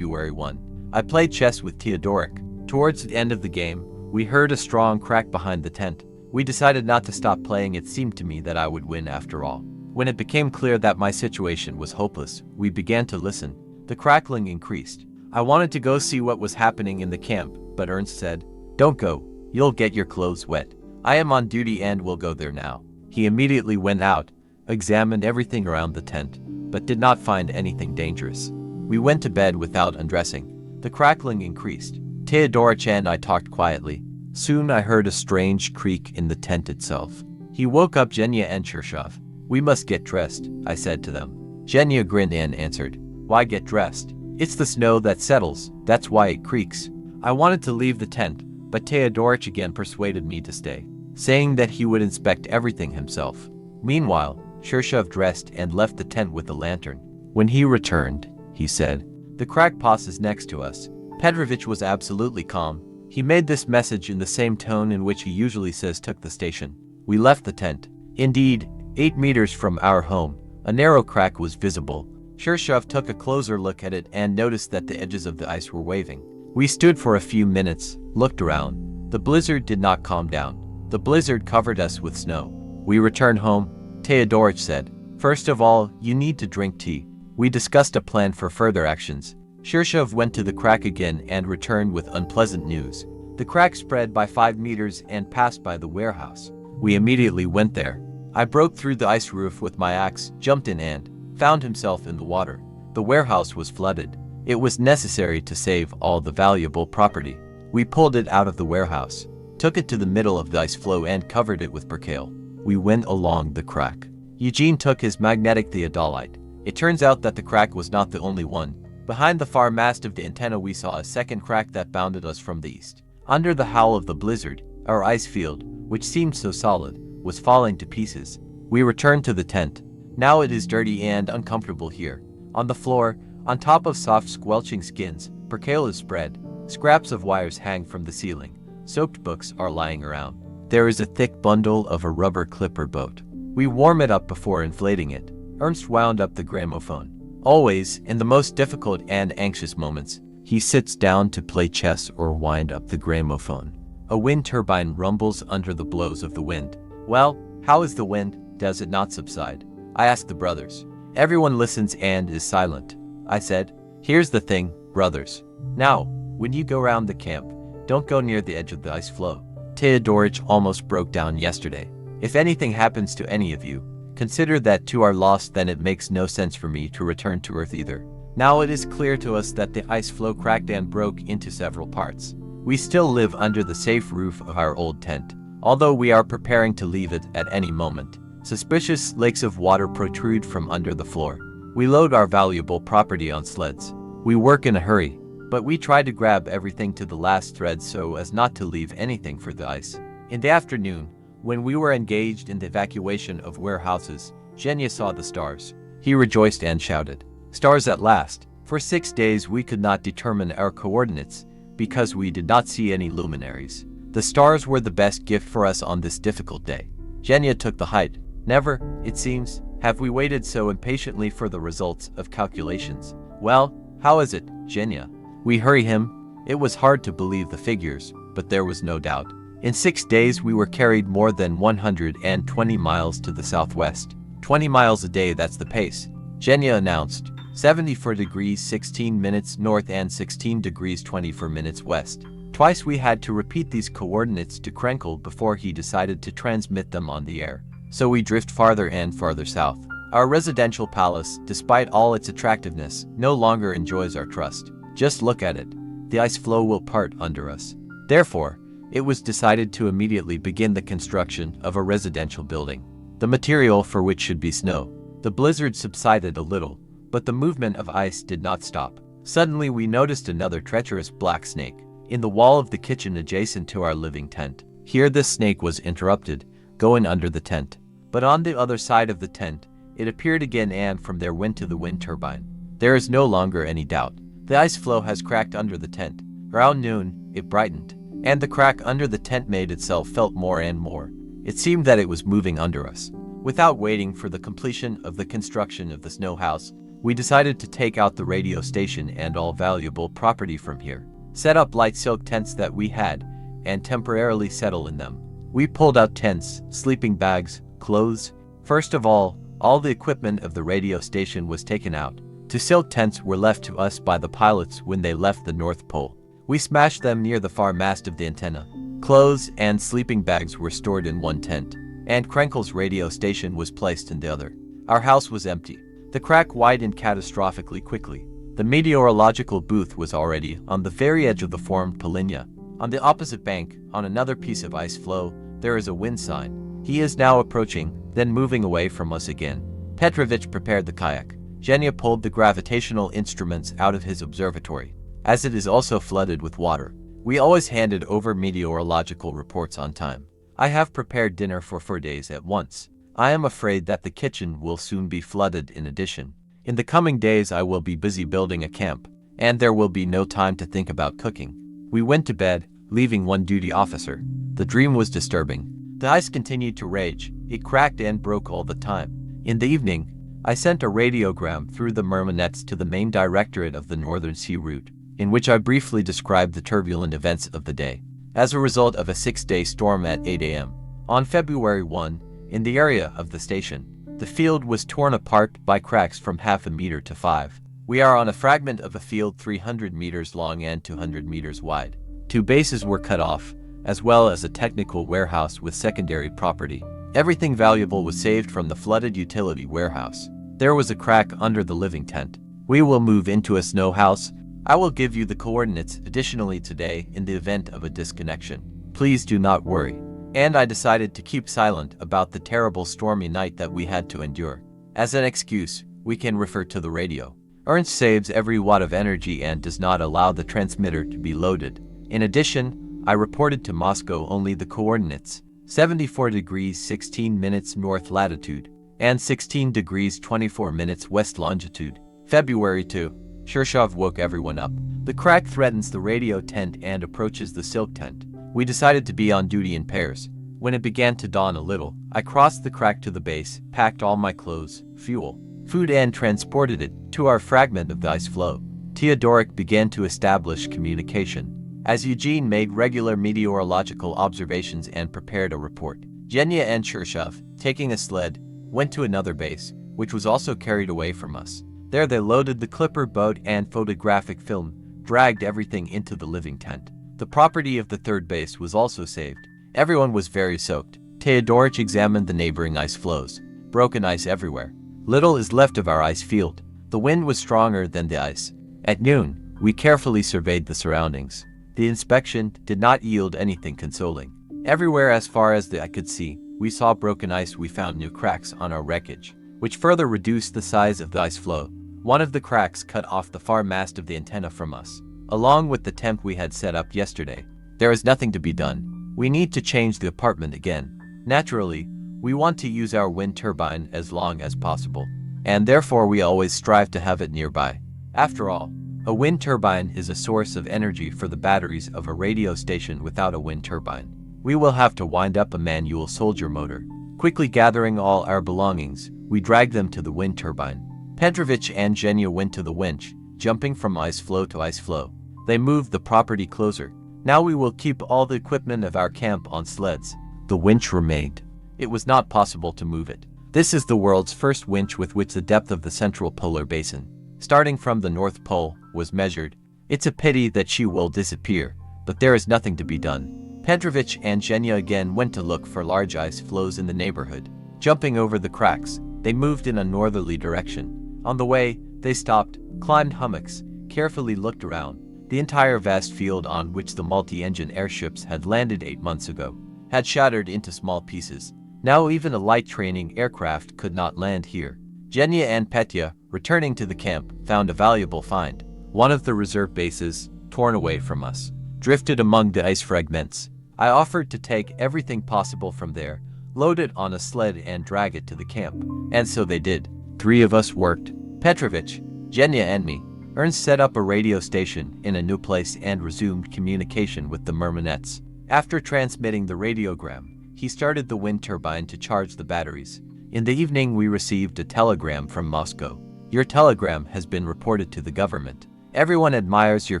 1. I played chess with Theodorik. Towards the end of the game, we heard a strong crack behind the tent. We decided not to stop playing. It seemed to me that I would win after all. When it became clear that my situation was hopeless, we began to listen. The crackling increased. I wanted to go see what was happening in the camp, but Ernst said, "Don't go. You'll get your clothes wet. I am on duty and will go there now." He immediately went out, examined everything around the tent, but did not find anything dangerous. We went to bed without undressing. The crackling increased. Theodorich and I talked quietly. Soon I heard a strange creak in the tent itself. He woke up Zhenya and Chershov. "We must get dressed," I said to them. Zhenya grinned and answered, "Why get dressed? It's the snow that settles, that's why it creaks." I wanted to leave the tent, but Theodorich again persuaded me to stay, saying that he would inspect everything himself. Meanwhile, Chershov dressed and left the tent with the lantern. When he returned, he said, "The crackpot is next to us." Petrovich was absolutely calm. He made this message in the same tone in which he usually says took the station. We left the tent. Indeed, 8 meters from our home, a narrow crack was visible. Chershov took a closer look at it and noticed that the edges of the ice were waving. We stood for a few minutes, looked around. The blizzard did not calm down. The blizzard covered us with snow. We returned home. Theodorich said, "First of all, you need to drink tea." We discussed a plan for further actions. Chershov went to the crack again and returned with unpleasant news. The crack spread by 5 meters and passed by the warehouse. We immediately went there. I broke through the ice roof with my axe, jumped in and found himself in the water. The warehouse was flooded. It was necessary to save all the valuable property. We pulled it out of the warehouse, took it to the middle of the ice floe and covered it with percale. We went along the crack. Eugene took his magnetic theodolite. It turns out that the crack was not the only one. Behind the far mast of the antenna we saw a second crack that bounded us from the east. Under the howl of the blizzard, our ice field, which seemed so solid, was falling to pieces. We returned to the tent. Now it is dirty and uncomfortable here. On the floor, on top of soft squelching skins, percale is spread. Scraps of wires hang from the ceiling. Soaked books are lying around. There is a thick bundle of a rubber clipper boat. We warm it up before inflating it. Ernst wound up the gramophone. Always, in the most difficult and anxious moments, he sits down to play chess or wind up the gramophone. A wind turbine rumbles under the blows of the wind. "Well, how is the wind? Does it not subside?" I asked the brothers. Everyone listens and is silent. I said, "Here's the thing, brothers. Now, When you go around the camp, don't go near the edge of the ice floe. Dmitrievich almost broke down yesterday. If anything happens to any of you, consider that to our loss, then it makes no sense for me to return to Earth either. Now it is clear to us that the ice floe cracked and broke into several parts. We still live under the safe roof of our old tent, although we are preparing to leave it at any moment. Suspicious lakes of water protrude from under the floor. We load our valuable property on sleds. We work in a hurry, but we try to grab everything to the last thread so as not to leave anything for the ice. In the afternoon, when we were engaged in the evacuation of warehouses, Zhenya saw the stars. He rejoiced and shouted, "Stars at last!" For 6 days we could not determine our coordinates because we did not see any luminaries. The stars were the best gift for us on this difficult day. Zhenya took the height. Never, it seems, have we waited so impatiently for the results of calculations. Well, how is it, Zhenya? We hurry him. It was hard to believe the figures, but there was no doubt. In 6 days we were carried more than 120 miles to the southwest. 20 miles a day, that's the pace. Zhenya announced. 74 degrees 16 minutes north and 16 degrees 24 minutes west. Twice we had to repeat these coordinates to Krenkel before he decided to transmit them on the air. So we drift farther and farther south. Our residential palace, despite all its attractiveness, no longer enjoys our trust. Just look at it. The ice floe will part under us. Therefore, it was decided to immediately begin the construction of a residential building, the material for which should be snow. The blizzard subsided a little, but the movement of ice did not stop. Suddenly we noticed another treacherous black snake in the wall of the kitchen adjacent to our living tent. Here this snake was interrupted, going under the tent. But on the other side of the tent, it appeared again, and from there went to the wind turbine. There is no longer any doubt. The ice floe has cracked under the tent. Around noon, it brightened, and the crack under the tent made itself felt more and more. It seemed that it was moving under us. Without waiting for the completion of the construction of the snow house, we decided to take out the radio station and all valuable property from here, set up light silk tents that we had, and temporarily settle in them. We pulled out tents, sleeping bags, clothes. First of all the equipment of the radio station was taken out. 2 silk tents were left to us by the pilots when they left the North Pole. We smashed them near the far mast of the antenna. Clothes and sleeping bags were stored in one tent, and Krenkel's radio station was placed in the other. Our house was empty. The crack widened catastrophically quickly. The meteorological booth was already on the very edge of the formed Polinia. On the opposite bank, on another piece of ice floe, there is a wind sign. He is now approaching, then moving away from us again. Dmitrievich prepared the kayak. Zhenya pulled the gravitational instruments out of his observatory. As it is also flooded with water, we always handed over meteorological reports on time. I have prepared dinner for 4 days at once. I am afraid that the kitchen will soon be flooded in addition. In the coming days I will be busy building a camp, and there will be no time to think about cooking. We went to bed, leaving one duty officer. The dream was disturbing. The ice continued to rage. It cracked and broke all the time. In the evening, I sent a radiogram through the Murmanets to the main directorate of the Northern Sea Route, in which I briefly described the turbulent events of the day. As a result of a 6-day storm at 8 a.m. on February 1, in the area of the station, the field was torn apart by cracks from half a meter to 5. We are on a fragment of a field 300 meters long and 200 meters wide. 2 bases were cut off, as well as a technical warehouse with secondary property. Everything valuable was saved from the flooded utility warehouse. There was a crack under the living tent. We will move into a snow house. I will give you the coordinates additionally today in the event of a disconnection. Please do not worry. And I decided to keep silent about the terrible stormy night that we had to endure. As an excuse, we can refer to the radio. Ernst saves every watt of energy and does not allow the transmitter to be loaded. In addition, I reported to Moscow only the coordinates: 74 degrees 16 minutes north latitude and 16 degrees 24 minutes west longitude. February 2. Shirshov woke everyone up. The crack threatens the radio tent and approaches the silk tent. We decided to be on duty in pairs. When it began to dawn a little, I crossed the crack to the base, packed all my clothes, fuel, food, and transported it to our fragment of the ice floe. Theodorik began to establish communication, as Eugene made regular meteorological observations and prepared a report. Zhenya and Shirshov, taking a sled, went to another base, which was also carried away from us. There they loaded the clipper boat and photographic film, dragged everything into the living tent. The property of the third base was also saved. Everyone was very soaked. Dmitrievich examined the neighboring ice floes. Broken ice everywhere. Little is left of our ice field. The wind was stronger than the ice. At noon, we carefully surveyed the surroundings. The inspection did not yield anything consoling. Everywhere as far as the eye could see, we saw broken ice. We found new cracks on our wreckage, which further reduced the size of the ice floe. One of the cracks cut off the far mast of the antenna from us, along with the temp we had set up yesterday. There is nothing to be done. We need to change the apartment again. Naturally, we want to use our wind turbine as long as possible, and therefore we always strive to have it nearby. After all, a wind turbine is a source of energy for the batteries of a radio station. Without a wind turbine, we will have to wind up a manual soldier motor. Quickly gathering all our belongings, we dragged them to the wind turbine. Dmitrievich and Zhenya went to the winch, jumping from ice floe to ice floe. They moved the property closer. Now we will keep all the equipment of our camp on sleds. The winch remained. It was not possible to move it. This is the world's first winch with which the depth of the central polar basin, starting from the North Pole, was measured. It's a pity that she will disappear, but there is nothing to be done. Dmitrievich and Zhenya again went to look for large ice floes in the neighborhood. Jumping over the cracks, they moved in a northerly direction. On the way, they stopped, climbed hummocks, carefully looked around. The entire vast field on which the multi-engine airships had landed 8 months ago had shattered into small pieces. Now even a light training aircraft could not land here. Zhenya and Petya, returning to the camp, found a valuable find. One of the reserve bases, torn away from us, drifted among the ice fragments. I offered to take everything possible from there, load it on a sled and drag it to the camp. And so they did. 3 of us worked. Dmitrievich, Zhenya and me. Ernst set up a radio station in a new place and resumed communication with the Murmanettes. After transmitting the radiogram, he started the wind turbine to charge the batteries. In the evening we received a telegram from Moscow. Your telegram has been reported to the government. Everyone admires your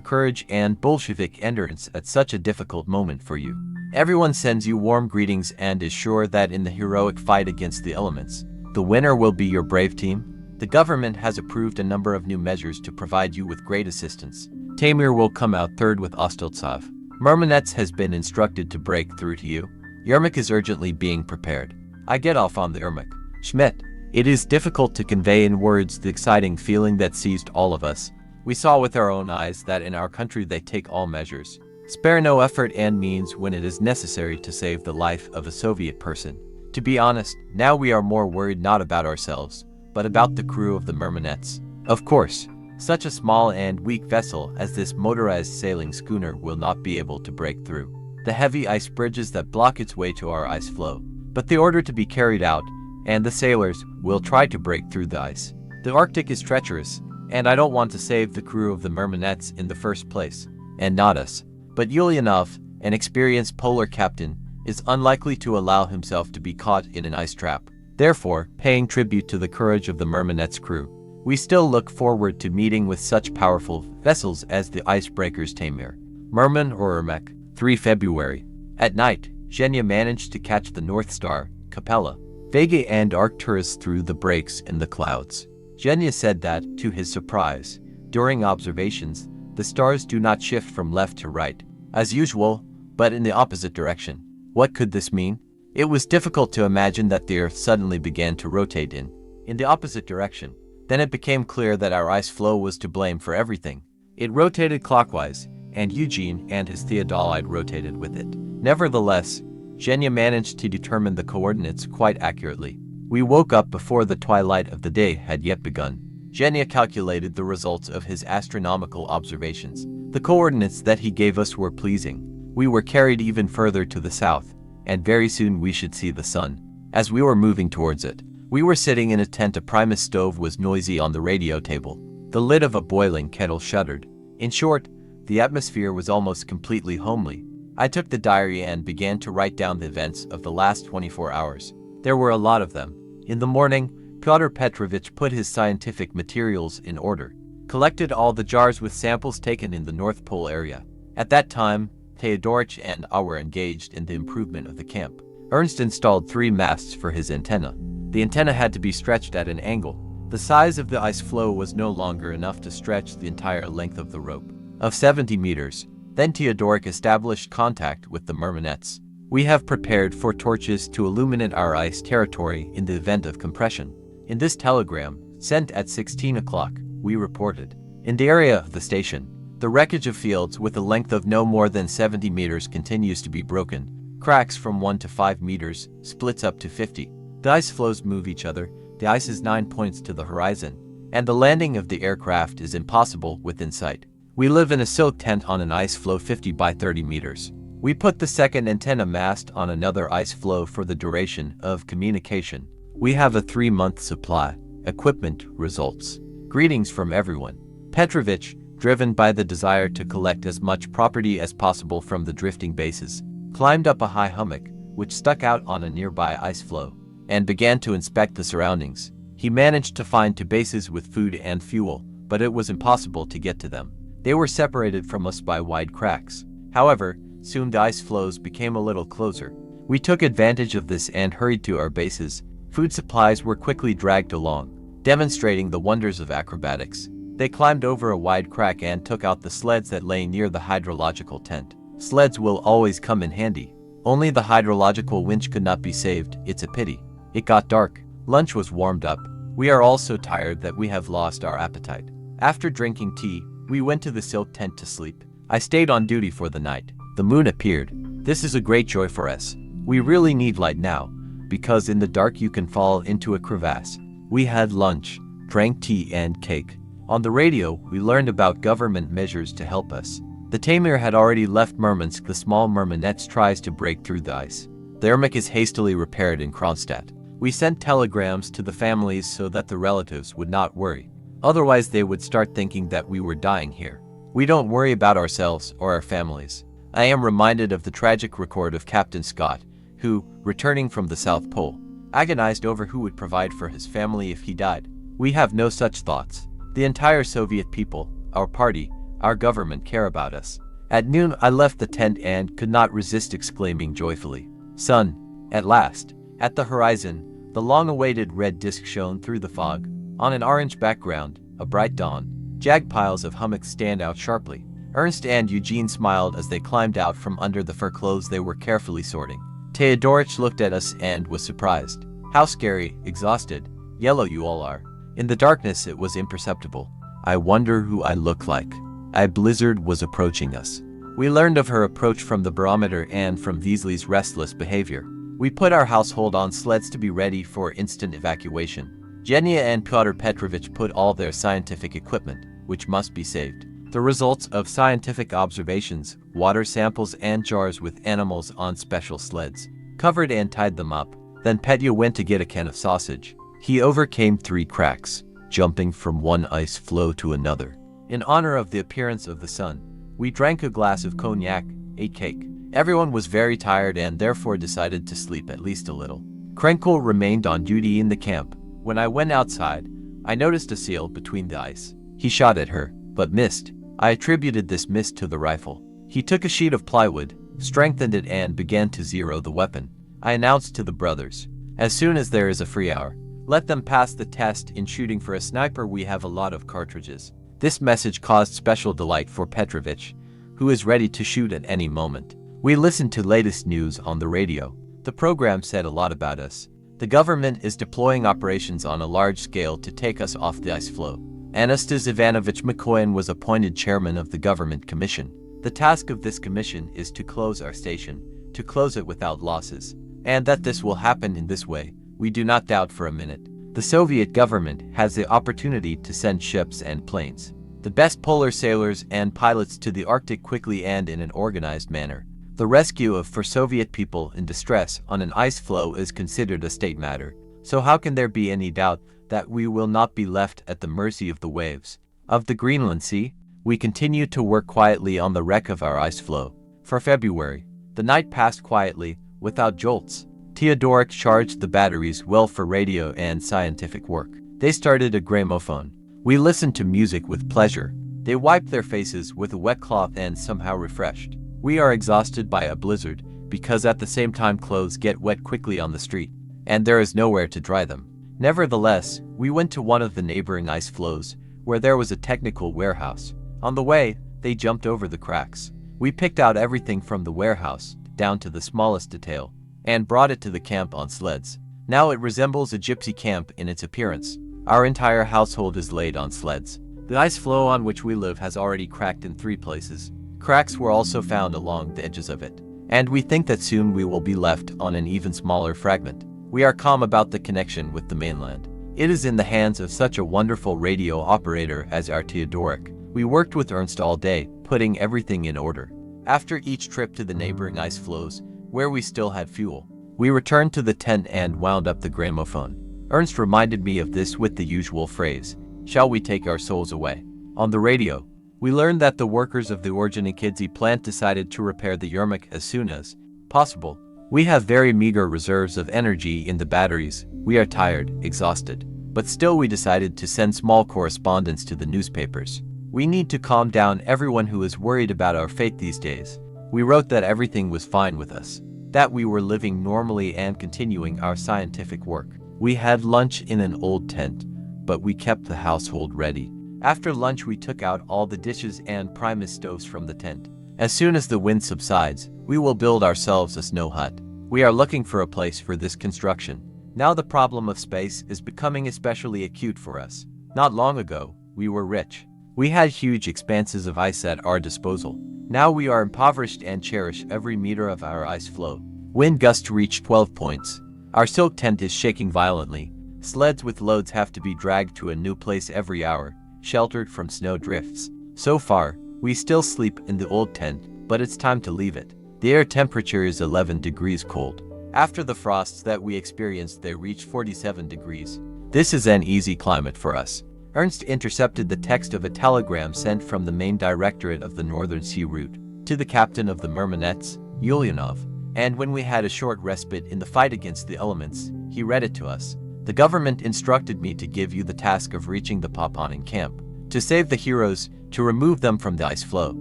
courage and Bolshevik endurance at such a difficult moment for you. Everyone sends you warm greetings and is sure that in the heroic fight against the elements, the winner will be your brave team. The government has approved a number of new measures to provide you with great assistance. Taimur will come out third with Osteltsov. Murmanets has been instructed to break through to you. Yermak is urgently being prepared. I get off on the Yermak. Schmidt. It is difficult to convey in words the exciting feeling that seized all of us. We saw with our own eyes that in our country they take all measures, spare no effort and means when it is necessary to save the life of a Soviet person. To be honest, now we are more worried not about ourselves, but about the crew of the Murmanets. Of course, such a small and weak vessel as this motorized sailing schooner will not be able to break through the heavy ice bridges that block its way to our ice floe. But the order to be carried out, and the sailors will try to break through the ice. The Arctic is treacherous, and I don't want to save the crew of the Murmanets in the first place, and not us. But Ulyanov, an experienced polar captain, is unlikely to allow himself to be caught in an ice trap. Therefore, paying tribute to the courage of the Murmanets crew, we still look forward to meeting with such powerful vessels as the icebreakers Taimur, Murman or Ermek. 3 February. At night, Zhenya managed to catch the North Star, Capella, Vega and Arcturus through the breaks in the clouds. Zhenya said that, to his surprise, during observations, the stars do not shift from left to right, as usual, but in the opposite direction. What could this mean? It was difficult to imagine that the Earth suddenly began to rotate in the opposite direction. Then it became clear that our ice floe was to blame for everything. It rotated clockwise, and Eugene and his theodolite rotated with it. Nevertheless, Zhenya managed to determine the coordinates quite accurately. We woke up before the twilight of the day had yet begun. Zhenya calculated the results of his astronomical observations. The coordinates that he gave us were pleasing. We were carried even further to the south, and very soon we should see the sun. As we were moving towards it, we were sitting in a tent. A Primus stove was noisy on the radio table. The lid of a boiling kettle shuddered. In short, the atmosphere was almost completely homely. I took the diary and began to write down the events of the last 24 hours. There were a lot of them. In the morning, Pyotr Petrovich put his scientific materials in order, collected all the jars with samples taken in the North Pole area. At that time, Theodorich and I were engaged in the improvement of the camp. Ernst installed 3 masts for his antenna. The antenna had to be stretched at an angle. The size of the ice floe was no longer enough to stretch the entire length of the rope. of 70 meters. Then Teodoric established contact with the mermanettes. We have prepared 4 torches to illuminate our ice territory in the event of compression. In this telegram, sent at 16 o'clock, we reported. In the area of the station, the wreckage of fields with a length of no more than 70 meters continues to be broken. Cracks from 1 to 5 meters, splits up to 50. The ice floes move each other, the ice is 9 points to the horizon, and the landing of the aircraft is impossible within sight. We live in a silk tent on an ice floe 50 by 30 meters. We put the second antenna mast on another ice floe for the duration of communication. We have a 3-month supply. Equipment results. Greetings from everyone. Dmitrievich, driven by the desire to collect as much property as possible from the drifting bases, climbed up a high hummock, which stuck out on a nearby ice floe, and began to inspect the surroundings. He managed to find 2 bases with food and fuel, but it was impossible to get to them. They were separated from us by wide cracks. However, soon the ice floes became a little closer. We took advantage of this and hurried to our bases. Food supplies were quickly dragged along, demonstrating the wonders of acrobatics. They climbed over a wide crack and took out the sleds that lay near the hydrological tent. Sleds will always come in handy. Only the hydrological winch could not be saved. It's a pity. It got dark. Lunch was warmed up. We are all so tired that we have lost our appetite. After drinking tea, we went to the silk tent to sleep. I stayed on duty for the night. The moon appeared. This is a great joy for us. We really need light now, because in the dark you can fall into a crevasse. We had lunch, drank tea and cake. On the radio, we learned about government measures to help us. The Tamir had already left Murmansk. The small Murmanets tries to break through the ice. The Ermak is hastily repaired in Kronstadt. We sent telegrams to the families so that the relatives would not worry. Otherwise they would start thinking that we were dying here. We don't worry about ourselves or our families. I am reminded of the tragic record of Captain Scott, who, returning from the South Pole, agonized over who would provide for his family if he died. We have no such thoughts. The entire Soviet people, our party, our government care about us. At noon I left the tent and could not resist exclaiming joyfully, "Sun, at last!" At the horizon, the long-awaited red disk shone through the fog. On an orange background, a bright dawn. Jagged piles of hummocks stand out sharply. Ernst and Eugene smiled as they climbed out from under the fur clothes they were carefully sorting. Teodorich looked at us and was surprised. How scary, exhausted, yellow you all are. In the darkness it was imperceptible. I wonder who I look like. A blizzard was approaching us. We learned of her approach from the barometer and from Veasley's restless behavior. We put our household on sleds to be ready for instant evacuation. Genya and Pyotr Petrovich put all their scientific equipment, which must be saved. The results of scientific observations, water samples and jars with animals on special sleds, covered and tied them up. Then Petya went to get a can of sausage. He overcame 3 cracks, jumping from one ice floe to another. In honor of the appearance of the sun, we drank a glass of cognac, ate cake. Everyone was very tired and therefore decided to sleep at least a little. Krenkel remained on duty in the camp. When I went outside, I noticed a seal between the ice. He shot at her, but missed. I attributed this miss to the rifle. He took a sheet of plywood, strengthened it and began to zero the weapon. I announced to the brothers, as soon as there is a free hour, let them pass the test in shooting for a sniper. We have a lot of cartridges. This message caused special delight for Petrovich, who is ready to shoot at any moment. We listened to latest news on the radio. The program said a lot about us. The government is deploying operations on a large scale to take us off the ice floe. Anastas Ivanovich Mikoyan was appointed chairman of the government commission. The task of this commission is to close our station, to close it without losses. And that this will happen in this way, we do not doubt for a minute. The Soviet government has the opportunity to send ships and planes, the best polar sailors and pilots to the Arctic quickly and in an organized manner. The rescue of for Soviet people in distress on an ice floe is considered a state matter. So how can there be any doubt that we will not be left at the mercy of the waves of the Greenland Sea? We continue to work quietly on the wreck of our ice floe. For February, the night passed quietly, without jolts. Teodoric charged the batteries well for radio and scientific work. They started a gramophone. We listened to music with pleasure. They wiped their faces with a wet cloth and somehow refreshed. We are exhausted by a blizzard, because at the same time clothes get wet quickly on the street, and there is nowhere to dry them. Nevertheless, we went to one of the neighboring ice floes, where there was a technical warehouse. On the way, They jumped over the cracks. We picked out everything from the warehouse down to the smallest detail and brought it to the camp on sleds. Now it resembles a gypsy camp in its appearance. Our entire household is laid on sleds. The ice floe on which we live has already cracked in 3 places. Cracks were also found along the edges of it, and we think that soon we will be left on an even smaller fragment. We are calm about the connection with the mainland. It is in the hands of such a wonderful radio operator as our Theodoric. We worked with Ernst all day, putting everything in order. After each trip to the neighboring ice floes, where we still had fuel, we returned to the tent and wound up the gramophone. Ernst reminded me of this with the usual phrase, "Shall we take our souls away?" On the radio, we learned that the workers of the Orjonikidze plant decided to repair the Yermak as soon as possible. We have very meager reserves of energy in the batteries. We are tired, exhausted, but still we decided to send small correspondence to the newspapers. We need to calm down everyone who is worried about our fate these days. We wrote that everything was fine with us, that we were living normally and continuing our scientific work. We had lunch in an old tent, but we kept the household ready. After lunch we took out all the dishes and Primus stoves from the tent. As soon as the wind subsides, we will build ourselves a snow hut. We are looking for a place for this construction. Now the problem of space is becoming especially acute for us. Not long ago, we were rich. We had huge expanses of ice at our disposal. Now we are impoverished and cherish every meter of our ice floe. Wind gusts reach 12 points. Our silk tent is shaking violently. Sleds with loads have to be dragged to a new place every hour, sheltered from snow drifts. So far, we still sleep in the old tent, but it's time to leave it. The air temperature is 11 degrees cold. After the frosts that we experienced, they reached 47 degrees. This is an easy climate for us. Ernst intercepted the text of a telegram sent from the main directorate of the Northern Sea Route to the captain of the Murmanets, Ulyanov, and when we had a short respite in the fight against the elements, he read it to us. The government instructed me to give you the task of reaching the Papanin camp, to save the heroes, to remove them from the ice floe.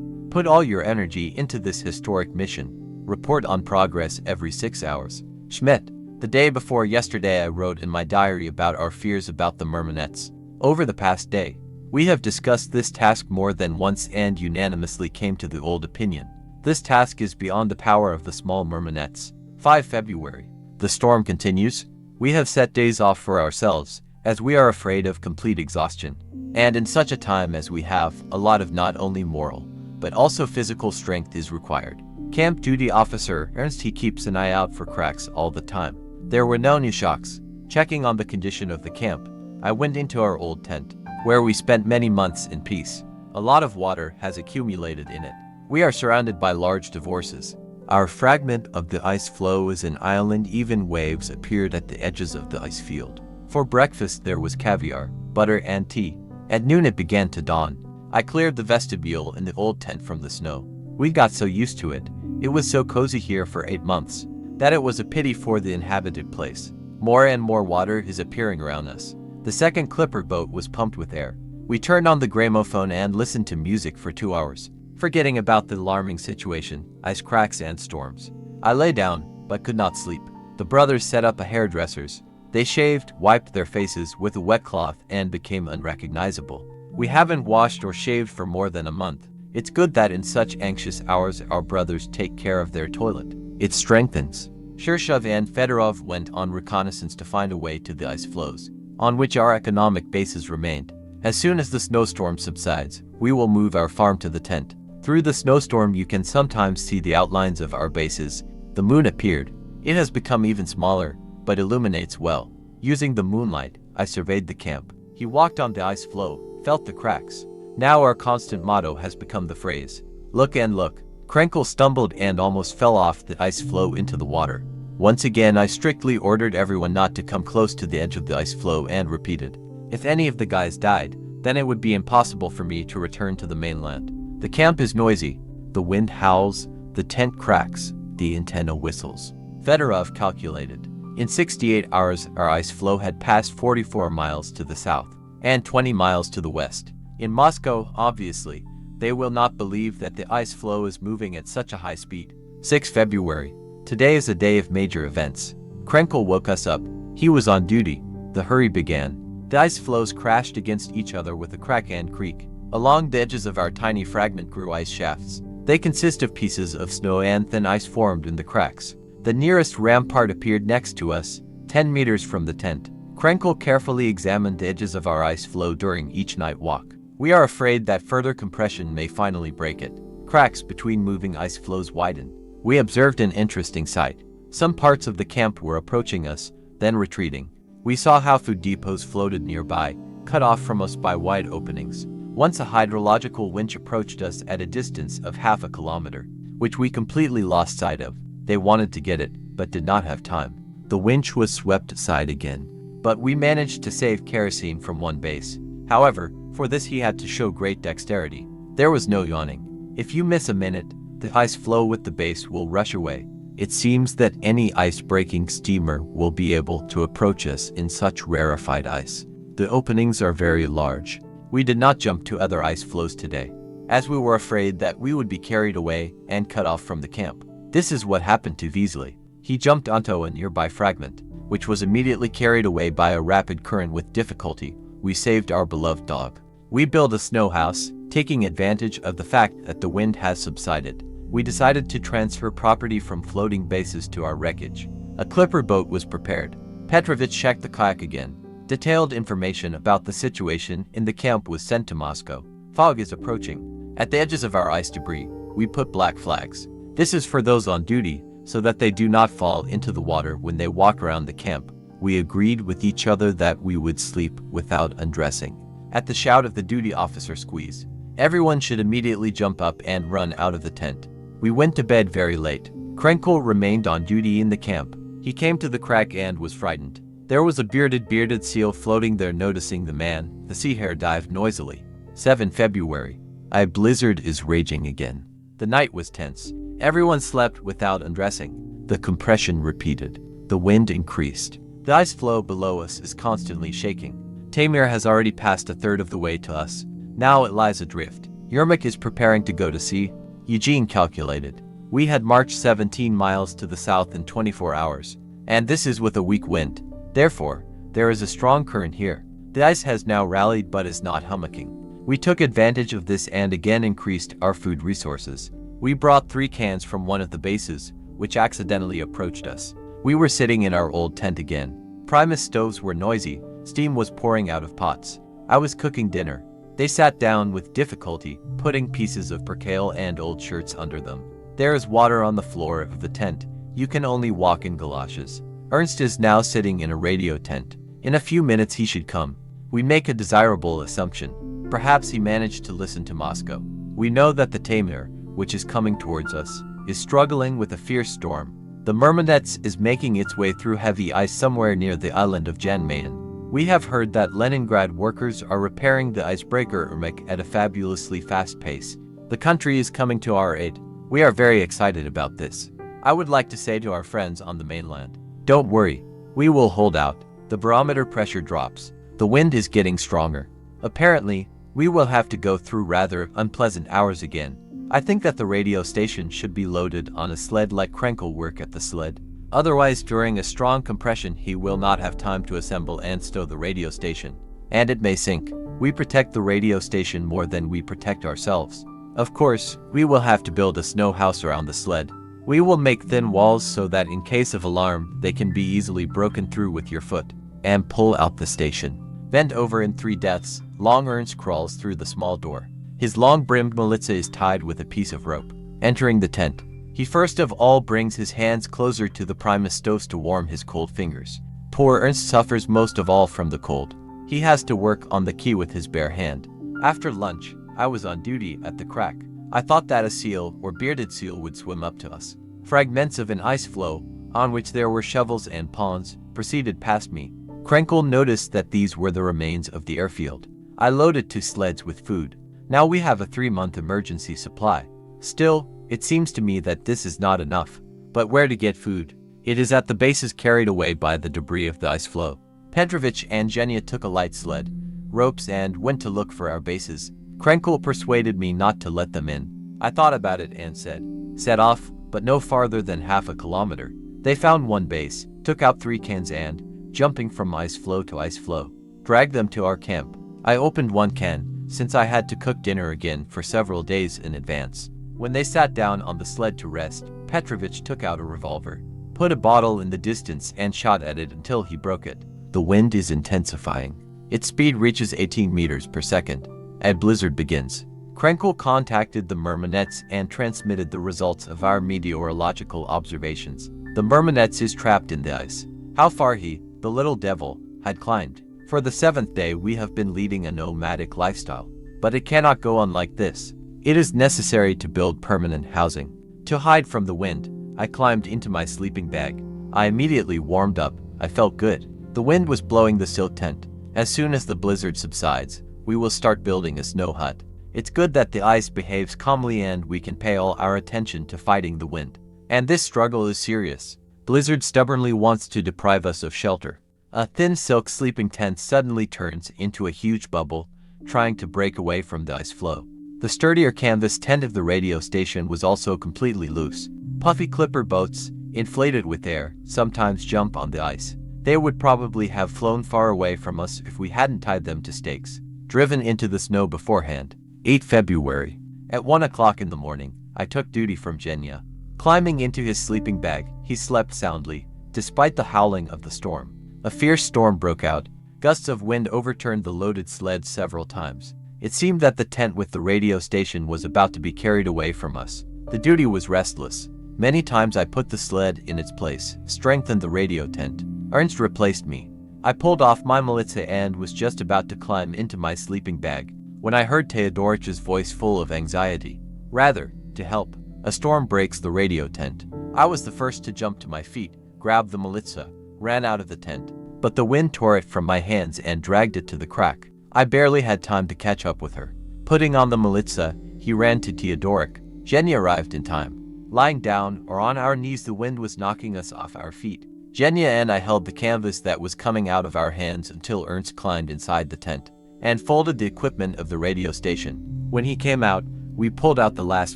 Put all your energy into this historic mission. Report on progress every 6 hours. Schmidt. The day before yesterday I wrote in my diary about our fears about the Murmanets. Over the past day, we have discussed this task more than once and unanimously came to the old opinion. This task is beyond the power of the small Murmanets. 5 February. The storm continues. We have set days off for ourselves, as we are afraid of complete exhaustion. And in such a time as we have, a lot of not only moral, but also physical strength is required. Camp duty officer Ernst, he keeps an eye out for cracks all the time. There were no new shocks. Checking on the condition of the camp, I went into our old tent, where we spent many months in peace. A lot of water has accumulated in it. We are surrounded by large divorces. Our fragment of the ice floe is an island. Even waves appeared at the edges of the ice field. For breakfast there was caviar, butter and tea. At noon it began to dawn. I cleared the vestibule in the old tent from the snow. We got so used to it. It was so cozy here for 8 months, that it was a pity for the inhabited place. More and more water is appearing around us. The second clipper boat was pumped with air. We turned on the gramophone and listened to music for 2 hours, forgetting about the alarming situation, ice cracks and storms. I lay down, but could not sleep. The brothers set up a hairdresser's. They shaved, wiped their faces with a wet cloth and became unrecognizable. We haven't washed or shaved for more than a month. It's good that in such anxious hours our brothers take care of their toilet. It strengthens. Shirshov and Fedorov went on reconnaissance to find a way to the ice floes, on which our economic bases remained. As soon as the snowstorm subsides, we will move our farm to the tent. Through the snowstorm you can sometimes see the outlines of our bases. The moon appeared. It has become even smaller, but illuminates well. Using the moonlight, I surveyed the camp. He walked on the ice floe, felt the cracks. Now our constant motto has become the phrase, "Look and look." Krenkel stumbled and almost fell off the ice floe into the water. Once again I strictly ordered everyone not to come close to the edge of the ice floe and repeated, if any of the guys died, then it would be impossible for me to return to the mainland. The camp is noisy. The wind howls, the tent cracks, the antenna whistles. Fedorov calculated. In 68 hours our ice floe had passed 44 miles to the south and 20 miles to the west. In Moscow, obviously, they will not believe that the ice floe is moving at such a high speed. 6 February. Today is a day of major events. Krenkel woke us up. He was on duty. The hurry began. The ice floes crashed against each other with a crack and creak. Along the edges of our tiny fragment grew ice shafts. They consist of pieces of snow and thin ice formed in the cracks. The nearest rampart appeared next to us, 10 meters from the tent. Krenkel carefully examined the edges of our ice floe during each night walk. We are afraid that further compression may finally break it. Cracks between moving ice floes widen. We observed an interesting sight. Some parts of the camp were approaching us, then retreating. We saw how food depots floated nearby, cut off from us by wide openings. Once a hydrological winch approached us at a distance of half a kilometer, which we completely lost sight of. They wanted to get it, but did not have time. The winch was swept aside again, but we managed to save kerosene from one base. However, for this he had to show great dexterity. There was no yawning. If you miss a minute, the ice floe with the base will rush away. It seems that any ice-breaking steamer will be able to approach us in such rarefied ice. The openings are very large. We did not jump to other ice floes today, as we were afraid that we would be carried away and cut off from the camp. This is what happened to Weasley. He jumped onto a nearby fragment, which was immediately carried away by a rapid current with difficulty. We saved our beloved dog. We built a snow house, taking advantage of the fact that the wind has subsided. We decided to transfer property from floating bases to our wreckage. A clipper boat was prepared. Dmitrievich checked the kayak again. Detailed information about the situation in the camp was sent to Moscow. Fog is approaching. At the edges of our ice debris, we put black flags. This is for those on duty, so that they do not fall into the water when they walk around the camp. We agreed with each other that we would sleep without undressing. At the shout of the duty officer squeeze, everyone should immediately jump up and run out of the tent. We went to bed very late. Krenkel remained on duty in the camp. He came to the crack and was frightened. There was a bearded seal floating there. Noticing the man, the sea hare dived noisily. 7 February. A blizzard is raging again. The night was tense. Everyone slept without undressing. The compression repeated. The wind increased. The ice floe below us is constantly shaking. Tamir has already passed a third of the way to us. Now it lies adrift. Yermak is preparing to go to sea. Eugene calculated. We had marched 17 miles to the south in 24 hours. And this is with a weak wind. Therefore, there is a strong current here. The ice has now rallied but is not hummocking. We took advantage of this and again increased our food resources. We brought 3 cans from one of the bases, which accidentally approached us. We were sitting in our old tent again. Primus stoves were noisy. Steam was pouring out of pots. I was cooking dinner. They sat down with difficulty, putting pieces of percale and old shirts under them. There is water on the floor of the tent. You can only walk in galoshes. Ernst is now sitting in a radio tent. In a few minutes he should come. We make a desirable assumption. Perhaps he managed to listen to Moscow. We know that the Tamir, which is coming towards us, is struggling with a fierce storm. The Myrmidets is making its way through heavy ice somewhere near the island of Jan Mayen. We have heard that Leningrad workers are repairing the icebreaker Ermak at a fabulously fast pace. The country is coming to our aid. We are very excited about this. I would like to say to our friends on the mainland, don't worry, we will hold out. The barometer pressure drops. The wind is getting stronger. Apparently, we will have to go through rather unpleasant hours again. I think that the radio station should be loaded on a sled like Krenkel work at the sled. Otherwise, during a strong compression, he will not have time to assemble and stow the radio station. And it may sink. We protect the radio station more than we protect ourselves. Of course, we will have to build a snow house around the sled. We will make thin walls so that in case of alarm, they can be easily broken through with your foot. And pull out the station. Bent over in 3 deaths, Long Ernst crawls through the small door. His long-brimmed Melitza is tied with a piece of rope. Entering the tent, he first of all brings his hands closer to the Primus stoves to warm his cold fingers. Poor Ernst suffers most of all from the cold. He has to work on the key with his bare hand. After lunch, I was on duty at the crack. I thought that a seal or bearded seal would swim up to us. Fragments of an ice floe, on which there were shovels and pawns, proceeded past me. Krenkel noticed that these were the remains of the airfield. I loaded 2 sleds with food. Now we have a 3-month emergency supply. Still, it seems to me that this is not enough. But where to get food? It is at the bases carried away by the debris of the ice floe. Dmitrievich and Genya took a light sled, ropes and went to look for our bases. Krenkel persuaded me not to let them in. I thought about it and said, set off, but no farther than half a kilometer. They found one base, took out 3 cans and, jumping from ice floe to ice floe, dragged them to our camp. I opened one can, since I had to cook dinner again for several days in advance. When they sat down on the sled to rest, Dmitrievich took out a revolver, put a bottle in the distance and shot at it until he broke it. The wind is intensifying. Its speed reaches 18 meters per second. A blizzard begins. Krenkel contacted the Murmanets and transmitted the results of our meteorological observations. The Murmanets is trapped in the ice. How far he, the little devil, had climbed. For the 7th day we have been leading a nomadic lifestyle. But it cannot go on like this. It is necessary to build permanent housing. To hide from the wind, I climbed into my sleeping bag. I immediately warmed up. I felt good. The wind was blowing the silk tent. As soon as the blizzard subsides, we will start building a snow hut. It's good that the ice behaves calmly and we can pay all our attention to fighting the wind. And this struggle is serious. Blizzard stubbornly wants to deprive us of shelter. A thin silk sleeping tent suddenly turns into a huge bubble, trying to break away from the ice floe. The sturdier canvas tent of the radio station was also completely loose. Puffy clipper boats, inflated with air, sometimes jump on the ice. They would probably have flown far away from us if we hadn't tied them to stakes, driven into the snow beforehand. 8 February. At 1 o'clock in the morning, I took duty from Genya. Climbing into his sleeping bag, he slept soundly, despite the howling of the storm. A fierce storm broke out. Gusts of wind overturned the loaded sled several times. It seemed that the tent with the radio station was about to be carried away from us. The duty was restless. Many times I put the sled in its place, strengthened the radio tent. Ernst replaced me. I pulled off my militsa and was just about to climb into my sleeping bag when I heard Teodorich's voice full of anxiety. Rather, to help. A storm breaks the radio tent. I was the first to jump to my feet, grabbed the militsa, ran out of the tent, but the wind tore it from my hands and dragged it to the crack. I barely had time to catch up with her. Putting on the militsa, he ran to Teodoric. Genya arrived in time. Lying down or on our knees, the wind was knocking us off our feet. Genya and I held the canvas that was coming out of our hands until Ernst climbed inside the tent and folded the equipment of the radio station. When he came out, we pulled out the last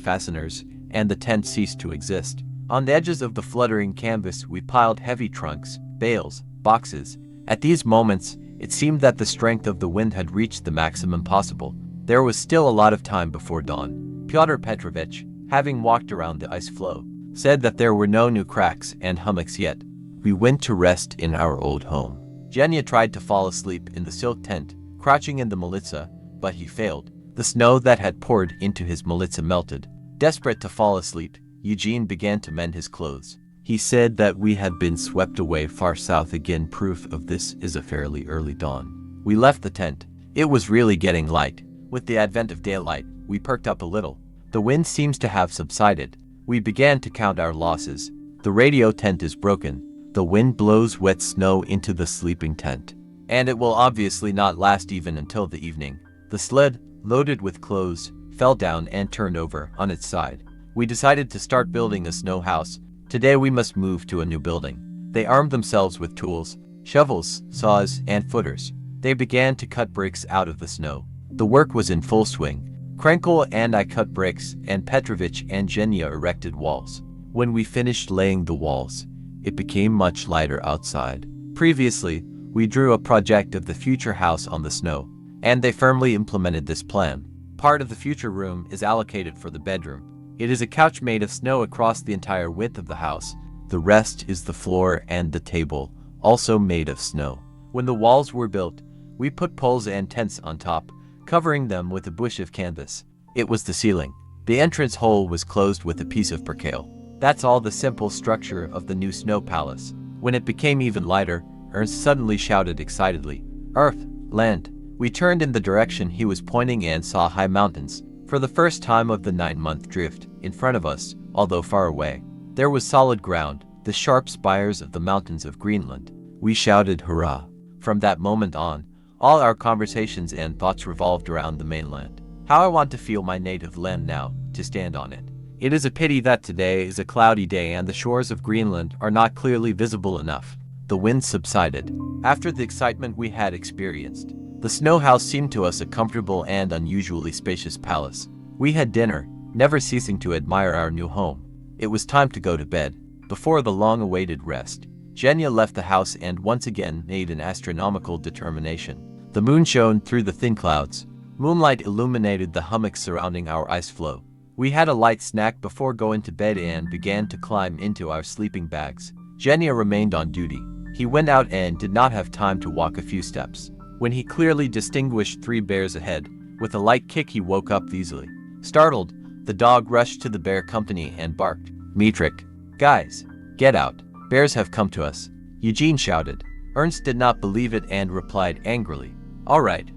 fasteners, and the tent ceased to exist. On the edges of the fluttering canvas, we piled heavy trunks, bales, boxes. At these moments, it seemed that the strength of the wind had reached the maximum possible. There was still a lot of time before dawn. Pyotr Petrovich, having walked around the ice floe, said that there were no new cracks and hummocks yet. We went to rest in our old home. Genya tried to fall asleep in the silk tent, crouching in the militsa, but he failed. The snow that had poured into his militsa melted. Desperate to fall asleep, Eugene began to mend his clothes. He said that we had been swept away far south again. Proof of this is a fairly early dawn. We left the tent. It was really getting light. With the advent of daylight, we perked up a little. The wind seems to have subsided. We began to count our losses. The radio tent is broken. The wind blows wet snow into the sleeping tent. And it will obviously not last even until the evening. The sled, loaded with clothes, fell down and turned over on its side. We decided to start building a snow house. Today we must move to a new building. They armed themselves with tools, shovels, saws, and footers. They began to cut bricks out of the snow. The work was in full swing. Krenkel and I cut bricks, and Petrovich and Genya erected walls. When we finished laying the walls, it became much lighter outside. Previously, we drew a project of the future house on the snow, and they firmly implemented this plan. Part of the future room is allocated for the bedroom. It is a couch made of snow across the entire width of the house. The rest is the floor and the table, also made of snow. When the walls were built, we put poles and tents on top, covering them with a bush of canvas. It was the ceiling. The entrance hole was closed with a piece of percale. That's all the simple structure of the new snow palace. When it became even lighter, Ernst suddenly shouted excitedly, "Earth! Land!" We turned in the direction he was pointing and saw high mountains. For the first time of the 9-month drift, in front of us, although far away, there was solid ground, the sharp spires of the mountains of Greenland. We shouted hurrah. From that moment on, all our conversations and thoughts revolved around the mainland. How I want to feel my native land now, to stand on it. It is a pity that today is a cloudy day and the shores of Greenland are not clearly visible enough. The wind subsided. After the excitement we had experienced, the snow house seemed to us a comfortable and unusually spacious palace. We had dinner, never ceasing to admire our new home. It was time to go to bed. Before the long-awaited rest, Genya left the house and once again made an astronomical determination. The moon shone through the thin clouds. Moonlight illuminated the hummocks surrounding our ice floe. We had a light snack before going to bed and began to climb into our sleeping bags. Genya remained on duty. He went out and did not have time to walk a few steps when he clearly distinguished 3 bears ahead. With a light kick he woke up easily. Startled, the dog rushed to the bear company and barked, "Dmitrievich, guys, get out. Bears have come to us," Eugene shouted. Ernst did not believe it and replied angrily, all right,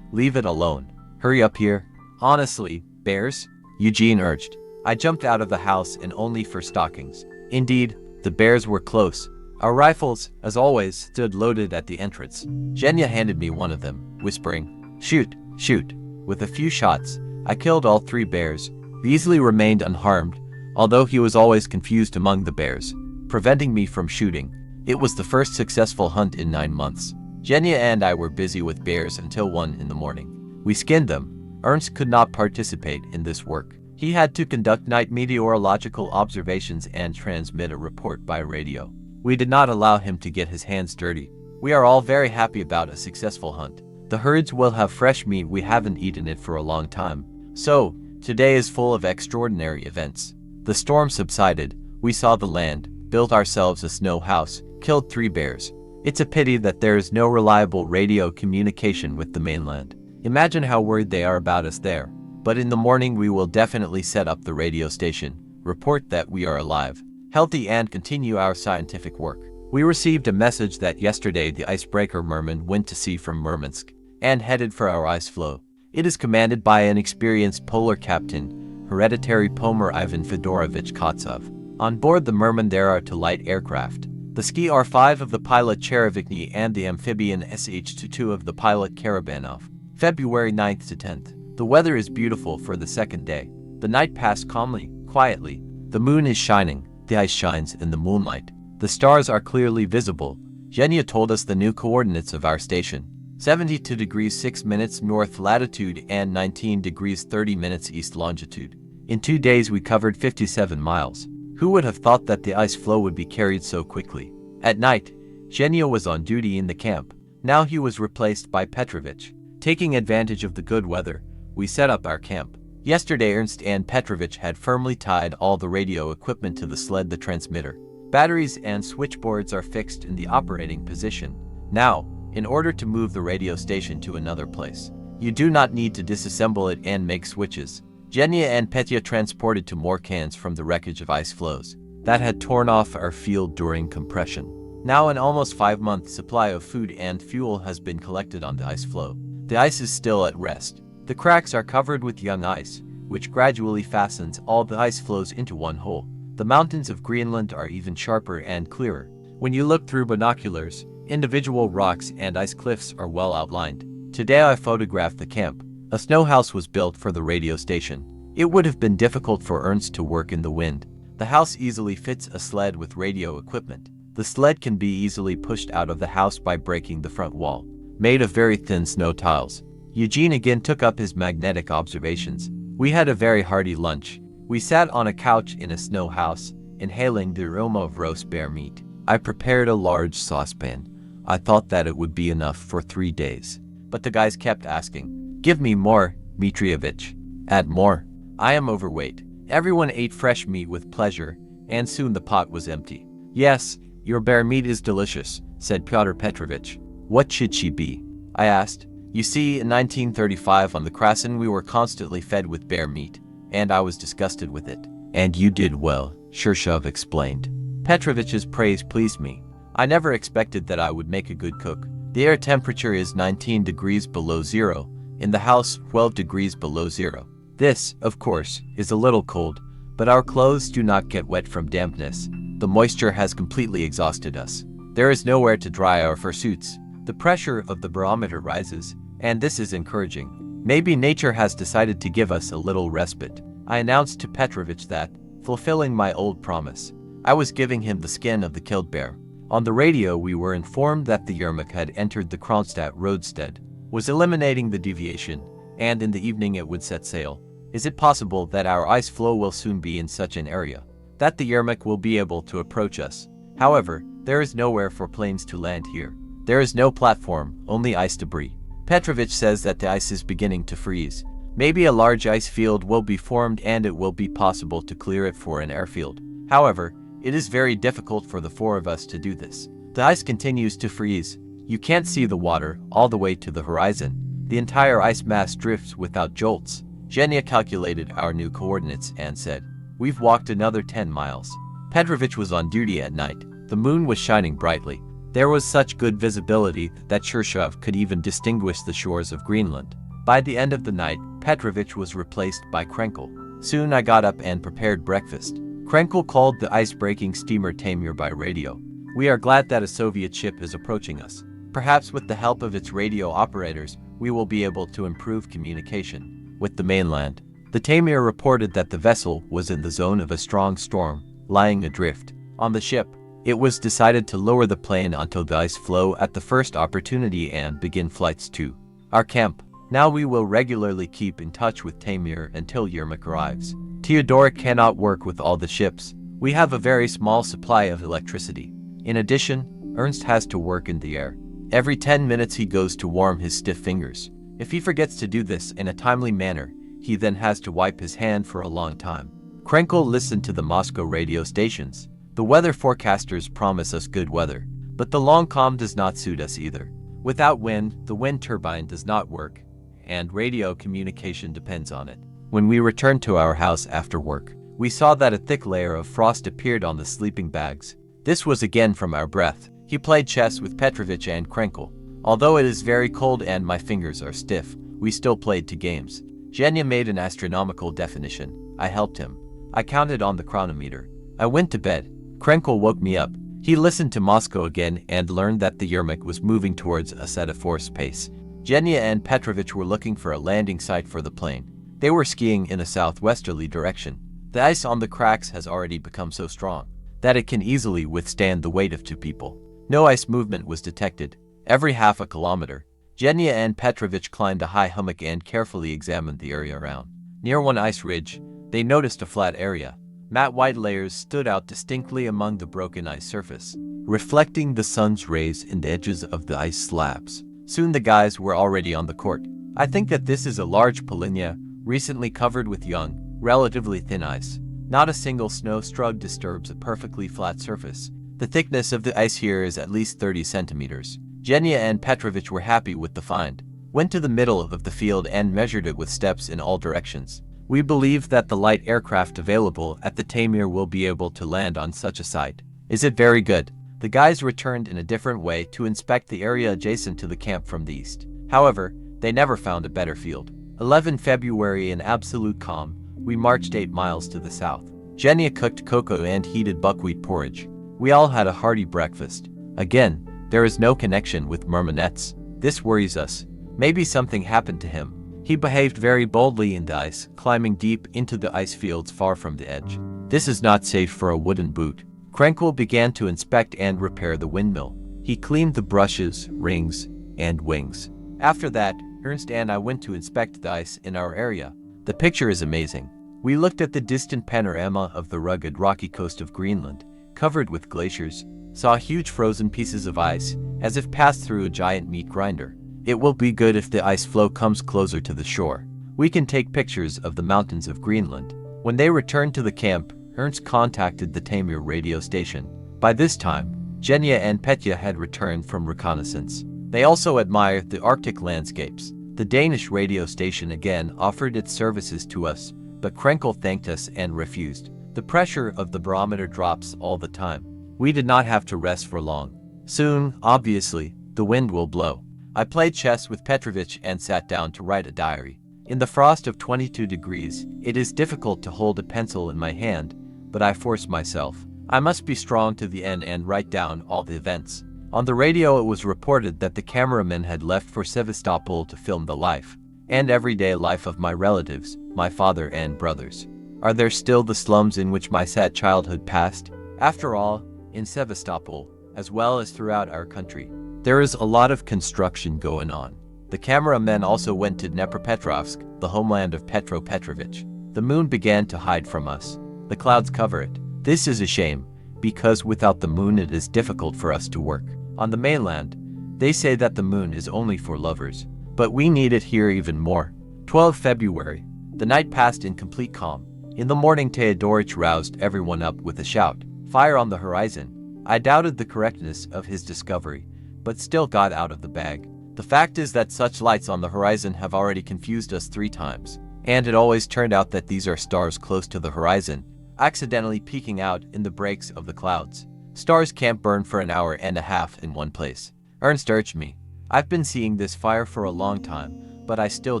leave it alone. Hurry up here." "Honestly, bears?" Eugene urged. I jumped out of the house and only for stockings. Indeed, the bears were close. Our rifles, as always, stood loaded at the entrance. Genya handed me one of them, whispering, "Shoot, shoot." With a few shots, I killed all 3 bears. Beasley remained unharmed, although he was always confused among the bears, preventing me from shooting. It was the first successful hunt in 9 months. Genya and I were busy with bears until 1 in the morning. We skinned them. Ernst could not participate in this work. He had to conduct night meteorological observations and transmit a report by radio. We did not allow him to get his hands dirty. We are all very happy about a successful hunt. The herds will have fresh meat. We haven't eaten it for a long time. So, today is full of extraordinary events. The storm subsided, we saw the land, built ourselves a snow house, killed 3 bears. It's a pity that there is no reliable radio communication with the mainland. Imagine how worried they are about us there. But in the morning we will definitely set up the radio station, report that we are alive, healthy and continue our scientific work. We received a message that yesterday the icebreaker Merman went to sea from Murmansk and headed for our ice floe. It is commanded by an experienced polar captain, hereditary Pomer Ivan Fedorovich Kotsov. On board the Merman there are 2 light aircraft, the Ski R-5 of the pilot Cherevikny and the amphibian SH-22 of the pilot Karabanov. February 9th to 10th. The weather is beautiful for the 2nd day. The night passed calmly, quietly. The moon is shining, the ice shines in the moonlight. The stars are clearly visible. Genya told us the new coordinates of our station. 72 degrees 6 minutes north latitude and 19 degrees 30 minutes east longitude. In 2 days we covered 57 miles. Who would have thought that the ice floe would be carried so quickly? At night, Genya was on duty in the camp. Now he was replaced by Petrovich. Taking advantage of the good weather, we set up our camp. Yesterday Ernst and Petrovich had firmly tied all the radio equipment to the sled, the transmitter. Batteries and switchboards are fixed in the operating position. Now, in order to move the radio station to another place, you do not need to disassemble it and make switches. Genya and Petya transported to more cans from the wreckage of ice floes that had torn off our field during compression. Now an almost 5-month supply of food and fuel has been collected on the ice floe. The ice is still at rest. The cracks are covered with young ice, which gradually fastens all the ice floes into one hole. The mountains of Greenland are even sharper and clearer. When you look through binoculars, individual rocks and ice cliffs are well outlined. Today I photographed the camp. A snow house was built for the radio station. It would have been difficult for Ernst to work in the wind. The house easily fits a sled with radio equipment. The sled can be easily pushed out of the house by breaking the front wall, made of very thin snow tiles. Eugene again took up his magnetic observations. We had a very hearty lunch. We sat on a couch in a snow house, inhaling the aroma of roast bear meat. I prepared a large saucepan. I thought that it would be enough for 3 days. But the guys kept asking, "Give me more, Dmitrievich. Add more." I am overweight. Everyone ate fresh meat with pleasure, and soon the pot was empty. "Yes, your bear meat is delicious," said Pyotr Petrovich. "What should she be?" I asked. You see, in 1935 on the Krasin we were constantly fed with bear meat, and I was disgusted with it. "And you did well," Shirshov explained. Petrovich's praise pleased me. I never expected that I would make a good cook. The air temperature is 19 degrees below zero, in the house 12 degrees below zero. This, of course, is a little cold, but our clothes do not get wet from dampness. The moisture has completely exhausted us. There is nowhere to dry our fursuits. The pressure of the barometer rises, and this is encouraging. Maybe nature has decided to give us a little respite. I announced to Petrovich that, fulfilling my old promise, I was giving him the skin of the killed bear. On the radio we were informed that the Yermak had entered the Kronstadt roadstead, was eliminating the deviation, and in the evening it would set sail. Is it possible that our ice floe will soon be in such an area that the Yermak will be able to approach us? However, there is nowhere for planes to land here. There is no platform, only ice debris. Petrovich says that the ice is beginning to freeze. Maybe a large ice field will be formed and it will be possible to clear it for an airfield. However, it is very difficult for the four of us to do this. The ice continues to freeze. You can't see the water all the way to the horizon. The entire ice mass drifts without jolts. Zhenya calculated our new coordinates and said, "We've walked another 10 miles. Petrovich was on duty at night. The moon was shining brightly. There was such good visibility that Chershov could even distinguish the shores of Greenland. By the end of the night, Petrovich was replaced by Krenkel. Soon I got up and prepared breakfast. Krenkel called the ice-breaking steamer Taimyr by radio. We are glad that a Soviet ship is approaching us. Perhaps with the help of its radio operators, we will be able to improve communication with the mainland." The Taimyr reported that the vessel was in the zone of a strong storm, lying adrift. On the ship, it was decided to lower the plane until the Ice Floe at the first opportunity and begin flights to our camp. Now we will regularly keep in touch with Taimyr until Yermak arrives. Theodoric cannot work with all the ships. We have a very small supply of electricity. In addition, Ernst has to work in the air. Every 10 minutes he goes to warm his stiff fingers. If he forgets to do this in a timely manner, he then has to wipe his hand for a long time. Krenkel listened to the Moscow radio stations. The weather forecasters promise us good weather, but the long calm does not suit us either. Without wind, the wind turbine does not work, and radio communication depends on it. When we returned to our house after work, we saw that a thick layer of frost appeared on the sleeping bags. This was again from our breath. He played chess with Petrovich and Krenkel. Although it is very cold and my fingers are stiff, we still played 2 games. Zhenya made an astronomical definition. I helped him. I counted on the chronometer. I went to bed. Krenkel woke me up. He listened to Moscow again and learned that the Yermak was moving towards us at a forced pace. Zhenya and Petrovich were looking for a landing site for the plane. They were skiing in a southwesterly direction. The ice on the cracks has already become so strong that it can easily withstand the weight of 2 people. No ice movement was detected. Every half a kilometer, Zhenya and Petrovich climbed a high hummock and carefully examined the area around. Near one ice ridge, they noticed a flat area. Matte white layers stood out distinctly among the broken ice surface, reflecting the sun's rays in the edges of the ice slabs. Soon the guys were already on the court. I think that this is a large polynya, recently covered with young, relatively thin ice. Not a single snow strug disturbs a perfectly flat surface. The thickness of the ice here is at least 30 centimeters. Zhenya and Petrovich were happy with the find. Went to the middle of the field and measured it with steps in all directions. We believe that the light aircraft available at the Taimyr will be able to land on such a site. Is it very good? The guys returned in a different way to inspect the area adjacent to the camp from the east. However, they never found a better field. 11 February in absolute calm, we marched 8 miles to the south. Zhenya cooked cocoa and heated buckwheat porridge. We all had a hearty breakfast. Again, there is no connection with Murmanets. This worries us. Maybe something happened to him. He behaved very boldly in the ice, climbing deep into the ice fields far from the edge. This is not safe for a wooden boot. Krenkel began to inspect and repair the windmill. He cleaned the brushes, rings, and wings. After that, Ernst and I went to inspect the ice in our area. The picture is amazing. We looked at the distant panorama of the rugged rocky coast of Greenland, covered with glaciers, saw huge frozen pieces of ice, as if passed through a giant meat grinder. It will be good if the ice floe comes closer to the shore. We can take pictures of the mountains of Greenland. When they returned to the camp, Ernst contacted the Taimyr radio station. By this time, Zhenya and Petya had returned from reconnaissance. They also admired the Arctic landscapes. The Danish radio station again offered its services to us, but Krenkel thanked us and refused. The pressure of the barometer drops all the time. We did not have to rest for long. Soon, obviously, the wind will blow. I played chess with Petrovich and sat down to write a diary. In the frost of 22 degrees, it is difficult to hold a pencil in my hand, but I force myself. I must be strong to the end and write down all the events. On the radio it was reported that the cameraman had left for Sevastopol to film the life and everyday life of my relatives, my father and brothers. Are there still the slums in which my sad childhood passed? After all, in Sevastopol, as well as throughout our country, there is a lot of construction going on. The cameramen also went to Dnepropetrovsk, the homeland of Petro Petrovich. The moon began to hide from us. The clouds cover it. This is a shame, because without the moon it is difficult for us to work. On the mainland, they say that the moon is only for lovers. but we need it here even more. 12 February. The night passed in complete calm. In the morning, Theodorich roused everyone up with a shout. Fire on the horizon. I doubted the correctness of his discovery, but still got out of the bag. The fact is that such lights on the horizon have already confused us 3 times, and it always turned out that these are stars close to the horizon, accidentally peeking out in the breaks of the clouds. Stars can't burn for an hour and a half in one place. Ernst urged me. I've been seeing this fire for a long time, but I still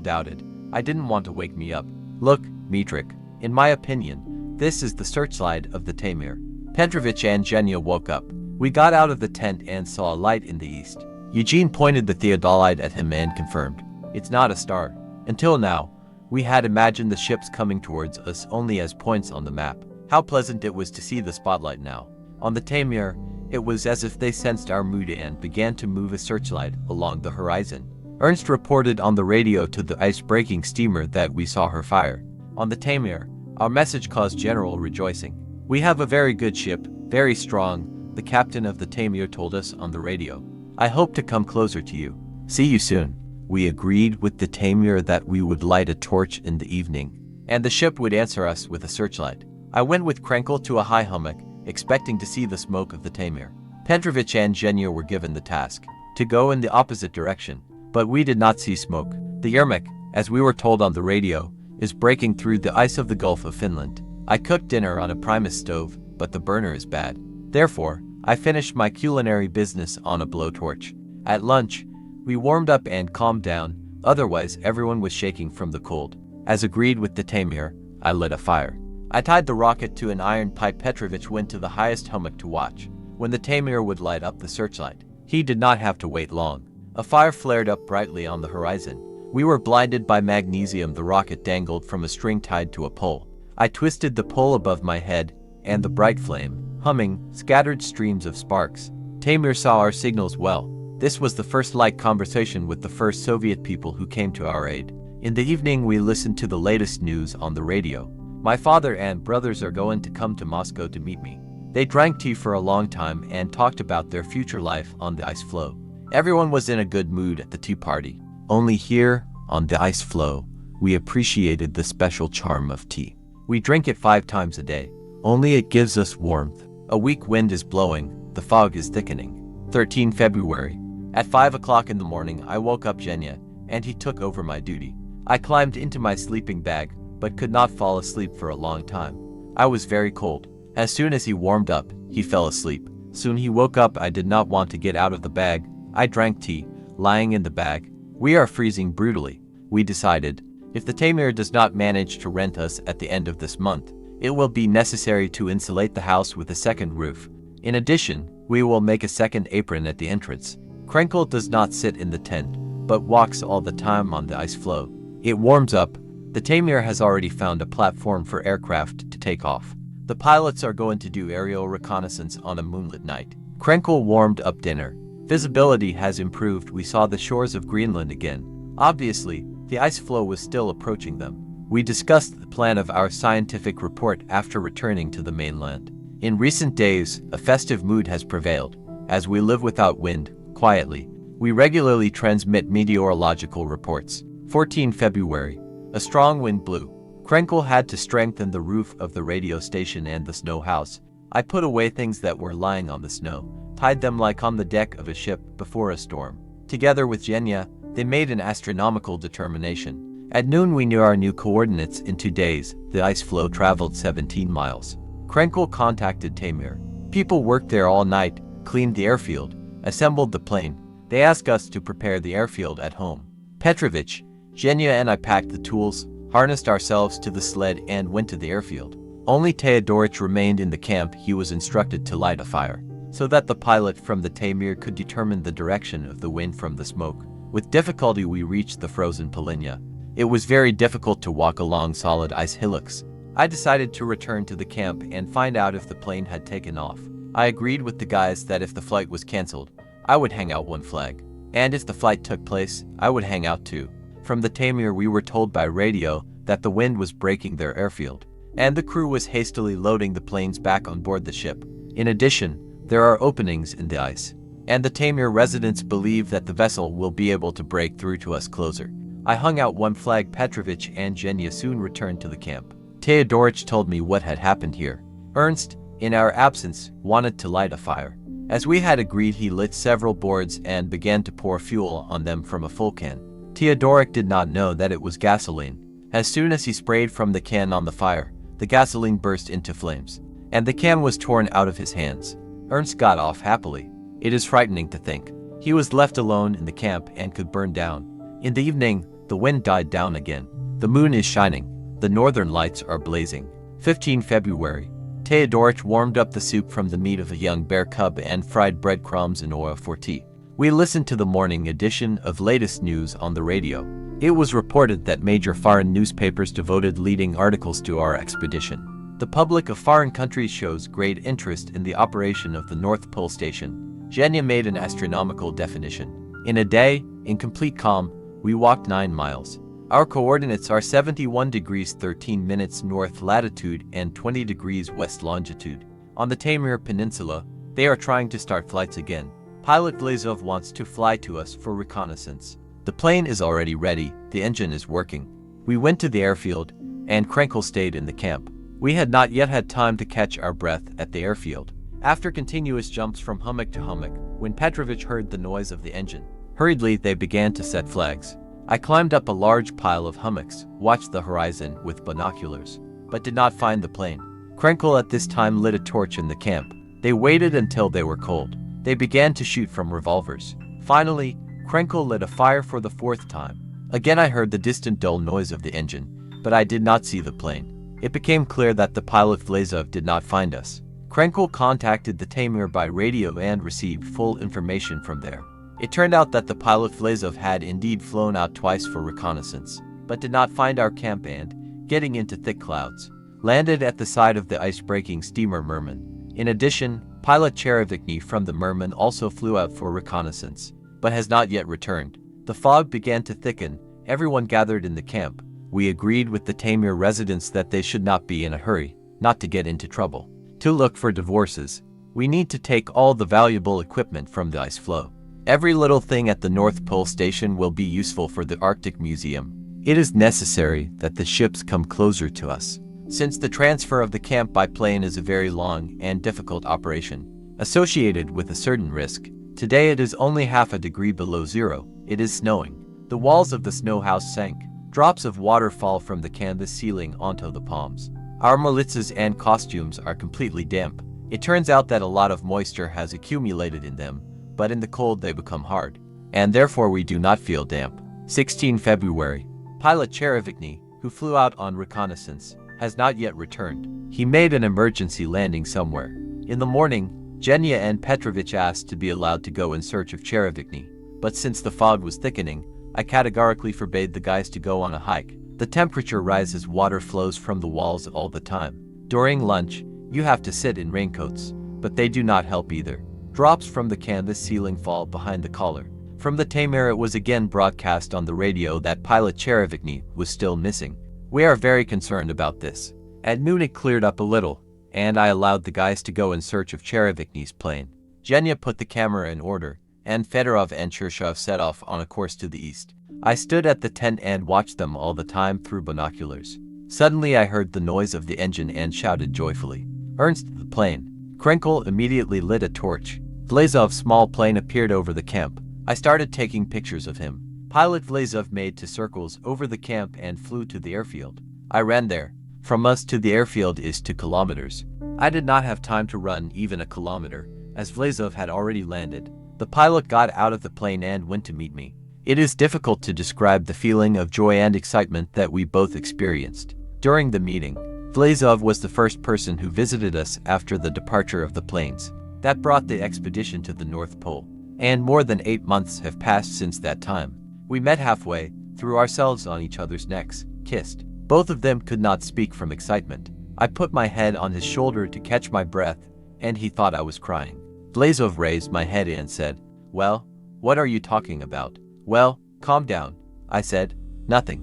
doubted. I didn't want to wake me up. Look, Dmitrievich, in my opinion, this is the searchlight of the Taimyr. Dmitrievich and Genya woke up. We got out of the tent and saw a light in the east. Eugene pointed the theodolite at him and confirmed. It's not a star. Until now, we had imagined the ships coming towards us only as points on the map. How pleasant it was to see the spotlight now. On the Taimyr, it was as if they sensed our mood and began to move a searchlight along the horizon. Ernst reported on the radio to the ice-breaking steamer that we saw her fire. On the Taimyr, our message caused general rejoicing. We have a very good ship, very strong, the captain of the Taimyr told us on the radio. I hope to come closer to you. See you soon. We agreed with the Taimyr that we would light a torch in the evening, and the ship would answer us with a searchlight. I went with Krenkel to a high hummock, expecting to see the smoke of the Taimyr. Dmitrievich and Genya were given the task to go in the opposite direction, but we did not see smoke. The Yermak, as we were told on the radio, is breaking through the ice of the Gulf of Finland. I cooked dinner on a Primus stove, but the burner is bad. Therefore, I finished my culinary business on a blowtorch. At lunch, we warmed up and calmed down, otherwise everyone was shaking from the cold. As agreed with the Taimyr, I lit a fire. I tied the rocket to an iron pipe. Dmitrievich went to the highest hummock to watch. When the Taimyr would light up the searchlight, he did not have to wait long. A fire flared up brightly on the horizon. We were blinded by magnesium. The rocket dangled from a string tied to a pole. I twisted the pole above my head, and the bright flame, humming, scattered streams of sparks. Taimyr saw our signals well. This was the first light conversation with the first Soviet people who came to our aid. In the evening, we listened to the latest news on the radio. My father and brothers are going to come to Moscow to meet me. They drank tea for a long time and talked about their future life on the Ice Floe. Everyone was in a good mood at the tea party. Only here, on the Ice Floe, we appreciated the special charm of tea. We drink it 5 times a day. Only it gives us warmth. A weak wind is blowing, the fog is thickening. 13 February. At 5 o'clock in the morning, I woke up Genya, and he took over my duty. I climbed into my sleeping bag, but could not fall asleep for a long time. I was very cold. As soon as he warmed up, he fell asleep. Soon he woke up. I did not want to get out of the bag. I drank tea, lying in the bag. We are freezing brutally. We decided, if the Taimyr does not manage to rent us at the end of this month, it will be necessary to insulate the house with a second roof. In addition, we will make a second apron at the entrance. Krenkel does not sit in the tent, but walks all the time on the Ice Floe. It warms up. The Taimyr has already found a platform for aircraft to take off. The pilots are going to do aerial reconnaissance on a moonlit night. Krenkel warmed up dinner. Visibility has improved. We saw the shores of Greenland again. Obviously, the Ice Floe was still approaching them. We discussed the plan of our scientific report after returning to the mainland. In recent days, a festive mood has prevailed. As we live without wind, quietly, we regularly transmit meteorological reports. 14 February. A strong wind blew. Krenkel had to strengthen the roof of the radio station and the snow house. I put away things that were lying on the snow, tied them like on the deck of a ship before a storm. Together with Genya, they made an astronomical determination. At noon we knew our new coordinates. In 2 days, the Ice Floe traveled 17 miles. Krenkel contacted Taimyr. People worked there all night, cleaned the airfield, assembled the plane. They asked us to prepare the airfield at home. Dmitrievich, Genya and I packed the tools, harnessed ourselves to the sled and went to the airfield. Only Theodorich remained in the camp. He was instructed to light a fire, so that the pilot from the Taimyr could determine the direction of the wind from the smoke. With difficulty we reached the frozen Polinya. It was very difficult to walk along solid ice hillocks. I decided to return to the camp and find out if the plane had taken off. I agreed with the guys that if the flight was cancelled, I would hang out one flag. And if the flight took place, I would hang out too. From the Taimyr we were told by radio that the wind was breaking their airfield, and the crew was hastily loading the planes back on board the ship. In addition, there are openings in the ice. and the Taimyr residents believe that the vessel will be able to break through to us closer. I hung out one flag. Petrovich and Genya soon returned to the camp. Teodorich told me what had happened here. Ernst, in our absence, wanted to light a fire. As we had agreed, he lit several boards and began to pour fuel on them from a full can. Teodorich did not know that it was gasoline. As soon as he sprayed from the can on the fire, the gasoline burst into flames, and the can was torn out of his hands. Ernst got off happily. It is frightening to think. He was left alone in the camp and could burn down. In the evening, the wind died down again. The moon is shining. The northern lights are blazing. 15 February. Teodorich warmed up the soup from the meat of a young bear cub and fried breadcrumbs in oil for tea. We listened to the morning edition of latest news on the radio. It was reported that major foreign newspapers devoted leading articles to our expedition. The public of foreign countries shows great interest in the operation of the North Pole Station. Genya made an astronomical definition. In a day, in complete calm, we walked 9 miles. Our coordinates are 71 degrees 13 minutes north latitude and 20 degrees west longitude. On the Taimyr Peninsula, they are trying to start flights again. Pilot Vlezov wants to fly to us for reconnaissance. The plane is already ready, the engine is working. We went to the airfield, and Krenkel stayed in the camp. We had not yet had time to catch our breath at the airfield. After continuous jumps from hummock to hummock, when Petrovich heard the noise of the engine, hurriedly they began to set flags. I climbed up a large pile of hummocks, watched the horizon with binoculars, but did not find the plane. Krenkel at this time lit a torch in the camp. They waited until they were cold. They began to shoot from revolvers. Finally, Krenkel lit a fire for the 4th time. Again I heard the distant dull noise of the engine, but I did not see the plane. It became clear that the pilot Vlezov did not find us. Krenkel contacted the Taimyr by radio and received full information from there. It turned out that the pilot Vlezov had indeed flown out twice for reconnaissance, but did not find our camp and, getting into thick clouds, landed at the side of the ice-breaking steamer Merman. In addition, pilot Cherevikny from the Merman also flew out for reconnaissance, but has not yet returned. The fog began to thicken. Everyone gathered in the camp. We agreed with the Taimyr residents that they should not be in a hurry, not to get into trouble, to look for divorces. We need to take all the valuable equipment from the Ice Floe. Every little thing at the North Pole Station will be useful for the Arctic Museum. It is necessary that the ships come closer to us, since the transfer of the camp by plane is a very long and difficult operation, associated with a certain risk. Today it is only half a degree below zero. It is snowing. The walls of the snow house sank. Drops of water fall from the canvas ceiling onto the palms. Our malitzas and costumes are completely damp. It turns out that a lot of moisture has accumulated in them, but in the cold they become hard, and therefore we do not feel damp. 16 February. Pilot Cherevikny, who flew out on reconnaissance, has not yet returned. He made an emergency landing somewhere. In the morning, Genya and Petrovich asked to be allowed to go in search of Cherevikny, but since the fog was thickening, I categorically forbade the guys to go on a hike. The temperature rises, water flows from the walls all the time. During lunch, you have to sit in raincoats, but they do not help either. Drops from the canvas ceiling fall behind the collar. From the Taimyr it was again broadcast on the radio that pilot Cherevikny was still missing. We are very concerned about this. At noon it cleared up a little, and I allowed the guys to go in search of Cherevikny's plane. Genya put the camera in order, and Fedorov and Chershov set off on a course to the east. I stood at the tent and watched them all the time through binoculars. Suddenly I heard the noise of the engine and shouted joyfully, "Ernst, the plane!" Krenkel immediately lit a torch. Vlezov's small plane appeared over the camp. I started taking pictures of him. Pilot Vlezov made 2 circles over the camp and flew to the airfield. I ran there. From us to the airfield is 2 kilometers. I did not have time to run even a kilometer, as Vlezov had already landed. The pilot got out of the plane and went to meet me. It is difficult to describe the feeling of joy and excitement that we both experienced. During the meeting, Vlezov was the first person who visited us after the departure of the planes. That brought the expedition to the North Pole, and more than 8 months have passed since that time. We met halfway, threw ourselves on each other's necks, kissed. Both of them could not speak from excitement. I put my head on his shoulder to catch my breath, and he thought I was crying. Vlezov raised my head and said, "Well, what are you talking about?" "Well, calm down," I said. Nothing.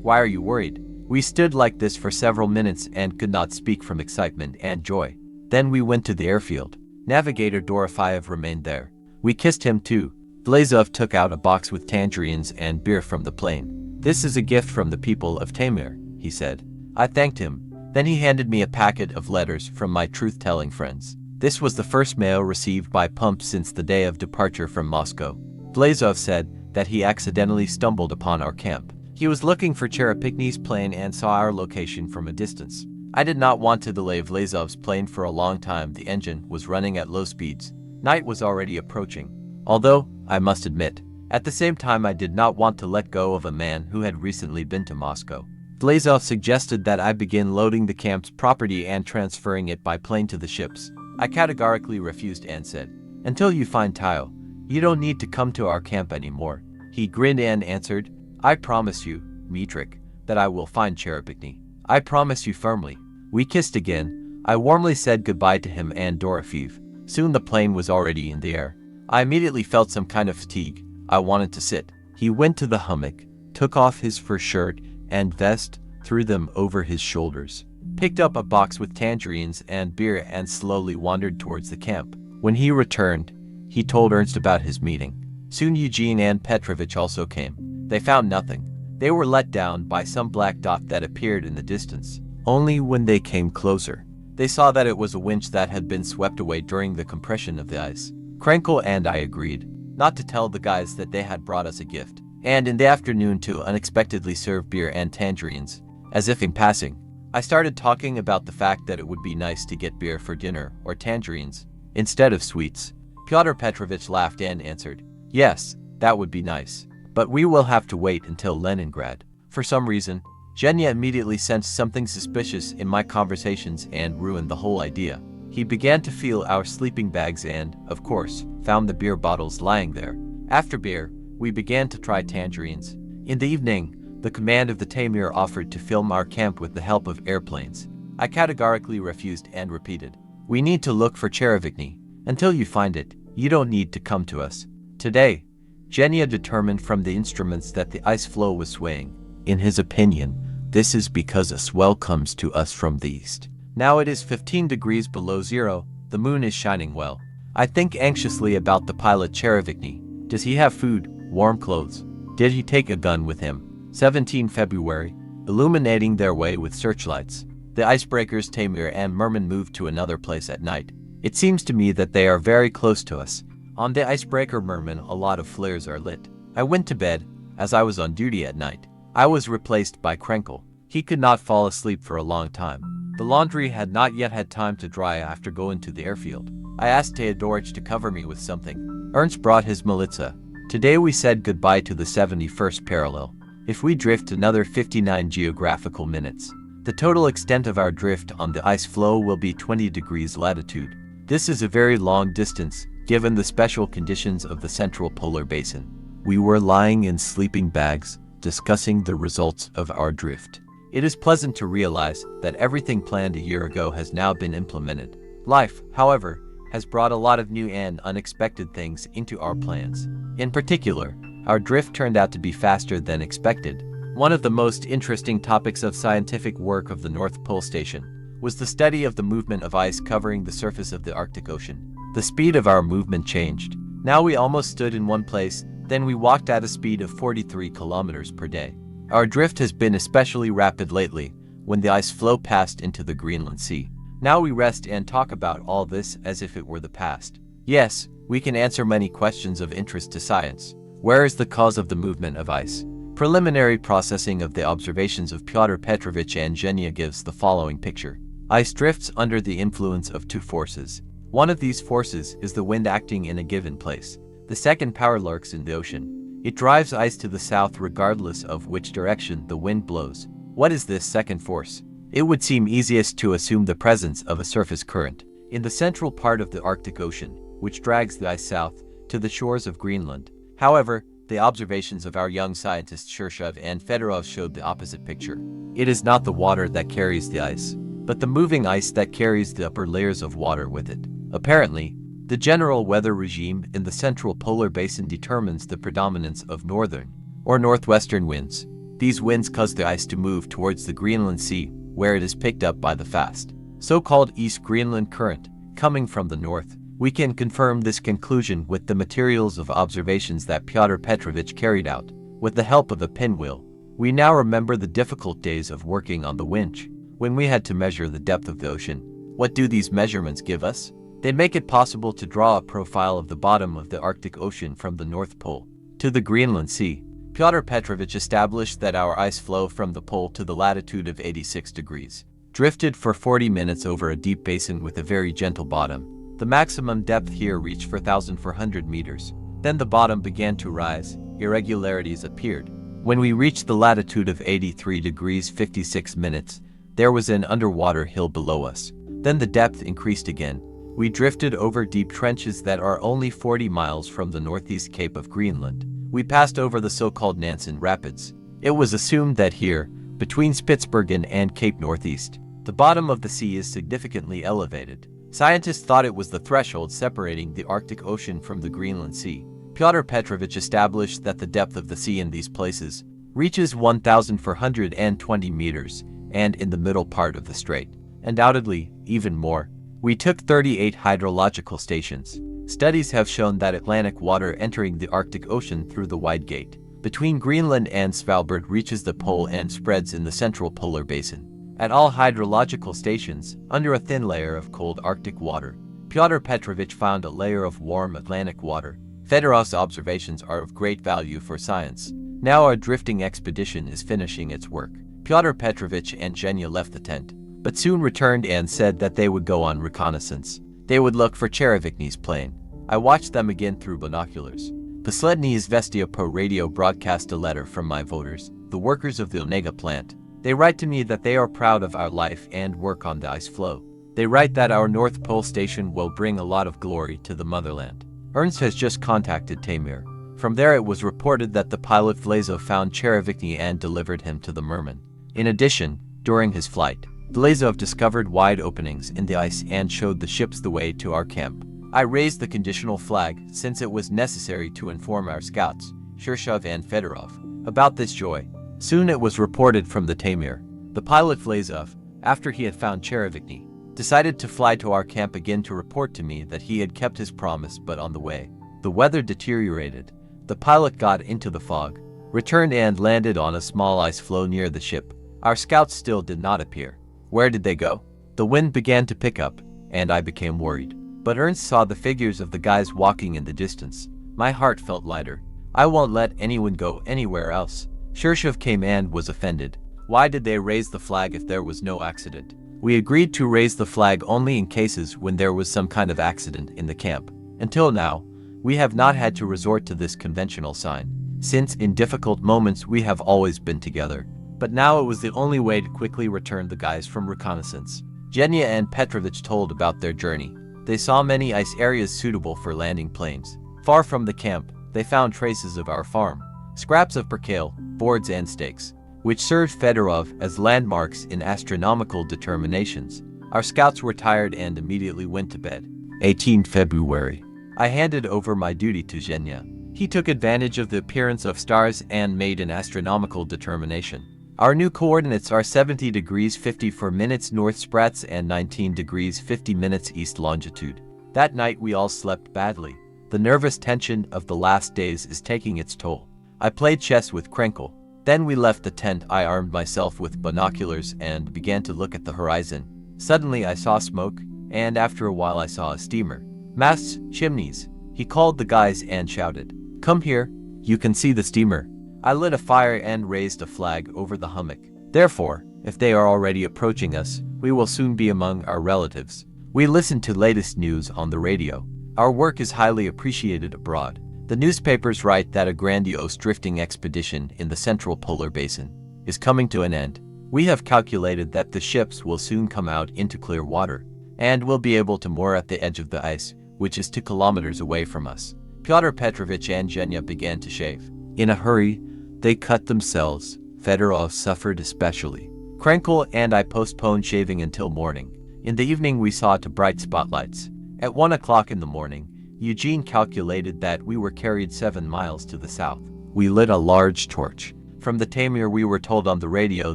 Why are you worried?" We stood like this for several minutes and could not speak from excitement and joy. Then we went to the airfield. Navigator Dorofeyev remained there. We kissed him too. Vlasov took out a box with tangerines and beer from the plane. "This is a gift from the people of Taimyr," he said. I thanked him. Then he handed me a packet of letters from my truth-telling friends. This was the first mail received by Pump since the day of departure from Moscow. Vlasov said that he accidentally stumbled upon our camp. He was looking for Cherepikny's plane and saw our location from a distance. I did not want to delay Vlasov's plane for a long time. The engine was running at low speeds. Night was already approaching. Although, I must admit, at the same time I did not want to let go of a man who had recently been to Moscow. Vlasov suggested that I begin loading the camp's property and transferring it by plane to the ships. I categorically refused and said, "Until you find Tayo, you don't need to come to our camp anymore." He grinned and answered, "I promise you, Dmitrievich, that I will find Cherepikny. I promise you firmly." We kissed again. I warmly said goodbye to him and Dorofeev. Soon the plane was already in the air. I immediately felt some kind of fatigue. I wanted to sit. He went to the hummock, took off his fur shirt and vest, threw them over his shoulders, picked up a box with tangerines and beer and slowly wandered towards the camp. When he returned, he told Ernst about his meeting. Soon Eugene and Petrovich also came. They found nothing. They were let down by some black dot that appeared in the distance. Only when they came closer, they saw that it was a winch that had been swept away during the compression of the ice. Krenkel and I agreed not to tell the guys that they had brought us a gift, and in the afternoon to unexpectedly serve beer and tangerines. As if in passing, I started talking about the fact that it would be nice to get beer for dinner or tangerines instead of sweets. Pyotr Petrovich laughed and answered, "Yes, that would be nice. But we will have to wait until Leningrad." For some reason, Zhenya immediately sensed something suspicious in my conversations and ruined the whole idea. He began to feel our sleeping bags and, of course, found the beer bottles lying there. After beer, we began to try tangerines. In the evening, the command of the Taimyr offered to film our camp with the help of airplanes. I categorically refused and repeated, "We need to look for Cherepikny. Until you find it, you don't need to come to us." Today, Zhenya determined from the instruments that the ice floe was swaying. In his opinion, this is because a swell comes to us from the east. Now it is 15 degrees below zero, the moon is shining well. I think anxiously about the pilot Cherepikny. Does he have food, warm clothes? Did he take a gun with him? 17 February, illuminating their way with searchlights. The icebreakers Taimyr and Merman moved to another place at night. It seems to me that they are very close to us. On the icebreaker Merman, a lot of flares are lit. I went to bed, as I was on duty at night. I was replaced by Krenkel. He could not fall asleep for a long time. The laundry had not yet had time to dry after going to the airfield. I asked Teodorich to cover me with something. Ernst brought his Milica. Today we said goodbye to the 71st parallel. If we drift another 59 geographical minutes, the total extent of our drift on the ice floe will be 20 degrees latitude. This is a very long distance, given the special conditions of the central polar basin. We were lying in sleeping bags, discussing the results of our drift. It is pleasant to realize that everything planned a year ago has now been implemented. Life, however, has brought a lot of new and unexpected things into our plans. In particular, our drift turned out to be faster than expected. One of the most interesting topics of scientific work of the North Pole Station was the study of the movement of ice covering the surface of the Arctic Ocean. The speed of our movement changed. Now we almost stood in one place, then we walked at a speed of 43 kilometers per day. Our drift has been especially rapid lately, when the ice floe passed into the Greenland Sea. Now we rest and talk about all this as if it were the past. Yes, we can answer many questions of interest to science. Where is the cause of the movement of ice? Preliminary processing of the observations of Pyotr Petrovich and Zhenya gives the following picture. Ice drifts under the influence of two forces. One of these forces is the wind acting in a given place. The second power lurks in the ocean. It drives ice to the south regardless of which direction the wind blows. What is this second force? It would seem easiest to assume the presence of a surface current in the central part of the Arctic Ocean, which drags the ice south to the shores of Greenland. However, the observations of our young scientists Shirshov and Fedorov showed the opposite picture. It is not the water that carries the ice, but the moving ice that carries the upper layers of water with it. Apparently, the general weather regime in the central polar basin determines the predominance of northern or northwestern winds. These winds cause the ice to move towards the Greenland Sea, where it is picked up by the fast, so-called East Greenland Current, coming from the north. We can confirm this conclusion with the materials of observations that Pyotr Petrovich carried out. With the help of a pinwheel, we now remember the difficult days of working on the winch, when we had to measure the depth of the ocean. What do these measurements give us? They make it possible to draw a profile of the bottom of the Arctic Ocean from the North Pole to the Greenland Sea. Pyotr Petrovich established that our ice floe from the pole to the latitude of 86 degrees drifted for 40 minutes over a deep basin with a very gentle bottom. The maximum depth here reached 4,400 meters. Then the bottom began to rise. Irregularities appeared. When we reached the latitude of 83 degrees 56 minutes, there was an underwater hill below us. Then the depth increased again. We drifted over deep trenches that are only 40 miles from the northeast cape of Greenland. We passed over the so-called Nansen Rapids. It was assumed that here, between Spitsbergen and Cape Northeast, the bottom of the sea is significantly elevated. Scientists thought it was the threshold separating the Arctic Ocean from the Greenland Sea. Pyotr Petrovich established that the depth of the sea in these places reaches 1,420 meters, and in the middle part of the strait, undoubtedly, even more. We took 38 hydrological stations. Studies have shown that Atlantic water entering the Arctic Ocean through the wide gate between Greenland and Svalbard reaches the pole and spreads in the central polar basin. At all hydrological stations, under a thin layer of cold Arctic water, Pyotr Petrovich found a layer of warm Atlantic water. Fedorov's observations are of great value for science. Now our drifting expedition is finishing its work. Pyotr Petrovich and Zhenya left the tent, but soon returned and said that they would go on reconnaissance. They would look for Cherevikny's plane. I watched them again through binoculars. Posledny Izvestia Pro radio broadcast a letter from my voters, the workers of the Onega plant. They write to me that they are proud of our life and work on the ice floe. They write that our North Pole station will bring a lot of glory to the motherland. Ernst has just contacted Tamir. From there it was reported that the pilot Vlezov found Cherevikny and delivered him to the merman. In addition, during his flight, Vlezov discovered wide openings in the ice and showed the ships the way to our camp. I raised the conditional flag since it was necessary to inform our scouts, Shirshov and Fedorov, about this joy. Soon it was reported from the Tamir. The pilot Vlezov, after he had found Cherevikny, decided to fly to our camp again to report to me that he had kept his promise, but on the way, the weather deteriorated. The pilot got into the fog, returned and landed on a small ice floe near the ship. Our scouts still did not appear. Where did they go? The wind began to pick up, and I became worried. But Ernst saw the figures of the guys walking in the distance. My heart felt lighter. I won't let anyone go anywhere else. Shirshov came and was offended. Why did they raise the flag if there was no accident? We agreed to raise the flag only in cases when there was some kind of accident in the camp. Until now, we have not had to resort to this conventional sign, since in difficult moments we have always been together. But now it was the only way to quickly return the guys from reconnaissance. Zhenya and Petrovich told about their journey. They saw many ice areas suitable for landing planes. Far from the camp, they found traces of our farm, scraps of percale, boards and stakes, which served Fedorov as landmarks in astronomical determinations. Our scouts were tired and immediately went to bed. 18 February. I handed over my duty to Zhenya. He took advantage of the appearance of stars and made an astronomical determination. Our new coordinates are 70 degrees 54 minutes north Sprats and 19 degrees 50 minutes east longitude. That night we all slept badly. The nervous tension of the last days is taking its toll. I played chess with Krenkel. Then we left the tent. I armed myself with binoculars and began to look at the horizon. Suddenly I saw smoke, and after a while I saw a steamer. Masts, chimneys. He called the guys and shouted, "Come here, you can see the steamer." I lit a fire and raised a flag over the hummock. Therefore, if they are already approaching us, we will soon be among our relatives. We listen to latest news on the radio. Our work is highly appreciated abroad. The newspapers write that a grandiose drifting expedition in the central polar basin is coming to an end. We have calculated that the ships will soon come out into clear water and will be able to moor at the edge of the ice, which is 2 kilometers away from us. Pyotr Petrovich and Zhenya began to shave. In a hurry, they cut themselves. Fedorov suffered especially. Krenkel and I postponed shaving until morning. In the evening we saw 2 bright spotlights. At 1 o'clock in the morning, Eugene calculated that we were carried 7 miles to the south. We lit a large torch. From the Tamir we were told on the radio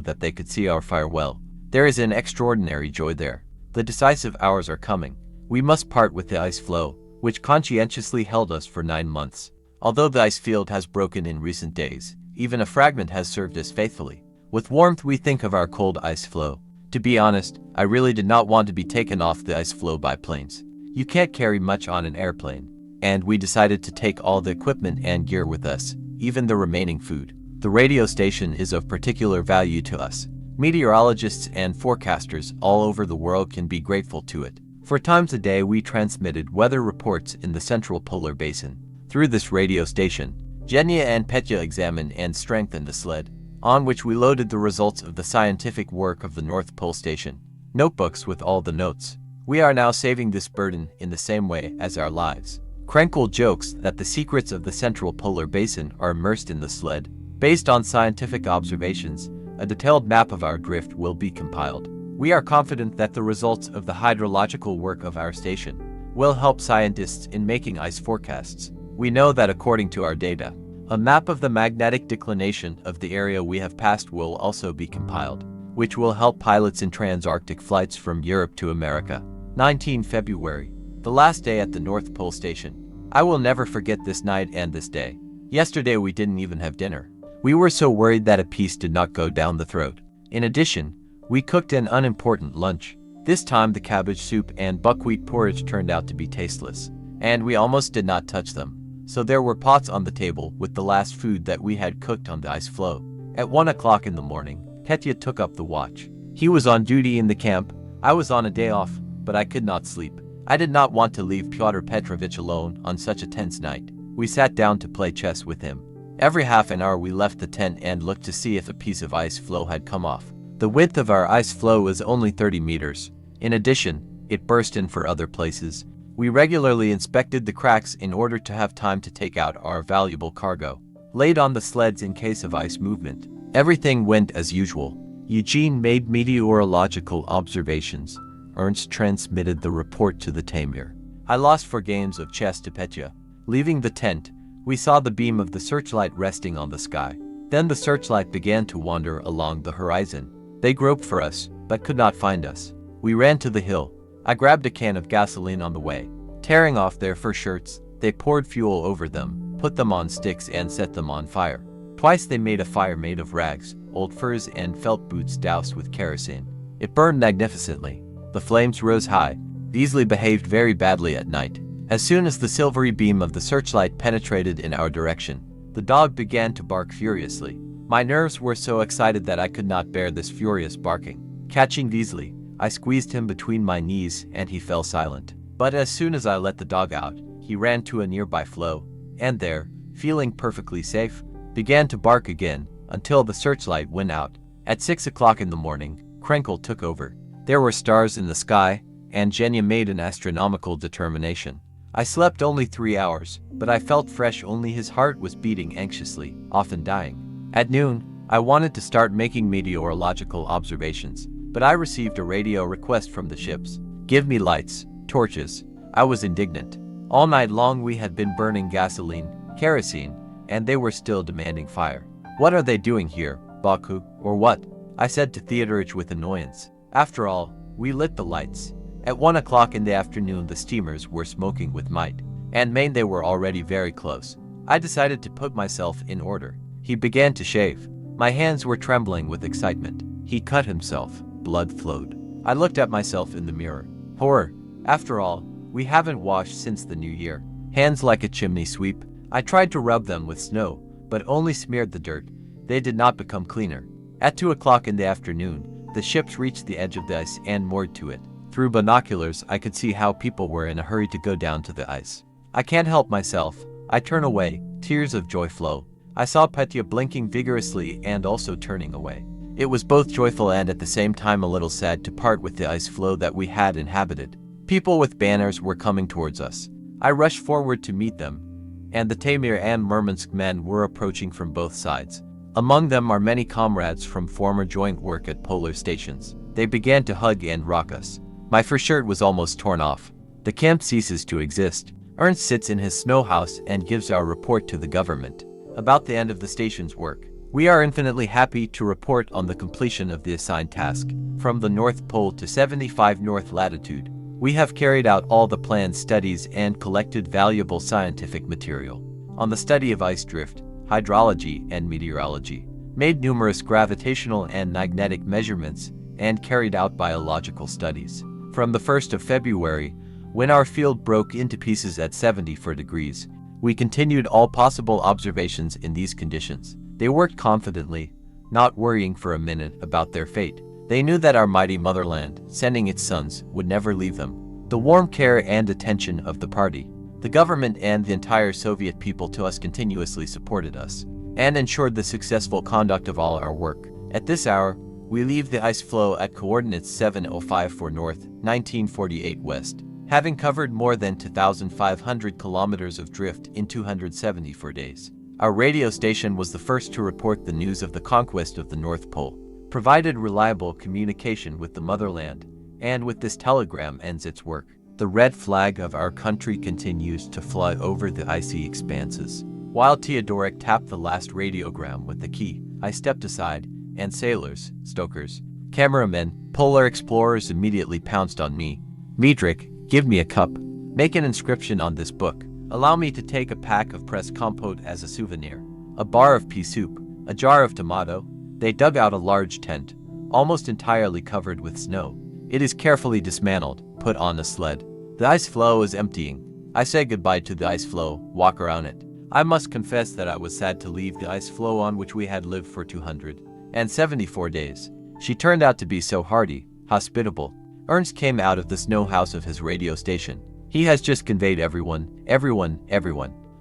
that they could see our fire well. There is an extraordinary joy there. The decisive hours are coming. we must part with the ice floe, which conscientiously held us for 9 months. Although the ice field has broken in recent days, even a fragment has served us faithfully. With warmth we think of our cold ice floe. To be honest, I really did not want to be taken off the ice floe by planes. You can't carry much on an airplane. And we decided to take all the equipment and gear with us, even the remaining food. The radio station is of particular value to us. Meteorologists and forecasters all over the world can be grateful to it. 4 times a day we transmitted weather reports in the central polar basin. Through this radio station, Genya and Petya examined and strengthened the sled, on which we loaded the results of the scientific work of the North Pole Station. Notebooks with all the notes. We are now saving this burden in the same way as our lives. Krenkel jokes that the secrets of the central polar basin are immersed in the sled. Based on scientific observations, a detailed map of our drift will be compiled. We are confident that the results of the hydrological work of our station will help scientists in making ice forecasts. We know that according to our data, a map of the magnetic declination of the area we have passed will also be compiled, which will help pilots in trans-Arctic flights from Europe to America. 19 February, the last day at the North Pole Station. I will never forget this night and this day. Yesterday we didn't even have dinner. We were so worried that a piece did not go down the throat. In addition, we cooked an unimportant lunch. This time the cabbage soup and buckwheat porridge turned out to be tasteless, and we almost did not touch them. So there were pots on the table with the last food that we had cooked on the ice floe. At 1 o'clock in the morning, Petya took up the watch. He was on duty in the camp. I was on a day off, but I could not sleep. I did not want to leave Pyotr Petrovich alone on such a tense night. We sat down to play chess with him. Every half an hour we left the tent and looked to see if a piece of ice floe had come off. The width of our ice floe was only 30 meters. In addition, it burst in for other places. We regularly inspected the cracks in order to have time to take out our valuable cargo, laid on the sleds in case of ice movement. Everything went as usual. Eugene made meteorological observations. Ernst transmitted the report to the Tamir. I lost 4 games of chess to Petya. Leaving the tent, we saw the beam of the searchlight resting on the sky. Then the searchlight began to wander along the horizon. They groped for us, but could not find us. We ran to the hill. I grabbed a can of gasoline on the way. Tearing off their fur shirts, they poured fuel over them, put them on sticks and set them on fire. Twice they made a fire made of rags, old furs and felt boots doused with kerosene. It burned magnificently. The flames rose high. Beasley behaved very badly at night. As soon as the silvery beam of the searchlight penetrated in our direction, the dog began to bark furiously. My nerves were so excited that I could not bear this furious barking. Catching Beasley, I squeezed him between my knees and he fell silent. But as soon as I let the dog out, he ran to a nearby floe, and there, feeling perfectly safe, began to bark again until the searchlight went out. At 6 o'clock in the morning, Krenkel took over. There were stars in the sky, and Genya made an astronomical determination. I slept only 3 hours, but I felt fresh. Only his heart was beating anxiously, often dying. At noon, I wanted to start making meteorological observations, but I received a radio request from the ships. Give me lights, torches. I was indignant. All night long we had been burning gasoline, kerosene, and they were still demanding fire. What are they doing here, Baku, or what? I said to Theodorich with annoyance. After all, we lit the lights. At 1 o'clock in the afternoon the steamers were smoking with might, and Maine they were already very close. I decided to put myself in order. He began to shave. My hands were trembling with excitement. He cut himself. Blood flowed. I looked at myself in the mirror. Horror. After all, we haven't washed since the new year. Hands like a chimney sweep. I tried to rub them with snow, but only smeared the dirt. They did not become cleaner. At 2 o'clock in the afternoon, the ships reached the edge of the ice and moored to it. Through binoculars, I could see how people were in a hurry to go down to the ice. I can't help myself. I turn away. Tears of joy flow. I saw Petya blinking vigorously and also turning away. It was both joyful and at the same time a little sad to part with the ice floe that we had inhabited. People with banners were coming towards us. I rushed forward to meet them, and the Tamir and Murmansk men were approaching from both sides. Among them are many comrades from former joint work at polar stations. They began to hug and rock us. My fur shirt was almost torn off. The camp ceases to exist. Ernst sits in his snow house and gives our report to the government about the end of the station's work. We are infinitely happy to report on the completion of the assigned task from the North Pole to 75 North latitude. We have carried out all the planned studies and collected valuable scientific material on the study of ice drift, hydrology, and meteorology, made numerous gravitational and magnetic measurements, and carried out biological studies. From the 1st of February, when our field broke into pieces at 74 degrees, we continued all possible observations in these conditions. They worked confidently, not worrying for a minute about their fate. They knew that our mighty motherland, sending its sons, would never leave them. The warm care and attention of the party, the government, and the entire Soviet people to us continuously supported us, and ensured the successful conduct of all our work. At this hour, we leave the ice floe at coordinates 7054 north, 1948 west, having covered more than 2,500 kilometers of drift in 274 days. Our radio station was the first to report the news of the conquest of the North Pole, provided reliable communication with the motherland, and with this telegram ends its work. The red flag of our country continues to fly over the icy expanses. While Theodoric tapped the last radiogram with the key, I stepped aside, and sailors, stokers, cameramen, polar explorers immediately pounced on me. Dmitrievich, give me a cup. Make an inscription on this book. Allow me to take a pack of pressed compote as a souvenir. A bar of pea soup. A jar of tomato. They dug out a large tent, almost entirely covered with snow. It is carefully dismantled, put on a sled. The ice floe is emptying. I say goodbye to the ice floe, walk around it. I must confess that I was sad to leave the ice floe on which we had lived for 274 days. She turned out to be so hardy, hospitable. Ernst came out of the snow house of his radio station. He has just conveyed everyone,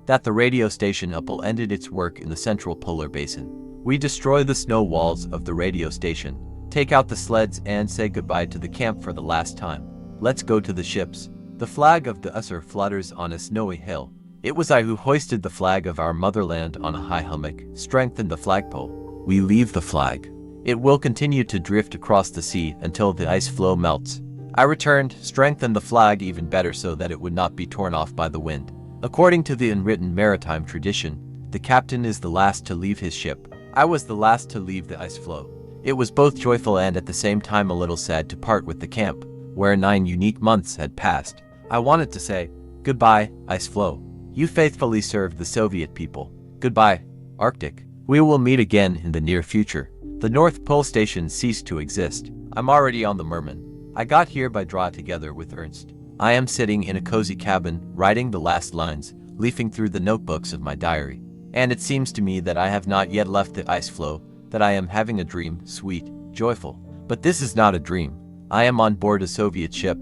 that the radio station Uppel ended its work in the central polar basin. We destroy the snow walls of the radio station, take out the sleds, and say goodbye to the camp for the last time. Let's go to the ships. The flag of the Usser flutters on a snowy hill. It was I who hoisted the flag of our motherland on a high hummock, strengthened the flagpole. We leave the flag. It will continue to drift across the sea until the ice floe melts. I returned, strengthened the flag even better so that it would not be torn off by the wind. According to the unwritten maritime tradition, the captain is the last to leave his ship. I was the last to leave the ice floe. It was both joyful and at the same time a little sad to part with the camp, where 9 unique months had passed. I wanted to say, goodbye, ice floe. You faithfully served the Soviet people. Goodbye, Arctic. We will meet again in the near future. The North Pole Station ceased to exist. I'm already on the Merman. I got here by draw together with Ernst. I am sitting in a cozy cabin, writing the last lines, leafing through the notebooks of my diary. And it seems to me that I have not yet left the ice floe, that I am having a dream, sweet, joyful. But this is not a dream. I am on board a Soviet ship,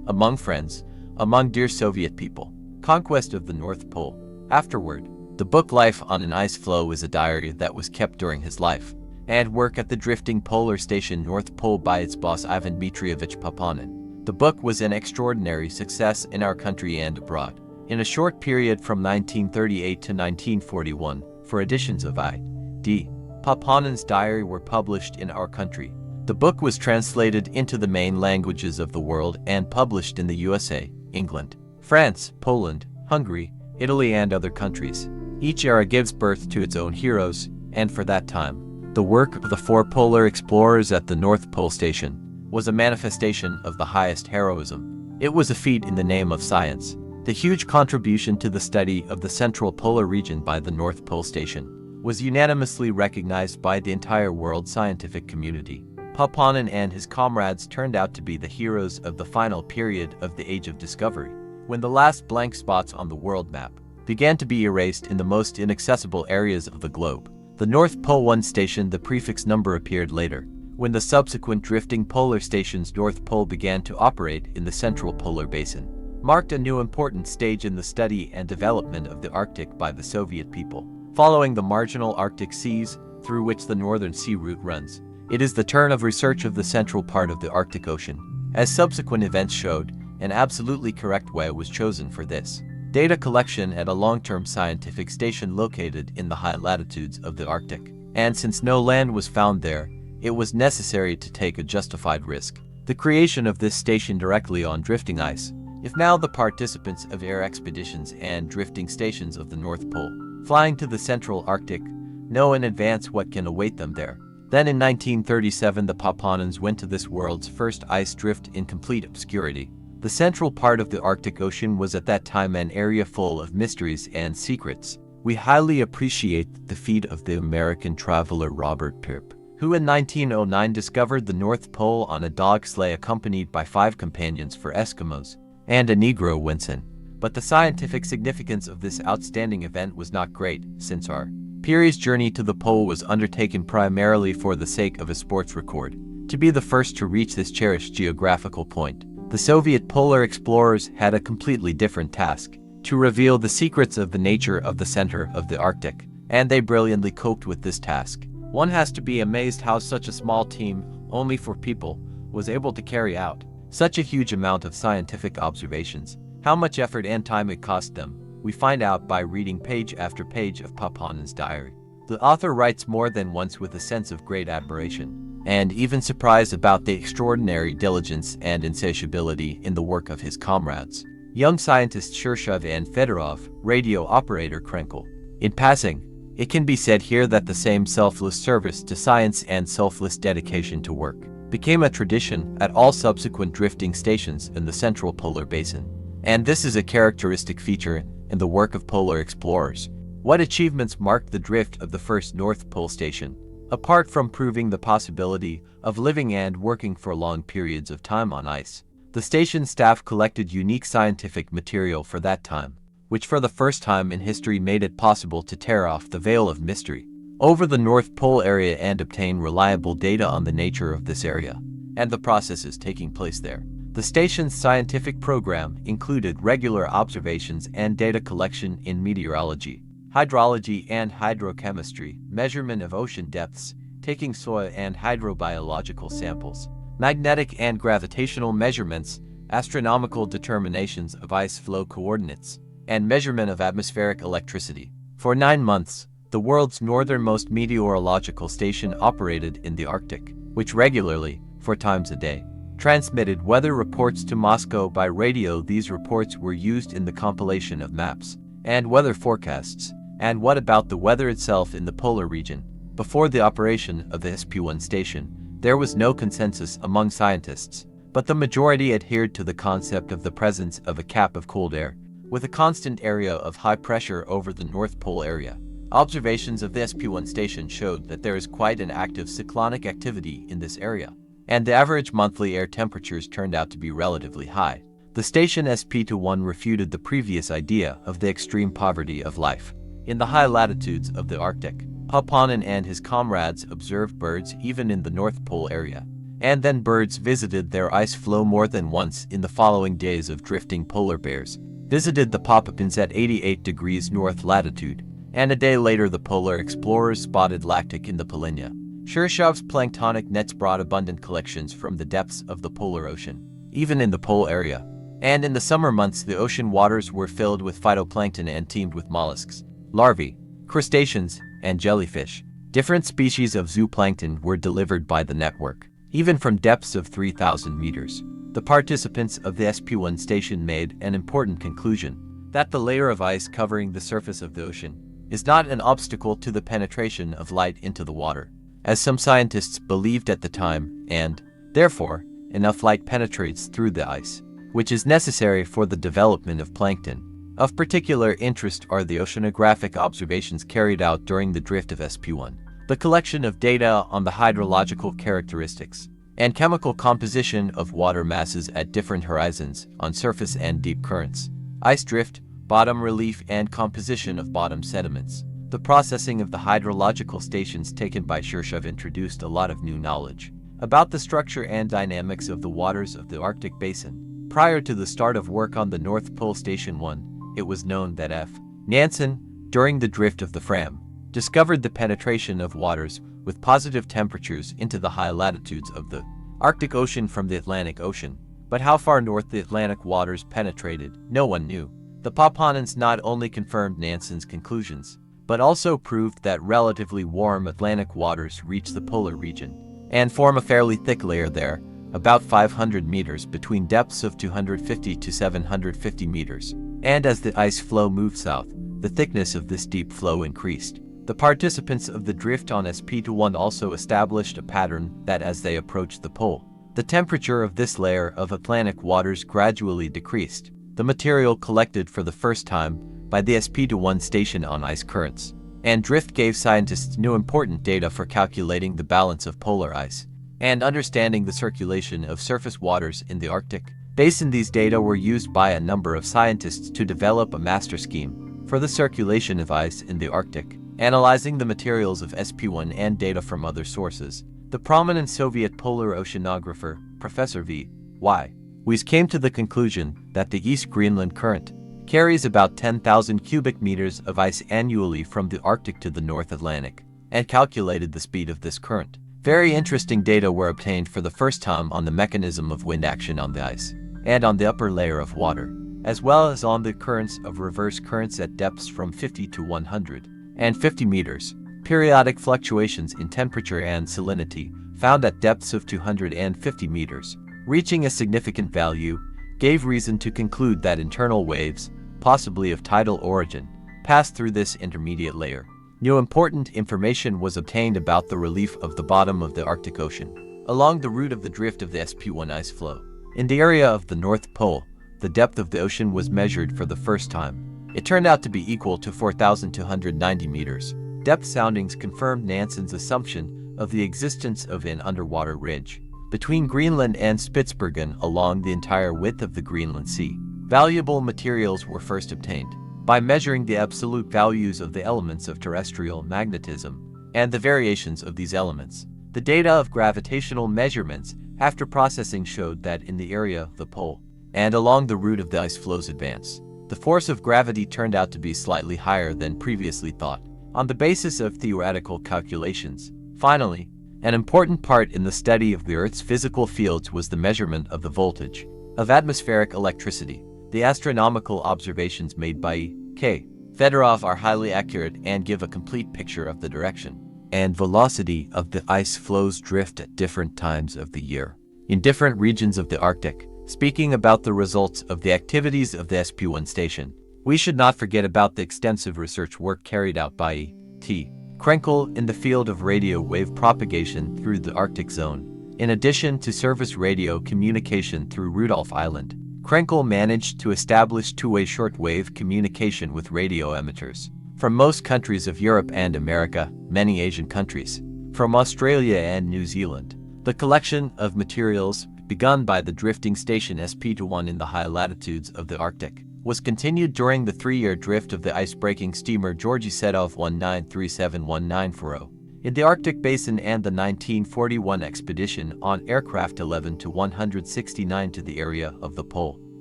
among friends, among dear Soviet people. Conquest of the North Pole. Afterward, the book Life on an Ice Floe is a diary that was kept during his life and work at the drifting polar station North Pole by its boss Ivan Dmitrievich Papanin. The book was an extraordinary success in our country and abroad. In a short period from 1938 to 1941, 4 editions of I.D. Papanin's diary were published in our country. The book was translated into the main languages of the world and published in the USA, England, France, Poland, Hungary, Italy, and other countries. Each era gives birth to its own heroes, and for that time, the work of the 4 polar explorers at the North Pole Station was a manifestation of the highest heroism. It was a feat in the name of science. The huge contribution to the study of the central polar region by the North Pole Station was unanimously recognized by the entire world scientific community. Papanin and his comrades turned out to be the heroes of the final period of the Age of Discovery, when the last blank spots on the world map began to be erased in the most inaccessible areas of the globe. The North Pole 1 station, the prefix number appeared later, when the subsequent drifting polar stations North Pole began to operate in the central polar basin, marked a new important stage in the study and development of the Arctic by the Soviet people. Following the marginal Arctic seas, through which the northern sea route runs, it is the turn of research of the central part of the Arctic Ocean. As subsequent events showed, an absolutely correct way was chosen for this. Data collection at a long-term scientific station located in the high latitudes of the Arctic. And since no land was found there, it was necessary to take a justified risk. The creation of this station directly on drifting ice. If now the participants of air expeditions and drifting stations of the North Pole, flying to the central Arctic, know in advance what can await them there. Then in 1937 the Papanins went to this world's first ice drift in complete obscurity. The central part of the Arctic Ocean was at that time an area full of mysteries and secrets. We highly appreciate the feat of the American traveler Robert Pirp, who in 1909 discovered the North Pole on a dog sleigh accompanied by 5 companions for Eskimos and a Negro Winson. But the scientific significance of this outstanding event was not great, since our Peary's journey to the pole was undertaken primarily for the sake of a sports record. To be the first to reach this cherished geographical point, the Soviet polar explorers had a completely different task: to reveal the secrets of the nature of the center of the Arctic, and they brilliantly coped with this task. One has to be amazed how such a small team, only 4 people, was able to carry out such a huge amount of scientific observations. How much effort and time it cost them, we find out by reading page after page of Papanin's diary. The author writes more than once with a sense of great admiration, and even surprise about the extraordinary diligence and insatiability in the work of his comrades, young scientists Shirshov and Fedorov, radio operator Krenkel. In passing, it can be said here that the same selfless service to science and selfless dedication to work became a tradition at all subsequent drifting stations in the central polar basin. And this is a characteristic feature in the work of polar explorers. What achievements marked the drift of the first North Pole station? Apart from proving the possibility of living and working for long periods of time on ice, the station staff collected unique scientific material for that time, which for the first time in history made it possible to tear off the veil of mystery over the North Pole area and obtain reliable data on the nature of this area and the processes taking place there. The station's scientific program included regular observations and data collection in meteorology, hydrology and hydrochemistry, measurement of ocean depths, taking soil and hydrobiological samples, magnetic and gravitational measurements, astronomical determinations of ice flow coordinates, and measurement of atmospheric electricity. For 9 months, the world's northernmost meteorological station operated in the Arctic, which regularly, 4 times a day, transmitted weather reports to Moscow by radio. These reports were used in the compilation of maps and weather forecasts. And what about the weather itself in the polar region? Before the operation of the SP1 station, there was no consensus among scientists, but the majority adhered to the concept of the presence of a cap of cold air, with a constant area of high pressure over the North Pole area. Observations of the SP1 station showed that there is quite an active cyclonic activity in this area, and the average monthly air temperatures turned out to be relatively high. The station SP1 refuted the previous idea of the extreme poverty of life in the high latitudes of the Arctic. Papanin and his comrades observed birds even in the North Pole area, and then birds visited their ice floe more than once in the following days of drifting. Polar bears visited the Papapins at 88 degrees north latitude, and a day later the polar explorers spotted lactic in the Polinia. Shershov's planktonic nets brought abundant collections from the depths of the polar ocean, even in the pole area. And in the summer months the ocean waters were filled with phytoplankton and teemed with mollusks, larvae, crustaceans, and jellyfish. Different species of zooplankton were delivered by the network, even from depths of 3,000 meters. The participants of the SP1 station made an important conclusion: that the layer of ice covering the surface of the ocean is not an obstacle to the penetration of light into the water, as some scientists believed at the time, and, therefore, enough light penetrates through the ice, which is necessary for the development of plankton. Of particular interest are the oceanographic observations carried out during the drift of SP1, the collection of data on the hydrological characteristics and chemical composition of water masses at different horizons, on surface and deep currents, ice drift, bottom relief, and composition of bottom sediments. The processing of the hydrological stations taken by Shirshov introduced a lot of new knowledge about the structure and dynamics of the waters of the Arctic Basin. Prior to the start of work on the North Pole Station 1, it was known that F. Nansen, during the drift of the Fram, discovered the penetration of waters with positive temperatures into the high latitudes of the Arctic Ocean from the Atlantic Ocean. But how far north the Atlantic waters penetrated, no one knew. The Papanins not only confirmed Nansen's conclusions, but also proved that relatively warm Atlantic waters reach the polar region and form a fairly thick layer there, about 500 meters between depths of 250 to 750 meters. And as the ice floe moved south, the thickness of this deep flow increased. The participants of the drift on SP1 also established a pattern that as they approached the pole, The temperature of this layer of Atlantic waters gradually decreased, the material collected for the first time by the SP-1 station on ice currents and drift gave scientists new important data for calculating the balance of polar ice and understanding the circulation of surface waters in the Arctic basin. These data were used by a number of scientists to develop a master scheme for the circulation of ice in the Arctic, analyzing the materials of SP-1 and data from other sources. The prominent Soviet polar oceanographer, Professor V.Y. Weiss, came to the conclusion that the East Greenland current carries about 10,000 cubic meters of ice annually from the Arctic to the North Atlantic, and calculated the speed of this current. Very interesting data were obtained for the first time on the mechanism of wind action on the ice, and on the upper layer of water, as well as on the currents of reverse currents at depths from 50 to 150 meters. Periodic fluctuations in temperature and salinity, found at depths of 250 meters, reaching a significant value, gave reason to conclude that internal waves, possibly of tidal origin, passed through this intermediate layer. New important information was obtained about the relief of the bottom of the Arctic Ocean, along the route of the drift of the SP-1 ice floe. In the area of the North Pole, the depth of the ocean was measured for the first time. It turned out to be equal to 4,290 meters. Depth soundings confirmed Nansen's assumption of the existence of an underwater ridge between Greenland and Spitsbergen along the entire width of the Greenland Sea. Valuable materials were first obtained by measuring the absolute values of the elements of terrestrial magnetism and the variations of these elements. The data of gravitational measurements after processing showed that in the area of the pole and along the route of the ice floe's advance, the force of gravity turned out to be slightly higher than previously thought, on the basis of theoretical calculations. Finally, an important part in the study of the Earth's physical fields was the measurement of the voltage of atmospheric electricity. The astronomical observations made by E.K. Fedorov are highly accurate and give a complete picture of the direction and velocity of the ice floe's drift at different times of the year in different regions of the Arctic. Speaking about the results of the activities of the SP-1 station, we should not forget about the extensive research work carried out by E.T. Krenkel in the field of radio wave propagation through the Arctic zone. In addition to surface radio communication through Rudolph Island, Krenkel managed to establish two-way shortwave communication with radio emitters from most countries of Europe and America, many Asian countries, from Australia and New Zealand. The collection of materials, begun by the drifting station SP-1 in the high latitudes of the Arctic, was continued during the 3-year drift of the ice-breaking steamer Georgy Sedov 1937-1940 in the Arctic Basin and the 1941 expedition on aircraft 11 to 169 to the area of the pole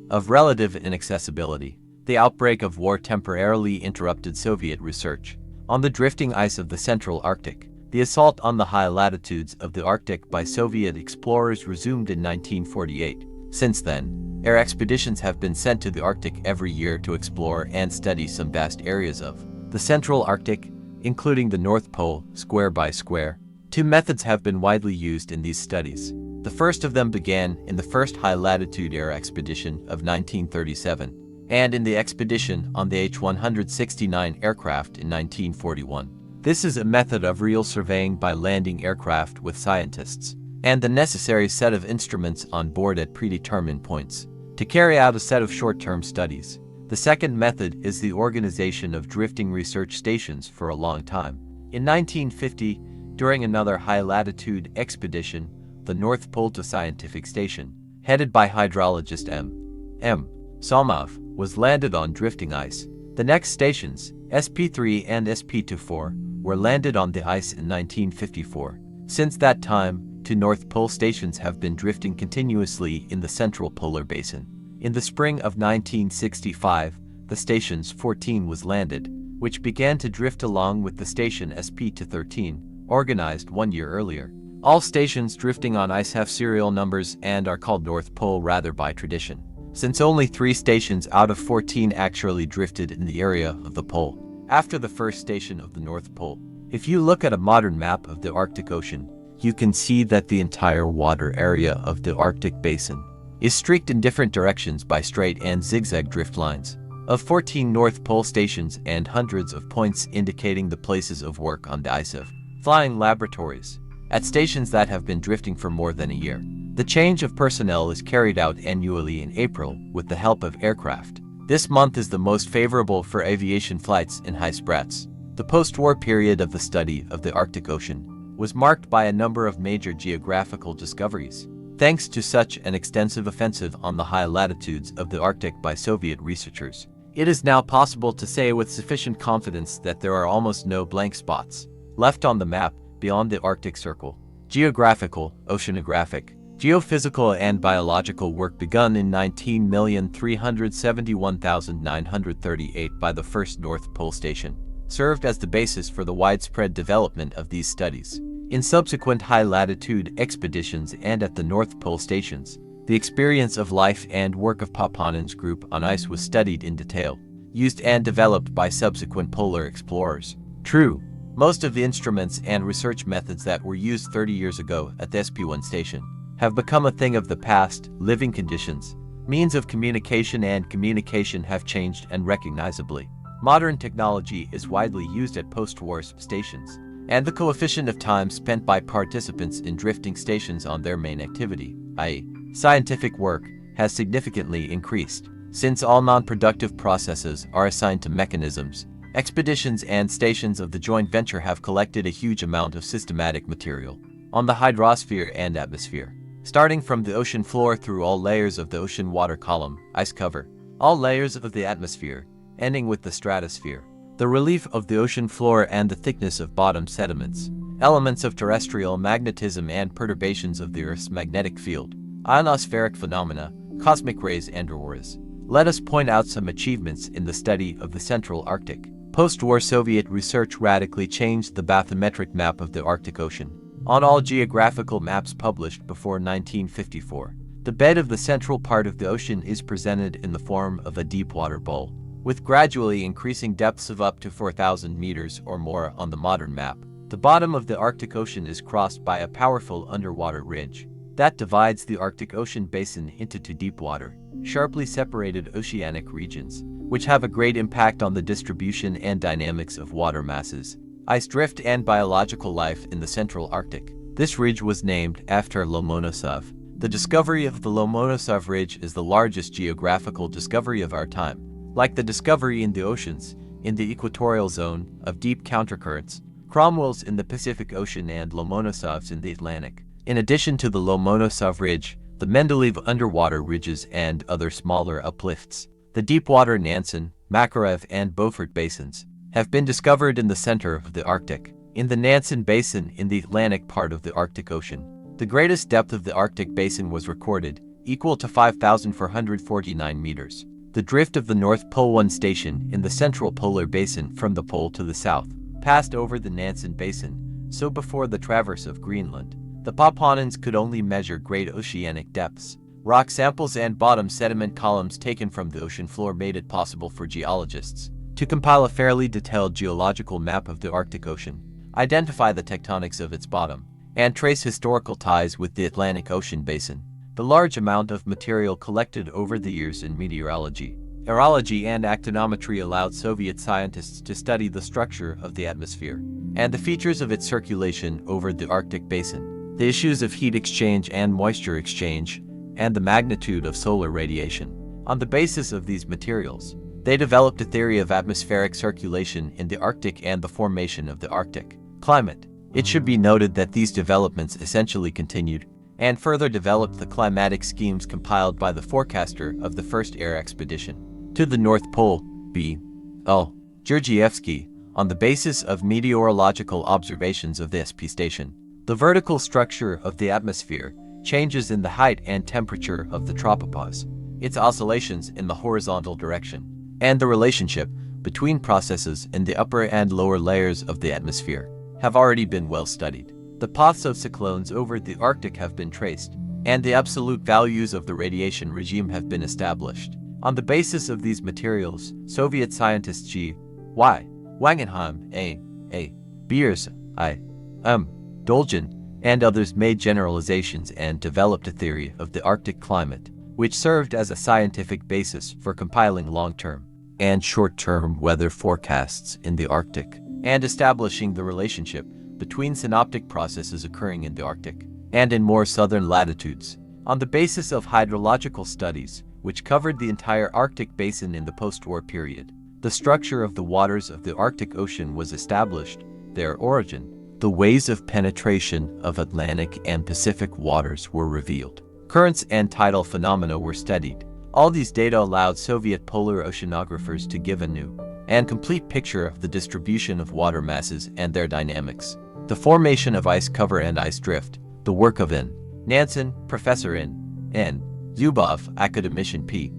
of relative inaccessibility. The outbreak of war temporarily interrupted Soviet research on the drifting ice of the Central Arctic. The assault on the high latitudes of the Arctic by Soviet explorers resumed in 1948. Since then, air expeditions have been sent to the Arctic every year to explore and study some vast areas of the Central Arctic, including the North Pole, square by square. Two methods have been widely used in these studies. The first of them began in the first high-latitude air expedition of 1937, and in the expedition on the H-169 aircraft in 1941. This is a method of real surveying by landing aircraft with scientists and the necessary set of instruments on board at predetermined points to carry out a set of short-term studies. The second method is the organization of drifting research stations for a long time. In 1950, during another high-latitude expedition, the North Pole to Scientific Station, headed by hydrologist M. Somov, was landed on drifting ice. The next stations, SP-3 and SP-24, were landed on the ice in 1954. Since that time, two North Pole stations have been drifting continuously in the Central Polar Basin. In the spring of 1965, the station's 14 was landed, which began to drift along with the station SP-13, organized 1 year earlier. All stations drifting on ice have serial numbers and are called North Pole rather by tradition, since only 3 stations out of 14 actually drifted in the area of the pole after the first station of the North Pole. If you look at a modern map of the Arctic Ocean, you can see that the entire water area of the Arctic Basin is streaked in different directions by straight and zigzag drift lines of 14 North Pole stations and hundreds of points indicating the places of work on the ice of flying laboratories at stations that have been drifting for more than a year. The change of personnel is carried out annually in April with the help of aircraft. This month is the most favorable for aviation flights in high spreads. The post-war period of the study of the Arctic Ocean was marked by a number of major geographical discoveries. Thanks to such an extensive offensive on the high latitudes of the Arctic by Soviet researchers, it is now possible to say with sufficient confidence that there are almost no blank spots left on the map beyond the Arctic Circle. Geographical, oceanographic, geophysical and biological work begun in 19,371,938 by the first North Pole Station served as the basis for the widespread development of these studies. In subsequent high-latitude expeditions and at the North Pole stations, the experience of life and work of Papanin's group on ice was studied in detail, used and developed by subsequent polar explorers. True, most of the instruments and research methods that were used 30 years ago at the SP1 station have become a thing of the past. Living conditions, means of communication and communication have changed unrecognizably. Modern technology is widely used at post-war stations, and the coefficient of time spent by participants in drifting stations on their main activity, i.e., scientific work, has significantly increased. Since all non-productive processes are assigned to mechanisms, expeditions and stations of the joint venture have collected a huge amount of systematic material on the hydrosphere and atmosphere, starting from the ocean floor through all layers of the ocean water column, ice cover, all layers of the atmosphere, ending with the stratosphere. The relief of the ocean floor and the thickness of bottom sediments, elements of terrestrial magnetism and perturbations of the Earth's magnetic field, ionospheric phenomena, cosmic rays and auroras. Let us point out some achievements in the study of the Central Arctic. Post-war Soviet research radically changed the bathymetric map of the Arctic Ocean. On all geographical maps published before 1954, the bed of the central part of the ocean is presented in the form of a deep-water bowl, with gradually increasing depths of up to 4,000 meters or more on the modern map. The bottom of the Arctic Ocean is crossed by a powerful underwater ridge that divides the Arctic Ocean basin into two deep-water, sharply separated oceanic regions, which have a great impact on the distribution and dynamics of water masses, ice drift and biological life in the Central Arctic. This ridge was named after Lomonosov. The discovery of the Lomonosov Ridge is the largest geographical discovery of our time. Like the discovery in the oceans, in the equatorial zone, of deep countercurrents, Cromwell's in the Pacific Ocean and Lomonosov's in the Atlantic. In addition to the Lomonosov Ridge, the Mendeleev underwater ridges and other smaller uplifts, the deepwater Nansen, Makarev and Beaufort basins, have been discovered in the center of the Arctic. In the Nansen Basin in the Atlantic part of the Arctic Ocean, the greatest depth of the Arctic Basin was recorded, equal to 5,449 meters. The drift of the North Pole 1 station in the Central Polar Basin from the pole to the south passed over the Nansen Basin, so before the traverse of Greenland, the Papanins could only measure great oceanic depths. Rock samples and bottom sediment columns taken from the ocean floor made it possible for geologists to compile a fairly detailed geological map of the Arctic Ocean, identify the tectonics of its bottom, and trace historical ties with the Atlantic Ocean basin. The large amount of material collected over the years in meteorology, aerology and actinometry allowed Soviet scientists to study the structure of the atmosphere and the features of its circulation over the Arctic basin, the issues of heat exchange and moisture exchange, and the magnitude of solar radiation. On the basis of these materials, they developed a theory of atmospheric circulation in the Arctic and the formation of the Arctic climate. It should be noted that these developments essentially continued and further developed the climatic schemes compiled by the forecaster of the first air expedition to the North Pole, B.L. Georgievsky, on the basis of meteorological observations of the SP station. The vertical structure of the atmosphere changes in the height and temperature of the tropopause, its oscillations in the horizontal direction, and the relationship between processes in the upper and lower layers of the atmosphere have already been well studied. The paths of cyclones over the Arctic have been traced, and the absolute values of the radiation regime have been established. On the basis of these materials, Soviet scientists G.Y. Wangenheim, A. Beers, I.M. Dolgin, and others made generalizations and developed a theory of the Arctic climate, which served as a scientific basis for compiling long-term and short-term weather forecasts in the Arctic, and establishing the relationship between synoptic processes occurring in the Arctic and in more southern latitudes. On the basis of hydrological studies, which covered the entire Arctic basin in the post-war period, the structure of the waters of the Arctic Ocean was established, their origin, the ways of penetration of Atlantic and Pacific waters were revealed. Currents and tidal phenomena were studied. All these data allowed Soviet polar oceanographers to give a new and complete picture of the distribution of water masses and their dynamics. The formation of ice cover and ice drift, the work of N. Nansen, Professor N. Zubov, academician P.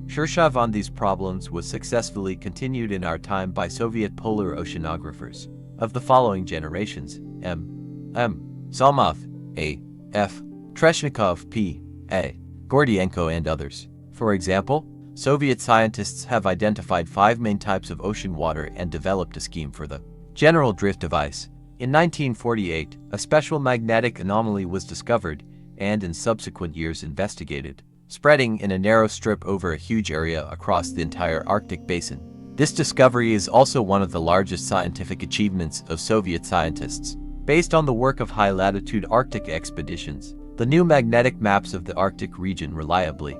Shirshov on these problems was successfully continued in our time by Soviet polar oceanographers of the following generations: M. Salmov, A. F. Treshnikov, P. A. Gordienko, and others. For example, Soviet scientists have identified 5 main types of ocean water and developed a scheme for the general drift of ice. In 1948, a special magnetic anomaly was discovered and in subsequent years investigated, spreading in a narrow strip over a huge area across the entire Arctic basin. This discovery is also one of the largest scientific achievements of Soviet scientists. Based on the work of high-latitude Arctic expeditions, the new magnetic maps of the Arctic region reliably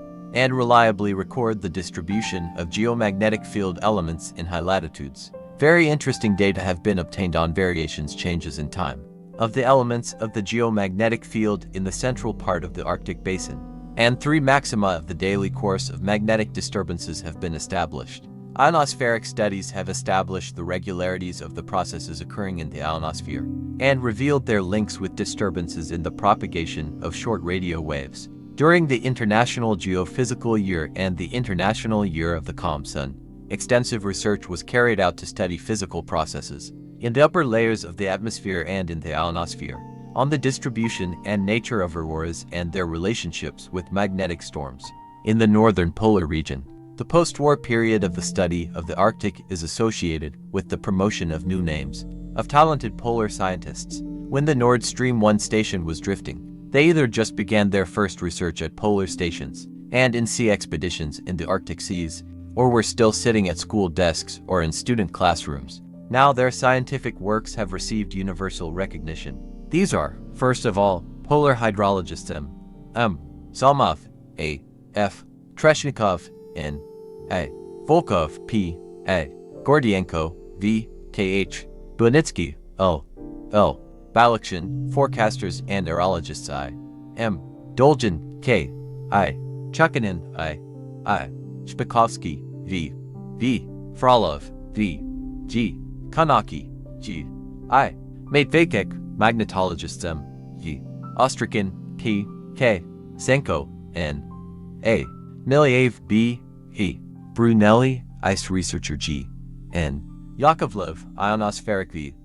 record the distribution of geomagnetic field elements in high latitudes. Very interesting data have been obtained on changes in time of the elements of the geomagnetic field in the central part of the Arctic basin, and 3 maxima of the daily course of magnetic disturbances have been established. Ionospheric studies have established the regularities of the processes occurring in the ionosphere and revealed their links with disturbances in the propagation of short radio waves. During the International Geophysical Year and the International Year of the Calm Sun, extensive research was carried out to study physical processes in the upper layers of the atmosphere and in the ionosphere, on the distribution and nature of auroras and their relationships with magnetic storms. In the northern polar region, the post-war period of the study of the Arctic is associated with the promotion of new names of talented polar scientists. When the Nord Stream 1 station was drifting, they either just began their first research at polar stations and in sea expeditions in the Arctic seas, or were still sitting at school desks or in student classrooms. Now their scientific works have received universal recognition. These are, first of all, polar hydrologists M. Salmov, A. F. Treshnikov, N. A. Volkov, P. A. Gordienko, V. K.H. Bunitsky, L. Balakshin, forecasters and aerologists I. M. Dolgin, K. I. Chukinin, I. Shpikovsky, V. Frolov, V. G. Kanaki, G. I. Matveychik, magnetologists M. G. Ostrakin, P. K. Senko, N. A. Milyaev, B. E. Brunelli, ice researcher G. N. Yakovlev, ionospheric V.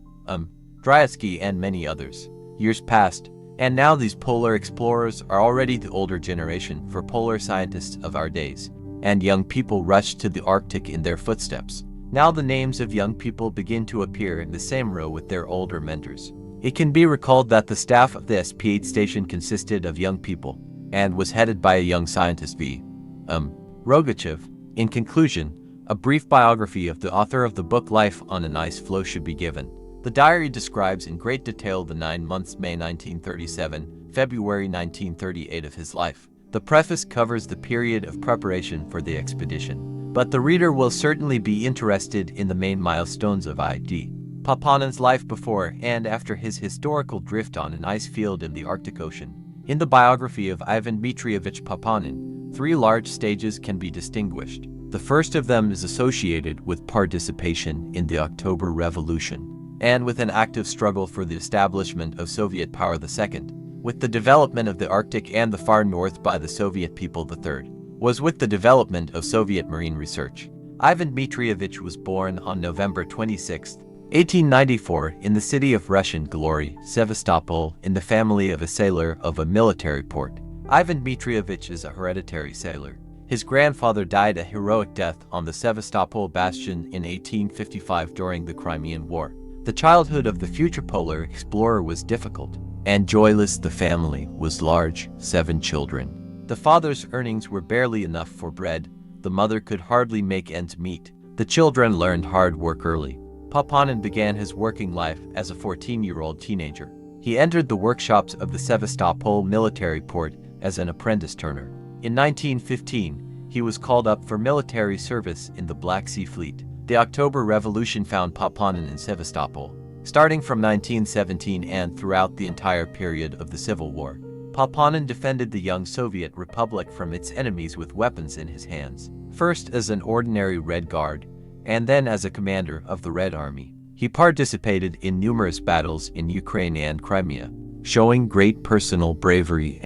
Dryetsky, and many others. Years passed, and now these polar explorers are already the older generation for polar scientists of our days, and young people rush to the Arctic in their footsteps. Now the names of young people begin to appear in the same row with their older mentors. It can be recalled that the staff of the SP8 station consisted of young people, and was headed by a young scientist V. Rogachev. In conclusion, a brief biography of the author of the book Life on an Ice Floe should be given. The diary describes in great detail the 9 months May 1937, February 1938 of his life. The preface covers the period of preparation for the expedition, but the reader will certainly be interested in the main milestones of I.D. Papanin's life before and after his historical drift on an ice field in the Arctic Ocean. In the biography of Ivan Dmitrievich Papanin, 3 large stages can be distinguished. The first of them is associated with participation in the October Revolution, and with an active struggle for the establishment of Soviet power. The second, with the development of the Arctic and the far north by the Soviet people. The third, was with the development of Soviet marine research. Ivan Dmitrievich was born on November 26, 1894, in the city of Russian glory, Sevastopol, in the family of a sailor of a military port. Ivan Dmitrievich is a hereditary sailor. His grandfather died a heroic death on the Sevastopol bastion in 1855 during the Crimean War. The childhood of the future polar explorer was difficult and joyless. The family was large, 7 children. The father's earnings were barely enough for bread. The mother could hardly make ends meet. The children learned hard work early. Papanin began his working life as a 14-year-old teenager. He entered the workshops of the Sevastopol military port as an apprentice turner. In 1915, he was called up for military service in the Black Sea Fleet. The October Revolution found Papanin in Sevastopol. Starting from 1917 and throughout the entire period of the Civil War, Papanin defended the young Soviet Republic from its enemies with weapons in his hands, first as an ordinary Red Guard, and then as a commander of the Red Army. He participated in numerous battles in Ukraine and Crimea, showing great personal bravery.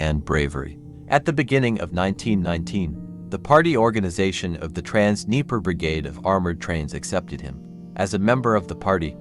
At the beginning of 1919, the party organization of the Trans-Dnieper Brigade of Armored Trains accepted him. As a member of the party,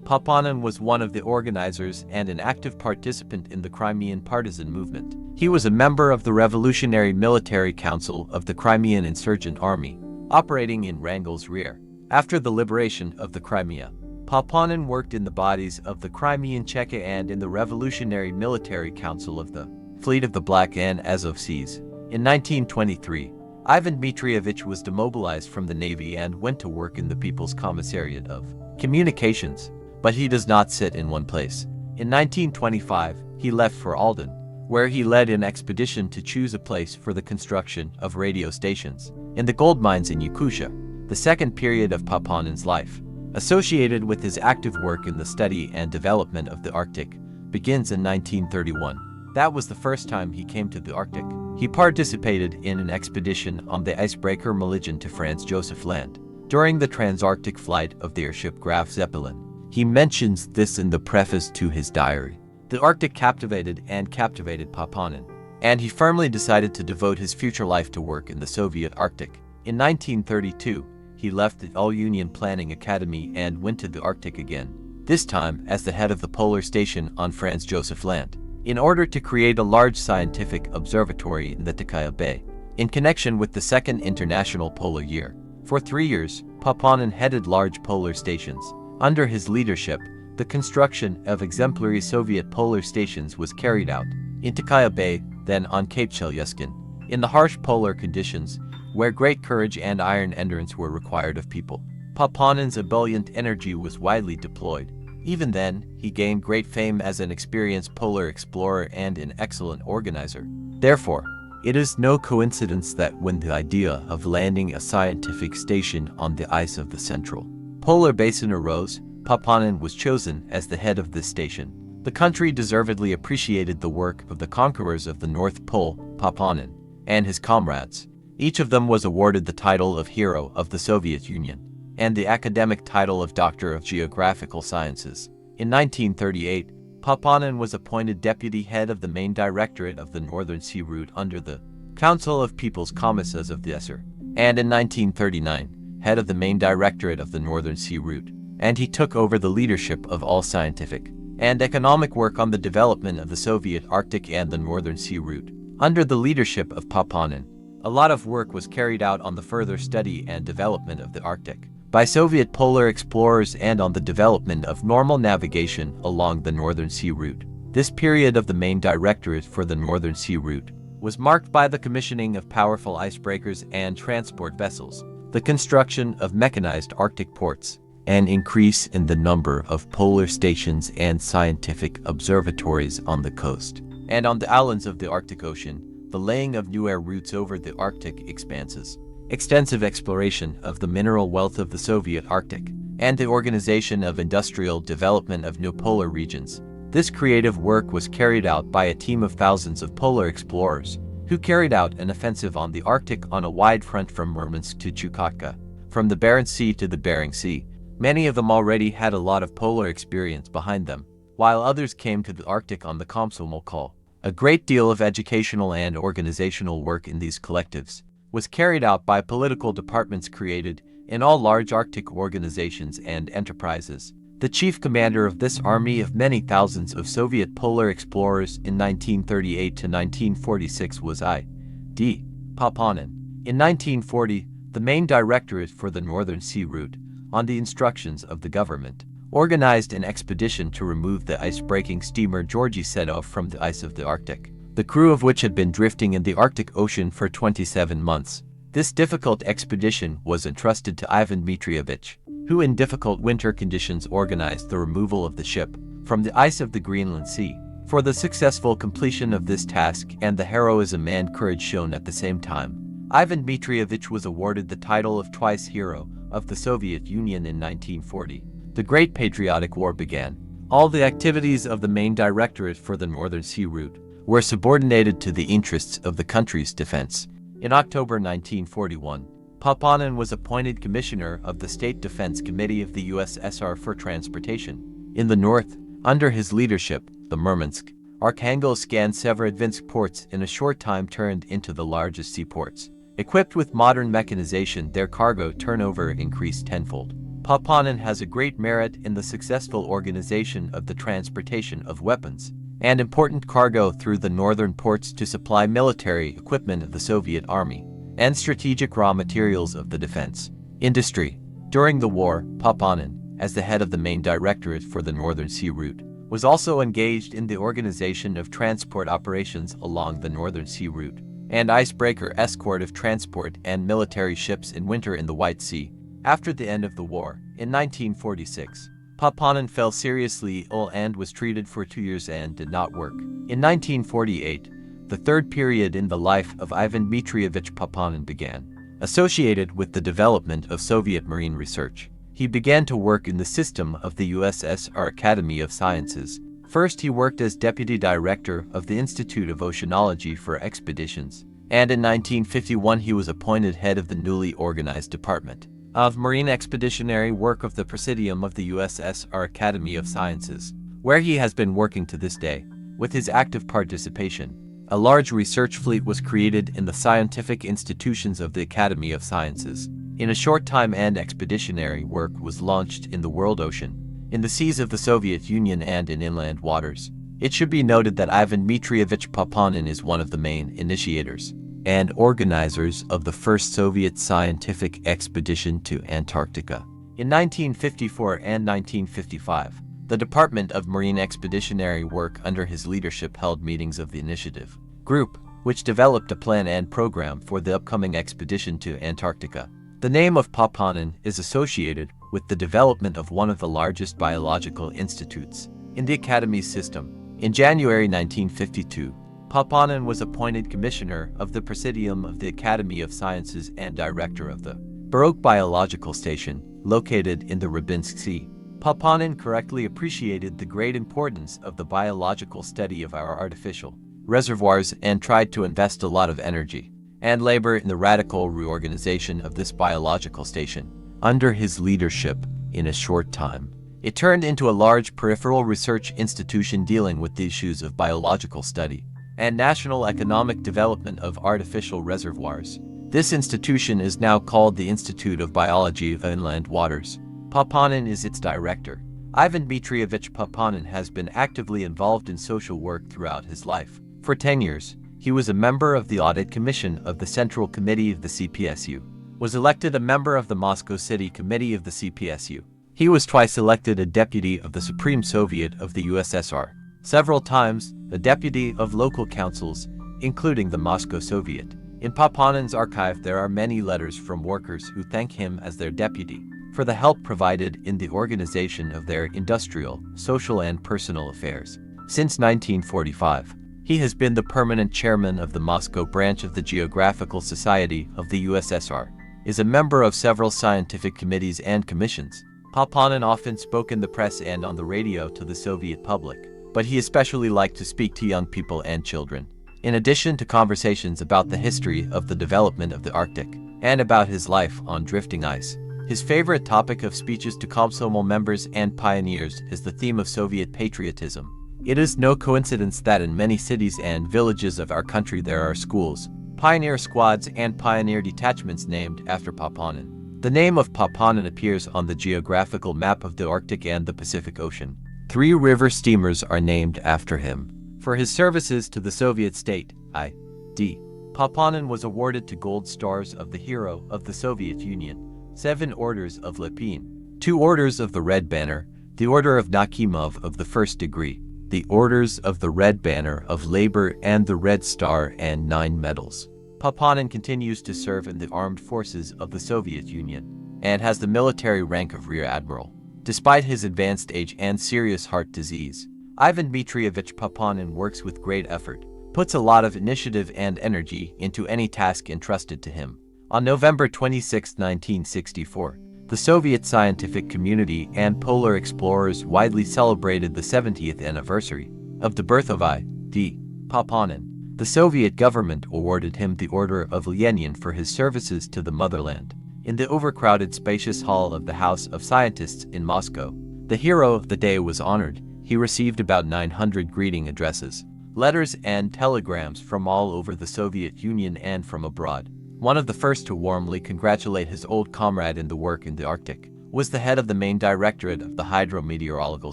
Papanin was one of the organizers and an active participant in the Crimean partisan movement. He was a member of the Revolutionary Military Council of the Crimean Insurgent Army, operating in Wrangel's rear. After the liberation of the Crimea, Papanin worked in the bodies of the Crimean Cheka and in the Revolutionary Military Council of the Fleet of the Black and Azov Seas. In 1923, Ivan Dmitrievich was demobilized from the Navy and went to work in the People's Commissariat of Communications, but he does not sit in one place. In 1925, he left for Alden, where he led an expedition to choose a place for the construction of radio stations in the gold mines in Yakutia. The second period of Papanin's life, associated with his active work in the study and development of the Arctic, begins in 1931. That was the first time he came to the Arctic. He participated in an expedition on the icebreaker Maligen to Franz Josef Land. During the Transarctic flight of the airship Graf Zeppelin, he mentions this in the preface to his diary. The Arctic captivated Papanin, and he firmly decided to devote his future life to work in the Soviet Arctic. In 1932, he left the All-Union Planning Academy and went to the Arctic again, this time as the head of the polar station on Franz Josef Land, in order to create a large scientific observatory in the Tikaya Bay, in connection with the Second International Polar Year. For 3 years, Papanin headed large polar stations. Under his leadership, the construction of exemplary Soviet polar stations was carried out in Tikaya Bay, then on Cape Chelyuskin, in the harsh polar conditions, where great courage and iron endurance were required of people. Papanin's ebullient energy was widely deployed. Even then, he gained great fame as an experienced polar explorer and an excellent organizer. Therefore, it is no coincidence that when the idea of landing a scientific station on the ice of the central polar basin arose, Papanin was chosen as the head of this station. The country deservedly appreciated the work of the conquerors of the North Pole, Papanin, and his comrades. Each of them was awarded the title of Hero of the Soviet Union and the academic title of Doctor of Geographical Sciences. In 1938, Papanin was appointed deputy head of the main directorate of the Northern Sea Route under the Council of People's Commissars of the Esser, and in 1939, head of the main directorate of the Northern Sea Route, and he took over the leadership of all scientific and economic work on the development of the Soviet Arctic and the Northern Sea Route. Under the leadership of Papanin, a lot of work was carried out on the further study and development of the Arctic by Soviet polar explorers and on the development of normal navigation along the Northern Sea Route. This period of the main directorate for the Northern Sea Route was marked by the commissioning of powerful icebreakers and transport vessels, the construction of mechanized Arctic ports, an increase in the number of polar stations and scientific observatories on the coast, and on the islands of the Arctic Ocean, the laying of new air routes over the Arctic expanses, extensive exploration of the mineral wealth of the Soviet Arctic, and the organization of industrial development of new polar regions. This creative work was carried out by a team of thousands of polar explorers, who carried out an offensive on the Arctic on a wide front from Murmansk to Chukotka, from the Barents Sea to the Bering Sea. Many of them already had a lot of polar experience behind them, while others came to the Arctic on the Komsomol call. A great deal of educational and organizational work in these collectives was carried out by political departments created in all large Arctic organizations and enterprises. The chief commander of this army of many thousands of Soviet polar explorers in 1938 to 1946 was I.D. Papanin. In 1940, the main directorate for the Northern Sea Route, on the instructions of the government, organized an expedition to remove the ice-breaking steamer Georgy Sedov from the ice of the Arctic, the crew of which had been drifting in the Arctic Ocean for 27 months. This difficult expedition was entrusted to Ivan Dmitrievich, who in difficult winter conditions organized the removal of the ship from the ice of the Greenland Sea. for the successful completion of this task and the heroism and courage shown at the same time. Ivan Dmitrievich was awarded the title of twice Hero of the Soviet Union in 1940. The Great Patriotic War began. All the activities of the main directorate for the Northern Sea Route were subordinated to the interests of the country's defense. In October 1941, Papanin was appointed Commissioner of the State Defense Committee of the USSR for Transportation. In the north, under his leadership, the Murmansk, Arkhangelsk and Severodvinsk ports in a short time turned into the largest seaports. Equipped with modern mechanization, their cargo turnover increased tenfold. Papanin has a great merit in the successful organization of the transportation of weapons and important cargo through the northern ports to supply military equipment of the Soviet Army and strategic raw materials of the defense industry. During the war, Papanin, as the head of the main directorate for the Northern Sea Route, was also engaged in the organization of transport operations along the Northern Sea Route and icebreaker escort of transport and military ships in winter in the White Sea. After the end of the war, in 1946, Papanin fell seriously ill and was treated for 2 years and did not work. In 1948, the third period in the life of Ivan Dmitrievich Papanin began. Associated with the development of Soviet marine research, he began to work in the system of the USSR Academy of Sciences. First, he worked as deputy director of the Institute of Oceanology for Expeditions, and in 1951 he was appointed head of the newly organized Department of Marine Expeditionary Work of the Presidium of the USSR Academy of Sciences, where he has been working to this day. With his active participation, a large research fleet was created in the scientific institutions of the Academy of Sciences. In a short time, and expeditionary work was launched in the world ocean, in the seas of the Soviet Union and in inland waters. It should be noted that Ivan Dmitrievich Papanin is one of the main initiators and organizers of the first Soviet scientific expedition to Antarctica. In 1954 and 1955, the Department of Marine Expeditionary Work under his leadership held meetings of the initiative group, which developed a plan and program for the upcoming expedition to Antarctica. The name of Papanin is associated with the development of one of the largest biological institutes in the Academy's system. In January 1952, Papanin was appointed Commissioner of the Presidium of the Academy of Sciences and Director of the Baroque Biological Station, located in the Rybinsk Sea. Papanin correctly appreciated the great importance of the biological study of our artificial reservoirs and tried to invest a lot of energy and labor in the radical reorganization of this biological station. Under his leadership, in a short time, it turned into a large peripheral research institution dealing with the issues of biological study and national economic development of artificial reservoirs. This institution is now called the Institute of Biology of Inland Waters. Papanin is its director. Ivan Dmitrievich Papanin has been actively involved in social work throughout his life. For 10 years, he was a member of the Audit Commission of the Central Committee of the CPSU, was elected a member of the Moscow City Committee of the CPSU. He was twice elected a deputy of the Supreme Soviet of the USSR, several times a deputy of local councils, including the Moscow Soviet. In Papanin's archive there are many letters from workers who thank him as their deputy for the help provided in the organization of their industrial, social and personal affairs. Since 1945, he has been the permanent chairman of the Moscow branch of the Geographical Society of the USSR, is a member of several scientific committees and commissions. Papanin often spoke in the press and on the radio to the Soviet public, but he especially liked to speak to young people and children. In addition to conversations about the history of the development of the Arctic and about his life on drifting ice, his favorite topic of speeches to Komsomol members and pioneers is the theme of Soviet patriotism. It is no coincidence that in many cities and villages of our country there are schools, pioneer squads and pioneer detachments named after Papanin. The name of Papanin appears on the geographical map of the Arctic and the Pacific Ocean. 3 river steamers are named after him. For his services to the Soviet state, I.D., Papanin was awarded 2 Gold Stars of the Hero of the Soviet Union, 7 Orders of Lepin, 2 Orders of the Red Banner, the Order of Nakhimov of the First Degree, the Orders of the Red Banner of Labor and the Red Star, and 9 medals. Papanin continues to serve in the armed forces of the Soviet Union and has the military rank of Rear Admiral. Despite his advanced age and serious heart disease, Ivan Dmitrievich Papanin works with great effort, puts a lot of initiative and energy into any task entrusted to him. On November 26, 1964, the Soviet scientific community and polar explorers widely celebrated the 70th anniversary of the birth of I.D. Papanin. The Soviet government awarded him the Order of Lenin for his services to the motherland. In the overcrowded spacious hall of the House of Scientists in Moscow, the hero of the day was honored. He received about 900 greeting addresses, letters and telegrams from all over the Soviet Union and from abroad. One of the first to warmly congratulate his old comrade in the work in the Arctic was the head of the main directorate of the Hydrometeorological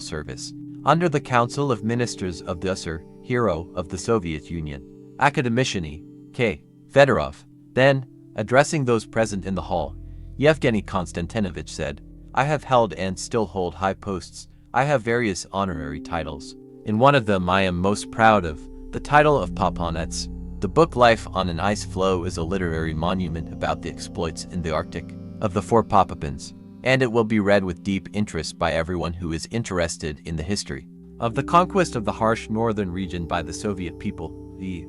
Service, under the Council of Ministers of the USSR, hero of the Soviet Union, Academician K. Fedorov. Then, addressing those present in the hall, Yevgeny Konstantinovich said, "I have held and still hold high posts. I have various honorary titles. In one of them I am most proud of, the title of Papanets. The book Life on an Ice Floe is a literary monument about the exploits in the Arctic of the four Papapins, and it will be read with deep interest by everyone who is interested in the history of the conquest of the harsh northern region by the Soviet people, the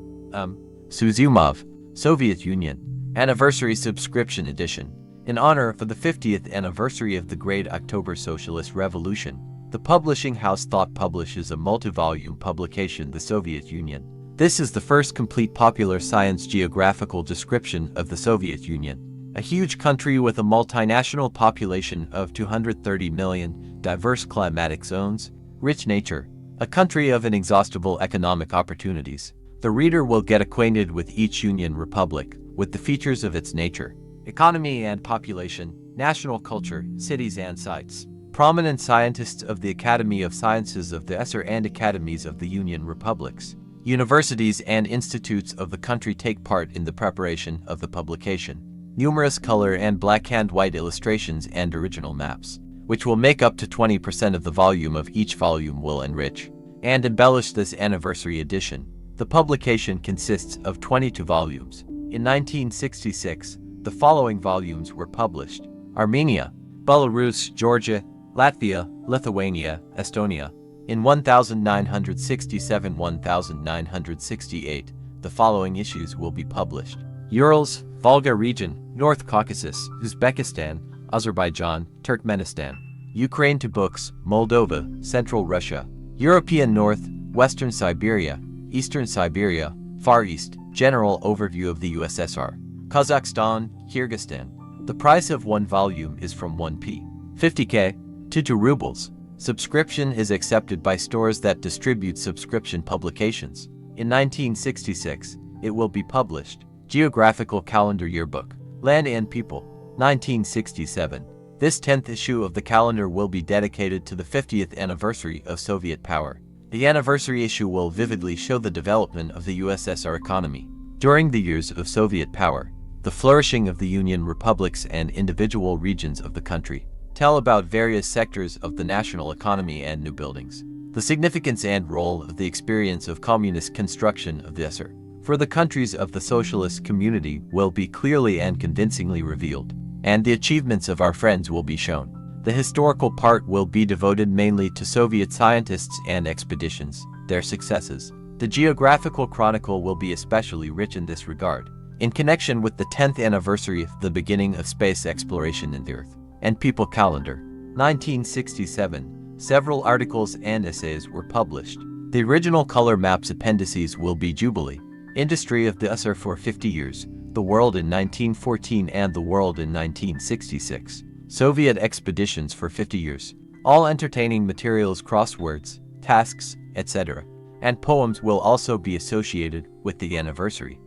Suzumov, Soviet Union, Anniversary Subscription Edition. In honor for the 50th anniversary of the Great October Socialist Revolution, the publishing house Thought publishes a multi-volume publication, The Soviet Union. This is the first complete popular science geographical description of the Soviet Union, a huge country with a multinational population of 230 million, diverse climatic zones, rich nature, a country of inexhaustible economic opportunities. The reader will get acquainted with each Union Republic, with the features of its nature, economy and population, national culture, cities and sites. Prominent scientists of the Academy of Sciences of the USSR and academies of the Union Republics, universities and institutes of the country take part in the preparation of the publication. Numerous color and black and white illustrations and original maps, which will make up to 20% of the volume of each volume, will enrich and embellish this anniversary edition. The publication consists of 22 volumes. In 1966, the following volumes were published: Armenia, Belarus, Georgia, Latvia, Lithuania, Estonia. In 1967-1968, the following issues will be published: Urals, Volga region, North Caucasus, Uzbekistan, Azerbaijan, Turkmenistan, Ukraine to books, Moldova, Central Russia, European North, Western Siberia, Eastern Siberia, Far East, general overview of the USSR, Kazakhstan, Kyrgyzstan. The price of one volume is from 1p. 50k to 2 rubles. Subscription is accepted by stores that distribute subscription publications. In 1966, it will be published. Geographical Calendar Yearbook, Land and People, 1967. This 10th issue of the calendar will be dedicated to the 50th anniversary of Soviet power. The anniversary issue will vividly show the development of the USSR economy during the years of Soviet power, the flourishing of the Union republics and individual regions of the country. Tell about various sectors of the national economy and new buildings. The significance and role of the experience of communist construction of the USSR for the countries of the socialist community will be clearly and convincingly revealed, and the achievements of our friends will be shown. The historical part will be devoted mainly to Soviet scientists and expeditions, their successes. The geographical chronicle will be especially rich in this regard, in connection with the 10th anniversary of the beginning of space exploration in the Earth and People calendar. 1967, several articles and essays were published. The original color maps appendices will be Jubilee, Industry of the USSR for 50 years, The World in 1914 and The World in 1966, Soviet expeditions for 50 years, all entertaining materials, crosswords, tasks, etc., and poems will also be associated with the anniversary.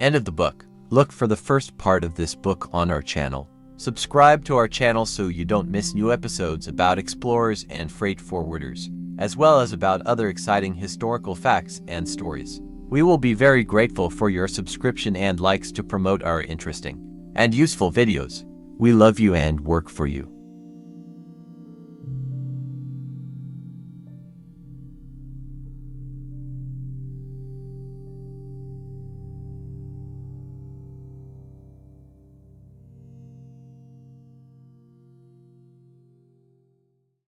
End of the book. Look for the first part of this book on our channel. Subscribe to our channel so you don't miss new episodes about explorers and freight forwarders, as well as about other exciting historical facts and stories. We will be very grateful for your subscription and likes to promote our interesting and useful videos. We love you and work for you.